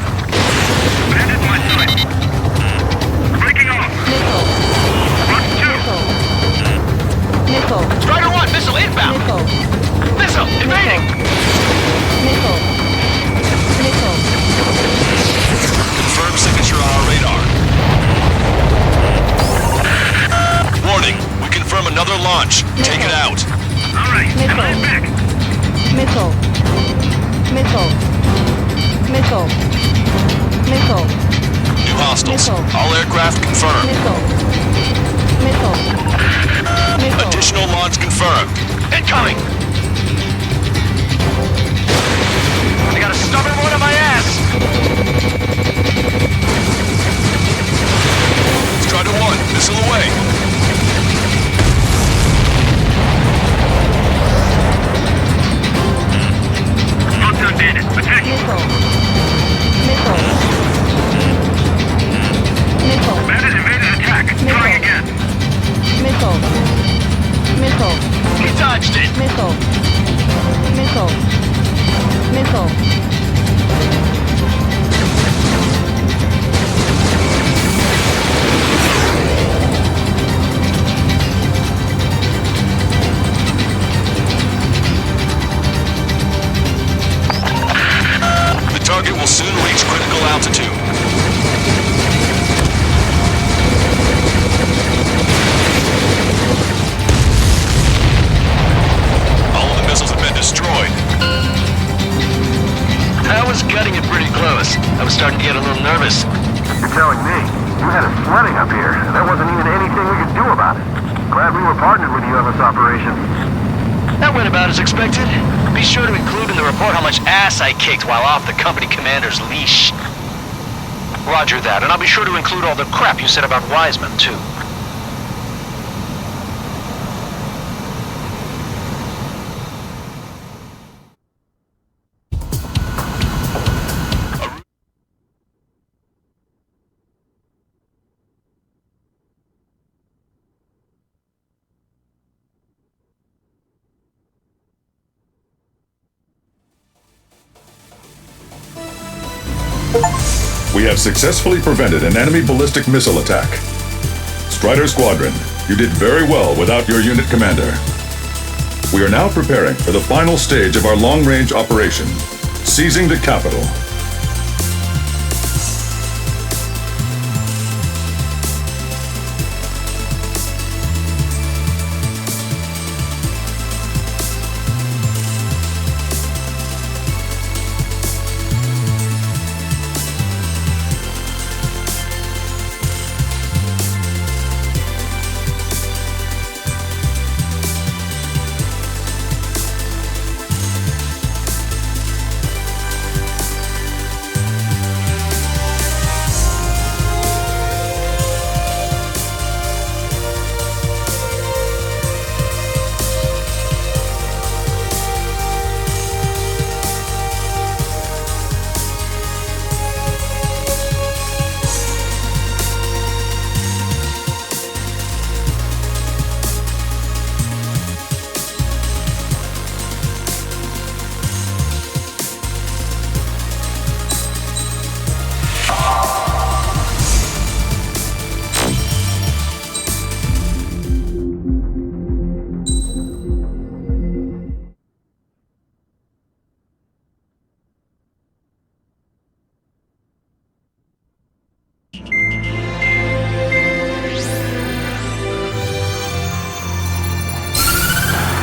Bandit my sight. Breaking off. Run 2. Missile. Strider 1, missile inbound. Missile, evading. Missile. Missile. Confirmed signature on our radar. Warning, we confirm another launch. Take it out. All right. Missile. Back. Missile. Missile. Missile. Missile. New hostiles. Missile. All aircraft confirmed. Missile. Missile. Missile. Additional launch confirmed. Incoming! I got a stubborn one on my ass! Strider 1, missile away. Lockdown bandit, attack! Missile. Missile. Missile. Bandit invaded attack. Trying again. Missile. Missile. He dodged it. Missile. Missile. Missile. The target will soon reach critical altitude. All of the missiles have been destroyed. I was gutting it pretty close. I was starting to get a little nervous. You're telling me you had us flooding up here, and there wasn't even anything we could do about it. Glad we were partnered with you on this operation. That went about as expected. Be sure to include in the report how much ass I kicked while off the company commander's leash. Roger that, and I'll be sure to include all the crap you said about Wiseman, too. We have successfully prevented an enemy ballistic missile attack. Strider Squadron, you did very well without your unit commander. We are now preparing for the final stage of our long-range operation, seizing the capital.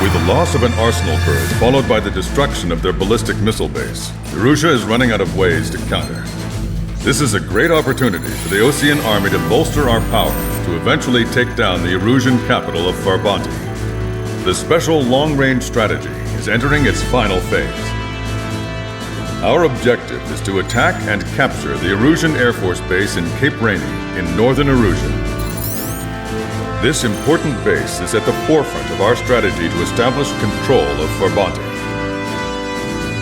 With the loss of an arsenal bird, followed by the destruction of their ballistic missile base, Erussia is running out of ways to counter. This is a great opportunity for the Osean army to bolster our power to eventually take down the Erusian capital of Farbanti. The special long-range strategy is entering its final phase. Our objective is to attack and capture the Erusian Air Force Base in Cape Rainy in northern Erusia. This important base is at the forefront of our strategy to establish control of Farbanti.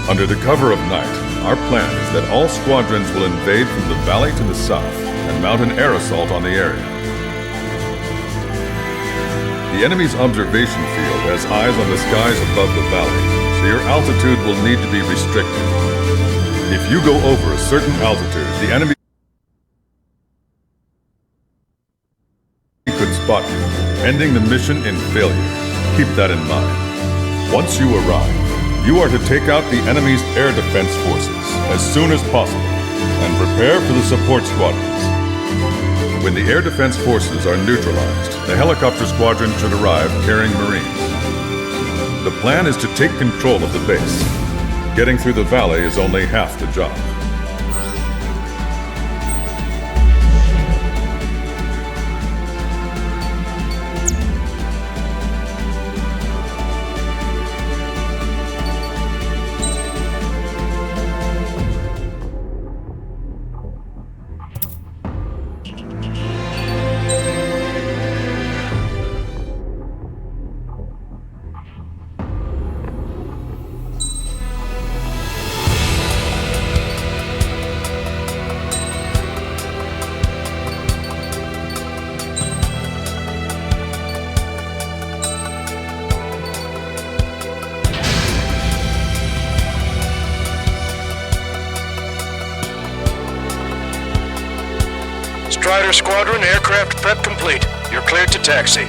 Under the cover of night, our plan is that all squadrons will invade from the valley to the south and mount an air assault on the area. The enemy's observation field has eyes on the skies above the valley, so your altitude will need to be restricted. If you go over a certain altitude, the enemy could spot you, ending the mission in failure. Keep that in mind. Once you arrive, you are to take out the enemy's air defense forces as soon as possible and prepare for the support squadrons. When the air defense forces are neutralized, the helicopter squadron should arrive carrying Marines. The plan is to take control of the base. Getting through the valley is only half the job. Strider Squadron, aircraft prep complete. You're cleared to taxi.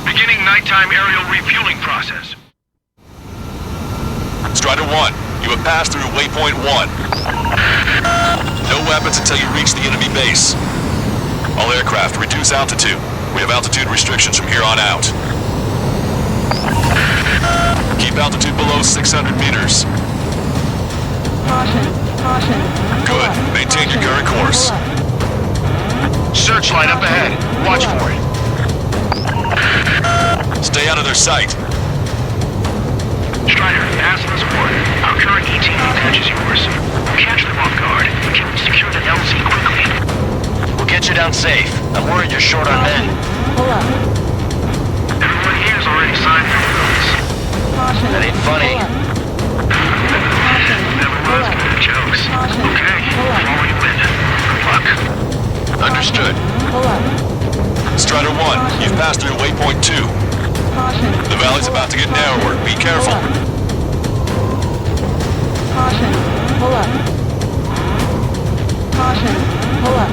Beginning nighttime aerial refueling process. Strider 1, you have passed through waypoint 1. No weapons until you reach the enemy base. All aircraft, reduce altitude. We have altitude restrictions from here on out. Keep altitude below 600 meters. Caution, caution. Good. Maintain your current course. Searchlight up ahead. Watch for it. Stay out of their sight. Strider, Aslan's 1. Our current ETA matches yours. Catch them off guard. Can we secure the LZ quickly? We'll get you down safe. I'm worried you're short on men. Pull up. Everyone here's already signed their wills. Caution. That ain't funny. Never was good at jokes. Okay, before we win. Good luck. Understood. Pull up. Strider 1, you've passed through waypoint 2. Caution. The valley's about to get narrower. Be careful. Caution. Pull up. Caution. Pull up.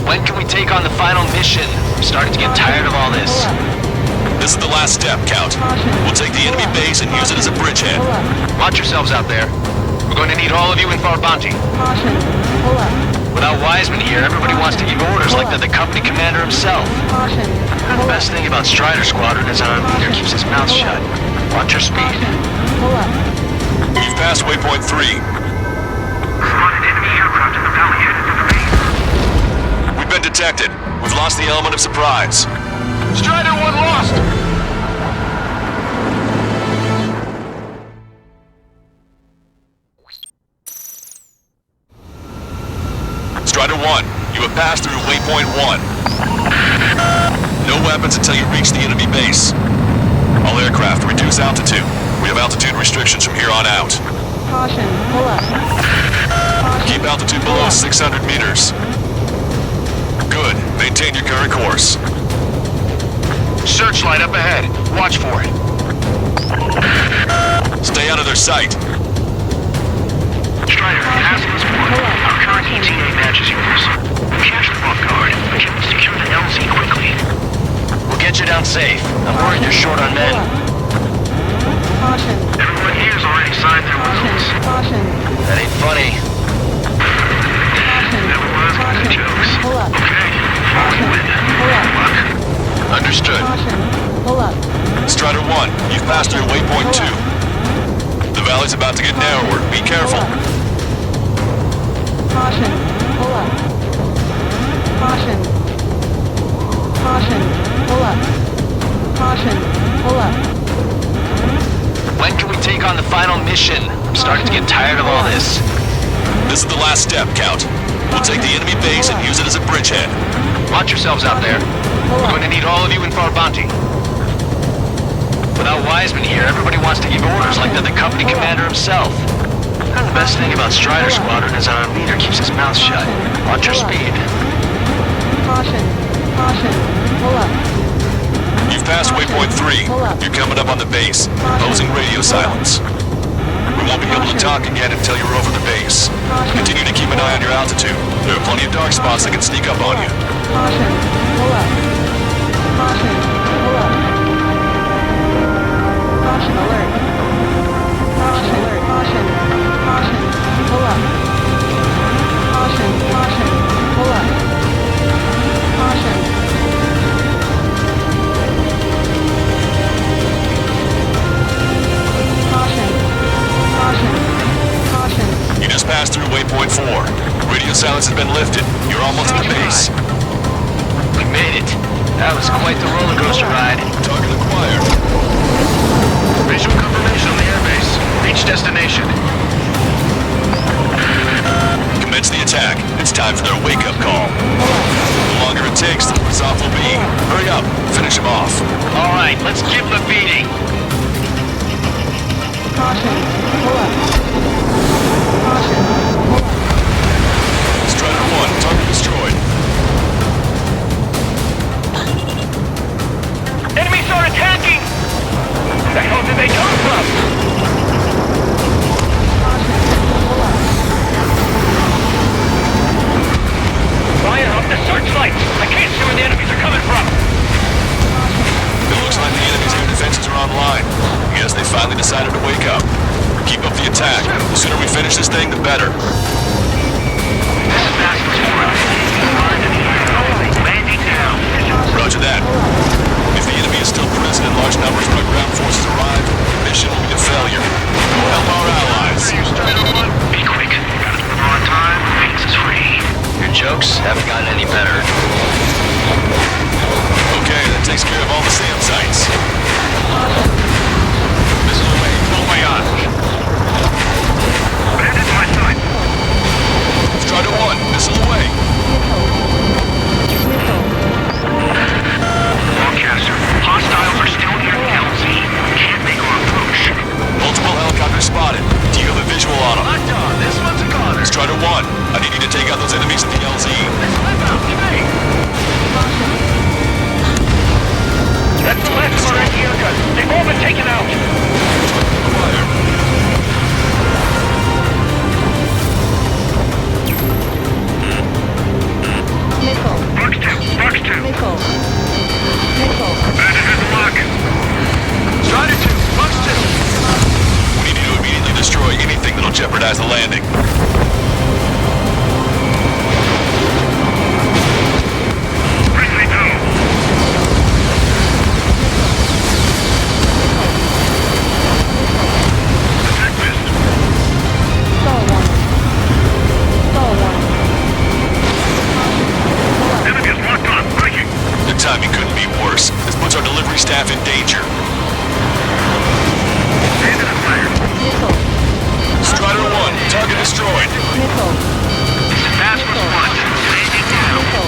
When can we take on the final mission? I'm starting to get tired of all this. This is the last step, Count. We'll take the enemy base and use it as a bridgehead. Watch yourselves out there. We're going to need all of you in Farbanti. Caution. Pull up. Without Wiseman here, everybody wants to give orders like they're the company commander himself. Caution. The best thing about Strider Squadron is our leader keeps his mouth shut. Watch your speed. Pull up. You've passed waypoint 3. Spotted enemy aircraft in the valley headed for the base. We've been detected. We've lost the element of surprise. Strider 1 lost! Strider 1, you have passed through waypoint 1. No weapons until you reach the enemy base. All aircraft, reduce altitude. We have altitude restrictions from here on out. Caution. Pull up. Keep altitude below 600 meters. Good. Maintain your current course. Searchlight up ahead. Watch for it. Stay out of their sight. Strider, Aslan's 1. Our current ETA matches yours. Catch them off guard. Can we secure the LZ quickly? We'll get you down safe. I'm worried you're short on men. Caution. Everyone here's already signed their wills. Caution. That ain't funny. Never was good at jokes. Pull up. Okay, before we win. Pull up. Good luck. Understood. Caution. Pull up. Strider 1, you've passed through waypoint 2. The valley's about to get narrower. Be careful. Caution. Pull up. Caution. Caution. Pull up. Caution. Pull up. When can we take on the final mission? I'm starting to get tired of all this. This is the last step, Count. We'll take the enemy base and use it as a bridgehead. Watch yourselves out there. We're going to need all of you in Farbanti. Without Wiseman here, everybody wants to give orders like they're the company commander himself. And the best thing about Strider Squadron is our leader keeps his mouth shut. Watch your speed. Caution. Caution. Pull up. You've passed waypoint 3. You're coming up on the base. Imposing radio silence. We won't be able to talk again until you're over the base. Continue to keep an eye on your altitude. There are plenty of dark spots that can sneak up on you. Caution. Pull up. Caution. Pull up. Caution alert. Caution alert. Caution. Caution. Pull up. Caution. Caution. Pull up. Caution. Caution. Caution. Caution. You just passed through waypoint 4. Radio silence has been lifted. You're almost at the base. We made it. That was quite the roller coaster ride. Target acquired. Visual confirmation on the airbase. Reach destination. Commence the attack. It's time for their wake-up call. The longer it takes, the worse off we'll be. Hurry up. Finish him off. All right, let's give him a beating. Caution. Pull up. Caution. Pull up. Strider 1, target destroyed. Enemies are attacking! The hell did they come from? Fire up the searchlights! I can't see where the enemies are coming from! It looks like the enemy's air defenses are online. Guess they finally decided to wake up. Keep up the attack. The sooner we finish this thing, the better. This is Master Sport. Landing down. Roger that. If the enemy is still present in large numbers when our ground forces arrive, the mission will be a failure. Go help our allies. Be quick. Gotta deliver on time. Vegas is free. Your jokes haven't gotten any better. Okay, that takes care of all the SAM sites. Missile away. Full voyage. Bandit to my side. Strider 1, missile away. Broadcaster. Hostiles are still near the LZ. Can't make our approach. Multiple helicopters spotted. Do you have a visual on them? Locked on. This one's a goner. Strider 1, I need you to take out those enemies at the LZ. That's the last of our anti-air guns. They've all been taken out. Missile. Box 2. Missile. Missile. Bandit has a lock. Strider 2, Box 2. We need you to immediately destroy anything that'll jeopardize the landing. Grizzly 2. Attack missed. Stall one. Stall one. Enemy is locked on. Breaking. The timing couldn't be worse. This puts our delivery staff in danger. Bandit is fired. Missile. Strider 1, target destroyed. Missile. This is Master Sport. Landing down. Missile.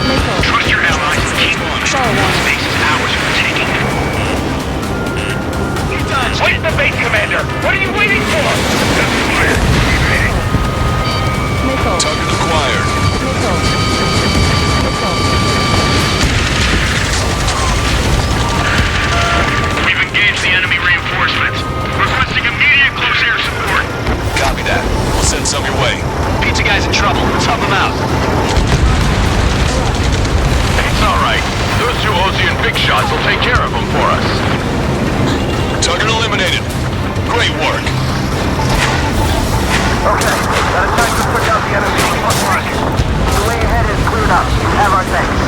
Missile. Trust your allies. Keep on. Stall one. Space is ours for the taking. Wait the base, Commander! What are you waiting for? That's fired. Missile. Target acquired. Missile. Missile. We've engaged the enemy reinforcements. Requesting immediate close air support. Copy that. We'll send some your way. Pizza guy's in trouble. Let's help him out. It's all right. Those two Osean big shots will take care of them for us. Target eliminated. Great work. Okay, got a chance to put out the enemy front line. The way ahead is cleared up. You have our thanks.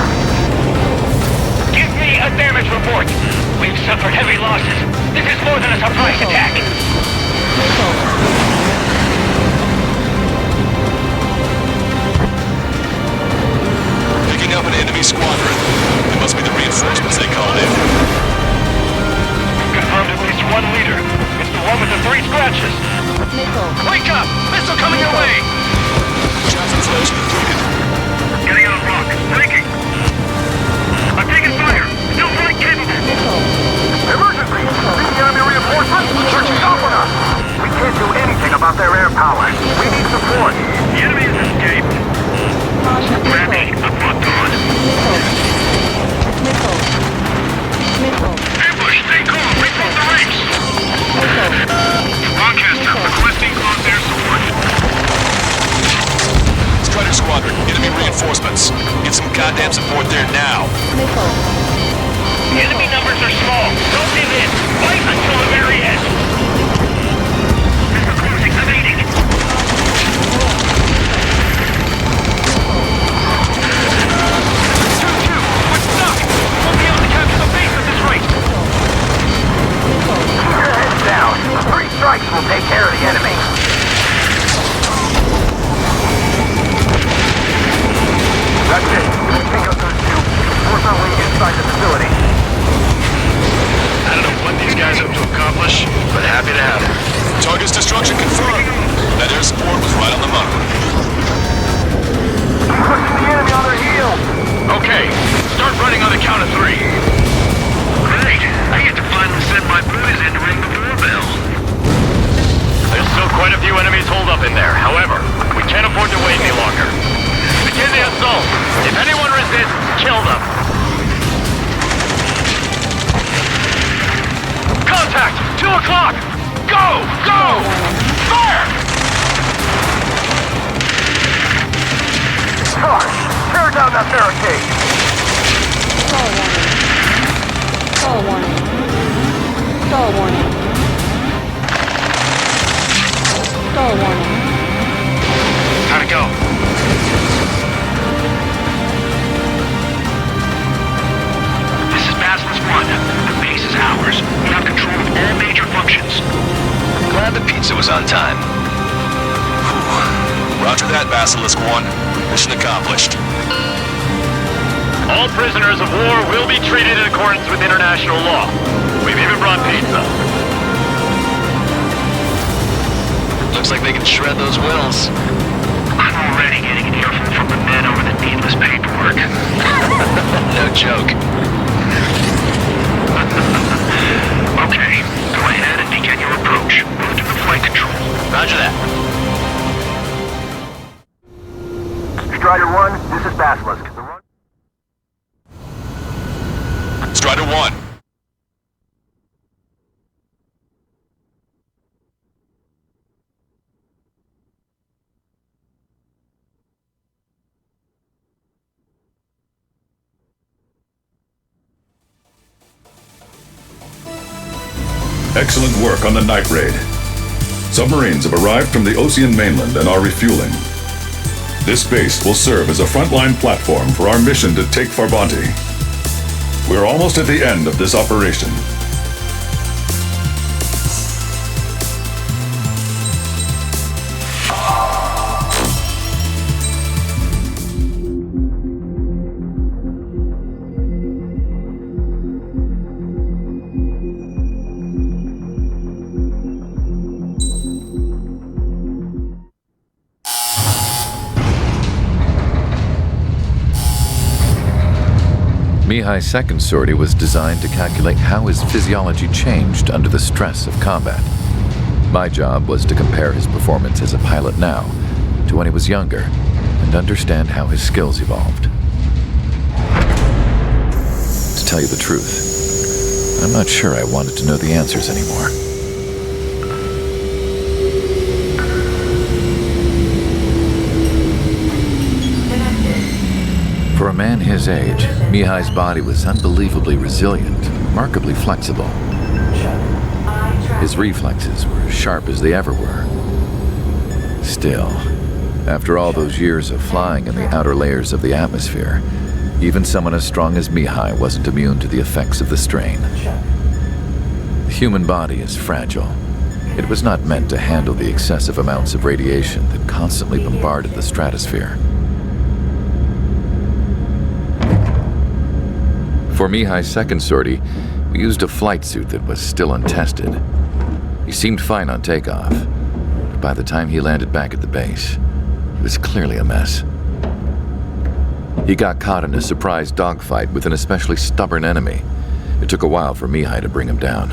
Give me a damage report. We've suffered heavy losses. This is more than a surprise attack. Picking up an enemy squadron. It must be the reinforcements they called in. Confirmed at least one leader. It's the one with the 3 scratches. Missile. Wake up! Missile coming your way! Traffic flows completed. Getting on a rock. Breaking. I'm taking fire. Still flight capable. Missile. Emergency! The enemy reinforcements searching up on us! We can't do anything about their air power. We need support. The enemy has escaped. Caution. Randy, I'm locked on. Missile. goddamn support there now. The enemy numbers are small. Don't give in. Fight until the very end. Missile closing. Evading. We're stuck. Won't be able to capture the base at this rate. Keep your heads down. 3 strikes will take care of the enemy. That's it. Pick up those 2. Force our way inside the facility. I don't know what these guys hope to accomplish, but happy to have it. Target's destruction confirmed. That air support was right on the money. Pushing the enemy on their heels. Okay, start running on the count of 3. Great. I get to finally send my boys in to ring the doorbell. There's still quite a few enemies holed up in there. However, we can't afford to wait any longer. Begin the assault. If anyone resists, kill them. Contact! 2 o'clock! Go! Go! Fire! Sarge, tear down that barricade. Stall warning. Stall warning. Stall warning. How'd it go? This is Basilisk 1. The base is ours. We have control of all major functions. Glad the pizza was on time. Whew. Roger that, Basilisk 1. Mission accomplished. All prisoners of war will be treated in accordance with international law. We've even brought pizza. Looks like they can shred those wills. I'm already getting an earful from the men over the needless paperwork. No joke. Okay, go ahead and begin your approach. Move to the flight control. Roger that. Strider 1, this is Basilisk. Strider 1. Excellent work on the night raid. Submarines have arrived from the Ocean mainland and are refueling. This base will serve as a frontline platform for our mission to take Farbanti. We're almost at the end of this operation. Mihai's second sortie was designed to calculate how his physiology changed under the stress of combat. My job was to compare his performance as a pilot now to when he was younger and understand how his skills evolved. To tell you the truth, I'm not sure I wanted to know the answers anymore. For a man his age, Mihai's body was unbelievably resilient, remarkably flexible. His reflexes were as sharp as they ever were. Still, after all those years of flying in the outer layers of the atmosphere, even someone as strong as Mihai wasn't immune to the effects of the strain. The human body is fragile. It was not meant to handle the excessive amounts of radiation that constantly bombarded the stratosphere. For Mihai's second sortie, we used a flight suit that was still untested. He seemed fine on takeoff, but by the time he landed back at the base, he was clearly a mess. He got caught in a surprise dogfight with an especially stubborn enemy. It took a while for Mihai to bring him down.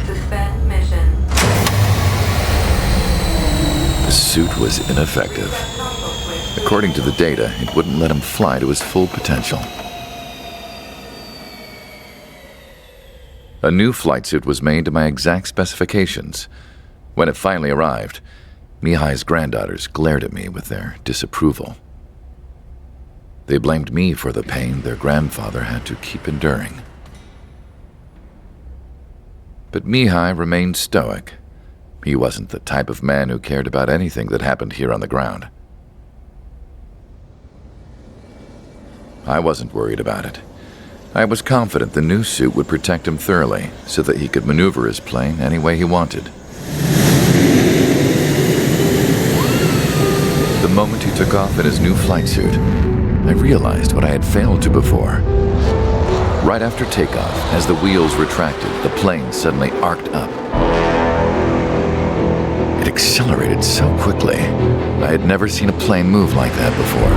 Suspend mission. The suit was ineffective. According to the data, it wouldn't let him fly to his full potential. A new flight suit was made to my exact specifications. When it finally arrived, Mihai's granddaughters glared at me with their disapproval. They blamed me for the pain their grandfather had to keep enduring. But Mihai remained stoic. He wasn't the type of man who cared about anything that happened here on the ground. I wasn't worried about it. I was confident the new suit would protect him thoroughly so that he could maneuver his plane any way he wanted. The moment he took off in his new flight suit, I realized what I had failed to before. Right after takeoff, as the wheels retracted, the plane suddenly arced up. It accelerated so quickly. I had never seen a plane move like that before.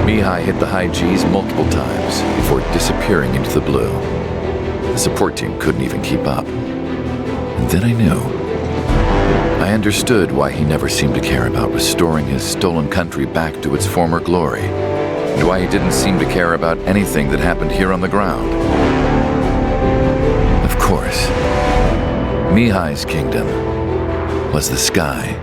Mihai hit the high G's multiple times before disappearing into the blue. The support team couldn't even keep up. And then I knew. I understood why he never seemed to care about restoring his stolen country back to its former glory, and why he didn't seem to care about anything that happened here on the ground. Of course, Mihai's kingdom was the sky.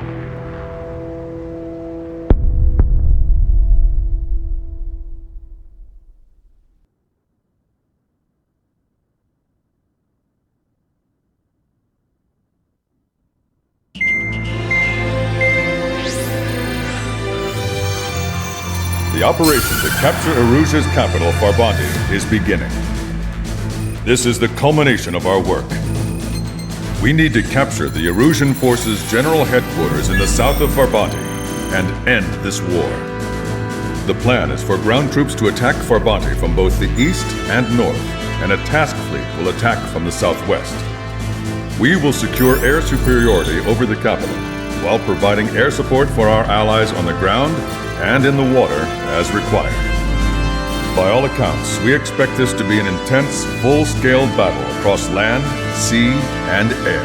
The operation to capture Erusia's capital, Farbanti, is beginning. This is the culmination of our work. We need to capture the Erusian forces' general headquarters in the south of Farbanti and end this war. The plan is for ground troops to attack Farbanti from both the east and north, and a task fleet will attack from the southwest. We will secure air superiority over the capital, while providing air support for our allies on the ground and in the water as required. By all accounts, we expect this to be an intense, full-scale battle across land, sea, and air.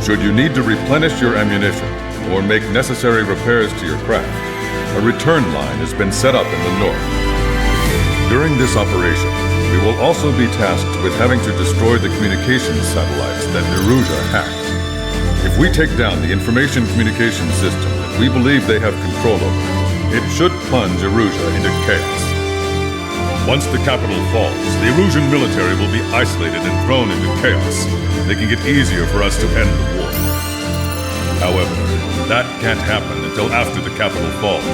Should you need to replenish your ammunition or make necessary repairs to your craft, a return line has been set up in the north. During this operation, we will also be tasked with having to destroy the communications satellites that Erusia hacked. If we take down the information communication system that we believe they have control over, it should plunge Erusia into chaos. Once the capital falls, the Erusian military will be isolated and thrown into chaos, making it easier for us to end the war. However, that can't happen until after the capital falls,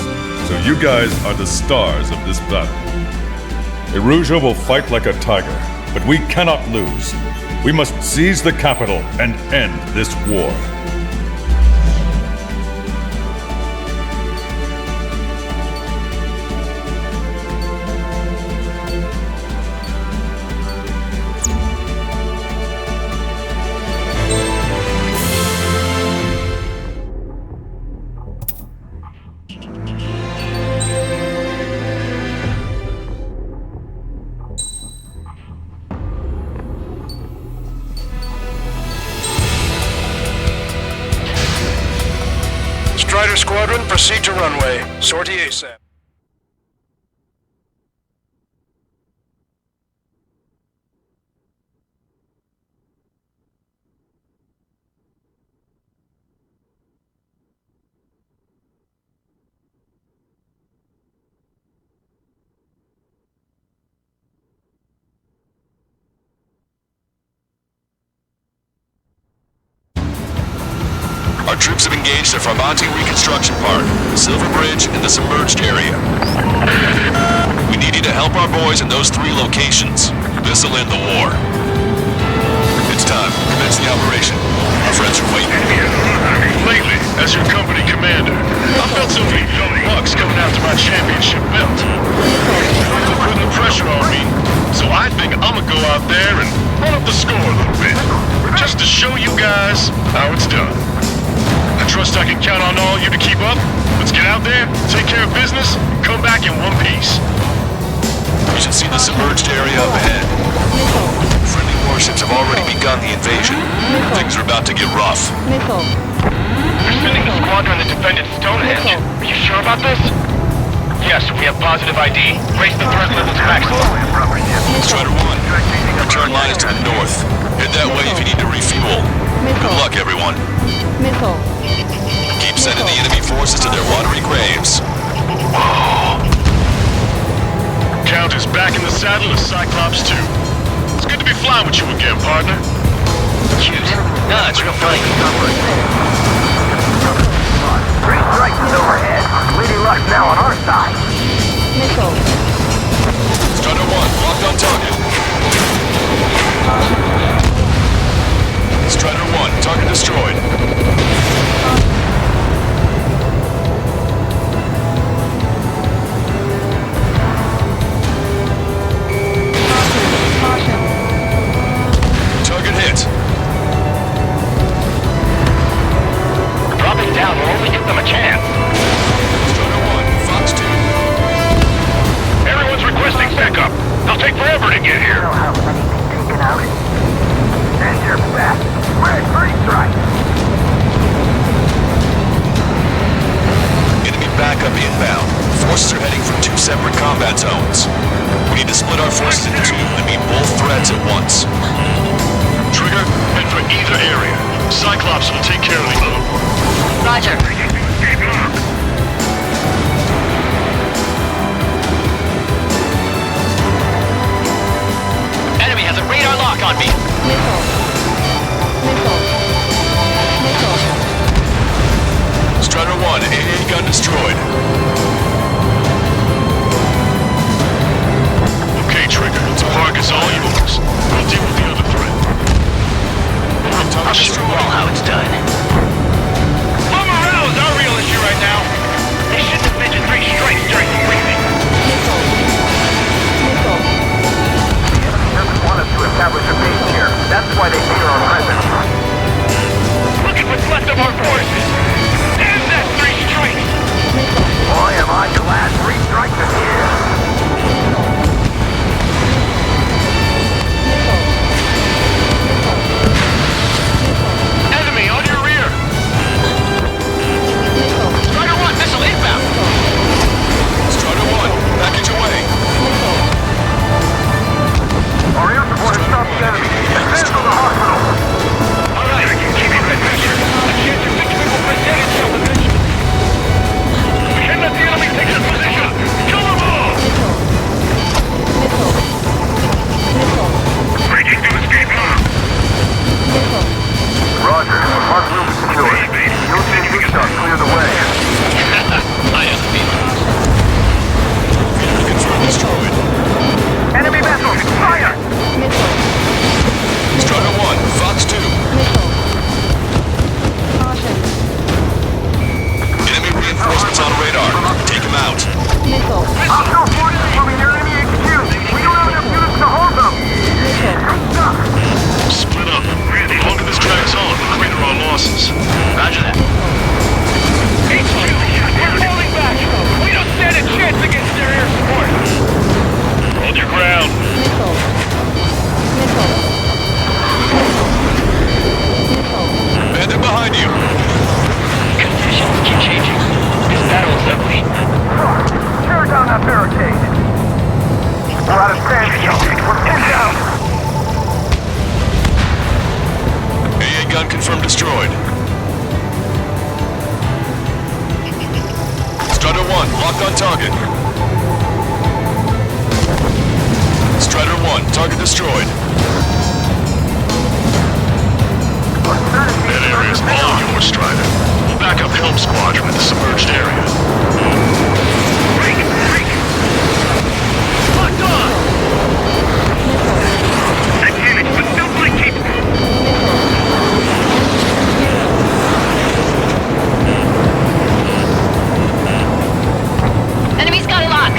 so you guys are the stars of this battle. Erusia will fight like a tiger, but we cannot lose. We must seize the capital and end this war. Squadron, proceed to runway. Sortie ASAP. Our troops have engaged the Farbanti Reconstruction Park, Silver Bridge, and the submerged area. We need you to help our boys in those 3 locations. This'll end the war. It's time. Commence the operation. Our friends are waiting. Lately, as your company commander, I felt some bucks coming after my championship belt. They're putting the pressure on me, so I think I'm gonna go out there and run up the score a little bit, just to show you guys how it's done. I trust I can count on all you to keep up. Let's get out there, take care of business, and come back in one piece. You should see the submerged area up ahead. Friendly warships have already begun the invasion. Things are about to get rough. We're sending a squadron to defend Stonehenge. Are you sure about this? Yes, we have positive ID. Raise the threat levels maximum. Strider 1, return line is to the north. Head that way if you need to refuel. Good luck, everyone. Keep sending the enemy forces to their watery graves. back in the saddle as Cyclops 2. It's good to be flying with you again, partner. Cute. Nah, it's real funny. Three strikes is overhead. Lady Luck's now on our side. Missile. Strider 1, locked on target. Strider 1, target destroyed. Target hit. Dropping down will only give them a chance. Strider 1, Fox 2. Everyone's requesting backup. They'll take forever to get here. How many taken out? And your best. Red free strike. Enemy backup inbound. Forces are heading from 2 separate combat zones. We need to split our forces into 2 and meet both threats at once. Trigger, head for either area. Cyclops will take care of the other one. Roger. Enemy has a radar lock on me. Missile. Missile. Missile. Strider 1, AA gun destroyed. Okay, Trigger, the park is all yours. I'll deal with the other threat. I'll show you all how it's done. Low morale is our real issue right now. They shouldn't have mentioned three strikes during the briefing. Missile. Missile. The enemy doesn't want us to establish a base here. That's why they fear our presence. Look at what's left of our forces. Damn that three strikes! Boy, am I glad three strikes is here. Enemy on your rear! Strider 1, missile inbound! Strider 1, package away. Our air support has stopped the enemy. Advance to the hospital. All right, keep it right pressure. A chance of victory will present itself eventually. We can't let the enemy take their position. Kill them all! Breaking to escape now. Roger. Park room secured. You'll see Bigshot clear the way. I have a feeling. Confirmed destroyed. Enemy vessels, fire! Strider 1, Fox 2. Enemy reinforcements on radar. Take him out. Hostile forces moving near enemy HQ. We don't have enough units to hold them. Split up. The longer this drags on, the greater our losses. Roger that. HQ, we're falling back. We don't stand a chance against their air support. Hold your ground. Bandit behind you. Conditions keep changing. This battle is ugly. Tear down that barricade. We're out of standing. We're pinned down. AA gun confirmed destroyed. Strider 1, locked on target. Strider 1, target destroyed. That area is all yours, Strider. We'll back up Helm Squadron in the submerged area. Break! Locked on! Advantage, but still quite capable. Enemy's got a lock.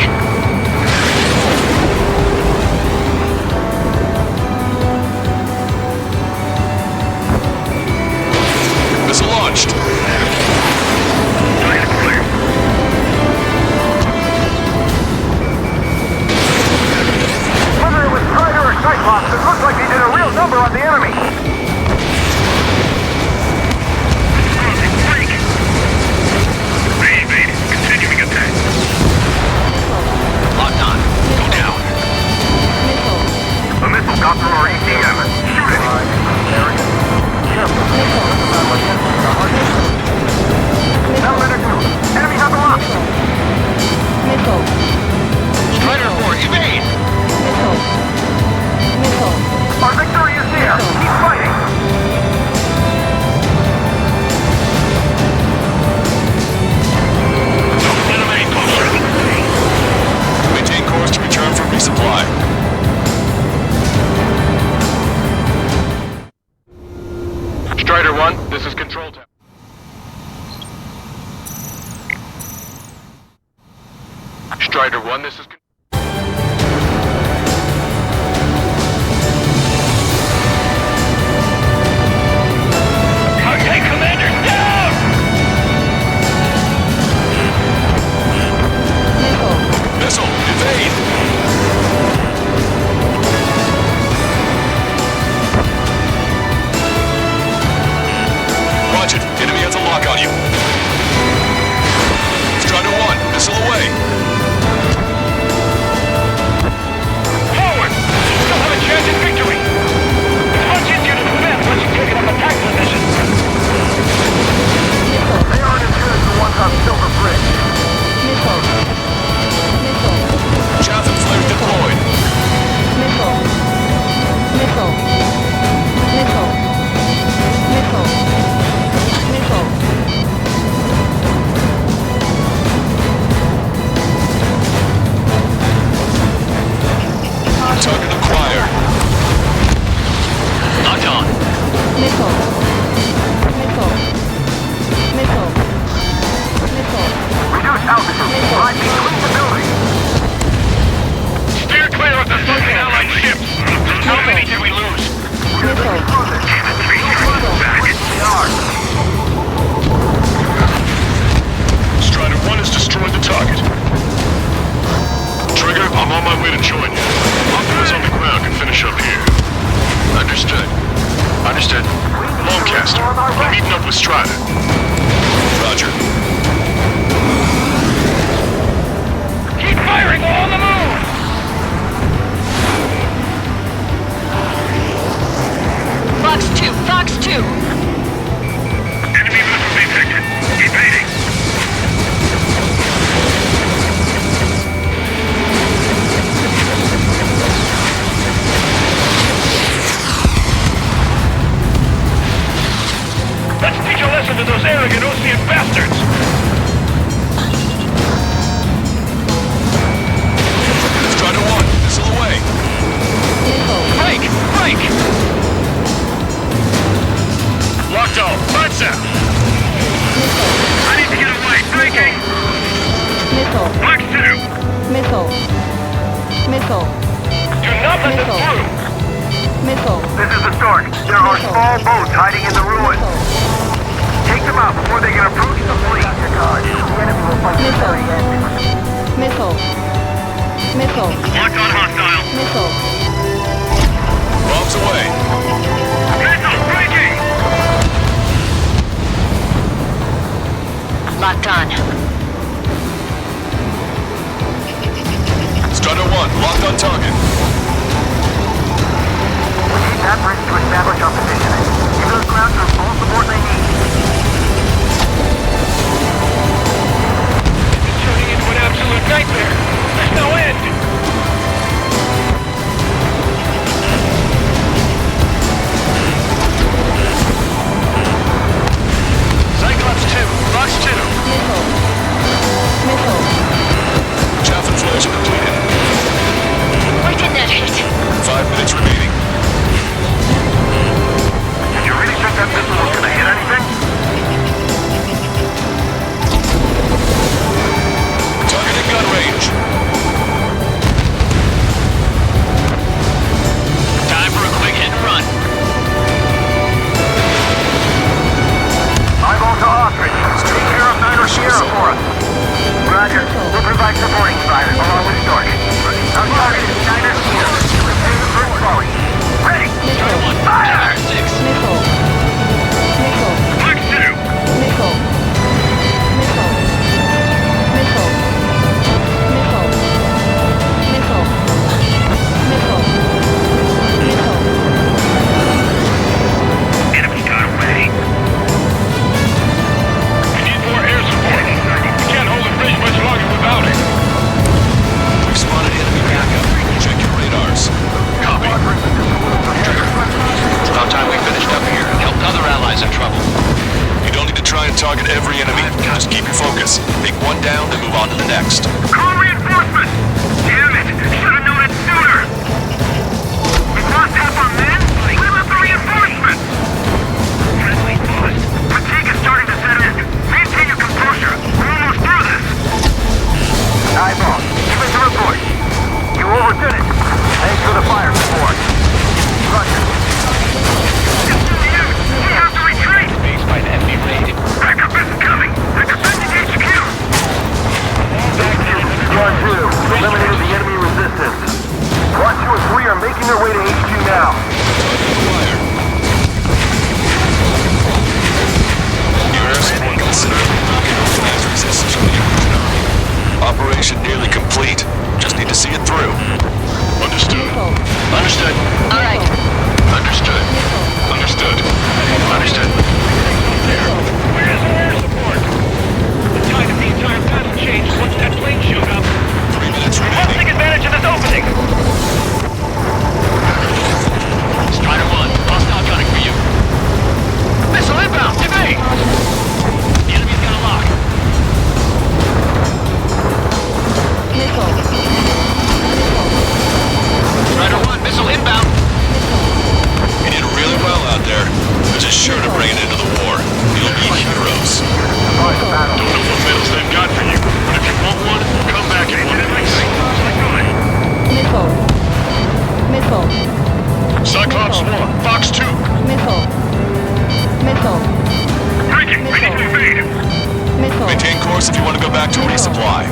Missile launched. way to join you. Optimus on the ground can finish up here. Understood. Understood. Longcaster, I'm meeting up with Strider. Roger. Keep firing while on the move! Fox 2, Fox 2! Enemy missile detected. Evading. Let's teach a lesson to those arrogant Osean bastards! Strider 1, missile away. Break! Break! Locked on. Lights out! I need to get away. Breaking! Missile. Fox 2! Missile. Missile. Do not let them through! Missile. This is the Stork. There are small boats hiding in the ruins. Take them out before they can approach the fleet. Missile. Missile. Missile. Locked on hostile. Missile. Bombs away. Missile breaking! Locked on. Strider 1, locked on target. We need that bridge to establish our position. Give those ground troops all support they need. It's turning into an absolute nightmare. There's no end. Cyclops 2, Fox 2. Missile. Missile. Chaff and flares are completed. Where did that hit? 5 minutes remaining. Did you really think that missile was gonna hit anything? Target in gun range. Time for a quick hit and run. Eyeball to Ostrich. Take care of Niner Sierra for us. Roger. We'll provide supporting fire along with Stork. Our target is Niner Sierra. Retain the first volley. Ready! Fire! Missile. Missile. Fox 2! Missile. Missile. Missile. Missile. Missile. Missile. Missile. Enemy got away. We need more air support. We can't hold the bridge much longer without it. We've spotted enemy backup. Check your radars. Copy. It's about time we finished up here and helped other allies in trouble. You don't need to try and target every enemy. Just keep your focus. Take one down, then move on to the next. Call reinforcements! Damn it! Should have known it sooner! We've lost half our men? Where left the reinforcements? Friendly lost. Fatigue is starting to set in. Maintain your composure. We're almost through this. Eyeball, give us a report. You overdid it. Thanks for the fire support. Roger. We have to retreat! Base by the enemy raid. Backup isn't coming! They're defending HQ! Squad 2, eliminated the enemy resistance. Squad 2 and 3 are making their way to HQ now. You're considerably as resistance from the Equation Army. Operation nearly complete. Just need to see it through. Understood. Understood. All right. Understood. Understood. Understood. Where's our air support? The tide of the entire battle changed once that plane showed up. 3 minutes Let's remaining. take advantage of this opening! Strider 1, hostile gunning for you. Missile inbound, evade! The enemy's got a lock. Missile. Strider 1, missile inbound. You did really well out there. This is sure to bring it into the war. You'll be heroes. Don't know what medals they've got for you, but if you want one, come back and win everything. Missile. Missile. Cyclops 1, Fox 2. Missile. Missile. Breaking! We need to evade! Missile. Maintain course if you want to go back to resupply.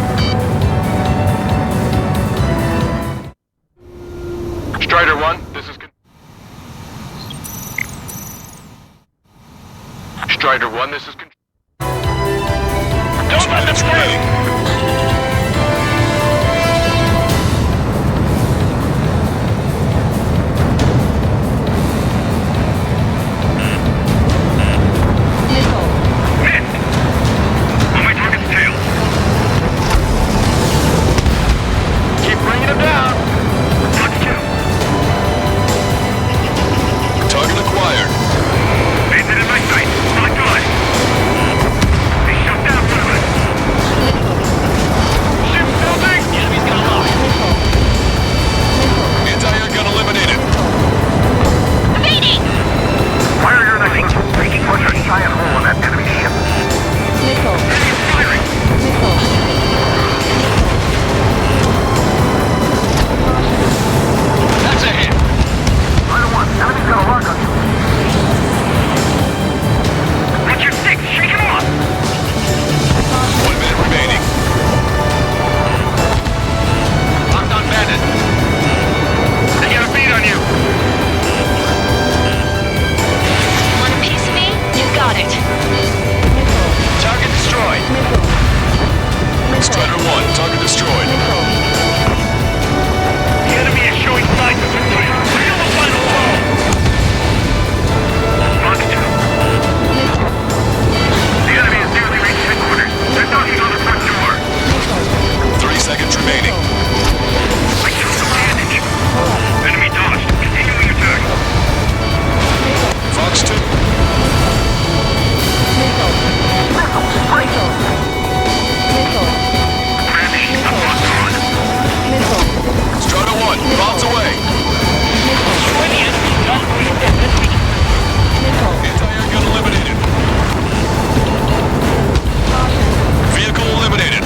1, this is control. Don't let them through! On my target's tail. Keep bringing them down! Target acquired. Bandit in my sight. Not good. They shut down one of us. Ship building! The enemy's got a lock. Anti-air gun eliminated. Evading! Fire your knife. Making push a giant hole in that enemy ship. Enemy is firing. That's a hit! Rider 1, enemy's got a lock on you. Watch your six. Shake him off. 1 minute remaining. Locked on bandit. They got a beat on you. Want a piece of me? You got it. Target destroyed. Strider 1, target destroyed. The enemy is showing signs of retreat. Feel the final blow. Mark 2. The enemy has nearly reached headquarters. They're knocking on the front door. 3 seconds remaining. I took the advantage. Enemy dodged. Continuing attack. Fox 2. Strider 1, bombs away. Anti-air gun eliminated. Vehicle eliminated.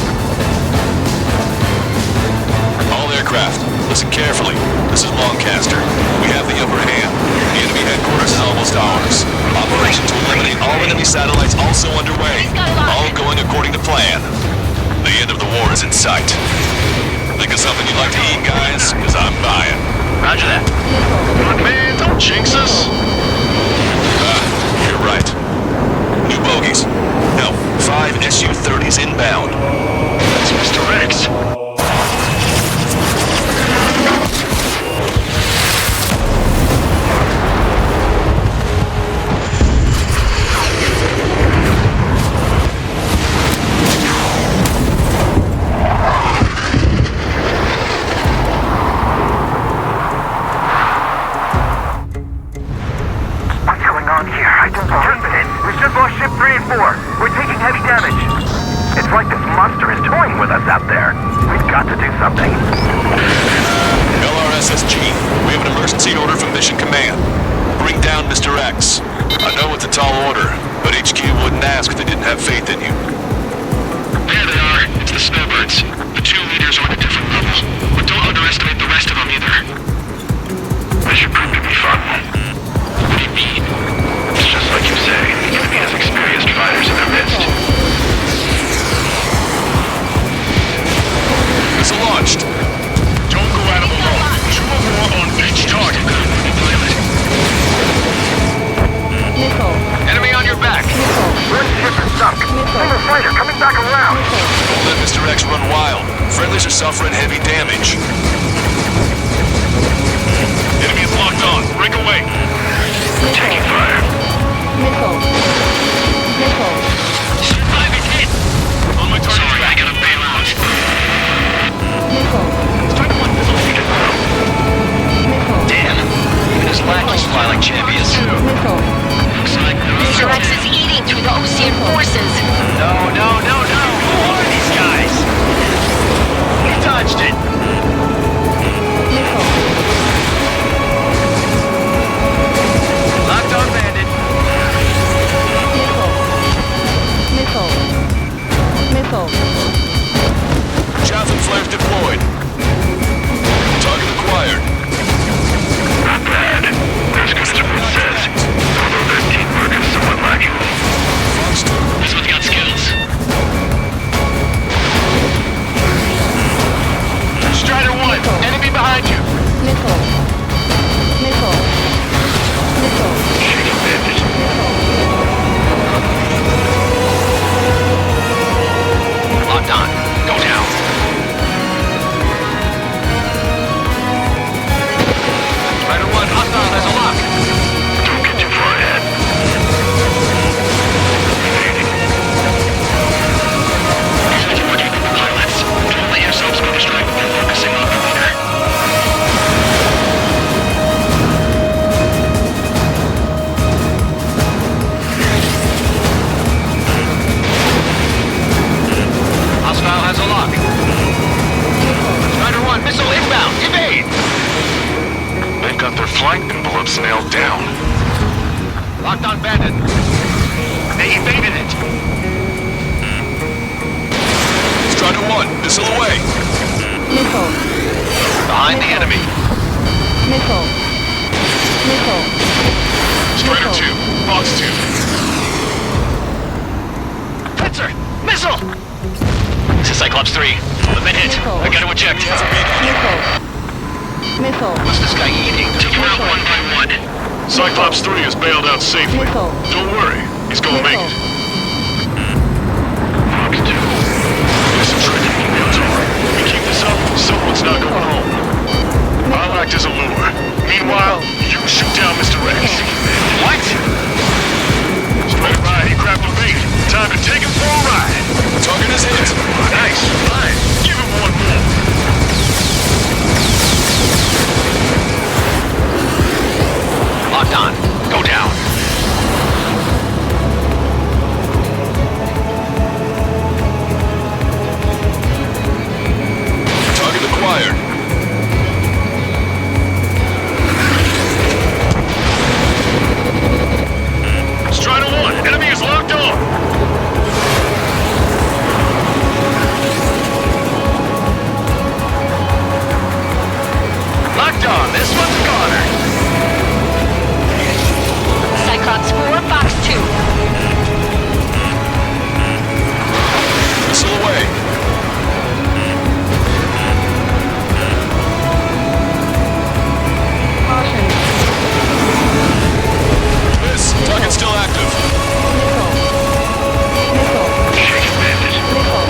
All aircraft, listen carefully. This is Lancaster. We have the upper hand. The enemy headquarters is almost ours. Operation to eliminate all enemy satellites also underway. All going according to plan. The end of the war is in sight. Think of something you'd like to eat, guys? Because I'm buying. Roger that. Man, don't jinx us. You're right. New bogies. No, 5 Su-30s inbound. That's Mr. Rex. What's going on here? I don't know. Tristan, we just lost ship 3 and 4. We're taking heavy damage. It's like this monster is toying with us out there. We've got to do something. LRSSG, we have an emergency order from Mission Command. Bring down Mr. X. I know it's a tall order, but HQ wouldn't ask if they didn't have faith in you. There they are. It's the snowbirds. The 2 leaders are on a different level. But don't underestimate the rest of them either. This should prove to be fun. What do you mean? It's just like you say. The enemy has experienced fighters in their midst. Missile launched. Don't go at them alone. 2 or more on each target. Enemy on your back. One ship is sunk. Single fighter coming back around. Don't let Mr. X run wild. Friendlies are suffering heavy damage. Enemy is locked on. Break away. Taking fire. Ship 5 is hit. On my target. Sorry, I gotta bail out. Strike 1 missile taken. Damn. Even his lackeys fly like champions. Looks like Mr. X is eating through the Ocean forces. No. Who are these guys? He touched it. Locked on bandit. Javelin flares deployed. Target acquired. Not bad. As Christopher says, although their teamwork is somewhat lacking. Fox 2. This one's got skills. flight envelopes nailed down. Locked on bandit. They evaded it. Strider 1, missile away. Missile. Behind the enemy. Missile. Missile. Strider 2, Fox 2. Blitzer! Missile! This is Cyclops 3. I've been hit. I gotta eject. Missile. Missile. What's this guy eating? Take him out one by one. Cyclops 3 is bailed out safely. Missile. Don't worry, he's gonna make it. Fox 2. Listen, Trigger, it's alright. We keep this up, someone's not going home. I'll act as a lure. Meanwhile, you shoot down Mr. Rex. What? Straight right, he grabbed the bait. Time to take him for a ride. Target is hit. Nice. Fine. Give him one more. Locked on. Go down. Target acquired. Strider 1, enemy is locked on. Locked on. This one's a goner. Cyclops 4, Fox 2. Missile away. Caution. Miss. Target still active. Missile. Shake it, bandit. Missile.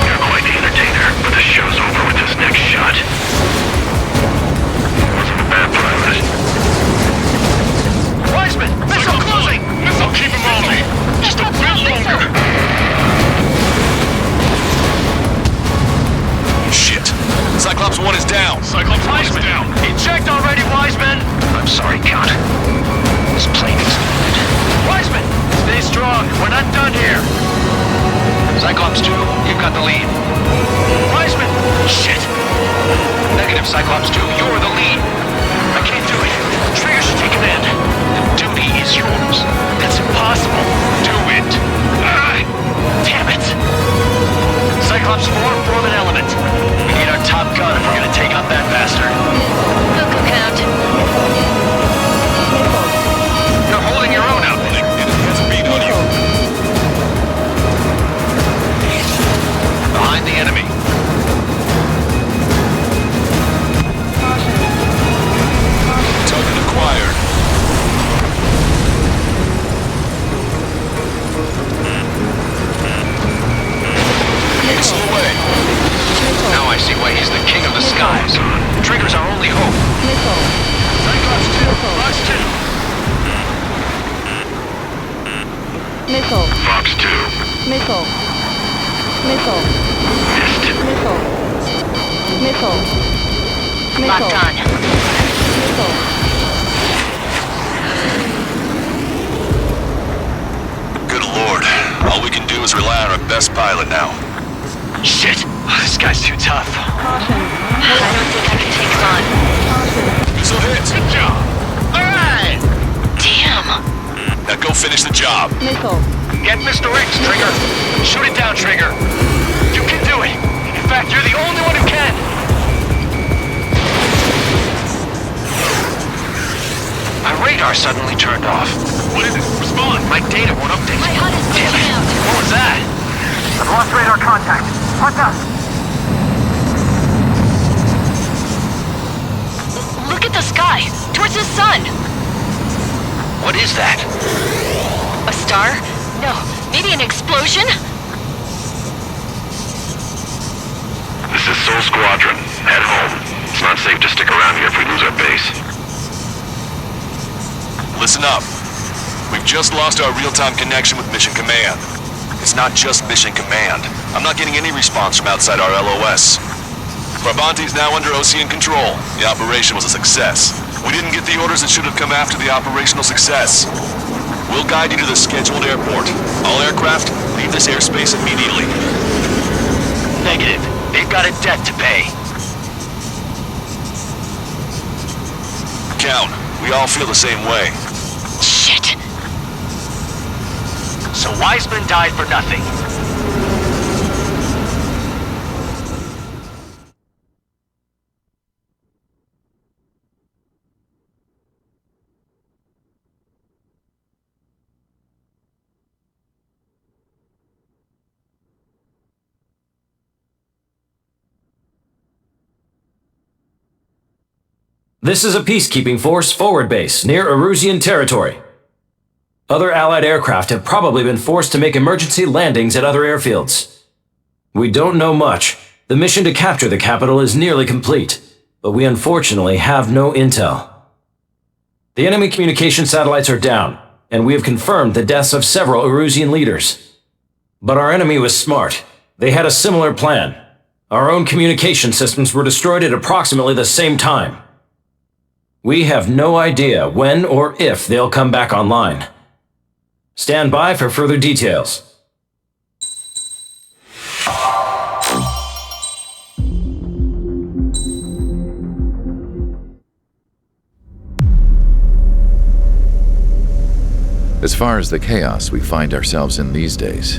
You're quite the entertainer, but the show's over with this next shot. Wasn't a bad pilot. Wiseman! Missile closing! Missile, keep him on me. Just a bit longer. Shit. Cyclops 1 is down. Cyclops 1 is down. Eject already, Wiseman! I'm sorry, Count. This plane exploded. Wiseman! Stay strong. We're not done here. Cyclops 2, you've got the lead. Wiseman! Shit! Negative, Cyclops 2. You're the lead. I can't do it. Trigger should take command. The duty is yours. That's impossible. Do it. Damn it. Cyclops 4, form an element. We need our top gun if we're gonna take out that bastard. Local count. You're holding your own out there. It has a beat on you. Behind the enemy. Target acquired. Missile away. Now I see why he's the king of the skies. Trigger's our only hope. Missile. Cyclops 2, Fox 2. Missile. Fox 2. Missile. Missile. Missile. Missile. Locked on. Missile. Good lord. All we can do is rely on our best pilot now. Shit! This guy's too tough. Caution. I don't think I can take him on. Missile hit. Good job! Alright! Damn! Now go finish the job. Missile. Get Mr. X, Trigger! Shoot it down, Trigger! You can do it! In fact, you're the only one who can! My radar suddenly turned off. What is it? Respond. My data won't update. My HUD is Damn glitching it! out. What was that? I've lost radar contact. What's up? Look at the sky! Towards the sun! What is that? A star? No, maybe an explosion? This is Soul Squadron. Head home. It's not safe to stick around here if we lose our base. Listen up. We've just lost our real-time connection with Mission Command. It's not just Mission Command. I'm not getting any response from outside our LOS. Brabant's now under Ocean control. The operation was a success. We didn't get the orders that should have come after the operational success. We'll guide you to the scheduled airport. All aircraft, leave this airspace immediately. Negative. They've got a debt to pay. count. We all feel the same way. Shit. So Wiseman died for nothing. This is a peacekeeping force forward base near Erusian territory. Other Allied aircraft have probably been forced to make emergency landings at other airfields. We don't know much. The mission to capture the capital is nearly complete, but we unfortunately have no intel. The enemy communication satellites are down, and we have confirmed the deaths of several Erusian leaders. But our enemy was smart. They had a similar plan. Our own communication systems were destroyed at approximately the same time. We have no idea when or if they'll come back online. Stand by for further details. As far as the chaos we find ourselves in these days,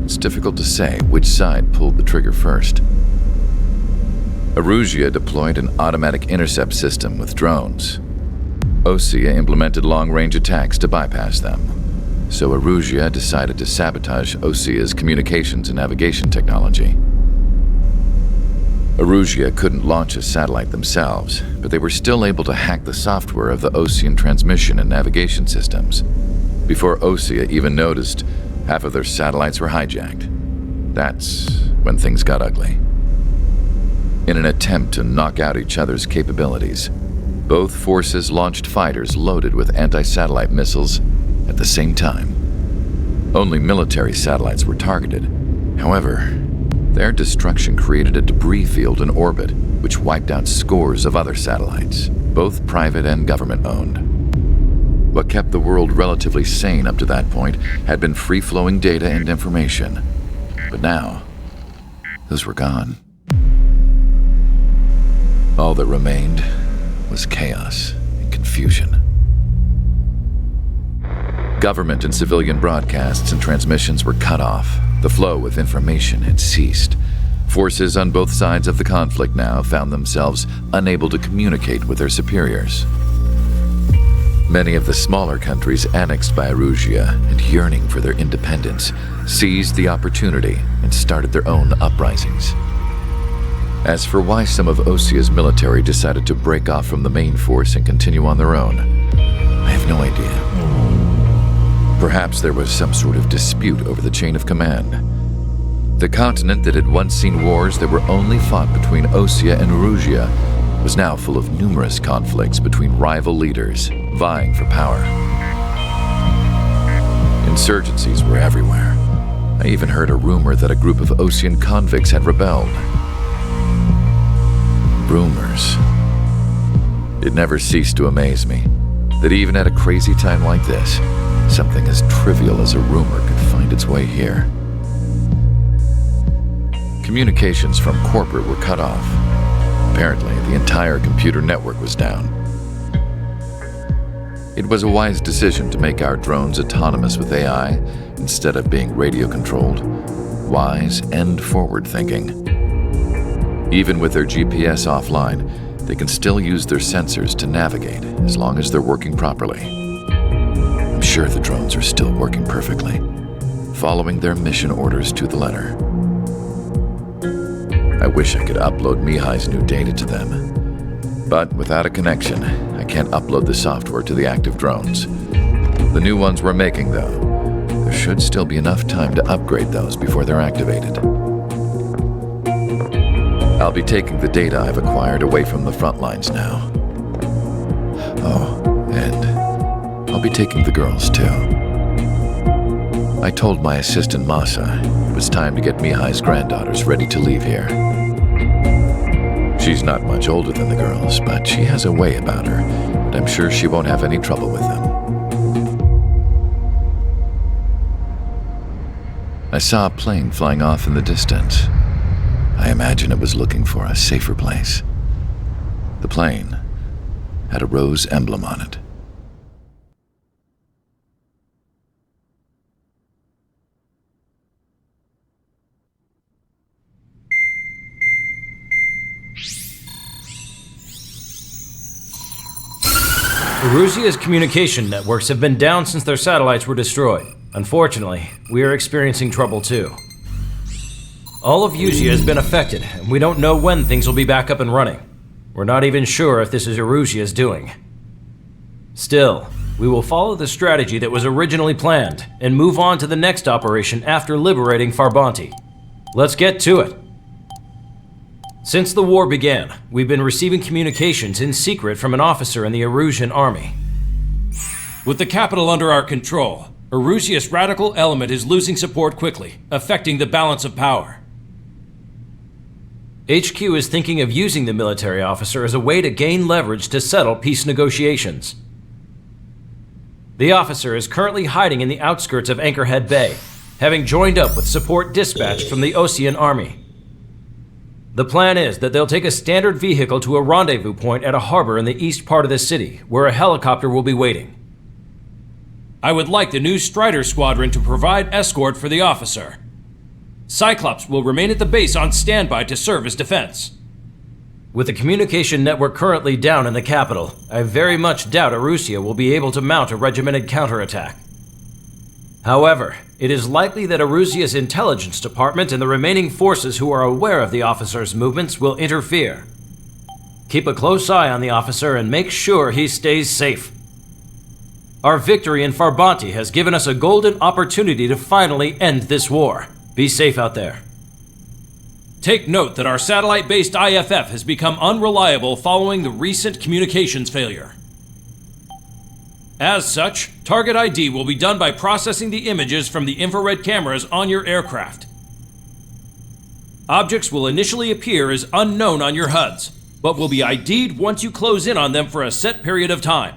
it's difficult to say which side pulled the trigger first. Erusia deployed an automatic intercept system with drones. Osea implemented long-range attacks to bypass them. So Erusia decided to sabotage Osea's communications and navigation technology. Erusia couldn't launch a satellite themselves, but they were still able to hack the software of the Osean transmission and navigation systems. Before Osea even noticed, half of their satellites were hijacked. That's when things got ugly. In an attempt to knock out each other's capabilities, both forces launched fighters loaded with anti-satellite missiles at the same time. Only military satellites were targeted. However, their destruction created a debris field in orbit, which wiped out scores of other satellites, both private and government-owned. What kept the world relatively sane up to that point had been free-flowing data and information. But now, those were gone. All that remained was chaos and confusion. Government and civilian broadcasts and transmissions were cut off. The flow of information had ceased. Forces on both sides of the conflict now found themselves unable to communicate with their superiors. Many of the smaller countries annexed by Erusia and yearning for their independence seized the opportunity and started their own uprisings. As for why some of Osea's military decided to break off from the main force and continue on their own, I have no idea. Perhaps there was some sort of dispute over the chain of command. The continent that had once seen wars that were only fought between Osea and Erusia was now full of numerous conflicts between rival leaders vying for power. Insurgencies were everywhere. I even heard a rumor that a group of Osean convicts had rebelled. Rumors. It never ceased to amaze me that even at a crazy time like this, something as trivial as a rumor could find its way here. Communications from corporate were cut off. Apparently, the entire computer network was down. It was a wise decision to make our drones autonomous with AI instead of being radio-controlled. Wise and forward-thinking. Even with their GPS offline, they can still use their sensors to navigate as long as they're working properly. I'm sure the drones are still working perfectly, following their mission orders to the letter. I wish I could upload Mihai's new data to them. But without a connection, I can't upload the software to the active drones. The new ones we're making, though, there should still be enough time to upgrade those before they're activated. I'll be taking the data I've acquired away from the front lines now. Oh, and I'll be taking the girls, too. I told my assistant Masa it was time to get Mihai's granddaughters ready to leave here. She's not much older than the girls, but she has a way about her, and I'm sure she won't have any trouble with them. I saw a plane flying off in the distance. I imagine it was looking for a safer place. The plane had a rose emblem on it. Erusia's communication networks have been down since their satellites were destroyed. Unfortunately, we are experiencing trouble too. All of Erusia has been affected, and we don't know when things will be back up and running. We're not even sure if this is Erusia's doing. Still, we will follow the strategy that was originally planned and move on to the next operation after liberating Farbanti. Let's get to it. Since the war began, we've been receiving communications in secret from an officer in the Erusian army. With the capital under our control, Erusia's radical element is losing support quickly, affecting the balance of power. HQ is thinking of using the military officer as a way to gain leverage to settle peace negotiations. The officer is currently hiding in the outskirts of Anchorhead Bay, having joined up with support dispatched from the Osean army. The plan is that they'll take a standard vehicle to a rendezvous point at a harbor in the east part of the city, where a helicopter will be waiting. I would like the new Strider Squadron to provide escort for the officer. Cyclops will remain at the base on standby to serve as defense. With the communication network currently down in the capital, I very much doubt Erusia will be able to mount a regimented counterattack. However, it is likely that Erusia's intelligence department and the remaining forces who are aware of the officer's movements will interfere. Keep a close eye on the officer and make sure he stays safe. Our victory in Farbanti has given us a golden opportunity to finally end this war. Be safe out there. Take note that our satellite-based IFF has become unreliable following the recent communications failure. As such, target ID will be done by processing the images from the infrared cameras on your aircraft. Objects will initially appear as unknown on your HUDs, but will be ID'd once you close in on them for a set period of time.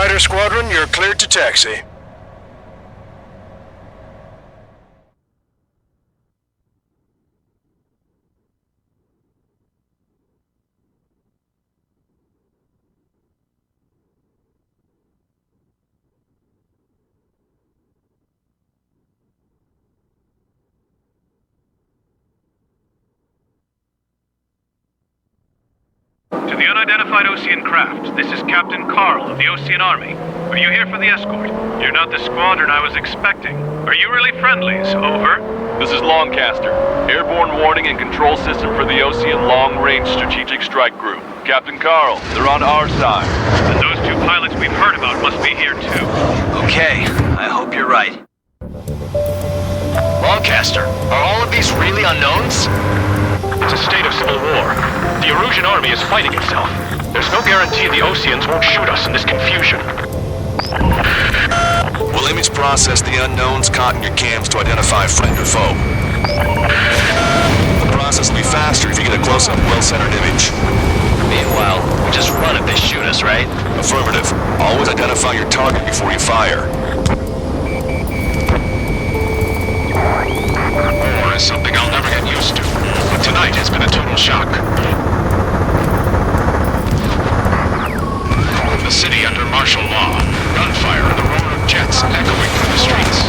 Strider Squadron, you're cleared to taxi. To the unidentified Ocean craft, this is Captain Carl of the Ocean Army. Are you here for the escort? You're not the squadron I was expecting. Are you really friendlies? Over. This is Longcaster. Airborne warning and control system for the Ocean Long-Range Strategic Strike Group. Captain Carl, they're on our side. And those two pilots we've heard about must be here too. Okay, I hope you're right. Longcaster, are all of these really unknowns? It's a state of civil war. The Erusian army is fighting itself. There's no guarantee the Oceans won't shoot us in this confusion. We'll image process the unknowns caught in your cams to identify friend or foe. The process will be faster if you get a close-up, well-centered image. Meanwhile, we just run if they shoot us, right? Affirmative. Always identify your target before you fire. War is something I'll never get used to. But tonight has been a total shock. The city under martial law. Gunfire and the roar of jets echoing through the streets.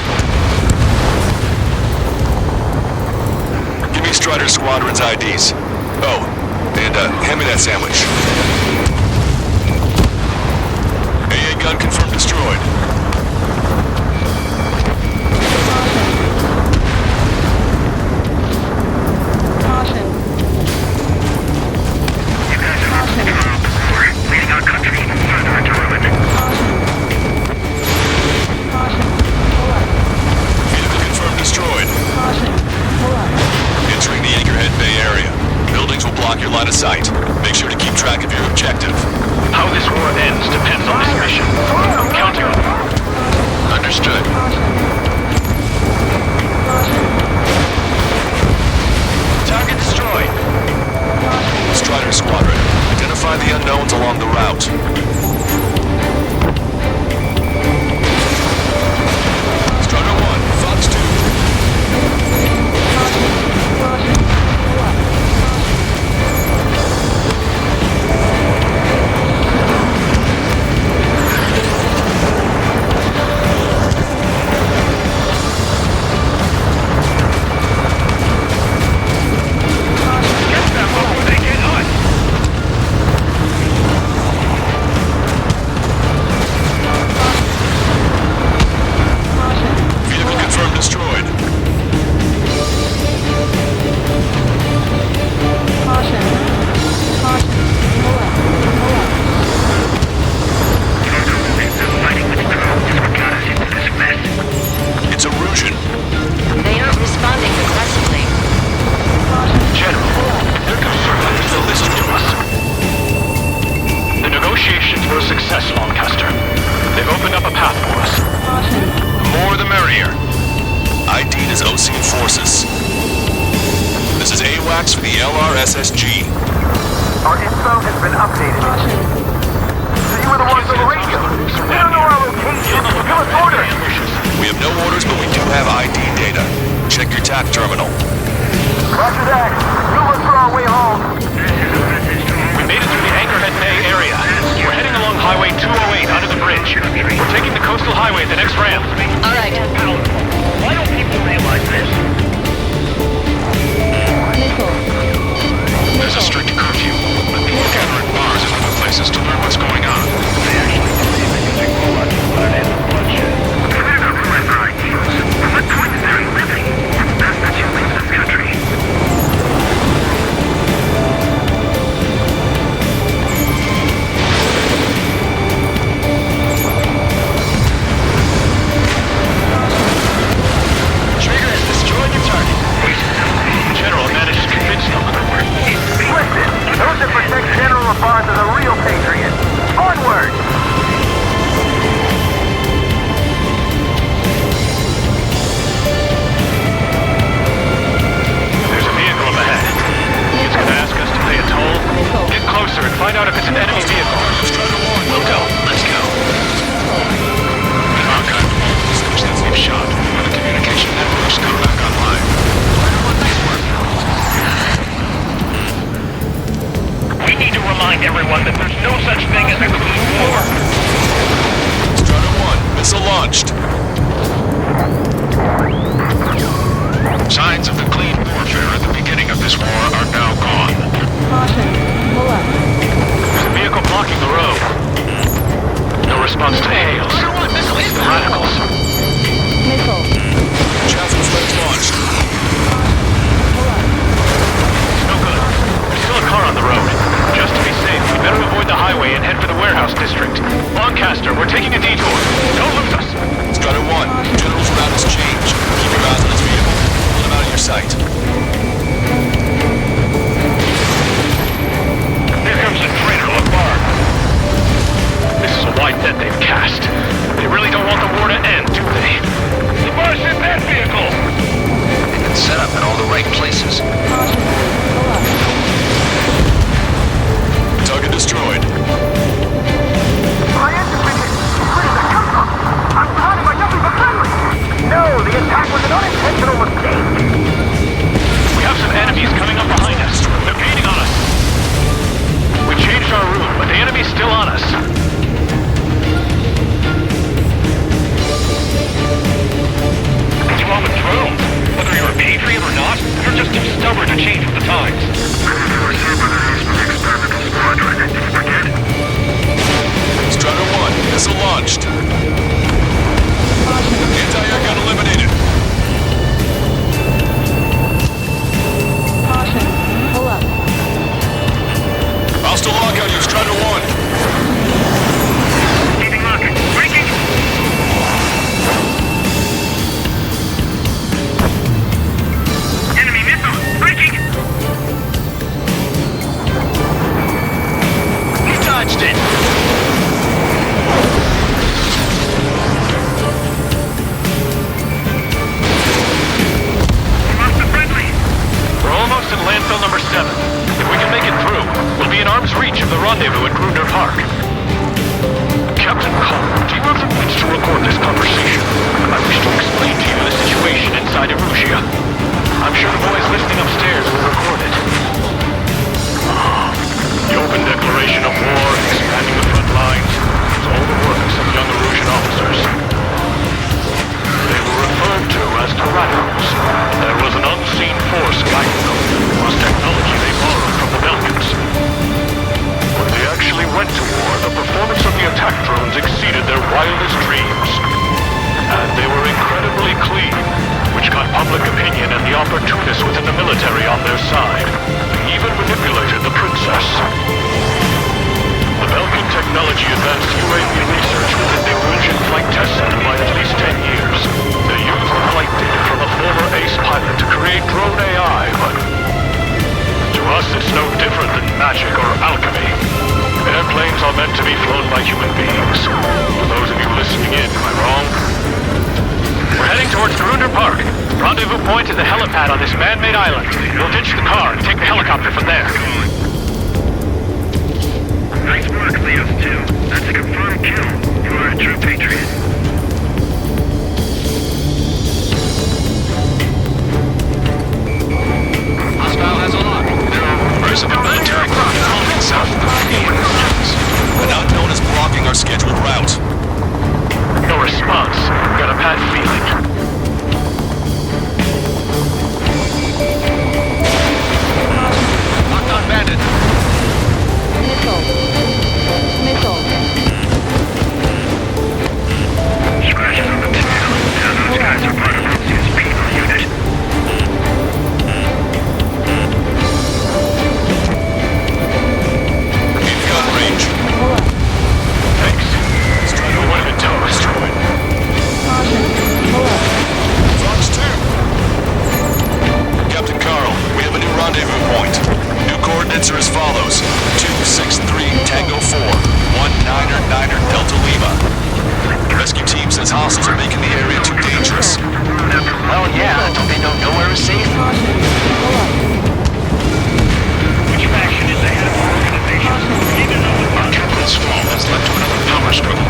Give me Strider Squadron's IDs. Oh, and hand me that sandwich. AA gun confirmed destroyed. Leading our country further into ruin. Vehicle confirmed destroyed. Entering the Anchorhead Bay area. Buildings will block your line of sight. Make sure to keep track of your objective. How this war ends depends on this mission. I'm counting on you. Understood. Target destroyed. Strider Squadron, identify the unknowns along the route. Strider 1, Fox 'General LaFarge is a real patriot. Onward! launched. Signs of the clean warfare at the beginning of this war are now gone. Caution. Pull up. There's a vehicle blocking the road. No response to hails. It's the radicals. Missile. Chaffin flares launched. No good. There's still a car on the road. Just to be safe, we better avoid the highway and head for the warehouse district. Lancaster, we're taking a detour. Don't lose us. Strider 1, General's route has changed. Keep your eyes on his vehicle. Pull him out of your sight. Here comes the traitor on bar. This is a wide net they've cast. They really don't want the war to end, do they? The bar's in that vehicle! They've been set up in all the right places. Target destroyed. My engine vision! Where did that come from? I'm surrounded by nothing but friendly! No, the attack was an unintentional mistake! We have some enemies coming up behind us. They're gaining on us. We changed our route, but the enemy's still on us. What's wrong with drones? Whether you're a patriot or not, you're just too stubborn to change with the times. Strider 1, missile launched. Anti-air gun eliminated. Caution. Pull up. Hostile lockout, you Strider 1. Keeping locking. Breaking! Enemy missile! Breaking! You dodged it! Lost the friendly! We're almost at landfill number 7. If we can make it through, we'll be in arm's reach of the rendezvous at Grunder Park. Captain Cole, do you have the means to record this conversation? I wish to explain to you the situation inside Erusia. I'm sure the boys listening upstairs will record it. The open declaration of war, expanding the front lines, is all the work of some young Erusian officers. They were referred to as the radicals. There was an unseen force guiding them. It was technology they borrowed from the Belkans. When they actually went to war, the performance of the attack drones exceeded their wildest dreams. And they were incredibly clean, which got public opinion and the opportunists within the military on their side. They even manipulated the princess. The Belkan technology advanced UAV research within the Erusian Flight Test Center by at least 10 years. They used the flight data from a former ace pilot to create drone AI, but to us it's no different than magic or alchemy. Airplanes are meant to be flown by human beings. For those of you listening in, am I wrong? We're heading towards Grunder Park. Rendezvous point is the helipad on this man-made island. We'll ditch the car and take the helicopter from there. Nice work, Leos 2. That's a confirmed kill. You are a true patriot. Hostile has a lock. There are rumors of a military group moving south of the Canadian mountains. An unknown is blocking our scheduled route. No response. Got a bad feeling. Locked on bandit. Missile. Missile. Scratches on the tail. Now those guys are part of Russia's penal unit. In gun range. Thanks. Strider 1 intel destroyed. Caution. Pull up. Fox 2. Captain Carl, we have a new rendezvous point. New coordinates are as follows. 263 Tango 4, 19er Delta Lima. Rescue team says hostiles are making the area too dangerous. Well, yeah, don't they know nowhere is safe? Which faction is ahead of our organization? Even though the Captain Swamp has led to another power struggle.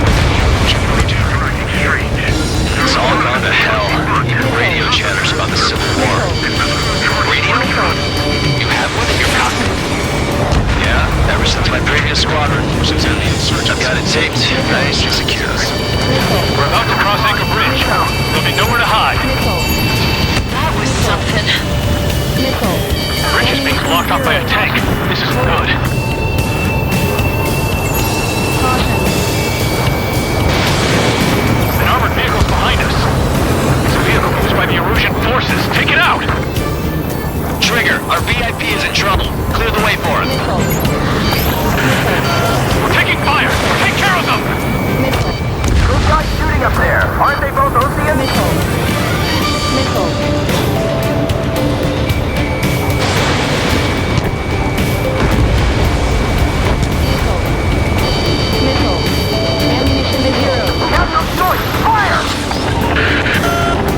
It's all gone to hell. Even radio chatters about the Civil War. Radio? You have one in your pocket? Yeah, ever since my previous squadron. I've got it taped, nice and secure. We're about to cross Anchor Bridge. There'll be nowhere to hide. That was something. The bridge is being blocked off by a tank. This isn't good. An armored vehicle's behind us. It's a vehicle used by the Erusian forces. Take it out! Trigger, our VIP is in trouble. Clear the way for him. We're taking fire! Take care of them! Who's got shooting up there? Aren't they both Ocean? We have no choice! Fire!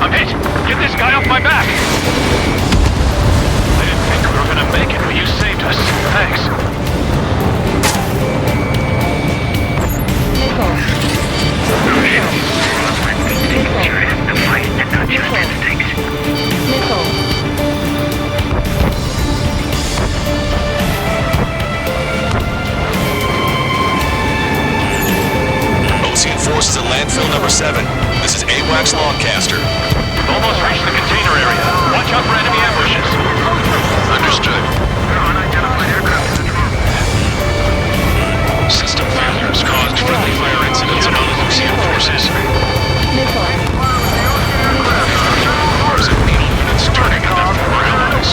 I'm hit! Get this guy off my back! I didn't think we were gonna make it, but you saved us. Thanks. Ocean forces at landfill number 7. This is AWACS Longcaster. We've almost reached the container area. Watch out for enemy ambushes. Understood. System failures caused friendly fire incidents among Ocean forces. There's a needle units turning in their forward allies.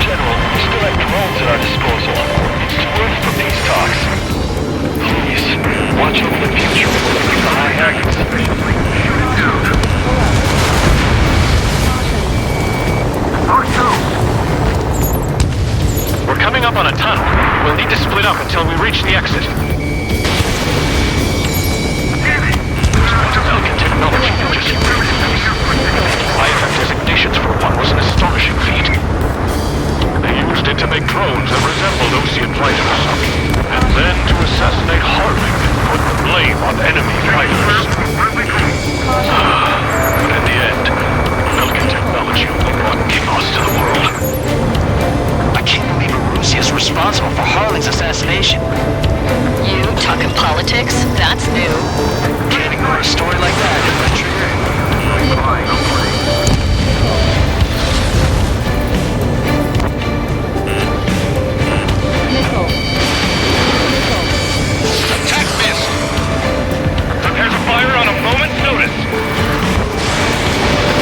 General, we still have drones at our disposal. It's too early for peace talks. Please, watch over the future with the high accuracy. We're coming up on a tunnel. We'll need to split up until we reach the exit. Falcon technology just high-effect designations for one was an astonishing feat. They used it to make drones that resembled Ocean fighters. And then to assassinate Harling and put the blame on enemy fighters. But in the end, Falcon technology only brought chaos to the world. I can't believe Erusia is responsible for Harling's assassination. You talking politics? That's new. Can't ignore a story like that. Attack missed! Prepare to fire on a moment's notice!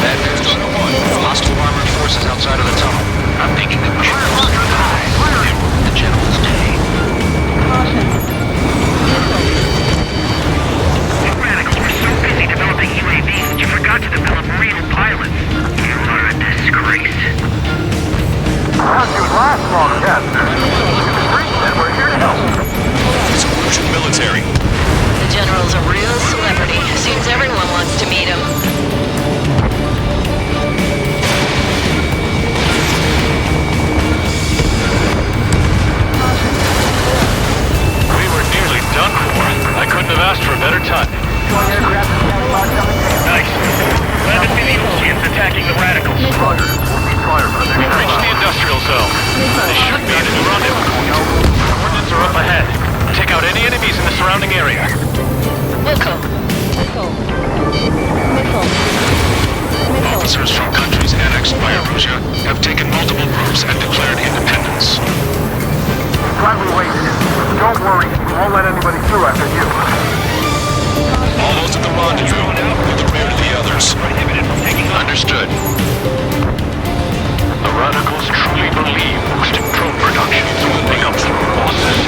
Bad news number 1. Hostile armored forces outside of the tunnel. I'm thinking that we should lock them high. They ruined the general's day. You radicals were so busy developing UAVs that you forgot to develop real pilots. You are a disgrace. How'd you last long, Captain? And we're here to help. It's Erusian military. The general's a real celebrity. Seems everyone wants to meet him. We were nearly done for. I couldn't have asked for a better time. Nice. Glad to see the Oceans attacking the radicals. We've reached the industrial zone. This should be the new rendezvous point. Coordinates are up ahead. Take out any enemies in the surrounding area. Officers from countries annexed by Erusia have taken multiple groups and declared independence. Gladly waited. Don't worry, we won't let anybody through after you. Almost at the rendezvous, with the rear of the others. Understood. The radicals truly believe boosting drone productions will make up for losses.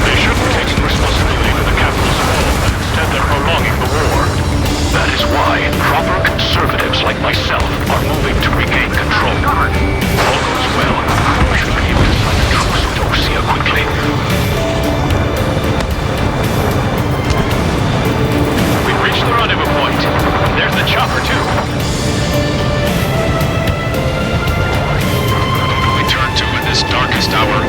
They shouldn't take responsibility for the capital's fall, but instead they're prolonging the war. That is why proper conservatives like myself are moving to regain control. All goes well, we should be able to sign a truce with Osia quickly. We've reached the rendezvous point. There's the chopper too. We turn to in this darkest hour.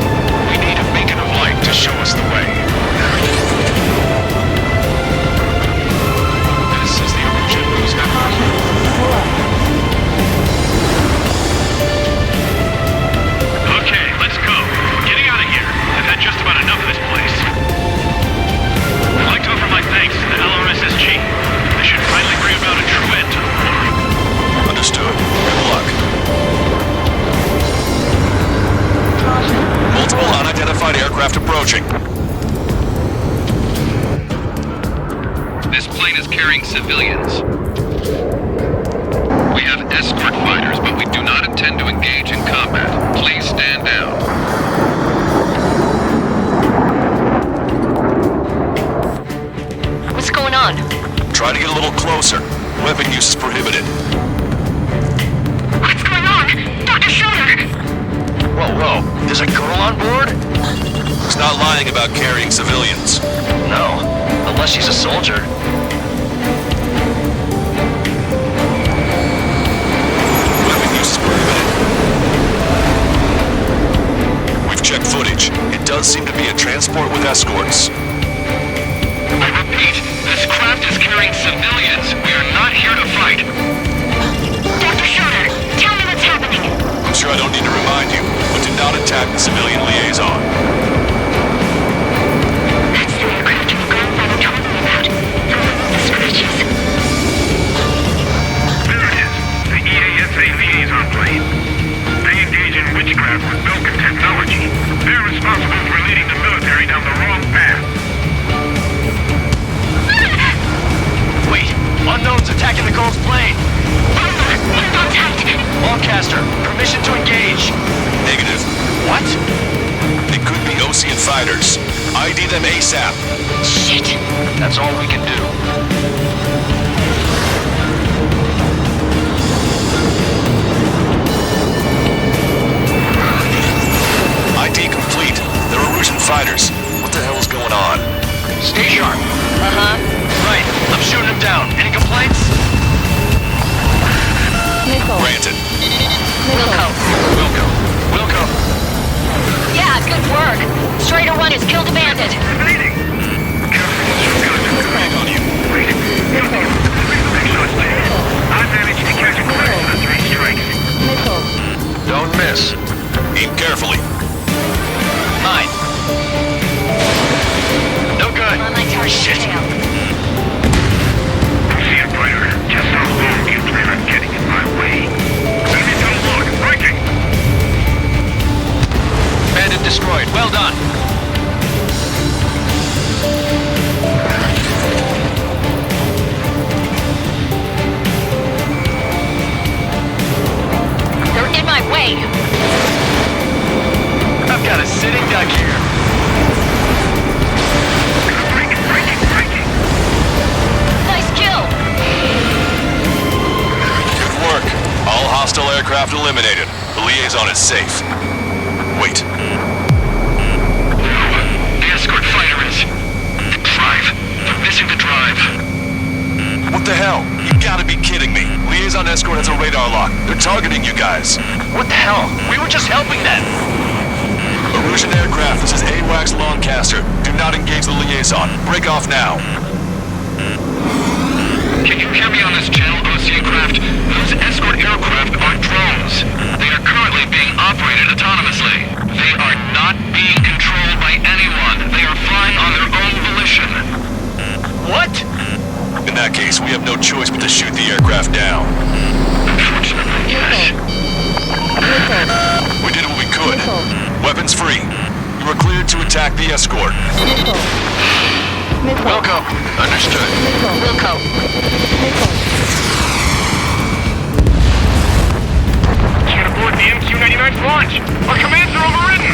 This plane is carrying civilians. We have escort fighters, but we do not intend to engage in combat. Please stand down. What's going on? Try to get a little closer. Weapon use is prohibited. What's going on? Dr. Schroeder! Whoa. There's a girl on board? She's not lying about carrying civilians. No, unless she's a soldier. Weapon use is prohibited. We've checked footage. It does seem to be a transport with escorts. I repeat, this craft is carrying civilians. We are not here to fight. Dr. Schroeder, tell me what's happening. I'm sure I don't need to remind you, but do not attack the civilian liaison. That's the aircraft your grandfather told me about. The scratches. There it is. The EASA liaison plane. They engage in witchcraft with Belkin technology. They're responsible for leading the military down the wrong path. Wait, unknowns attacking the Colt's plane. Contact! Lancaster, permission to engage. Negative. What? They could be Osean fighters. ID them ASAP. Shit! That's all we can do. ID complete. They're Erusian fighters. What the hell is going on? Stay sharp. Uh-huh. Right, I'm shooting him down. Any complaints? Granted. Wilco. Wilco. Yeah, good work. Strider 1 has killed a bandit. I managed to catch a glimpse of the 3 strikes. Don't miss. Aim carefully. Mine. No good. On my target tail. See it, Brighter. Just how long do you plan on getting in my way? Enemy down log. Breaking! Bandit destroyed. Well done. They're in my way. I've got a sitting duck here. Breaking! Nice kill. Good work. All hostile aircraft eliminated. The liaison is safe. Wait. The escort fighter is... Drive. They're missing the drive. What the hell? You gotta be kidding me. Liaison escort has a radar lock. They're targeting you guys. What the hell? We were just helping them. Erusian aircraft, this is AWACS Lancaster. Do not engage the liaison. Break off now. Can you hear me on this channel, Osean craft? Those escort aircraft are drones. They are currently being operated autonomously. They are not being controlled by anyone. They are flying on their own volition. What? In that case, we have no choice but to shoot the aircraft down. Unfortunately, yes. We did what we could. Weapons free. You are cleared to attack the escort. Welcome. Understood. Wilco. Can't aboard the MQ-99's launch! Our commands are overridden!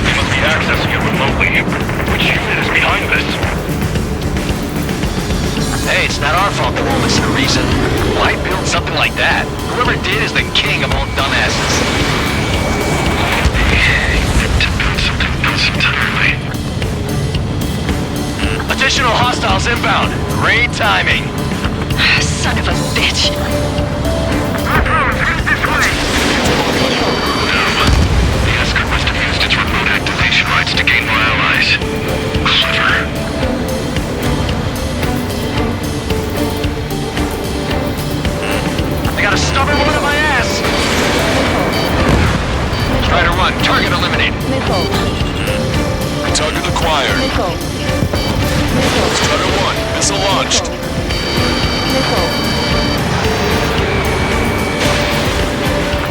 They must be accessing it remotely. Which unit is behind this? Hey, it's not our fault they won't listen to reason. Why build something like that? Whoever did is the king of all dumbasses. To build something else entirely. Additional hostiles inbound. Great timing. Son of a bitch. The escort must have used its remote activation rights to gain more allies. Clever. I got a stubborn one in my ass. Strider 1, target eliminated. Target acquired. Strider 1, missile launched.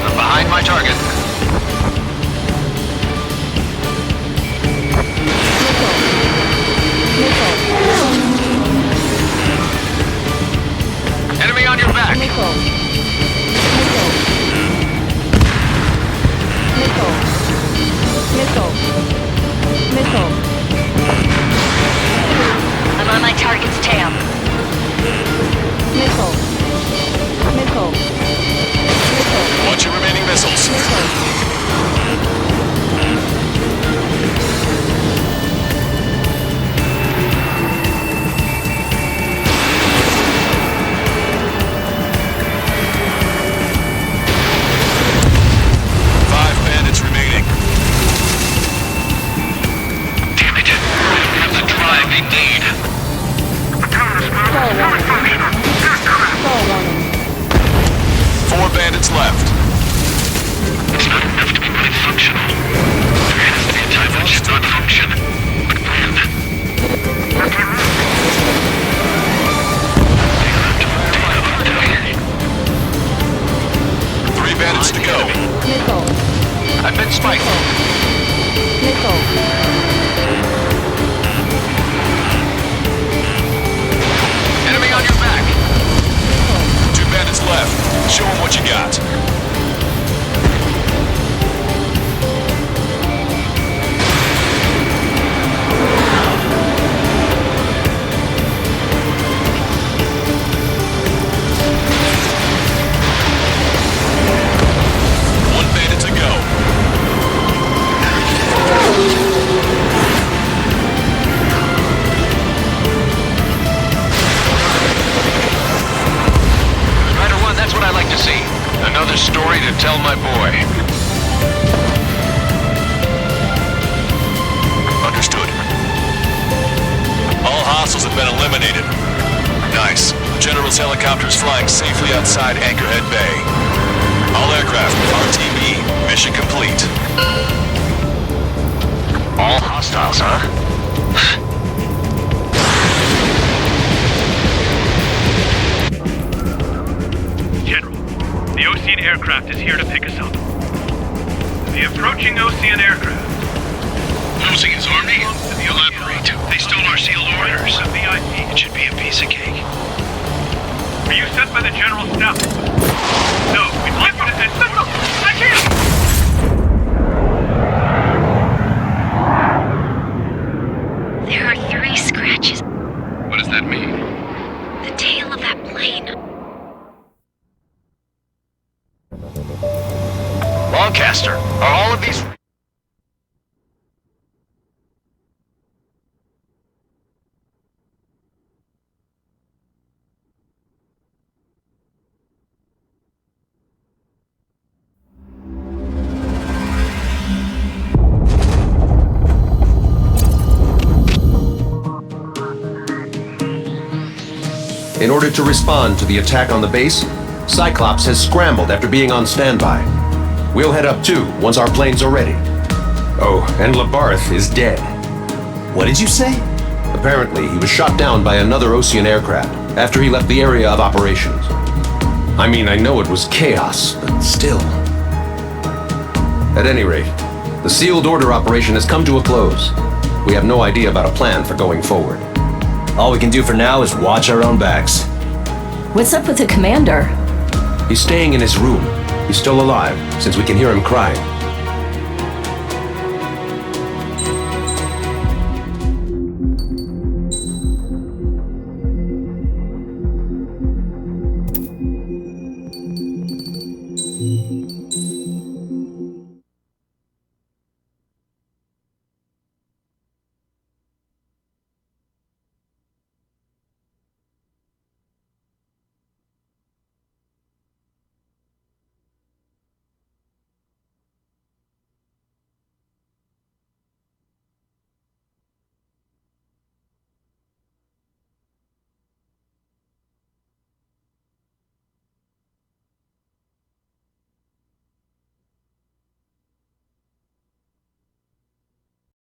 I'm behind my target. I've been spiked. Nickel. Enemy on your back. 2 bandits left. Show them what you got. Another story to tell my boy. Understood. All hostiles have been eliminated. Nice. General's helicopter is flying safely outside Anchorhead Bay. All aircraft, RTB, mission complete. All hostiles, huh? The Ocean aircraft is here to pick us up. The approaching Ocean aircraft. Losing his army? Elaborate. They stole our sealed orders. It should be a piece of cake. Are you sent by the General Staff? No, we'd like you to send... I can't! There are 3 scratches. What does that mean? The tail of that plane. Lancaster, are all of these... In order to respond to the attack on the base, Cyclops has scrambled after being on standby. We'll head up too, once our planes are ready. Oh, and Labarth is dead. What did you say? Apparently, he was shot down by another Ocean aircraft after he left the area of operations. I mean, I know it was chaos, but still. At any rate, the sealed order operation has come to a close. We have no idea about a plan for going forward. All we can do for now is watch our own backs. What's up with the commander? He's staying in his room. He's still alive, since we can hear him crying.